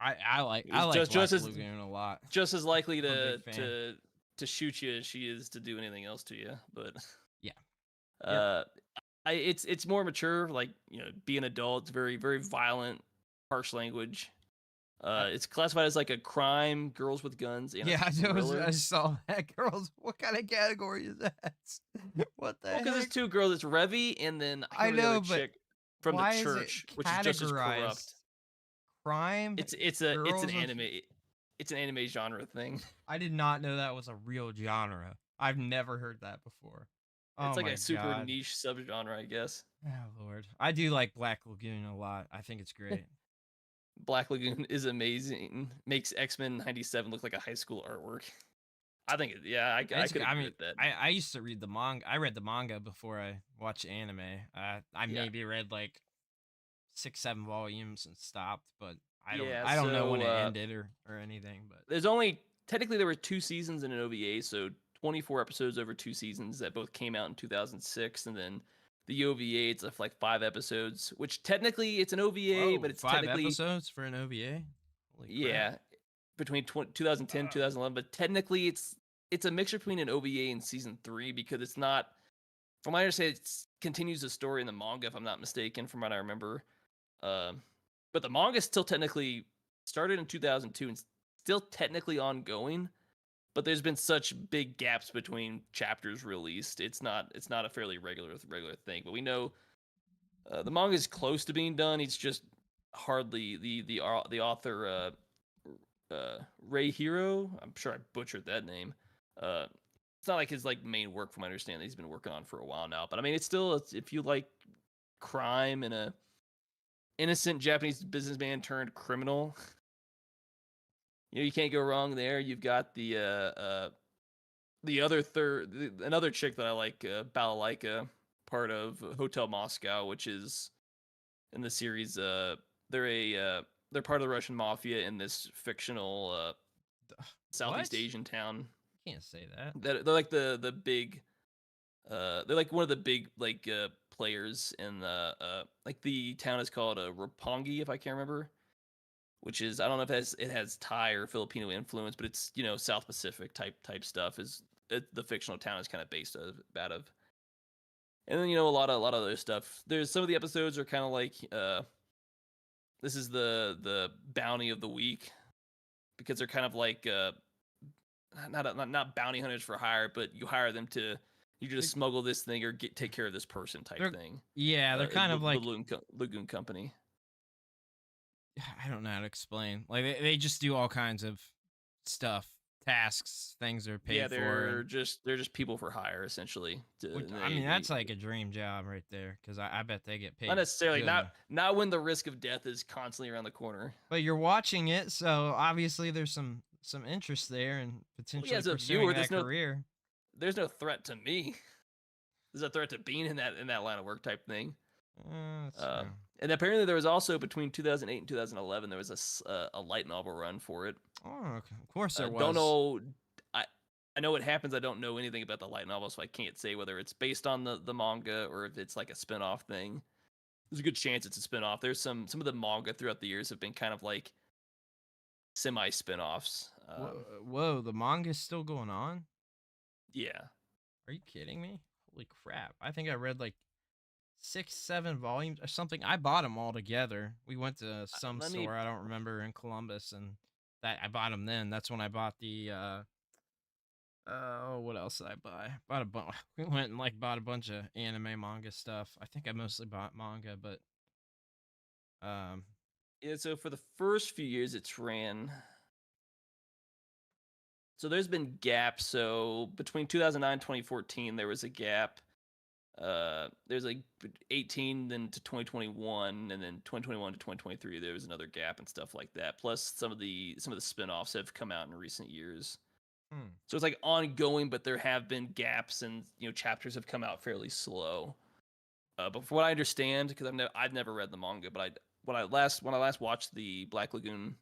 I like Black Lagoon a lot. Just as likely to shoot you as she is to do anything else to you, but yeah. It's more mature, like be an adult. It's very, very violent, harsh language. It's classified as like a crime, girls with guns. And I saw that. Girls, what kind of category is that? What the heck? Because there's 2 girls. It's Revy, and then I know, but chick from the church, which is just as corrupt. Crime. It's an anime. It's an anime genre thing. I did not know that was a real genre. I've never heard that before. It's like a super niche subgenre, I guess. Oh Lord, I do like Black Lagoon a lot. I think it's great. Black Lagoon is amazing. Makes X-Men '97 look like a high school artwork. I think I could admit that. I used to read the manga. I read the manga before I watched anime. I maybe read like 6-7 volumes and stopped, but I don't know when it ended or anything. But there's technically there were 2 seasons in an OVA, so 24 episodes over 2 seasons that both came out in 2006, and then the OVA, it's like 5 episodes, which technically it's an OVA, but it's 5 episodes for an OVA. Yeah, between 2010 2011, but technically it's a mixture between an OVA and season 3 because it's not, from my understanding, it continues the story in the manga, if I'm not mistaken, from what I remember. But the manga still technically started in 2002 and still technically ongoing. But there's been such big gaps between chapters released. It's not a fairly regular thing. But we know the manga is close to being done. It's just hardly the author Ray Hiro. I'm sure I butchered that name. It's not like his like main work, from my understanding. He's been working on for a while now, but I mean, it's still if you like crime and a innocent Japanese businessman turned criminal, you can't go wrong there. You've got the other another chick that I like, Balalaika, part of Hotel Moscow, which is in the series. They're part of the Russian mafia in this fictional Southeast What? Asian town. Can't say that. They're like the big. They're like one of the big like players in the like the town is called Roppongi, if I can't remember, which is, I don't know if it has Thai or Filipino influence, but it's South Pacific type stuff. The fictional town is kind of based out of. And then a lot of other stuff. There's some of the episodes are kind of like this is the bounty of the week, because they're kind of like not bounty hunters for hire, but you hire them to just smuggle this thing or take care of this person type thing. Yeah, they're kind of like Lagoon Company. I don't know how to explain. Like they just do all kinds of stuff, tasks, things they're paid for. They're just people for hire, essentially. I mean, that's like a dream job right there, because I bet they get paid. Not necessarily. Not when the risk of death is constantly around the corner. But you're watching it, so obviously there's some interest there and potentially pursuing that career. There's no threat to me. There's a threat to being in that line of work type thing. And apparently there was also, between 2008 and 2011, there was a light novel run for it. Oh, okay. Of course there was. Don't know. I know what happens. I don't know anything about the light novel, so I can't say whether it's based on the manga or if it's like a spin-off thing. There's a good chance it's a spin-off. There's some of the manga throughout the years have been kind of like semi spin-offs. Whoa, the manga's still going on? Yeah. Are you kidding me? Holy crap. I think I read like 6-7 volumes or something. I bought them all together. We went to some store, I don't remember, in Columbus, and that I bought them then. That's when I bought the what else did I buy? We went and like bought a bunch of anime manga stuff. I think I mostly bought manga, but yeah, so for the first few years it's ran. So there's been gaps. So between 2009 and 2014 there was a gap. There's like 18 then to 2021, and then 2021 to 2023 there was another gap and stuff like that. Plus some of the spin-offs have come out in recent years. So it's like ongoing, but there have been gaps, and chapters have come out fairly slow. But from what I understand, because I've never read the manga, but when I last watched the Black Lagoon,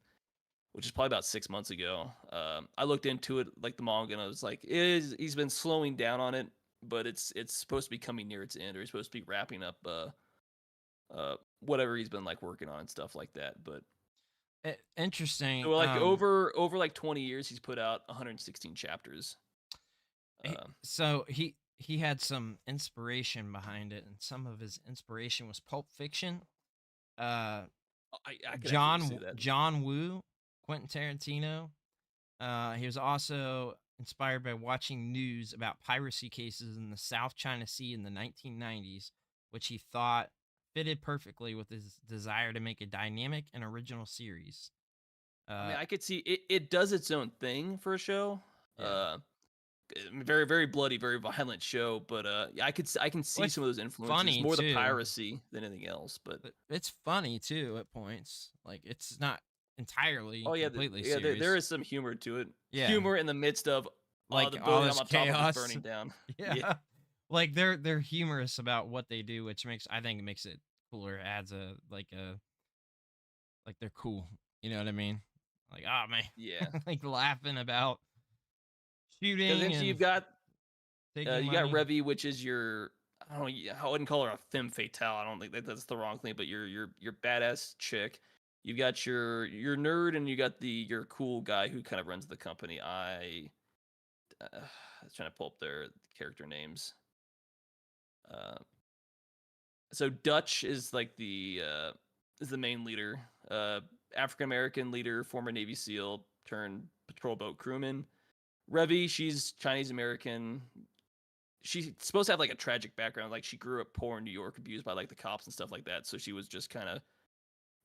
which is probably about 6 months ago, I looked into it like the manga, and I was like, he's been slowing down on it, but it's supposed to be coming near its end, or he's supposed to be wrapping up whatever he's been like working on and stuff like that. But interesting. So like over like 20 years, he's put out 116 chapters. So he had some inspiration behind it, and some of his inspiration was Pulp Fiction. I see that. John Woo, Quentin Tarantino. He was also inspired by watching news about piracy cases in the South China Sea in the 1990s, which he thought fitted perfectly with his desire to make a dynamic and original series. I mean, I could see it does its own thing for a show. Yeah. Very, very bloody, very violent show, but I can see some of those influences, more the piracy than anything else. But it's funny too at points. Like, it's not entirely completely serious. Yeah, there is some humor to it. Yeah. Humor in the midst of like the building all this on chaos top is burning down. Yeah. Like they're humorous about what they do, which I think it makes it cooler. It adds like they're cool. You know what I mean? Like, oh man. Yeah. Like laughing about shooting. Because then you got Revy, which is your, I don't know, I wouldn't call her a femme fatale. I don't think that's the wrong thing, but your badass chick. You got your nerd, and you got your cool guy who kind of runs the company. I was trying to pull up their character names. So Dutch is like the main leader, African American leader, former Navy SEAL turned patrol boat crewman. Revy, she's Chinese American. She's supposed to have like a tragic background, like she grew up poor in New York, abused by like the cops and stuff like that. So she was just kind of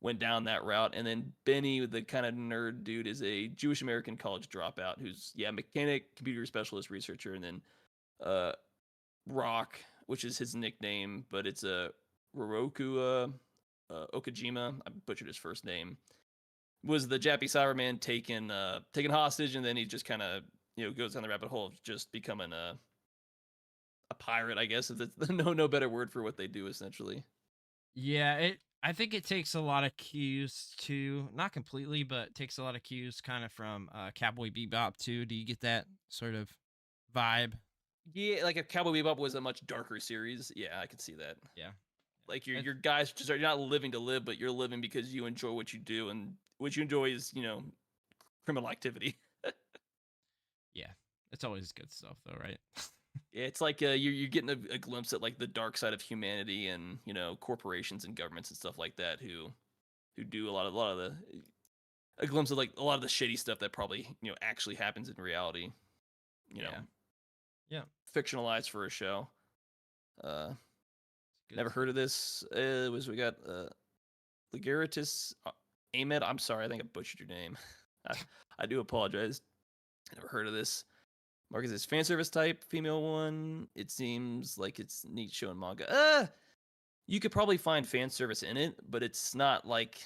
went down that route. And then Benny, the kind of nerd dude, is a Jewish American college dropout who's mechanic, computer specialist, researcher, and then Rock, which is his nickname, but it's a Roroku Okajima. I butchered his first name. Was the Japanese Cyberman taken hostage, and then he just kind of goes down the rabbit hole of just becoming a pirate, I guess. If no better word for what they do, essentially. Yeah, I think it takes a lot of cues too, not completely, but takes a lot of cues kind of from Cowboy Bebop too. Do you get that sort of vibe? Yeah, like if Cowboy Bebop was a much darker series, yeah, I could see that. Yeah. Like your guys just you're not living to live, but you're living because you enjoy what you do, and what you enjoy is criminal activity. Yeah, it's always good stuff though, right? Yeah, it's like you're getting a glimpse at like the dark side of humanity and corporations and governments and stuff like that who do a lot of the a glimpse of like a lot of the shitty stuff that probably actually happens in reality. Yeah. Fictionalized for a show. Never heard of this. We got Ligeritis Ahmed. I'm sorry, I think I butchered your name. I do apologize. Never heard of this. Marcus is fan service type, female one. It seems like it's neat show and manga. You could probably find fan service in it, but it's not like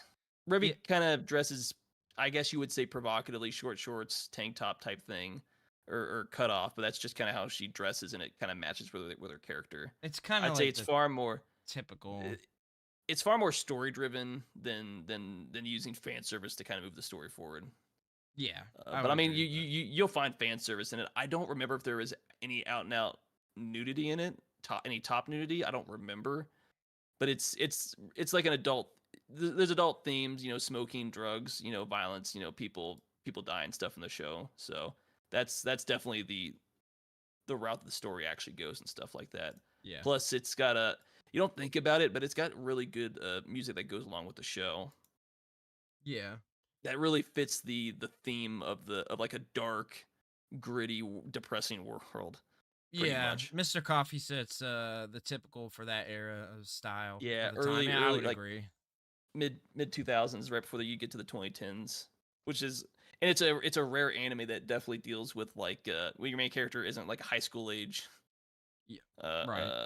Revy kind of dresses, I guess you would say provocatively, short shorts, tank top type thing, or cut off. But that's just kind of how she dresses, and it kind of matches with her character. It's kind of I'd say it's far more typical. It's far more story driven than using fan service to kind of move the story forward. Yeah, but I mean, you'll find fan service in it. I don't remember if there was any out and out nudity in it, any top nudity. I don't remember, but it's like an adult. There's adult themes, smoking, drugs, violence, people die and stuff in the show. So that's definitely the route that the story actually goes and stuff like that. Yeah. Plus, it's got you don't think about it, but it's got really good music that goes along with the show. Yeah. That really fits the theme of like a dark, gritty, depressing world. Yeah, much. Mr. Coffee sets the typical for that era of style. Yeah, early I would like agree. Mid 2000s, right before you get to the 2010s, which is, and it's a rare anime that definitely deals with like your main character isn't like a high school age, right,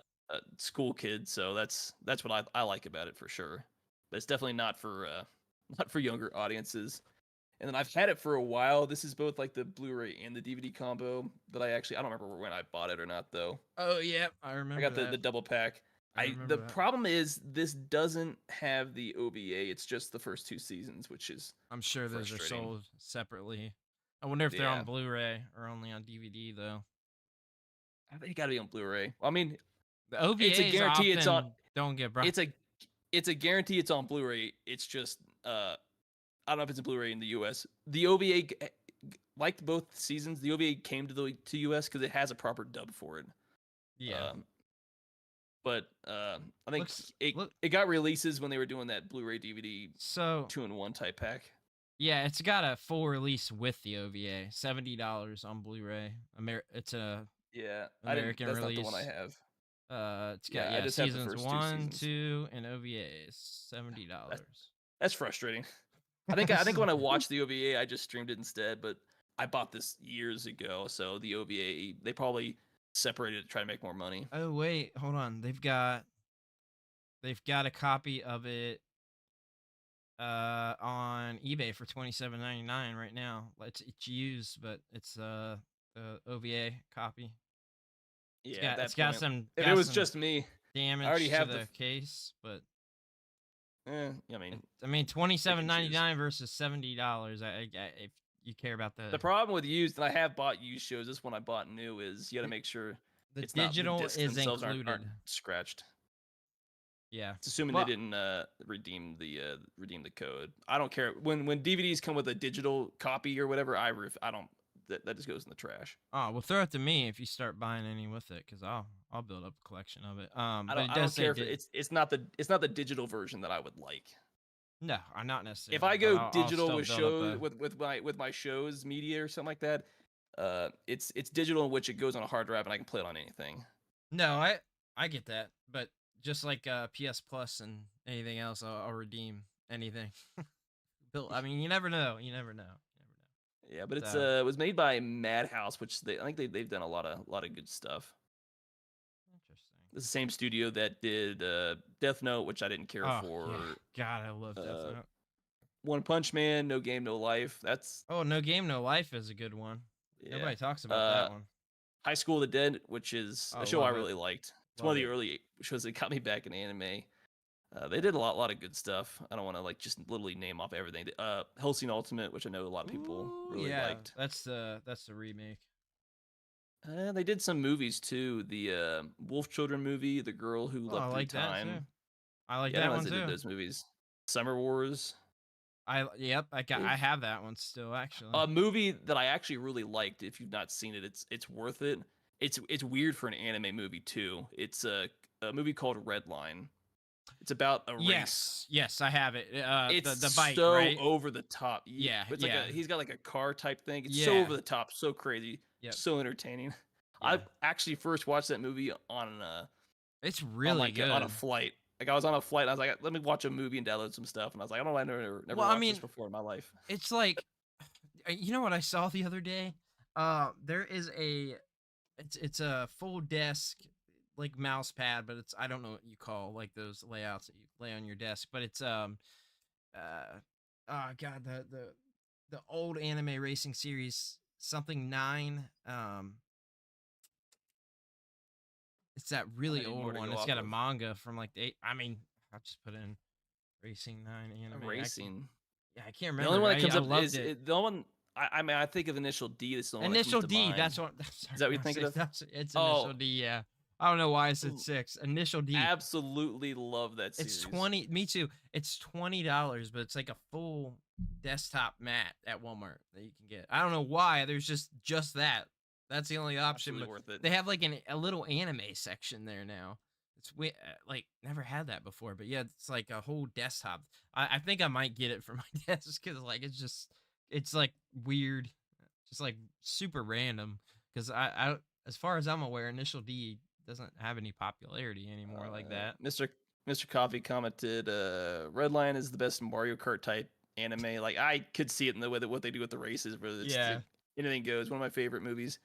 school kid. So that's what I like about it for sure. But it's definitely not for younger audiences. And then I've had it for a while. This is both like the Blu-ray and the DVD combo. But I don't remember when I bought it or not though. Oh yeah, I remember. I got the double pack. The problem is this doesn't have the OVA. It's just the first 2 seasons, which is I'm sure those are sold separately. I wonder if they're on Blu-ray or only on DVD though. I think it got to be on Blu-ray. I mean, the OVA it's a guarantee it's on. Don't get brought. It's a guarantee it's on Blu-ray. It's just I don't know if it's a Blu-ray in the US. The OVA, like both seasons, the OVA came to US because it has a proper dub for it. Yeah. But I think it got releases when they were doing that Blu-ray DVD 2-in-1 type pack. Yeah, it's got a full release with the OVA, $70 on Blu-ray. It's a American that's release. Not the one I have. It's got seasons 1, 2, and OVAs, $70. That's frustrating. I think when I watched the OVA, I just streamed it instead. But I bought this years ago, so the OVA they probably separated it to try to make more money. Oh wait, hold on. They've got a copy of it on eBay for $27.99 right now. It's used, but it's the OVA copy. Yeah, it's got some. If it was just me, damage I already have the case, but I mean, $27.99 versus $70. If you care about the problem with used, and I have bought used shows. This one I bought new is you got to make sure the digital is included. Aren't scratched. Yeah, it's assuming they didn't redeem the code. I don't care when DVDs come with a digital copy or whatever. I don't. That just goes in the trash. Oh, well, throw it to me if you start buying any with it, because I'll build up a collection of it. I don't care if it's not the digital version that I would like. No, I'm not necessarily. If I go digital with shows with my shows media or something like that, it's digital in which it goes on a hard drive and I can play it on anything. No, I get that, but just like PS Plus and anything else, I'll redeem anything. I mean, you never know. You never know. Yeah, but it was made by Madhouse, which I think they've done a lot of good stuff. Interesting. It's the same studio that did Death Note, which I didn't care for. Yeah. God, I love Death Note. One Punch Man, No Game No Life. That's No Game No Life is a good one. Yeah. Nobody talks about that one. High School of the Dead, which is a show I really liked. It's one of the early shows that got me back in anime. They did a lot of good stuff. I don't want to like just literally name off everything. Hellsing Ultimate, which I know a lot of people really liked. That's the remake. They did some movies too. The Wolf Children movie, The Girl Who Leapt Through Time. I like that one too. They did those movies. Summer Wars. I have that one still actually. A movie that I actually really liked. If you've not seen it, it's worth it. It's weird for an anime movie too. It's a movie called Redline. It's about a race. Yes, I have it. It's the bike, so right? over the top. Yeah, it's like he's got like a car type thing. It's so over the top, so crazy, so entertaining. Yeah. I actually first watched that movie on it's really good on a flight. Like I was on a flight, and I was like, let me watch a movie and download some stuff, and I was like, I don't know, I never watched this before in my life. It's like, you know what I saw the other day? There is it's a full desk like mouse pad, but I don't know what you call like those layouts that you lay on your desk, but it's God, the old anime racing series something 9. It's that really old one. It's got a manga from like the I mean, I'll just put in Racing 9 anime. Racing. I can't remember. The only one that comes up is the only one. I mean, I think of Initial D. That's the one. Initial D. That's what. Is that what you're thinking of? It's Initial D. Yeah. I don't know why I said 6. Initial D. Absolutely love that series. It's 20. Me too. It's $20, but it's like a full desktop mat at Walmart that you can get. I don't know why. There's just that. That's the only option. But worth it. They have like a little anime section there now. It's like never had that before, but yeah, it's like a whole desktop. I think I might get it for my desk because like it's like weird, just like super random. Because I as far as I'm aware, Initial D doesn't have any popularity anymore like that. Mr. Coffee commented, Redline is the best Mario Kart type anime. Like I could see it in the way that what they do with the races, but anything goes. One of my favorite movies.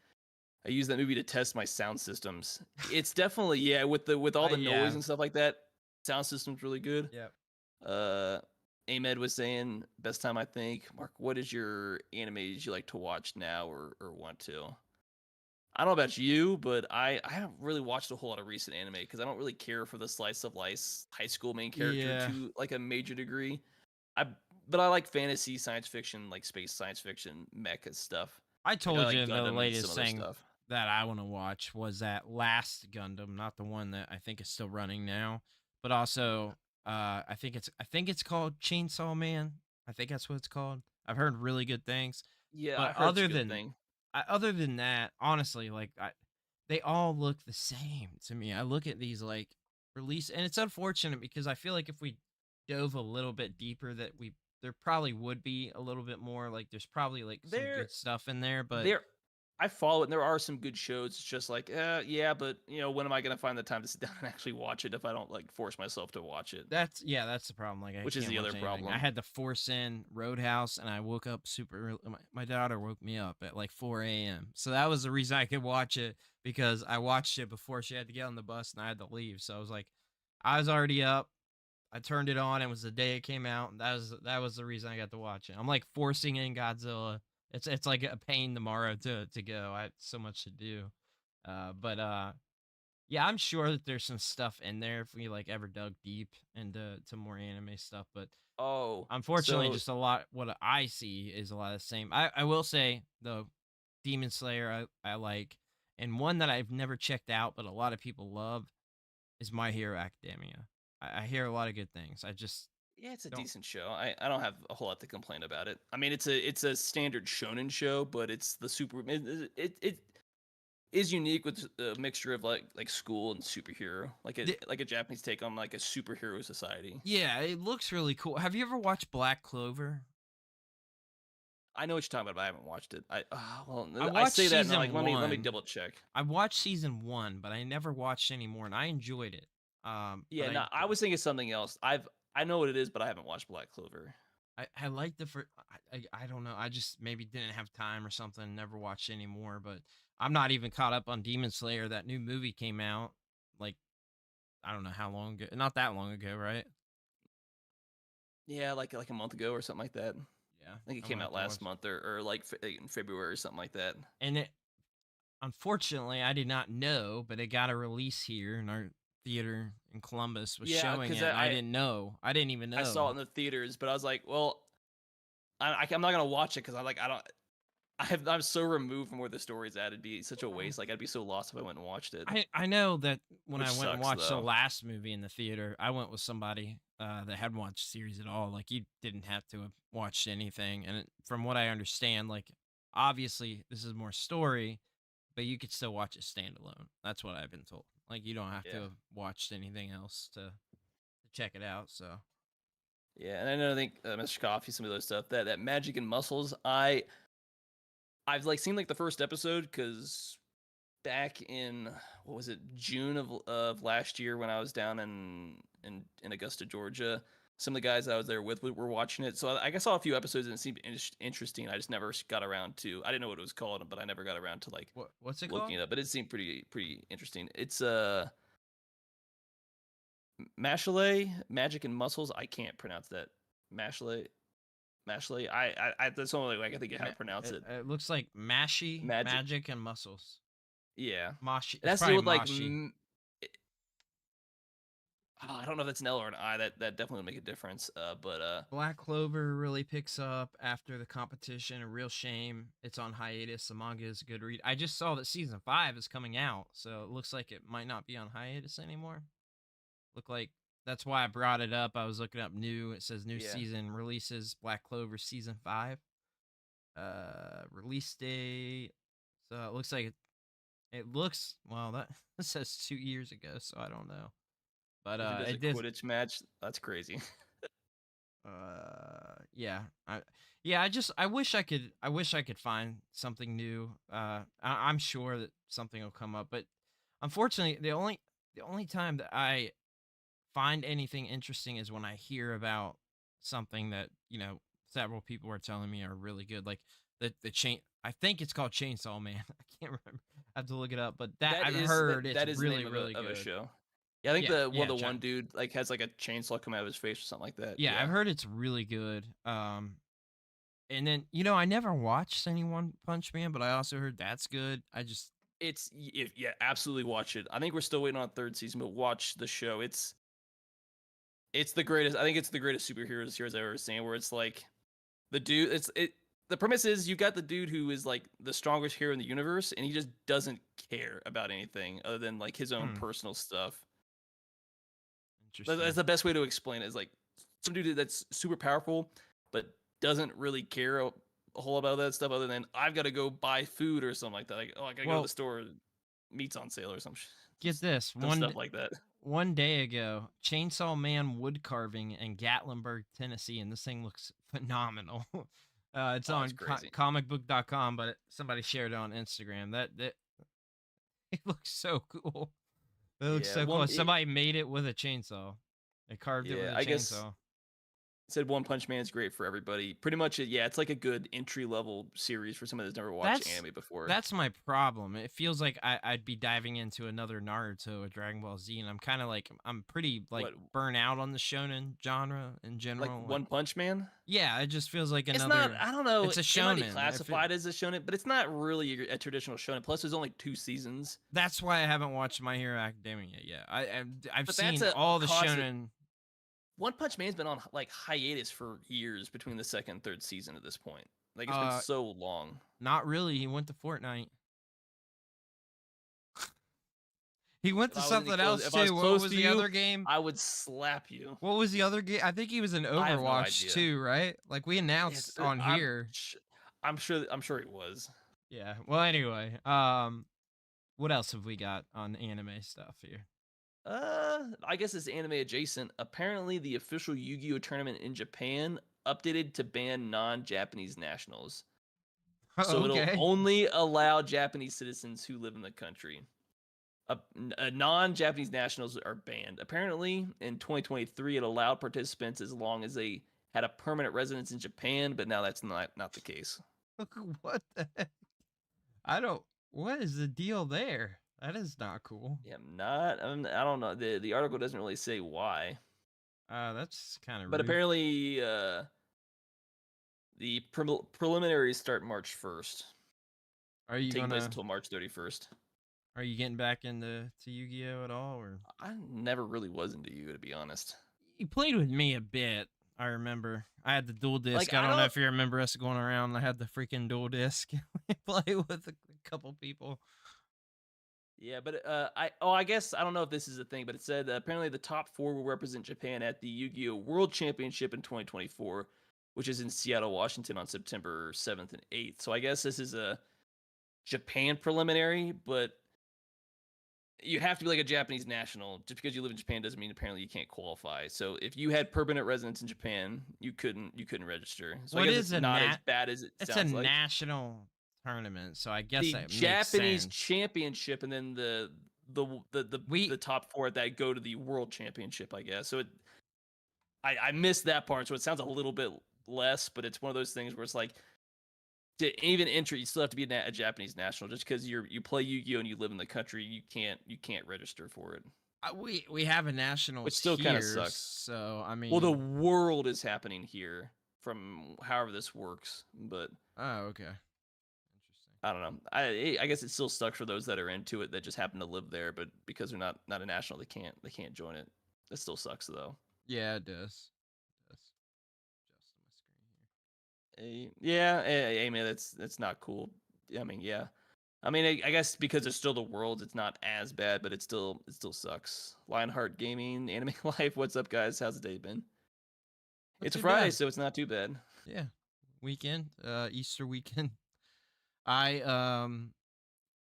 I use that movie to test my sound systems. It's definitely with all the noise and stuff like that. Sound system's really good. Yep. Ahmed was saying best time I think. Mark, what is your animes you like to watch now or want to? I don't know about you, but I haven't really watched a whole lot of recent anime because I don't really care for the slice of life high school main character to like a major degree. But I like fantasy, science fiction, like space science fiction, mecha stuff. I told you the latest thing that I want to watch was that last Gundam, not the one that I think is still running now, but also I think it's called Chainsaw Man. I think that's what it's called. I've heard really good things. Yeah, but other than that, honestly, like they all look the same to me. I look at these like release, and it's unfortunate because I feel like if we dove a little bit deeper, that there probably would be a little bit more. Like there's probably like some good stuff in there, but I follow it, and there are some good shows. It's just like, but when am I gonna find the time to sit down and actually watch it if I don't like force myself to watch it? That's the problem. Like, which is the other problem. I had to force in Roadhouse, and I woke up super early. My daughter woke me up at like 4 a.m. So that was the reason I could watch it, because I watched it before she had to get on the bus, and I had to leave. So I was like, I was already up. I turned it on. It was the day it came out, and that was the reason I got to watch it. I'm like forcing in Godzilla. It's like a pain tomorrow to go. I have so much to do. Yeah, I'm sure that there's some stuff in there if we like ever dug deep into more anime stuff. But unfortunately, just a lot. What I see is a lot of the same. I will say though, Demon Slayer I like, and one that I've never checked out, but a lot of people love, is My Hero Academia. I hear a lot of good things. It's a decent show. I don't have a whole lot to complain about it. I mean, it's a standard shonen show, but it's the super. It is unique with a mixture of like school and superhero, like a Japanese take on like a superhero society. Yeah, it looks really cool. Have you ever watched Black Clover? I know what you're talking about, but I haven't watched it. I say that and like, let me double check. I watched season 1, but I never watched anymore, and I enjoyed it. I was thinking something else. I know what it is, but I haven't watched Black Clover. I like the first. I don't know. I just maybe didn't have time or something. Never watched anymore. But I'm not even caught up on Demon Slayer. That new movie came out like I don't know how long ago. Not that long ago, right? Yeah, like a month ago or something like that. Yeah, I think it came out last month or like in February or something like that. And it, unfortunately, I did not know, but it got a release here in our theater in Columbus was showing it. And I didn't know. I didn't even know. I saw it in the theaters, but I was like, well, I'm not gonna watch it because I'm so removed from where the story's at. It'd be such a waste. Like I'd be so lost if I went and watched it. I know that when Which I went and sucks, watched the though. last movie in the theater, I went with somebody that hadn't watched the series at all. Like you didn't have to have watched anything. And from what I understand, like obviously this is more story, but you could still watch it standalone. That's what I've been told. Like you don't have to have watched anything else to check it out. So yeah, and I think Mr. Coffee, some of those stuff that Magic and Muscles, I've like seen like the first episode because back in what was it, June of last year when I was down in Augusta, Georgia, some of the guys I was there with were watching it. So I saw a few episodes and it seemed interesting. I just never got around to. I didn't know what it was called, but I never got around to like what's it looking called? it up. But it seemed pretty interesting. It's Mashley, Magic and Muscles. I can't pronounce that. Mashley. I that's only way I can think of how to pronounce it. It looks like Magic and Muscles. Yeah. Mashi. It has to do with like I don't know if that's an L or an I. That definitely would make a difference. But Black Clover really picks up after the competition. A real shame it's on hiatus. The manga is a good read. I just saw that season 5 is coming out, so it looks like it might not be on hiatus anymore. Look like that's why I brought it up. I was looking up new. It says new season releases Black Clover season 5. Release date. So it looks like it looks well. That says 2 years ago, so I don't know. But it did a Quidditch match. That's crazy. Yeah. I wish I could find something new. I'm sure that something will come up, but unfortunately, the only time that I find anything interesting is when I hear about something that, several people are telling me are really good. Like the chain, I think it's called Chainsaw Man. I can't remember. I have to look it up, but I've heard it's really, really good. Of a show. Yeah, I think the one dude like has like a chainsaw come out of his face or something like that. Yeah, I've heard it's really good. And then I never watched any One Punch Man, but I also heard that's good. Absolutely watch it. I think we're still waiting on a third season, but watch the show. It's the greatest. I think it's the greatest superheroes series I've ever seen. Where it's like the dude. The premise is you got the dude who is like the strongest hero in the universe, and he just doesn't care about anything other than like his own personal stuff. That's the best way to explain it. Is like some dude that's super powerful, but doesn't really care a whole lot about that stuff other than I've got to go buy food or something like that. Like, I gotta go to the store, meat's on sale or something. Get this, stuff like that. One day ago, Chainsaw Man wood carving in Gatlinburg, Tennessee, and this thing looks phenomenal. It's on comicbook.com, but somebody shared it on Instagram. That it looks so cool. It looks so cool. Somebody made it with a chainsaw. They carved it with a chainsaw. Said One Punch Man is great for everybody. Pretty much, it's like a good entry level series for somebody that's never watched anime before. That's my problem. It feels like I'd be diving into another Naruto or Dragon Ball Z, and I'm kind of like I'm pretty burnt out on the shonen genre in general. Like One Punch Man. Yeah, it just feels like another. It's not. I don't know. It's a shonen. It might be classified as a shonen, but it's not really a traditional shonen. Plus, there's only 2 seasons. That's why I haven't watched My Hero Academia yet. I've seen all the shonen. One Punch Man's been on like hiatus for years between the 2nd and 3rd season at this point. Like it's been so long. Not really. He went to Fortnite. He went to something else too. What was the other game? I would slap you. What was the other game? I think he was in Overwatch too, right? Like we announced on here. I'm sure he was. Yeah. Well, anyway, what else have we got on anime stuff here? I guess it's anime adjacent. Apparently, the official Yu-Gi-Oh tournament in Japan updated to ban non-Japanese nationals. So it'll only allow Japanese citizens who live in the country. non-Japanese nationals are banned. Apparently, in 2023, it allowed participants as long as they had a permanent residence in Japan, but now that's not the case. What the heck? What is the deal there? That is not cool. Yeah, I don't know. The article doesn't really say why. That's kind of But rude. apparently, the preliminaries start March 1st. Are you taking gonna place until March 31st? Are you getting back into Yu-Gi-Oh at all, or? I never really was into Yu-Gi-Oh, to be honest. You played with me a bit. I remember. I had the dual disc. Like, I don't know if you remember us going around. I had the freaking dual disc. We play with a couple people. Yeah, but I guess I don't know if this is a thing, but it said apparently the top 4 will represent Japan at the Yu-Gi-Oh World Championship in 2024, which is in Seattle, Washington on September 7th and 8th. So I guess this is a Japan preliminary, but you have to be like a Japanese national. Just because you live in Japan doesn't mean apparently you can't qualify. So if you had permanent residence in Japan, you couldn't register. So I guess it's not as bad as it sounds like. It's a national tournament, so I guess the that Japanese makes sense. championship, and then the top 4 that go to the world championship, I guess. So I missed that part, so it sounds a little bit less, but it's one of those things where it's like, to even enter, you still have to be a Japanese national. Just because you play Yu-Gi-Oh and you live in the country, you can't register for it. We have a national, which still kind of sucks. So I mean, well, the world is happening here from however this works, but okay, interesting. I don't know. I guess it still sucks for those that are into it that just happen to live there, but because they're not a national, they can't join it. It still sucks though. Yeah, it does. Yeah, hey man, that's not cool. I mean, yeah. I mean, I guess because it's still the world, it's not as bad, but it still sucks. Lionheart Gaming, Anime Life, what's up, guys? How's the day been? It's a Friday, so it's not too bad. Yeah, weekend, Easter weekend. I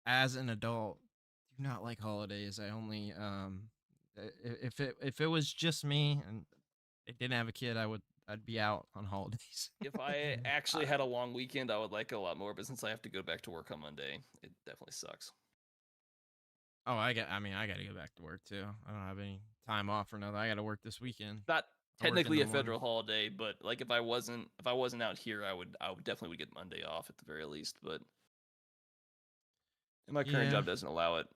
as an adult, do not like holidays. I only if it was just me and I didn't have a kid, I'd be out on holidays. If I actually had a long weekend, I would like it a lot more. But since I have to go back to work on Monday, it definitely sucks. Oh, I got to go back to work too. I don't have any time off or nothing. I got to work this weekend. Not technically a federal holiday, but like if I wasn't out here, I would definitely get Monday off at the very least. But my current job doesn't allow it,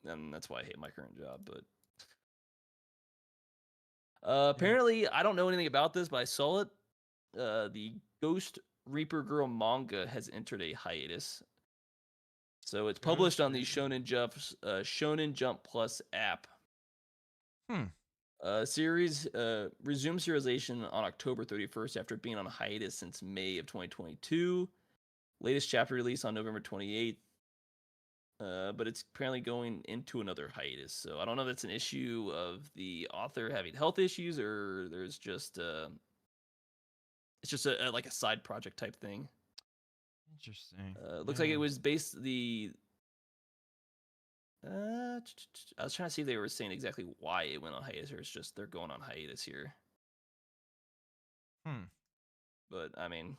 and that's why I hate my current job. But apparently, I don't know anything about this, but I saw it. The Ghost Reaper Girl manga has entered a hiatus. So it's published on the Shonen Jump Plus app. Series resumes serialization on October 31st after being on hiatus since May of 2022. Latest chapter release on November 28th. But it's apparently going into another hiatus. So I don't know if that's an issue of the author having health issues or there's just it's just like a side project type thing. Interesting. Looks like it was based I was trying to see if they were saying exactly why it went on hiatus, or it's just they're going on hiatus here. But I mean,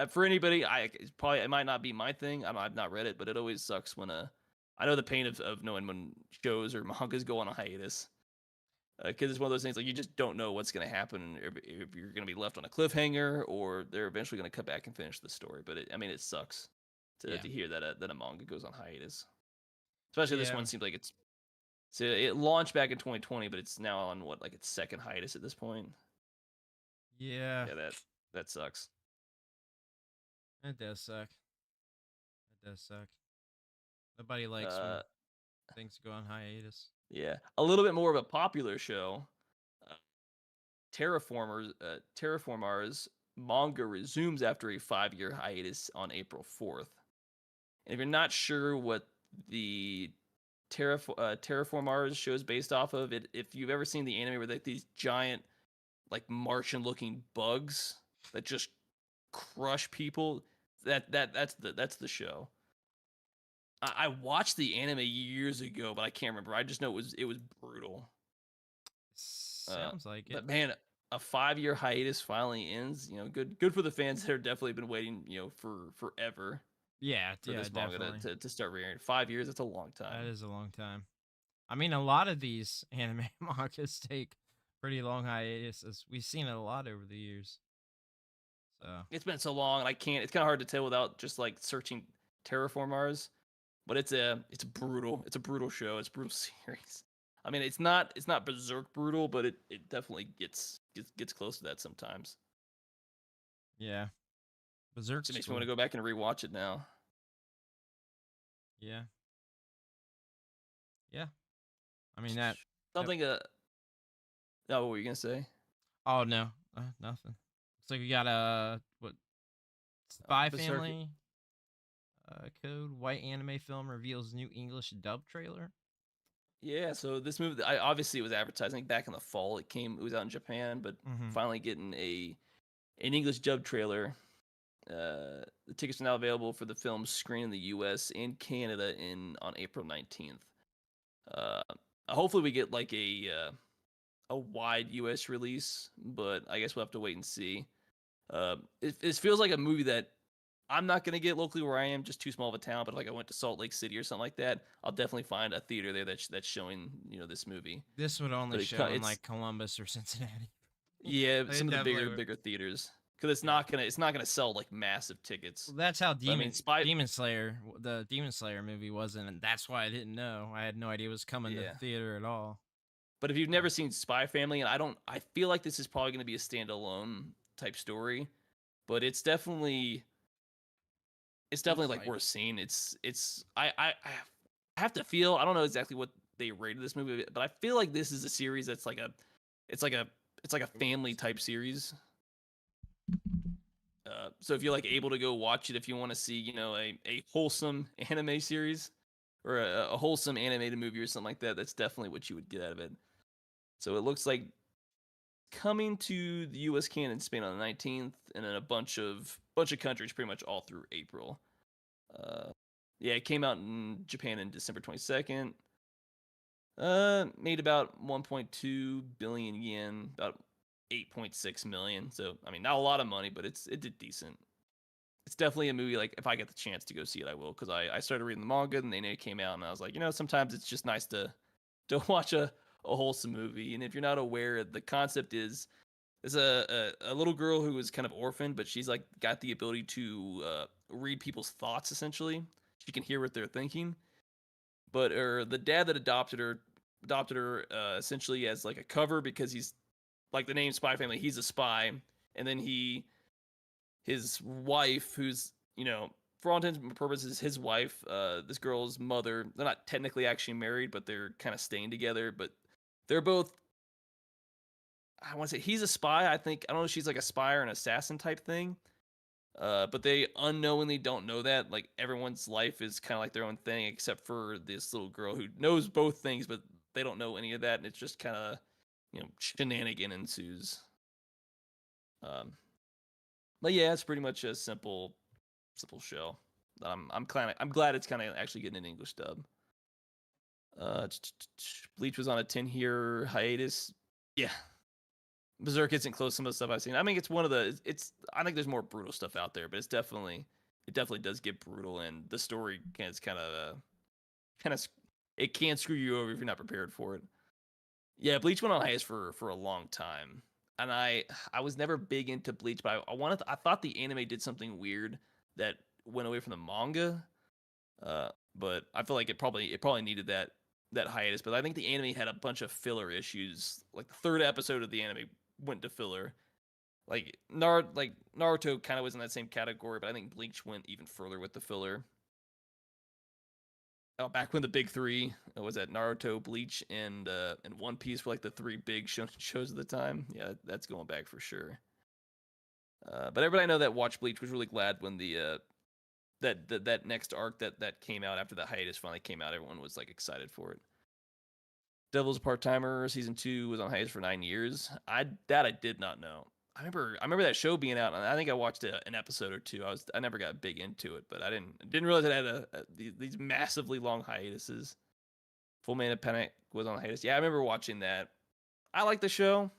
for anybody, it might not be my thing. I've not read it, but it always sucks when I know the pain of knowing when shows or mangas go on a hiatus. Because it's one of those things like you just don't know what's going to happen, if you're going to be left on a cliffhanger or they're eventually going to come back and finish the story. But it sucks to hear that a manga goes on hiatus. Especially this one seems like it launched back in 2020, but it's now on its second hiatus at this point. Yeah. Yeah, that sucks. It does suck. Nobody likes when things go on hiatus. Yeah, a little bit more of a popular show. Terraformers manga resumes after a 5-year hiatus on April 4th. And if you're not sure what the Terraformers show is based off of, if you've ever seen the anime where these giant, Martian-looking bugs that just crush people, that's the show. I watched the anime years ago, but I can't remember. I just know it was brutal. Sounds like it. But man, a 5-year hiatus finally ends. Good for the fans that have definitely been waiting, for forever. for this manga definitely. to start reading. 5 years, that's a long That time. is a long time. I mean, a lot of these anime mangas take pretty long hiatuses. We've seen it a lot over the years. So It's been so long, and it's kind of hard to tell without just like searching Terraform Mars. But it's brutal. It's a brutal show. It's a brutal series. I mean, it's not berserk brutal, but it definitely gets close to that sometimes. yeah, Berserk. It makes me want to go back and rewatch it now. Yeah. Yeah. I mean that something. Oh, what were you gonna say? Oh no, nothing. Looks like we got a Spy Family code. White anime film reveals new English dub trailer. Yeah, so this movie, obviously it was advertising back in the fall. It was out in Japan, but finally getting an English dub trailer. The tickets are now available for the film's screen in the U.S. and Canada on April 19th. Hopefully we get like a wide U.S. release, but I guess we'll have to wait and see. It feels like a movie that I'm not gonna get locally where I am, just too small of a town. But like I went to Salt Lake City or something like that, I'll definitely find a theater there that's showing this movie. This would only show in like Columbus or Cincinnati. Yeah, some of the bigger theaters, because it's not gonna sell like massive tickets. Well, that's how Demon Slayer, the Demon Slayer movie wasn't, and that's why I didn't know. I had no idea it was coming to the theater at all. But if you've never seen Spy Family, and I feel like this is probably going to be a standalone type story, but it's definitely like worth seeing. I have to feel, I don't know exactly what they rated this movie, but I feel like this is a series that's like a family type series. So if you're like able to go watch it, if you want to see a wholesome anime series or a wholesome animated movie or something like that, that's definitely what you would get out of it. So it looks like coming to the U.S., Canada, and Spain on the 19th, and then a bunch of countries pretty much all through April. It came out in Japan in December 22nd. Made about 1.2 billion yen, about 8.6 million. So I mean, not a lot of money, but it did decent. It's definitely a movie, like if I get the chance to go see it, I will, because I started reading the manga and then it came out, and I was like, sometimes it's just nice to watch a wholesome movie. And if you're not aware, the concept is a little girl who is kind of orphaned, but she's like got the ability to read people's thoughts. Essentially, she can hear what they're thinking. But the dad that adopted her essentially as like a cover, because he's like the name Spy Family. He's a spy, and then his wife, who's for all intents and purposes his wife, this girl's mother. They're not technically actually married, but they're kind of staying together. But they're both, I want to say, he's a spy. I don't know if she's like a spy or an assassin type thing. But they unknowingly don't know that. Like everyone's life is kind of like their own thing, except for this little girl who knows both things, but they don't know any of that. And it's just kind of, shenanigan ensues. But yeah, it's pretty much a simple show. I'm glad it's kind of actually getting an English dub. Bleach was on a 10-year hiatus. Yeah. Berserk isn't close to some of the stuff I've seen. I mean, it's one of the. I think there's more brutal stuff out there, but it definitely does get brutal, and the story is kind of it can screw you over if you're not prepared for it. Yeah, Bleach went on hiatus for a long time, and I was never big into Bleach, but I thought the anime did something weird that went away from the manga. But I feel like it probably needed that hiatus. But I think the anime had a bunch of filler issues. Like the third episode of the anime went to filler. Like Naruto kind of was in that same category, but I think Bleach went even further with the filler. Back when the big three was at Naruto, Bleach, and One Piece were like the three big shows at the time. Yeah, that's going back for sure. But everybody I know that watched Bleach was really glad when the that next arc that came out after the hiatus finally came out. Everyone was like excited for it. Devil's a Part-Timer season 2 was on hiatus for 9 years. I did not know. I remember that show being out, and I think I watched an episode or two. I never got big into it, but I didn't realize it had these massively long hiatuses. Full Man of Panic was on hiatus. Yeah, I remember watching that. I like the show.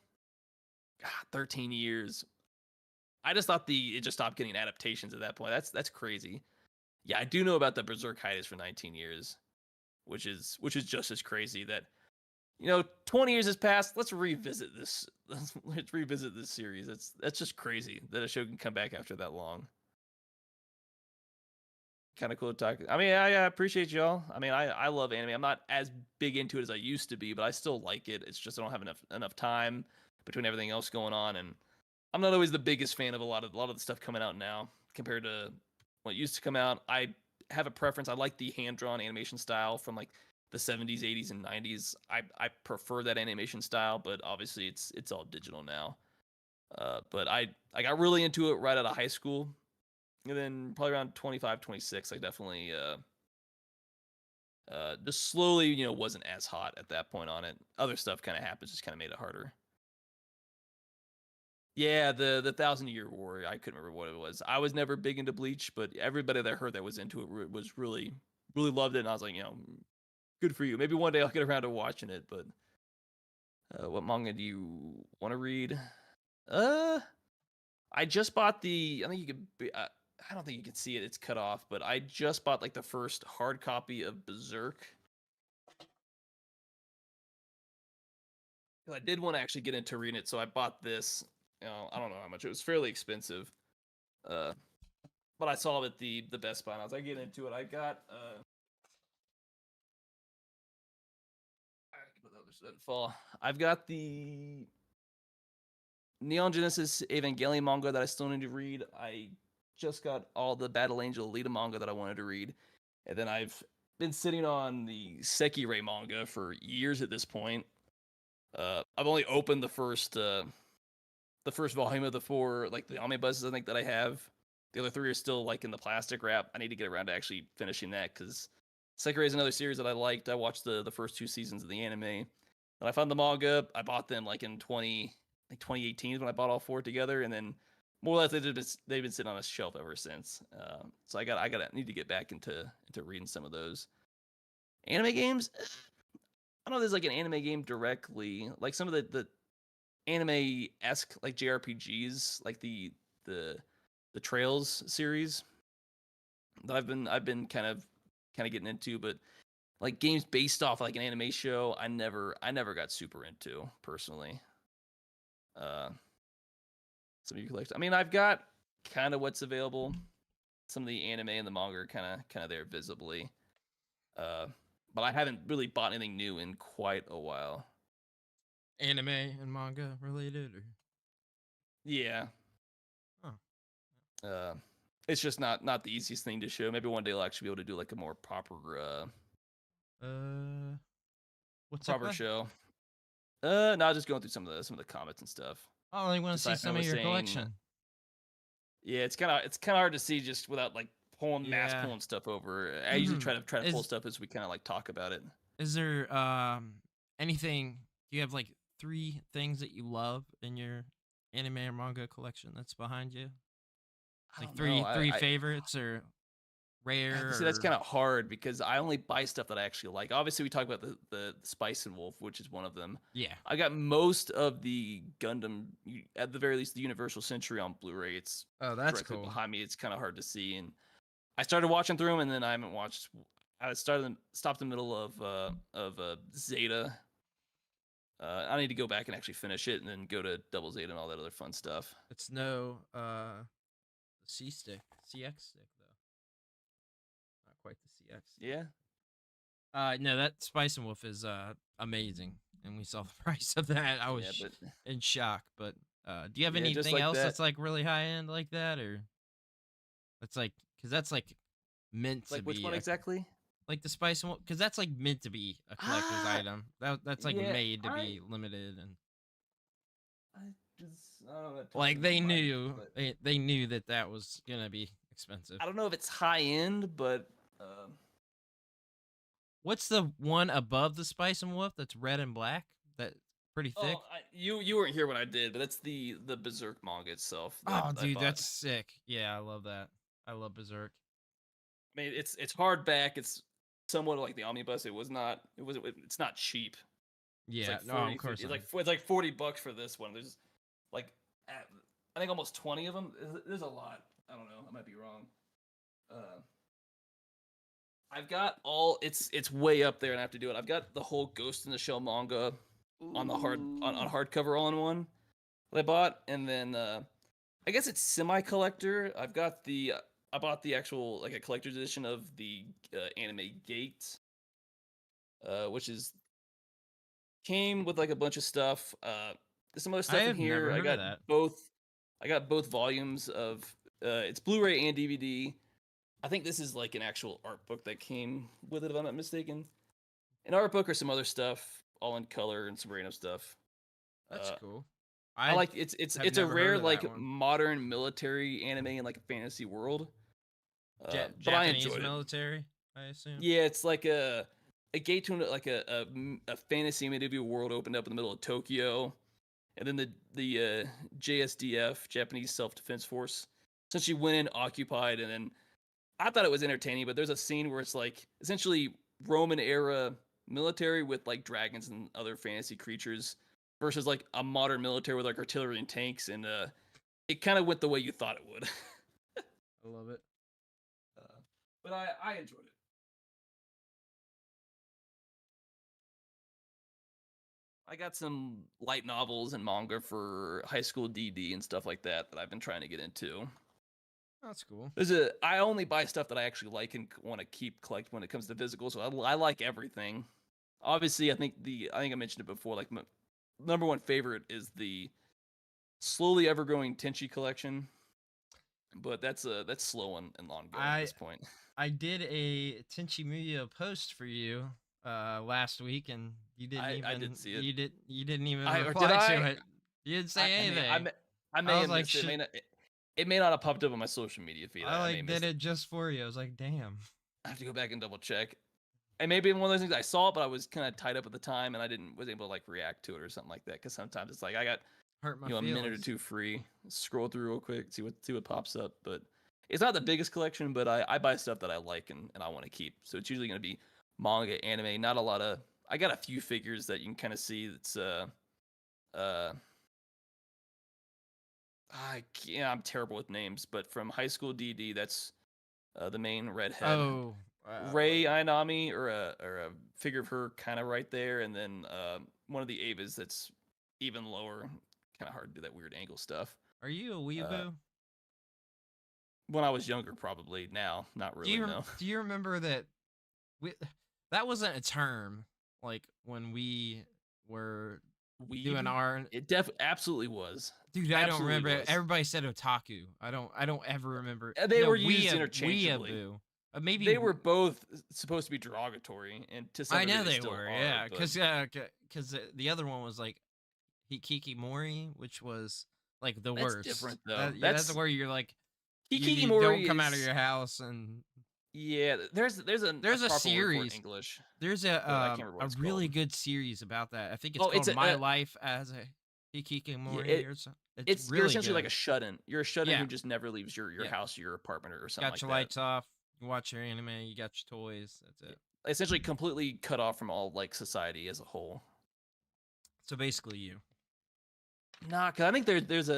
God, 13 years. I just thought it just stopped getting adaptations at that point. That's crazy. Yeah, I do know about the Berserk hiatus for 19 years, which is just as crazy that 20 years has passed. Let's revisit this. Let's revisit this series. That's just crazy that a show can come back after that long. Kind of cool to talk. I mean, I appreciate y'all. I mean, I love anime. I'm not as big into it as I used to be, but I still like it. It's just I don't have enough time between everything else going on, and I'm not always the biggest fan of a lot of the stuff coming out now compared to what used to come out. I have a preference. I like the hand-drawn animation style from like the 70s, 80s, and 90s. I prefer that animation style, but obviously it's all digital now. But I got really into it right out of high school. And then probably around 25, 26, I definitely just slowly, wasn't as hot at that point on it. Other stuff kind of happens, just kind of made it harder. Yeah, the 1,000-Year War. I couldn't remember what it was. I was never big into Bleach, but everybody that I heard that was into it was really, really loved it. And I was like, good for you. Maybe one day I'll get around to watching it. But what manga do you want to read? I just bought the. I think you could. I don't think you can see it. It's cut off. But I just bought like the first hard copy of Berserk. I did want to actually get into reading it, so I bought this. I don't know how much. It was fairly expensive. But I saw it at the Best Buy, and I was like, get into it. I got I've got the Neon Genesis Evangelion manga that I still need to read. I just got all the Battle Angel Alita manga that I wanted to read. And then I've been sitting on the Sekirei manga for years at this point. I've only opened the first volume of the 4, like the omnibuses, I think, that I have. The other 3 are still like in the plastic wrap. I need to get around to actually finishing that because Sekirei is another series that I liked. I watched the first 2 seasons of the anime. And I found the manga. I bought them like in 2018 is when I bought all 4 together, and then more or less they've been sitting on a shelf ever since. So I need to get back into reading some of those anime games. I don't know if there's like an anime game directly, like some of the anime-esque like JRPGs, like the Trails series that I've been kind of getting into, but like games based off like an anime show, I never got super into personally. Some of you collect. I mean, I've got kind of what's available. Some of the anime and the manga are kind of there visibly. But I haven't really bought anything new in quite a while. Anime and manga related, or yeah. It's just not the easiest thing to show. Maybe one day I'll actually be able to do like a more proper what's proper show. No, just going through some of the comments and stuff. Oh, I want to see some of your collection. Yeah, it's kind of hard to see just without like mass pulling stuff over. I usually try to pull stuff as we kind of like talk about it. Is there anything? Do you have like 3 things that you love in your anime or manga collection that's behind you? Like three favorites or rare? See, that's kind of hard because I only buy stuff that I actually like. Obviously, we talk about the Spice and Wolf, which is one of them. Yeah, I got most of the Gundam, at the very least, the Universal Century on Blu-ray. It's that's cool. Behind me, it's kind of hard to see, and I started watching through them, and then I haven't watched. I stopped in the middle of Zeta. I need to go back and actually finish it, and then go to Double Zeta and all that other fun stuff. It's no CX stick though. Not quite the CX. Yeah. No, that Spice and Wolf is amazing, and we saw the price of that. I was in shock. But do you have anything else that's like really high end like that, or that's like because that's like meant to be? Which one exactly? Like the Spice and Wolf, because that's like meant to be a collector's item. That's like made to be limited and. Like they knew that was gonna be expensive. I don't know if it's high end, but what's the one above the Spice and Wolf that's red and black? That's pretty thick. You weren't here when I did, but that's the Berserk manga itself. Dude, that's sick. Yeah, I love that. I love Berserk. I mean, it's hardback. It's somewhat like the omnibus. It's not cheap. Yeah, it's like 40, of course. It's like $40 for this one. There's like I think almost 20 of them. There's a lot. I don't know. I might be wrong. I've got all it's way up there, and I have to do it. I've got the whole Ghost in the Shell manga on the on hardcover all in one that I bought, and then I guess it's semi collector. I bought the actual like a collector's edition of the anime Gate, which is came with like a bunch of stuff. There's some other stuff in here. I got both volumes of it's Blu-ray and DVD. I think this is like an actual art book that came with it, if I'm not mistaken. An art book or some other stuff, all in color and some random stuff. That's cool. I like it's a rare like modern military anime in like a fantasy world. But I enjoyed it. Military, I assume. Yeah, it's like a gate to like a fantasy medieval world opened up in the middle of Tokyo, and then the JSDF, Japanese Self Defense Force, essentially went in, occupied, and then I thought it was entertaining. But there's a scene where it's like essentially Roman era military with like dragons and other fantasy creatures versus like a modern military with like artillery and tanks, and it kind of went the way you thought it would. I love it. But I enjoyed it. I got some light novels and manga for high school DD and stuff like that I've been trying to get into. That's cool. I only buy stuff that I actually like and want to keep collect when it comes to physical. So I like everything. Obviously, I think I mentioned it before. Like my number one favorite is the slowly ever growing Tenchi collection, but that's slow and long going at this point. I did a Tenchi Muyo post for you last week, and you didn't even. I did see it. You didn't even reply to it. You didn't say anything. I may have missed it. It may not have popped up on my social media feed. I did it just for you. I was like, damn. I have to go back and double check. And maybe one of those things I saw it, but I was kind of tied up at the time, and I wasn't able to like react to it or something like that. Because sometimes it's like I got a minute or two free, scroll through real quick, see what pops up. But it's not the biggest collection, but I buy stuff that I like and I want to keep. So it's usually going to be manga, anime. Not a lot of. I got a few figures that you can kind of see. That's I'm terrible with names, but from high school DD, that's the main redhead. Oh, Rei Ayanami, or a figure of her kind of right there, and then one of the Avas that's even lower. Kind of hard to do that weird angle stuff. Are you a weeaboo? When I was younger, probably. Now, not really. Do you remember that? That wasn't a term like when we were doing our. It absolutely was. Dude, I don't remember. Everybody said otaku. I don't ever remember. They were used interchangeably. Weeaboo. Maybe they were both supposed to be derogatory, and to some I know they still were. are, Yeah, because the other one was like Hikikomori, which was like the worst. Different though. That's where you're like Hikikomori you don't come out of your house and. Yeah, there's a series. English. There's a really good series about that. I think it's called My Life as a Hikikomori or something. It's really you're essentially good. like a shut-in. You're a shut-in who just never leaves your house or your apartment or something like that. Got your lights off. You watch your anime. You got your toys. That's it. Essentially, completely cut off from all like society as a whole. So basically, you. Nah, cause I think there's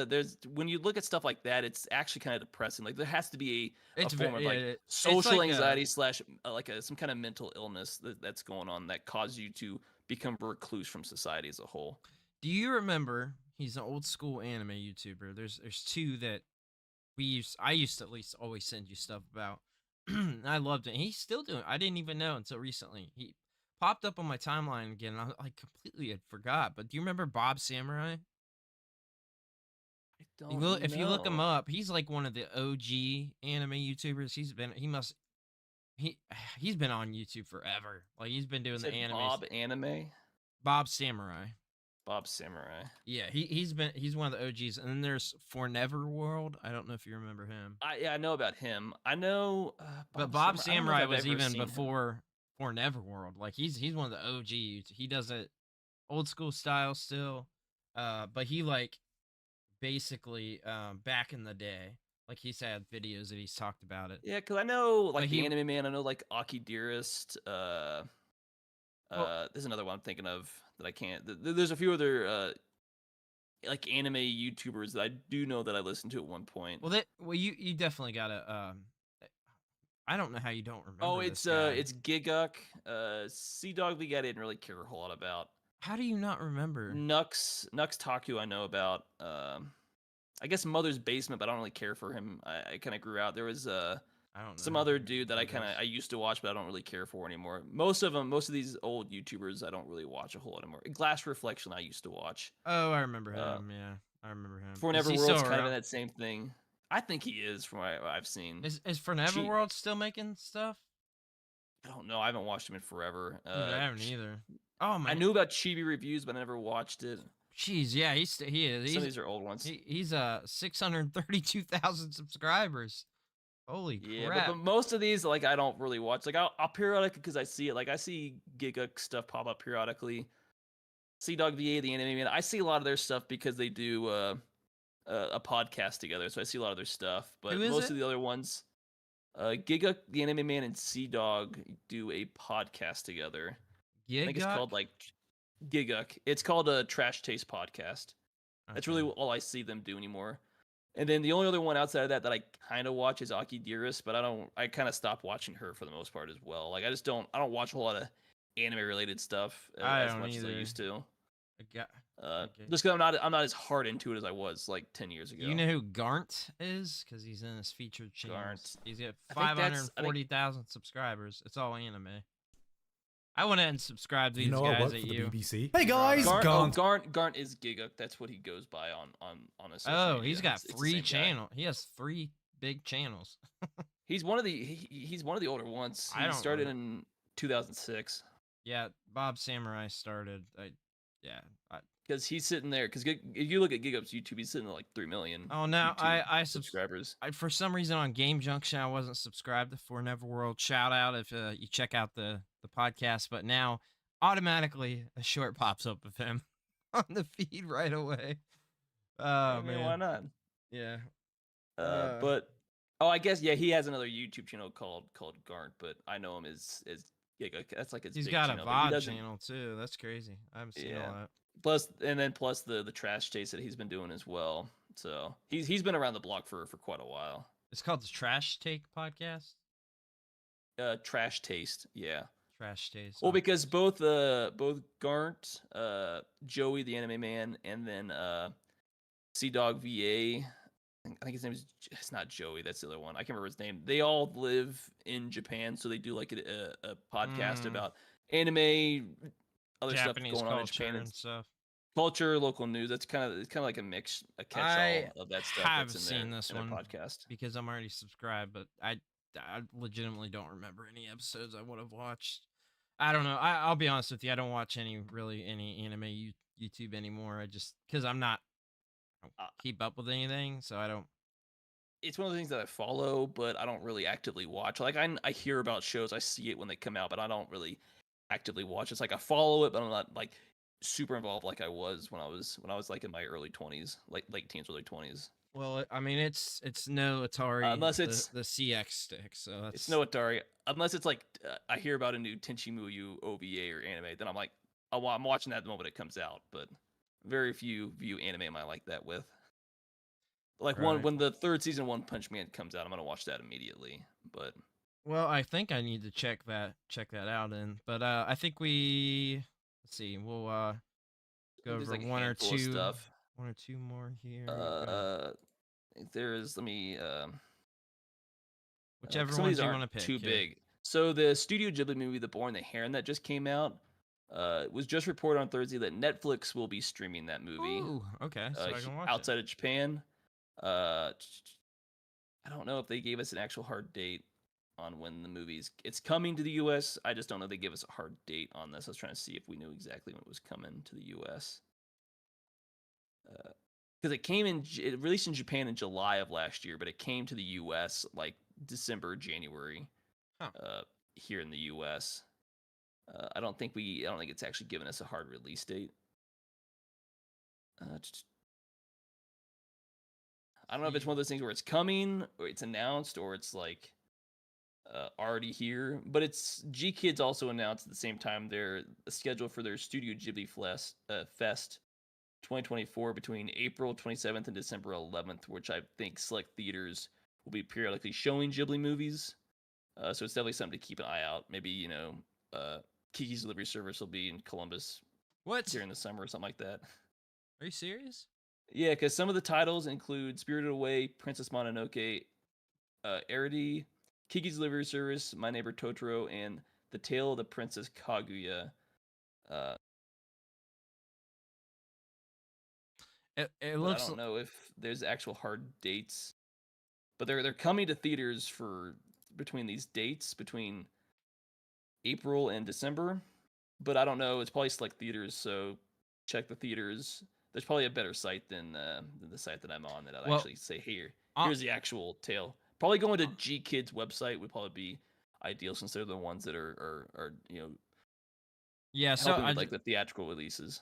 when you look at stuff like that, it's actually kind of depressing. Like there has to be a form of like social anxiety / like some kind of mental illness that's going on that causes you to become recluse from society as a whole. Do you remember? He's an old school anime YouTuber. There's two that I used to at least always send you stuff about. I loved it. And he's still doing it. I didn't even know until recently. He popped up on my timeline again. And I like completely had forgot. But do you remember Bob Samurai? If you look him up, he's like one of the OG anime YouTubers. He's been on YouTube forever. Like he's been doing the anime. Bob Samurai. Bob Samurai. Yeah, he's one of the OGs. And then there's Forever World. I don't know if you remember him. I know about him. I know Bob Samurai was even before Forever World. Like he's one of the OGs. He does it old school style still. But he like basically back in the day, like he's had videos that he's talked about it. Yeah, because I know like the Anime Man. I know like Aki Dearest. There's another one I'm thinking of that I can't. There's a few other like anime YouTubers that I do know that I listened to at one point. Well, you definitely gotta. I don't know how you don't remember. Oh, this guy. It's Giguk. Sea Dog League I didn't really care a whole lot about. How do you not remember? Nux Taku I know about. I guess Mother's Basement, but I don't really care for him. I kind of grew out. There was I don't know some other dude that I used to watch, but I don't really care for anymore. Most of these old YouTubers, I don't really watch a whole lot anymore. Glass Reflection, I used to watch. Oh, I remember him. Yeah, I remember him. Poohniverse kind of in that same thing. I think he is from what I've seen. Is Poohniverse still making stuff? I don't know. I haven't watched him in forever. I haven't either. Oh man, I knew about Chibi Reviews, but I never watched it. Jeez, yeah, he is. Some of these are old ones. He's 632,000 subscribers. Holy crap! But most of these, like, I don't really watch. Like, I'll periodically, because I see it. Like, I see Giga stuff pop up periodically. Sea Dog VA, the anime man. I see a lot of their stuff because they do a podcast together. So I see a lot of their stuff. But most of the other ones, Giga, the anime man, and Sea Dog do a podcast together. I think it's called like Giguk. It's called a Trash Taste Podcast. Okay. That's really all I see them do anymore. And then the only other one outside of that I kind of watch is Aki Dearest, but I kind of stopped watching her for the most part as well. Like, I don't watch a whole lot of anime related stuff as much as I used to. Just because I'm not as hard into it as I was like 10 years ago. You know who Garnt is? Because he's in his featured channels. He's got 540,000 subscribers. It's all anime. I went ahead and subscribed to these guys at you. BBC. Hey guys, Garnt is Giguk. That's what he goes by on a social media. He's got 3 channels. He has 3 big channels. He's one of the older ones. He started in 2006. Yeah, Bob Samurai started. Because he's sitting there. Because if you look at Gigup's YouTube, he's sitting at like 3 million. Oh, now I subscribers. For some reason on Game Junction, I wasn't subscribed to Poohniverse. Shout out if you check out the podcast. But now automatically a short pops up of him on the feed right away. Oh man, why not? Yeah. But I guess he has another YouTube channel called Garnt, but I know him as Giga. That's like his. He's big got channel, a VOD channel too. That's crazy. I haven't seen all that. Plus the trash taste that he's been doing as well. So he's been around the block for quite a while. It's called the Trash Take Podcast. Trash Taste, yeah. Trash Taste. Well, because both Garnt, Joey the anime man, and then Sea Dog VA. I think his name is. It's not Joey. That's the other one. I can't remember his name. They all live in Japan, so they do like a podcast about anime, other Japanese stuff going on in Japan and stuff. Culture, local news. It's kind of like a mix, a catch-all of that stuff. I have seen this one podcast because I'm already subscribed, but I legitimately don't remember any episodes I would have watched. I don't know. I'll be honest with you. I don't watch any anime YouTube anymore. I just because I don't keep up with anything, so I don't. It's one of the things that I follow, but I don't really actively watch. Like I hear about shows, I see it when they come out, but I don't really actively watch. It's like I follow it, but I'm not like super involved like I was when I was like in my early 20s, like late teens, early 20s. Well, I mean, it's no Atari unless it's the CX stick, so it's no Atari unless it's like I hear about a new Tenchi Muyo OVA or anime, then I'm like, oh, well, I'm watching that the moment it comes out. But very few view anime am I like that with. Like when the 3rd season One Punch Man comes out, I'm gonna watch that immediately. But well, I think I need to check that out. But I think let's see, we'll go over like one or two stuff. One or two more here. There's whichever ones you want to pick. Too big. So the Studio Ghibli movie, The Boy and the Heron, that just came out. It was just reported on Thursday that Netflix will be streaming that movie. Ooh, okay, so I can watch outside of Japan. I don't know if they gave us an actual hard date on when the it's coming to the U.S. I just don't know if they gave us a hard date on this. I was trying to see if we knew exactly when it was coming to the U.S. Because it released in Japan in July of last year, but it came to the U.S. like December, January. Here in the U.S. I don't think it's actually given us a hard release date. I don't know if it's one of those things where it's coming, or it's announced, or it's like already here. But G Kids also announced at the same time their schedule for their Studio Ghibli Fest 2024 between April 27th and December 11th, which I think select theaters will be periodically showing Ghibli movies. So it's definitely something to keep an eye out. Maybe Kiki's Delivery Service will be in Columbus during the summer or something like that. Are you serious? Yeah, because some of the titles include Spirited Away, Princess Mononoke, Arity, Kiki's Delivery Service, My Neighbor Totoro, and The Tale of the Princess Kaguya. It looks. I don't know if there's actual hard dates, but they're coming to theaters for between these dates between April and December. But I don't know. It's probably select theaters, so check the theaters. There's probably a better site than the site that I'm on that I'll actually say here's the actual tale. Probably going to G Kids website would probably be ideal since they're the ones that are yeah. helping with like the theatrical releases.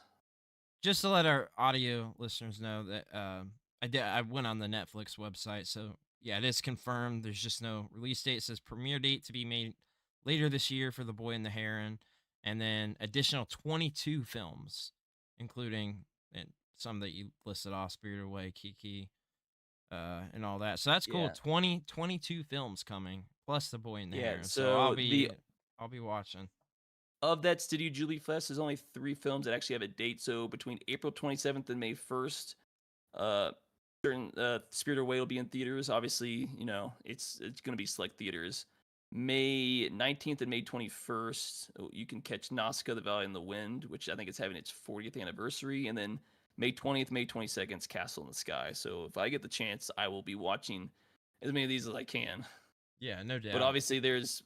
Just to let our audio listeners know that I went on the Netflix website, so yeah, it is confirmed. There's just no release date. It says premiere date to be made later this year for The Boy and the Heron, and then additional 22 films, including some that you listed off, Spirited Away, Kiki, and all that. So that's cool. Yeah. 22 films coming, plus The Boy and the Heron. So I'll be watching. Of that Studio Ghibli Fest, there's only 3 films that actually have a date. So between April 27th and May 1st, certain Spirited Away will be in theaters. Obviously, it's going to be select theaters. May 19th and May 21st, you can catch Nausicaa, the Valley in the Wind, which I think is having its 40th anniversary. And then May 20th, May 22nd, Castle in the Sky. So if I get the chance, I will be watching as many of these as I can. Yeah, no doubt. But obviously, there's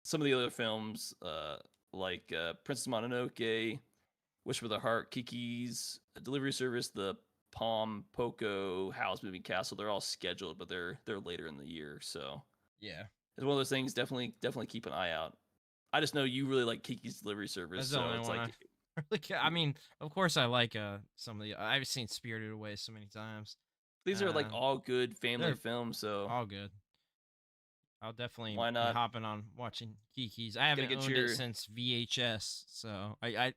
some of the other films, like Princess Mononoke, Wish for the Heart, Kiki's Delivery Service, The Palm, Poco, Howl's Moving Castle. They're all scheduled, but they're later in the year. So yeah, it's one of those things. Definitely keep an eye out. I just know you really like Kiki's Delivery Service. That's the only one I mean, of course, I like some of the. I've seen Spirited Away so many times. These are like all good family films. So all good. I'll definitely be hopping on watching Kiki's. I haven't owned it since VHS, so I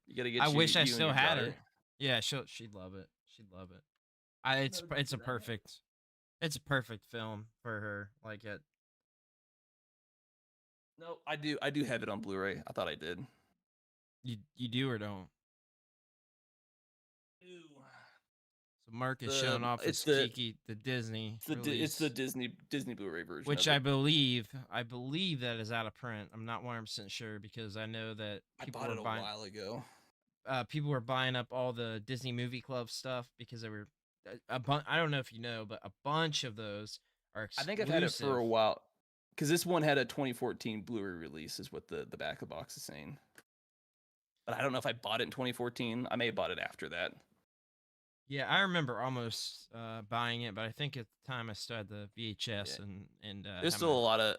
wish I still had it. Yeah, she'd love it. She'd love it. It's a perfect film for her. Like it. No, I do have it on Blu-ray. I thought I did. You do or don't? So Mark is showing off his Kiki, the Disney. It's the Disney Blu-ray version, which I believe that is out of print. I'm not 100% sure because I know that people bought it a while ago. People were buying up all the Disney Movie Club stuff because they were I don't know if you know, but a bunch of those are exclusive. I think I've had it for a while because this one had a 2014 Blu-ray release, is what the back of the box is saying. But I don't know if I bought it in 2014. I may have bought it after that. Yeah, I remember almost buying it, but I think at the time I still had the VHS and there's still a lot of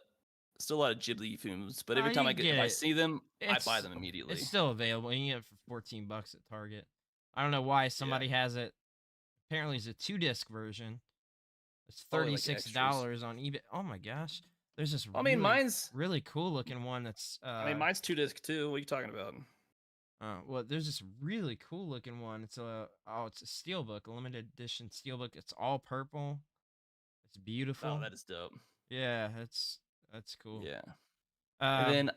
Ghibli films, but every time I see them, I buy them immediately. It's still available. You can get it for $14 at Target. I don't know why somebody has it. Apparently, it's a 2-disc version. It's $36 on eBay. Oh my gosh, there's this. Mine's really cool looking one. That's. Mine's 2-disc too. What are you talking about? Well, there's this really cool looking one. It's a steelbook, a limited edition steelbook. It's all purple. It's beautiful. Oh, that is dope. Yeah, that's cool. Yeah. And then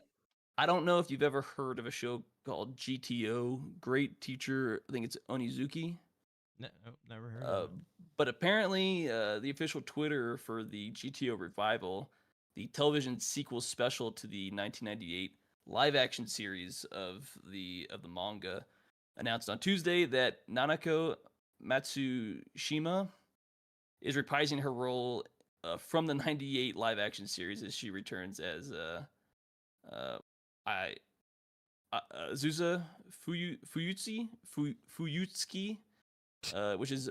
I don't know if you've ever heard of a show called GTO, Great Teacher. I think it's Onizuki. No, never heard of it. But apparently, the official Twitter for the GTO revival, the television sequel special to the 1998 live action series of the manga, announced on Tuesday that Nanako Matsushima is reprising her role from the 98 live action series as she returns as Azusa Fuyutsuki, which is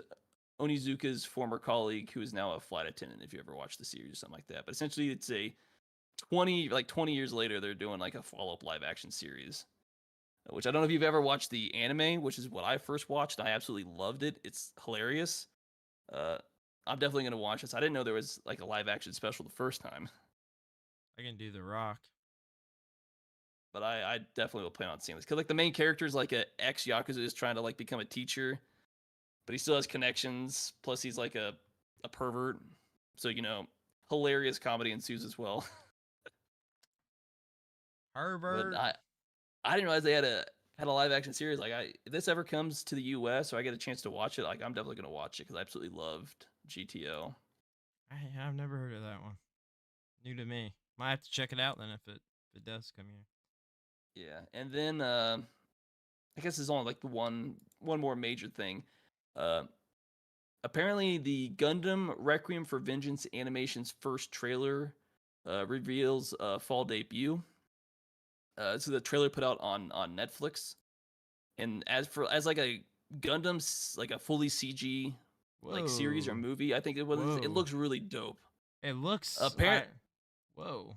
Onizuka's former colleague who is now a flight attendant, if you ever watched the series or something like that. But essentially it's a 20 years later, they're doing like a follow-up live action series, which I don't know if you've ever watched the anime, which is what I first watched. I absolutely loved it. It's hilarious. I'm definitely going to watch this. I didn't know there was like a live action special the first time. I can do The Rock. But I definitely will plan on seeing this. Because like the main character is like a ex-Yakuza is trying to like become a teacher, but he still has connections. Plus he's like a pervert. So, hilarious comedy ensues as well. Herbert. But I didn't realize they had a live action series. Like, if this ever comes to the U.S. or I get a chance to watch it, like, I'm definitely gonna watch it because I absolutely loved GTO. I've never heard of that one. New to me. Might have to check it out then if it does come here. Yeah, and then I guess there's only like the one more major thing. Apparently, the Gundam Requiem for Vengeance animation's first trailer reveals fall debut. So the trailer put out on Netflix, and as like a Gundam, like a fully CG like series or movie, I think it was. Whoa. It looks really dope. It looks whoa.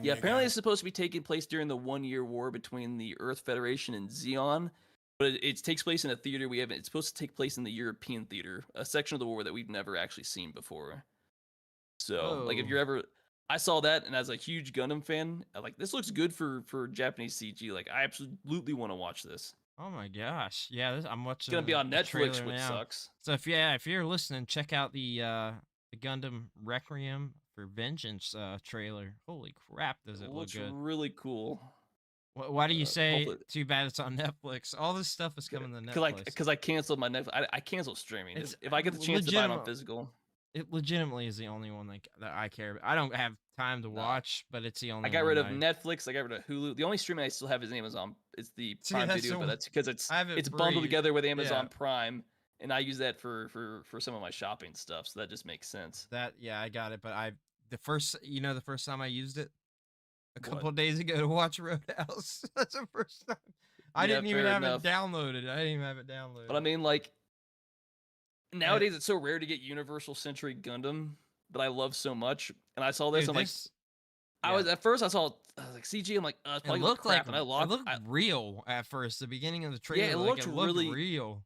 Yeah, apparently it's supposed to be taking place during the 1-year war between the Earth Federation and Zeon, but it takes place in a theater we haven't. It's supposed to take place in the European theater, a section of the war that we've never actually seen before. So, like, if you're ever, I saw that, and as a huge Gundam fan, I'm like, this looks good for Japanese CG. Like, I absolutely want to watch this. Oh my gosh, yeah, I'm watching. It's gonna be on Netflix, which sucks. So if you're listening, check out the Gundam Requiem for Vengeance trailer. Holy crap, does it look good? Really cool. Why do you say too bad it's on Netflix? All this stuff is coming to Netflix. Because I canceled my Netflix. I canceled streaming. If I get the chance to buy it on physical. It legitimately is the only one that I care about. I don't have time to watch, but it's the only one. I got rid of Netflix. I got rid of Hulu. The only streaming I still have is Amazon. It's the Prime Video, but that's because it's bundled together with Amazon Prime, and I use that for some of my shopping stuff. So that just makes sense. I got it. But the first time I used it, a couple of days ago to watch Roadhouse. That's the first time. I didn't even have it downloaded. But I mean, like, nowadays it's so rare to get Universal Century Gundam that I love so much. And I saw this, I was at first I saw like CG. I'm like, it's probably it looked crap, like and I locked. It looked real at first. The beginning of the trailer, yeah, it looked really real.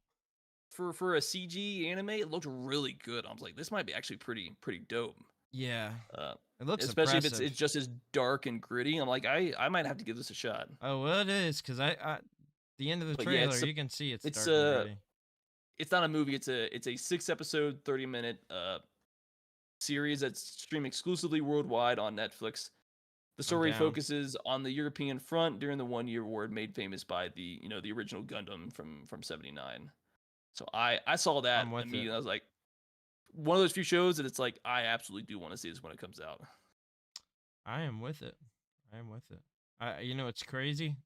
For a CG anime, it looked really good. I was like, this might be actually pretty dope. Yeah, it looks especially impressive. if it's just as dark and gritty. I'm like, I might have to give this a shot. Oh well, it is because the end of the trailer, you can see it's dark and gritty. It's not a movie. It's a 6-episode, 30-minute series that's streamed exclusively worldwide on Netflix. The story focuses on the European front during the 1-year war made famous by the original Gundam from '79. So I saw that immediately. I was like, one of those few shows that it's like, I absolutely do want to see this when it comes out. I am with it. It's crazy.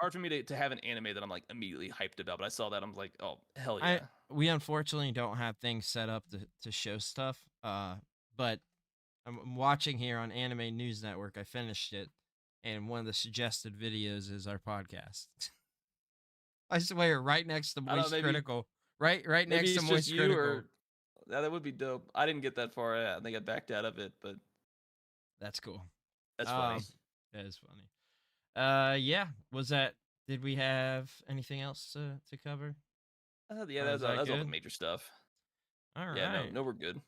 Hard for me to have an anime that I'm like immediately hyped about, but I saw that I'm like, oh hell yeah. We unfortunately don't have things set up to show stuff. But I'm watching here on Anime News Network. I finished it, and one of the suggested videos is our podcast. I swear, right next to Moist Critical. Right next to Moist Critical. Yeah, that would be dope. I didn't get that far. I think I backed out of it, but that's cool. That's funny. That is funny. Yeah. Did we have anything else to cover? Yeah, that's all the major stuff. All right. Yeah, no, we're good.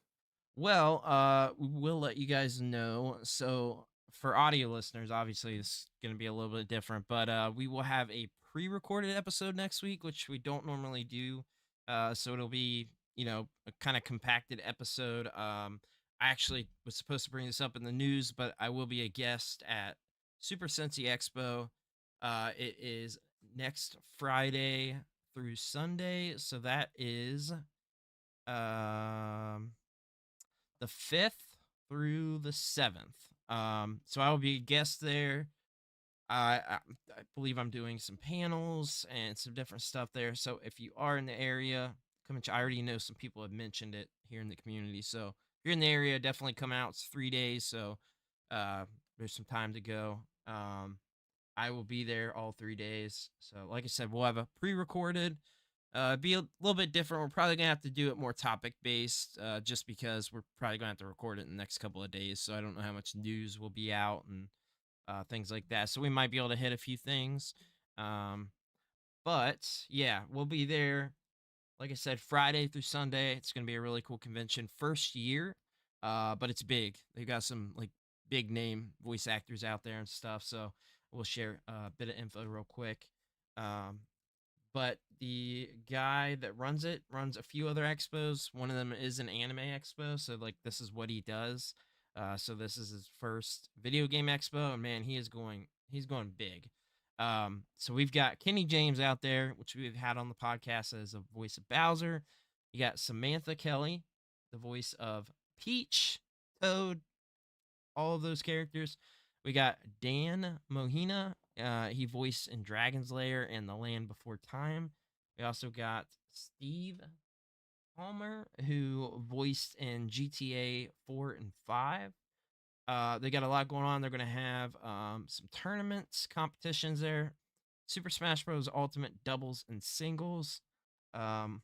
Well, we'll let you guys know. So for audio listeners, obviously it's going to be a little bit different, but we will have a pre-recorded episode next week, which we don't normally do. So it'll be, a kind of compacted episode. I actually was supposed to bring this up in the news, but I will be a guest at Super Cincy Expo. It is next Friday through Sunday, so that is the 5th through the 7th. So I will be a guest there. I believe I'm doing some panels and some different stuff there. So if you are in the area, I already know some people have mentioned it here in the community. So if you're in the area, definitely come out. It's 3 days, so there's some time to go. I will be there all 3 days. So like I said, we'll have a pre-recorded. Be a little bit different. We're probably gonna have to do it more topic-based, just because we're probably gonna have to record it in the next couple of days. So I don't know how much news will be out and things like that. So we might be able to hit a few things. But yeah, we'll be there. Like I said, Friday through Sunday. It's gonna be a really cool convention. First year, but it's big. They've got some like big name voice actors out there and stuff. So we'll share a bit of info real quick. But the guy that runs a few other expos. One of them is an anime expo, so like this is what he does. So this is his first video game expo, and man, he's going big. So we've got Kenny James out there, which we've had on the podcast as a voice of Bowser. You got Samantha Kelly, the voice of Peach, Toad, all of those characters. We got Dan Mohina. He voiced in Dragon's Lair and The Land Before Time. We also got Steve Palmer, who voiced in GTA 4 and 5. They got a lot going on. They're going to have some tournaments, competitions there. Super Smash Bros. Ultimate doubles and singles. Um,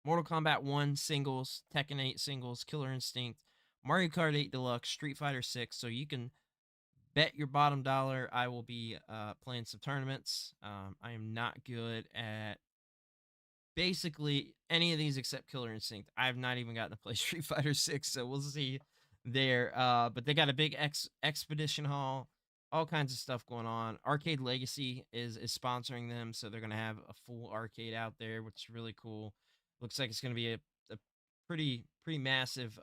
Mortal Kombat 1 singles, Tekken 8 singles, Killer Instinct, Mario Kart 8 Deluxe, Street Fighter 6. So you can bet your bottom dollar I will be playing some tournaments. I am not good at basically any of these except Killer Instinct. I have not even gotten to play Street Fighter 6, so we'll see there. But they got a big expedition hall, all kinds of stuff going on. Arcade Legacy is sponsoring them, so they're going to have a full arcade out there, which is really cool. Looks like it's going to be a pretty massive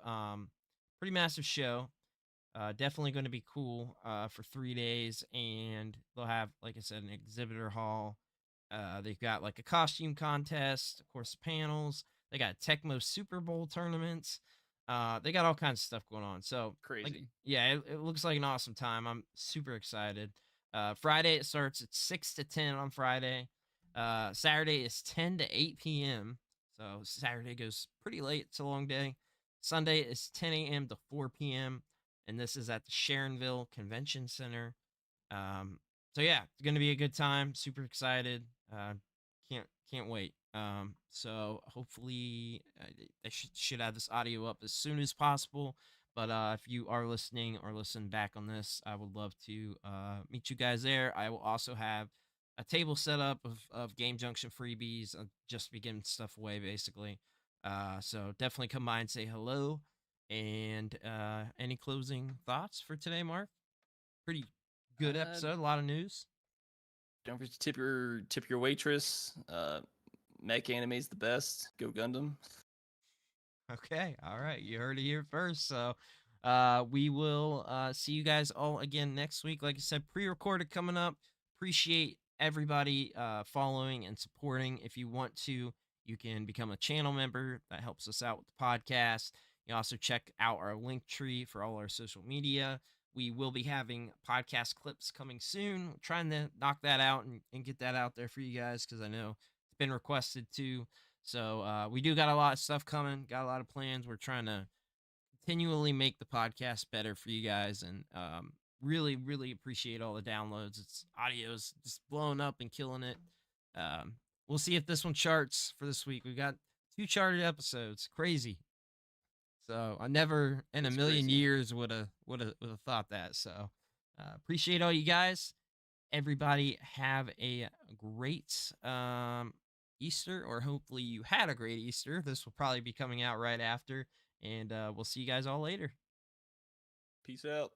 show. Definitely going to be cool for 3 days, and they'll have, like I said, an exhibitor hall. They've got like a costume contest, of course, panels. They got Tecmo Super Bowl tournaments. They got all kinds of stuff going on. So crazy. Like, yeah, it looks like an awesome time. I'm super excited. Friday it starts at 6 to 10 on Friday. Saturday is 10 to 8 p.m. So Saturday goes pretty late. It's a long day. Sunday is 10 a.m. to 4 p.m. And this is at the Sharonville Convention Center. So yeah, it's gonna be a good time. Super excited. Can't wait. So hopefully I should have this audio up as soon as possible. But if you are listening or listen back on this, I would love to meet you guys there. I will also have a table set up of Game Junction freebies, just be giving stuff away basically. So definitely come by and say hello. And any closing thoughts for today, Mark? Pretty good episode, a lot of news. Don't forget to tip your waitress. Mech Anime's the best. Go Gundam. Okay, all right, you heard it here first. So we will see you guys all again next week. Like I said, pre-recorded coming up. Appreciate everybody following and supporting. If you want to, you can become a channel member. That helps us out with the podcast. You also check out our link tree for all our social media. We will be having podcast clips coming soon. Trying to knock that out and get that out there for you guys, because I know it's been requested too. So we do got a lot of stuff coming, got a lot of plans. We're trying to continually make the podcast better for you guys, and really, really appreciate all the downloads. It's audio's just blowing up and killing it. We'll see if this one charts for this week. We got 2 charted episodes. Crazy. So I never in a million years would have thought that. So appreciate all you guys. Everybody have a great Easter, or hopefully you had a great Easter. This will probably be coming out right after, and we'll see you guys all later. Peace out.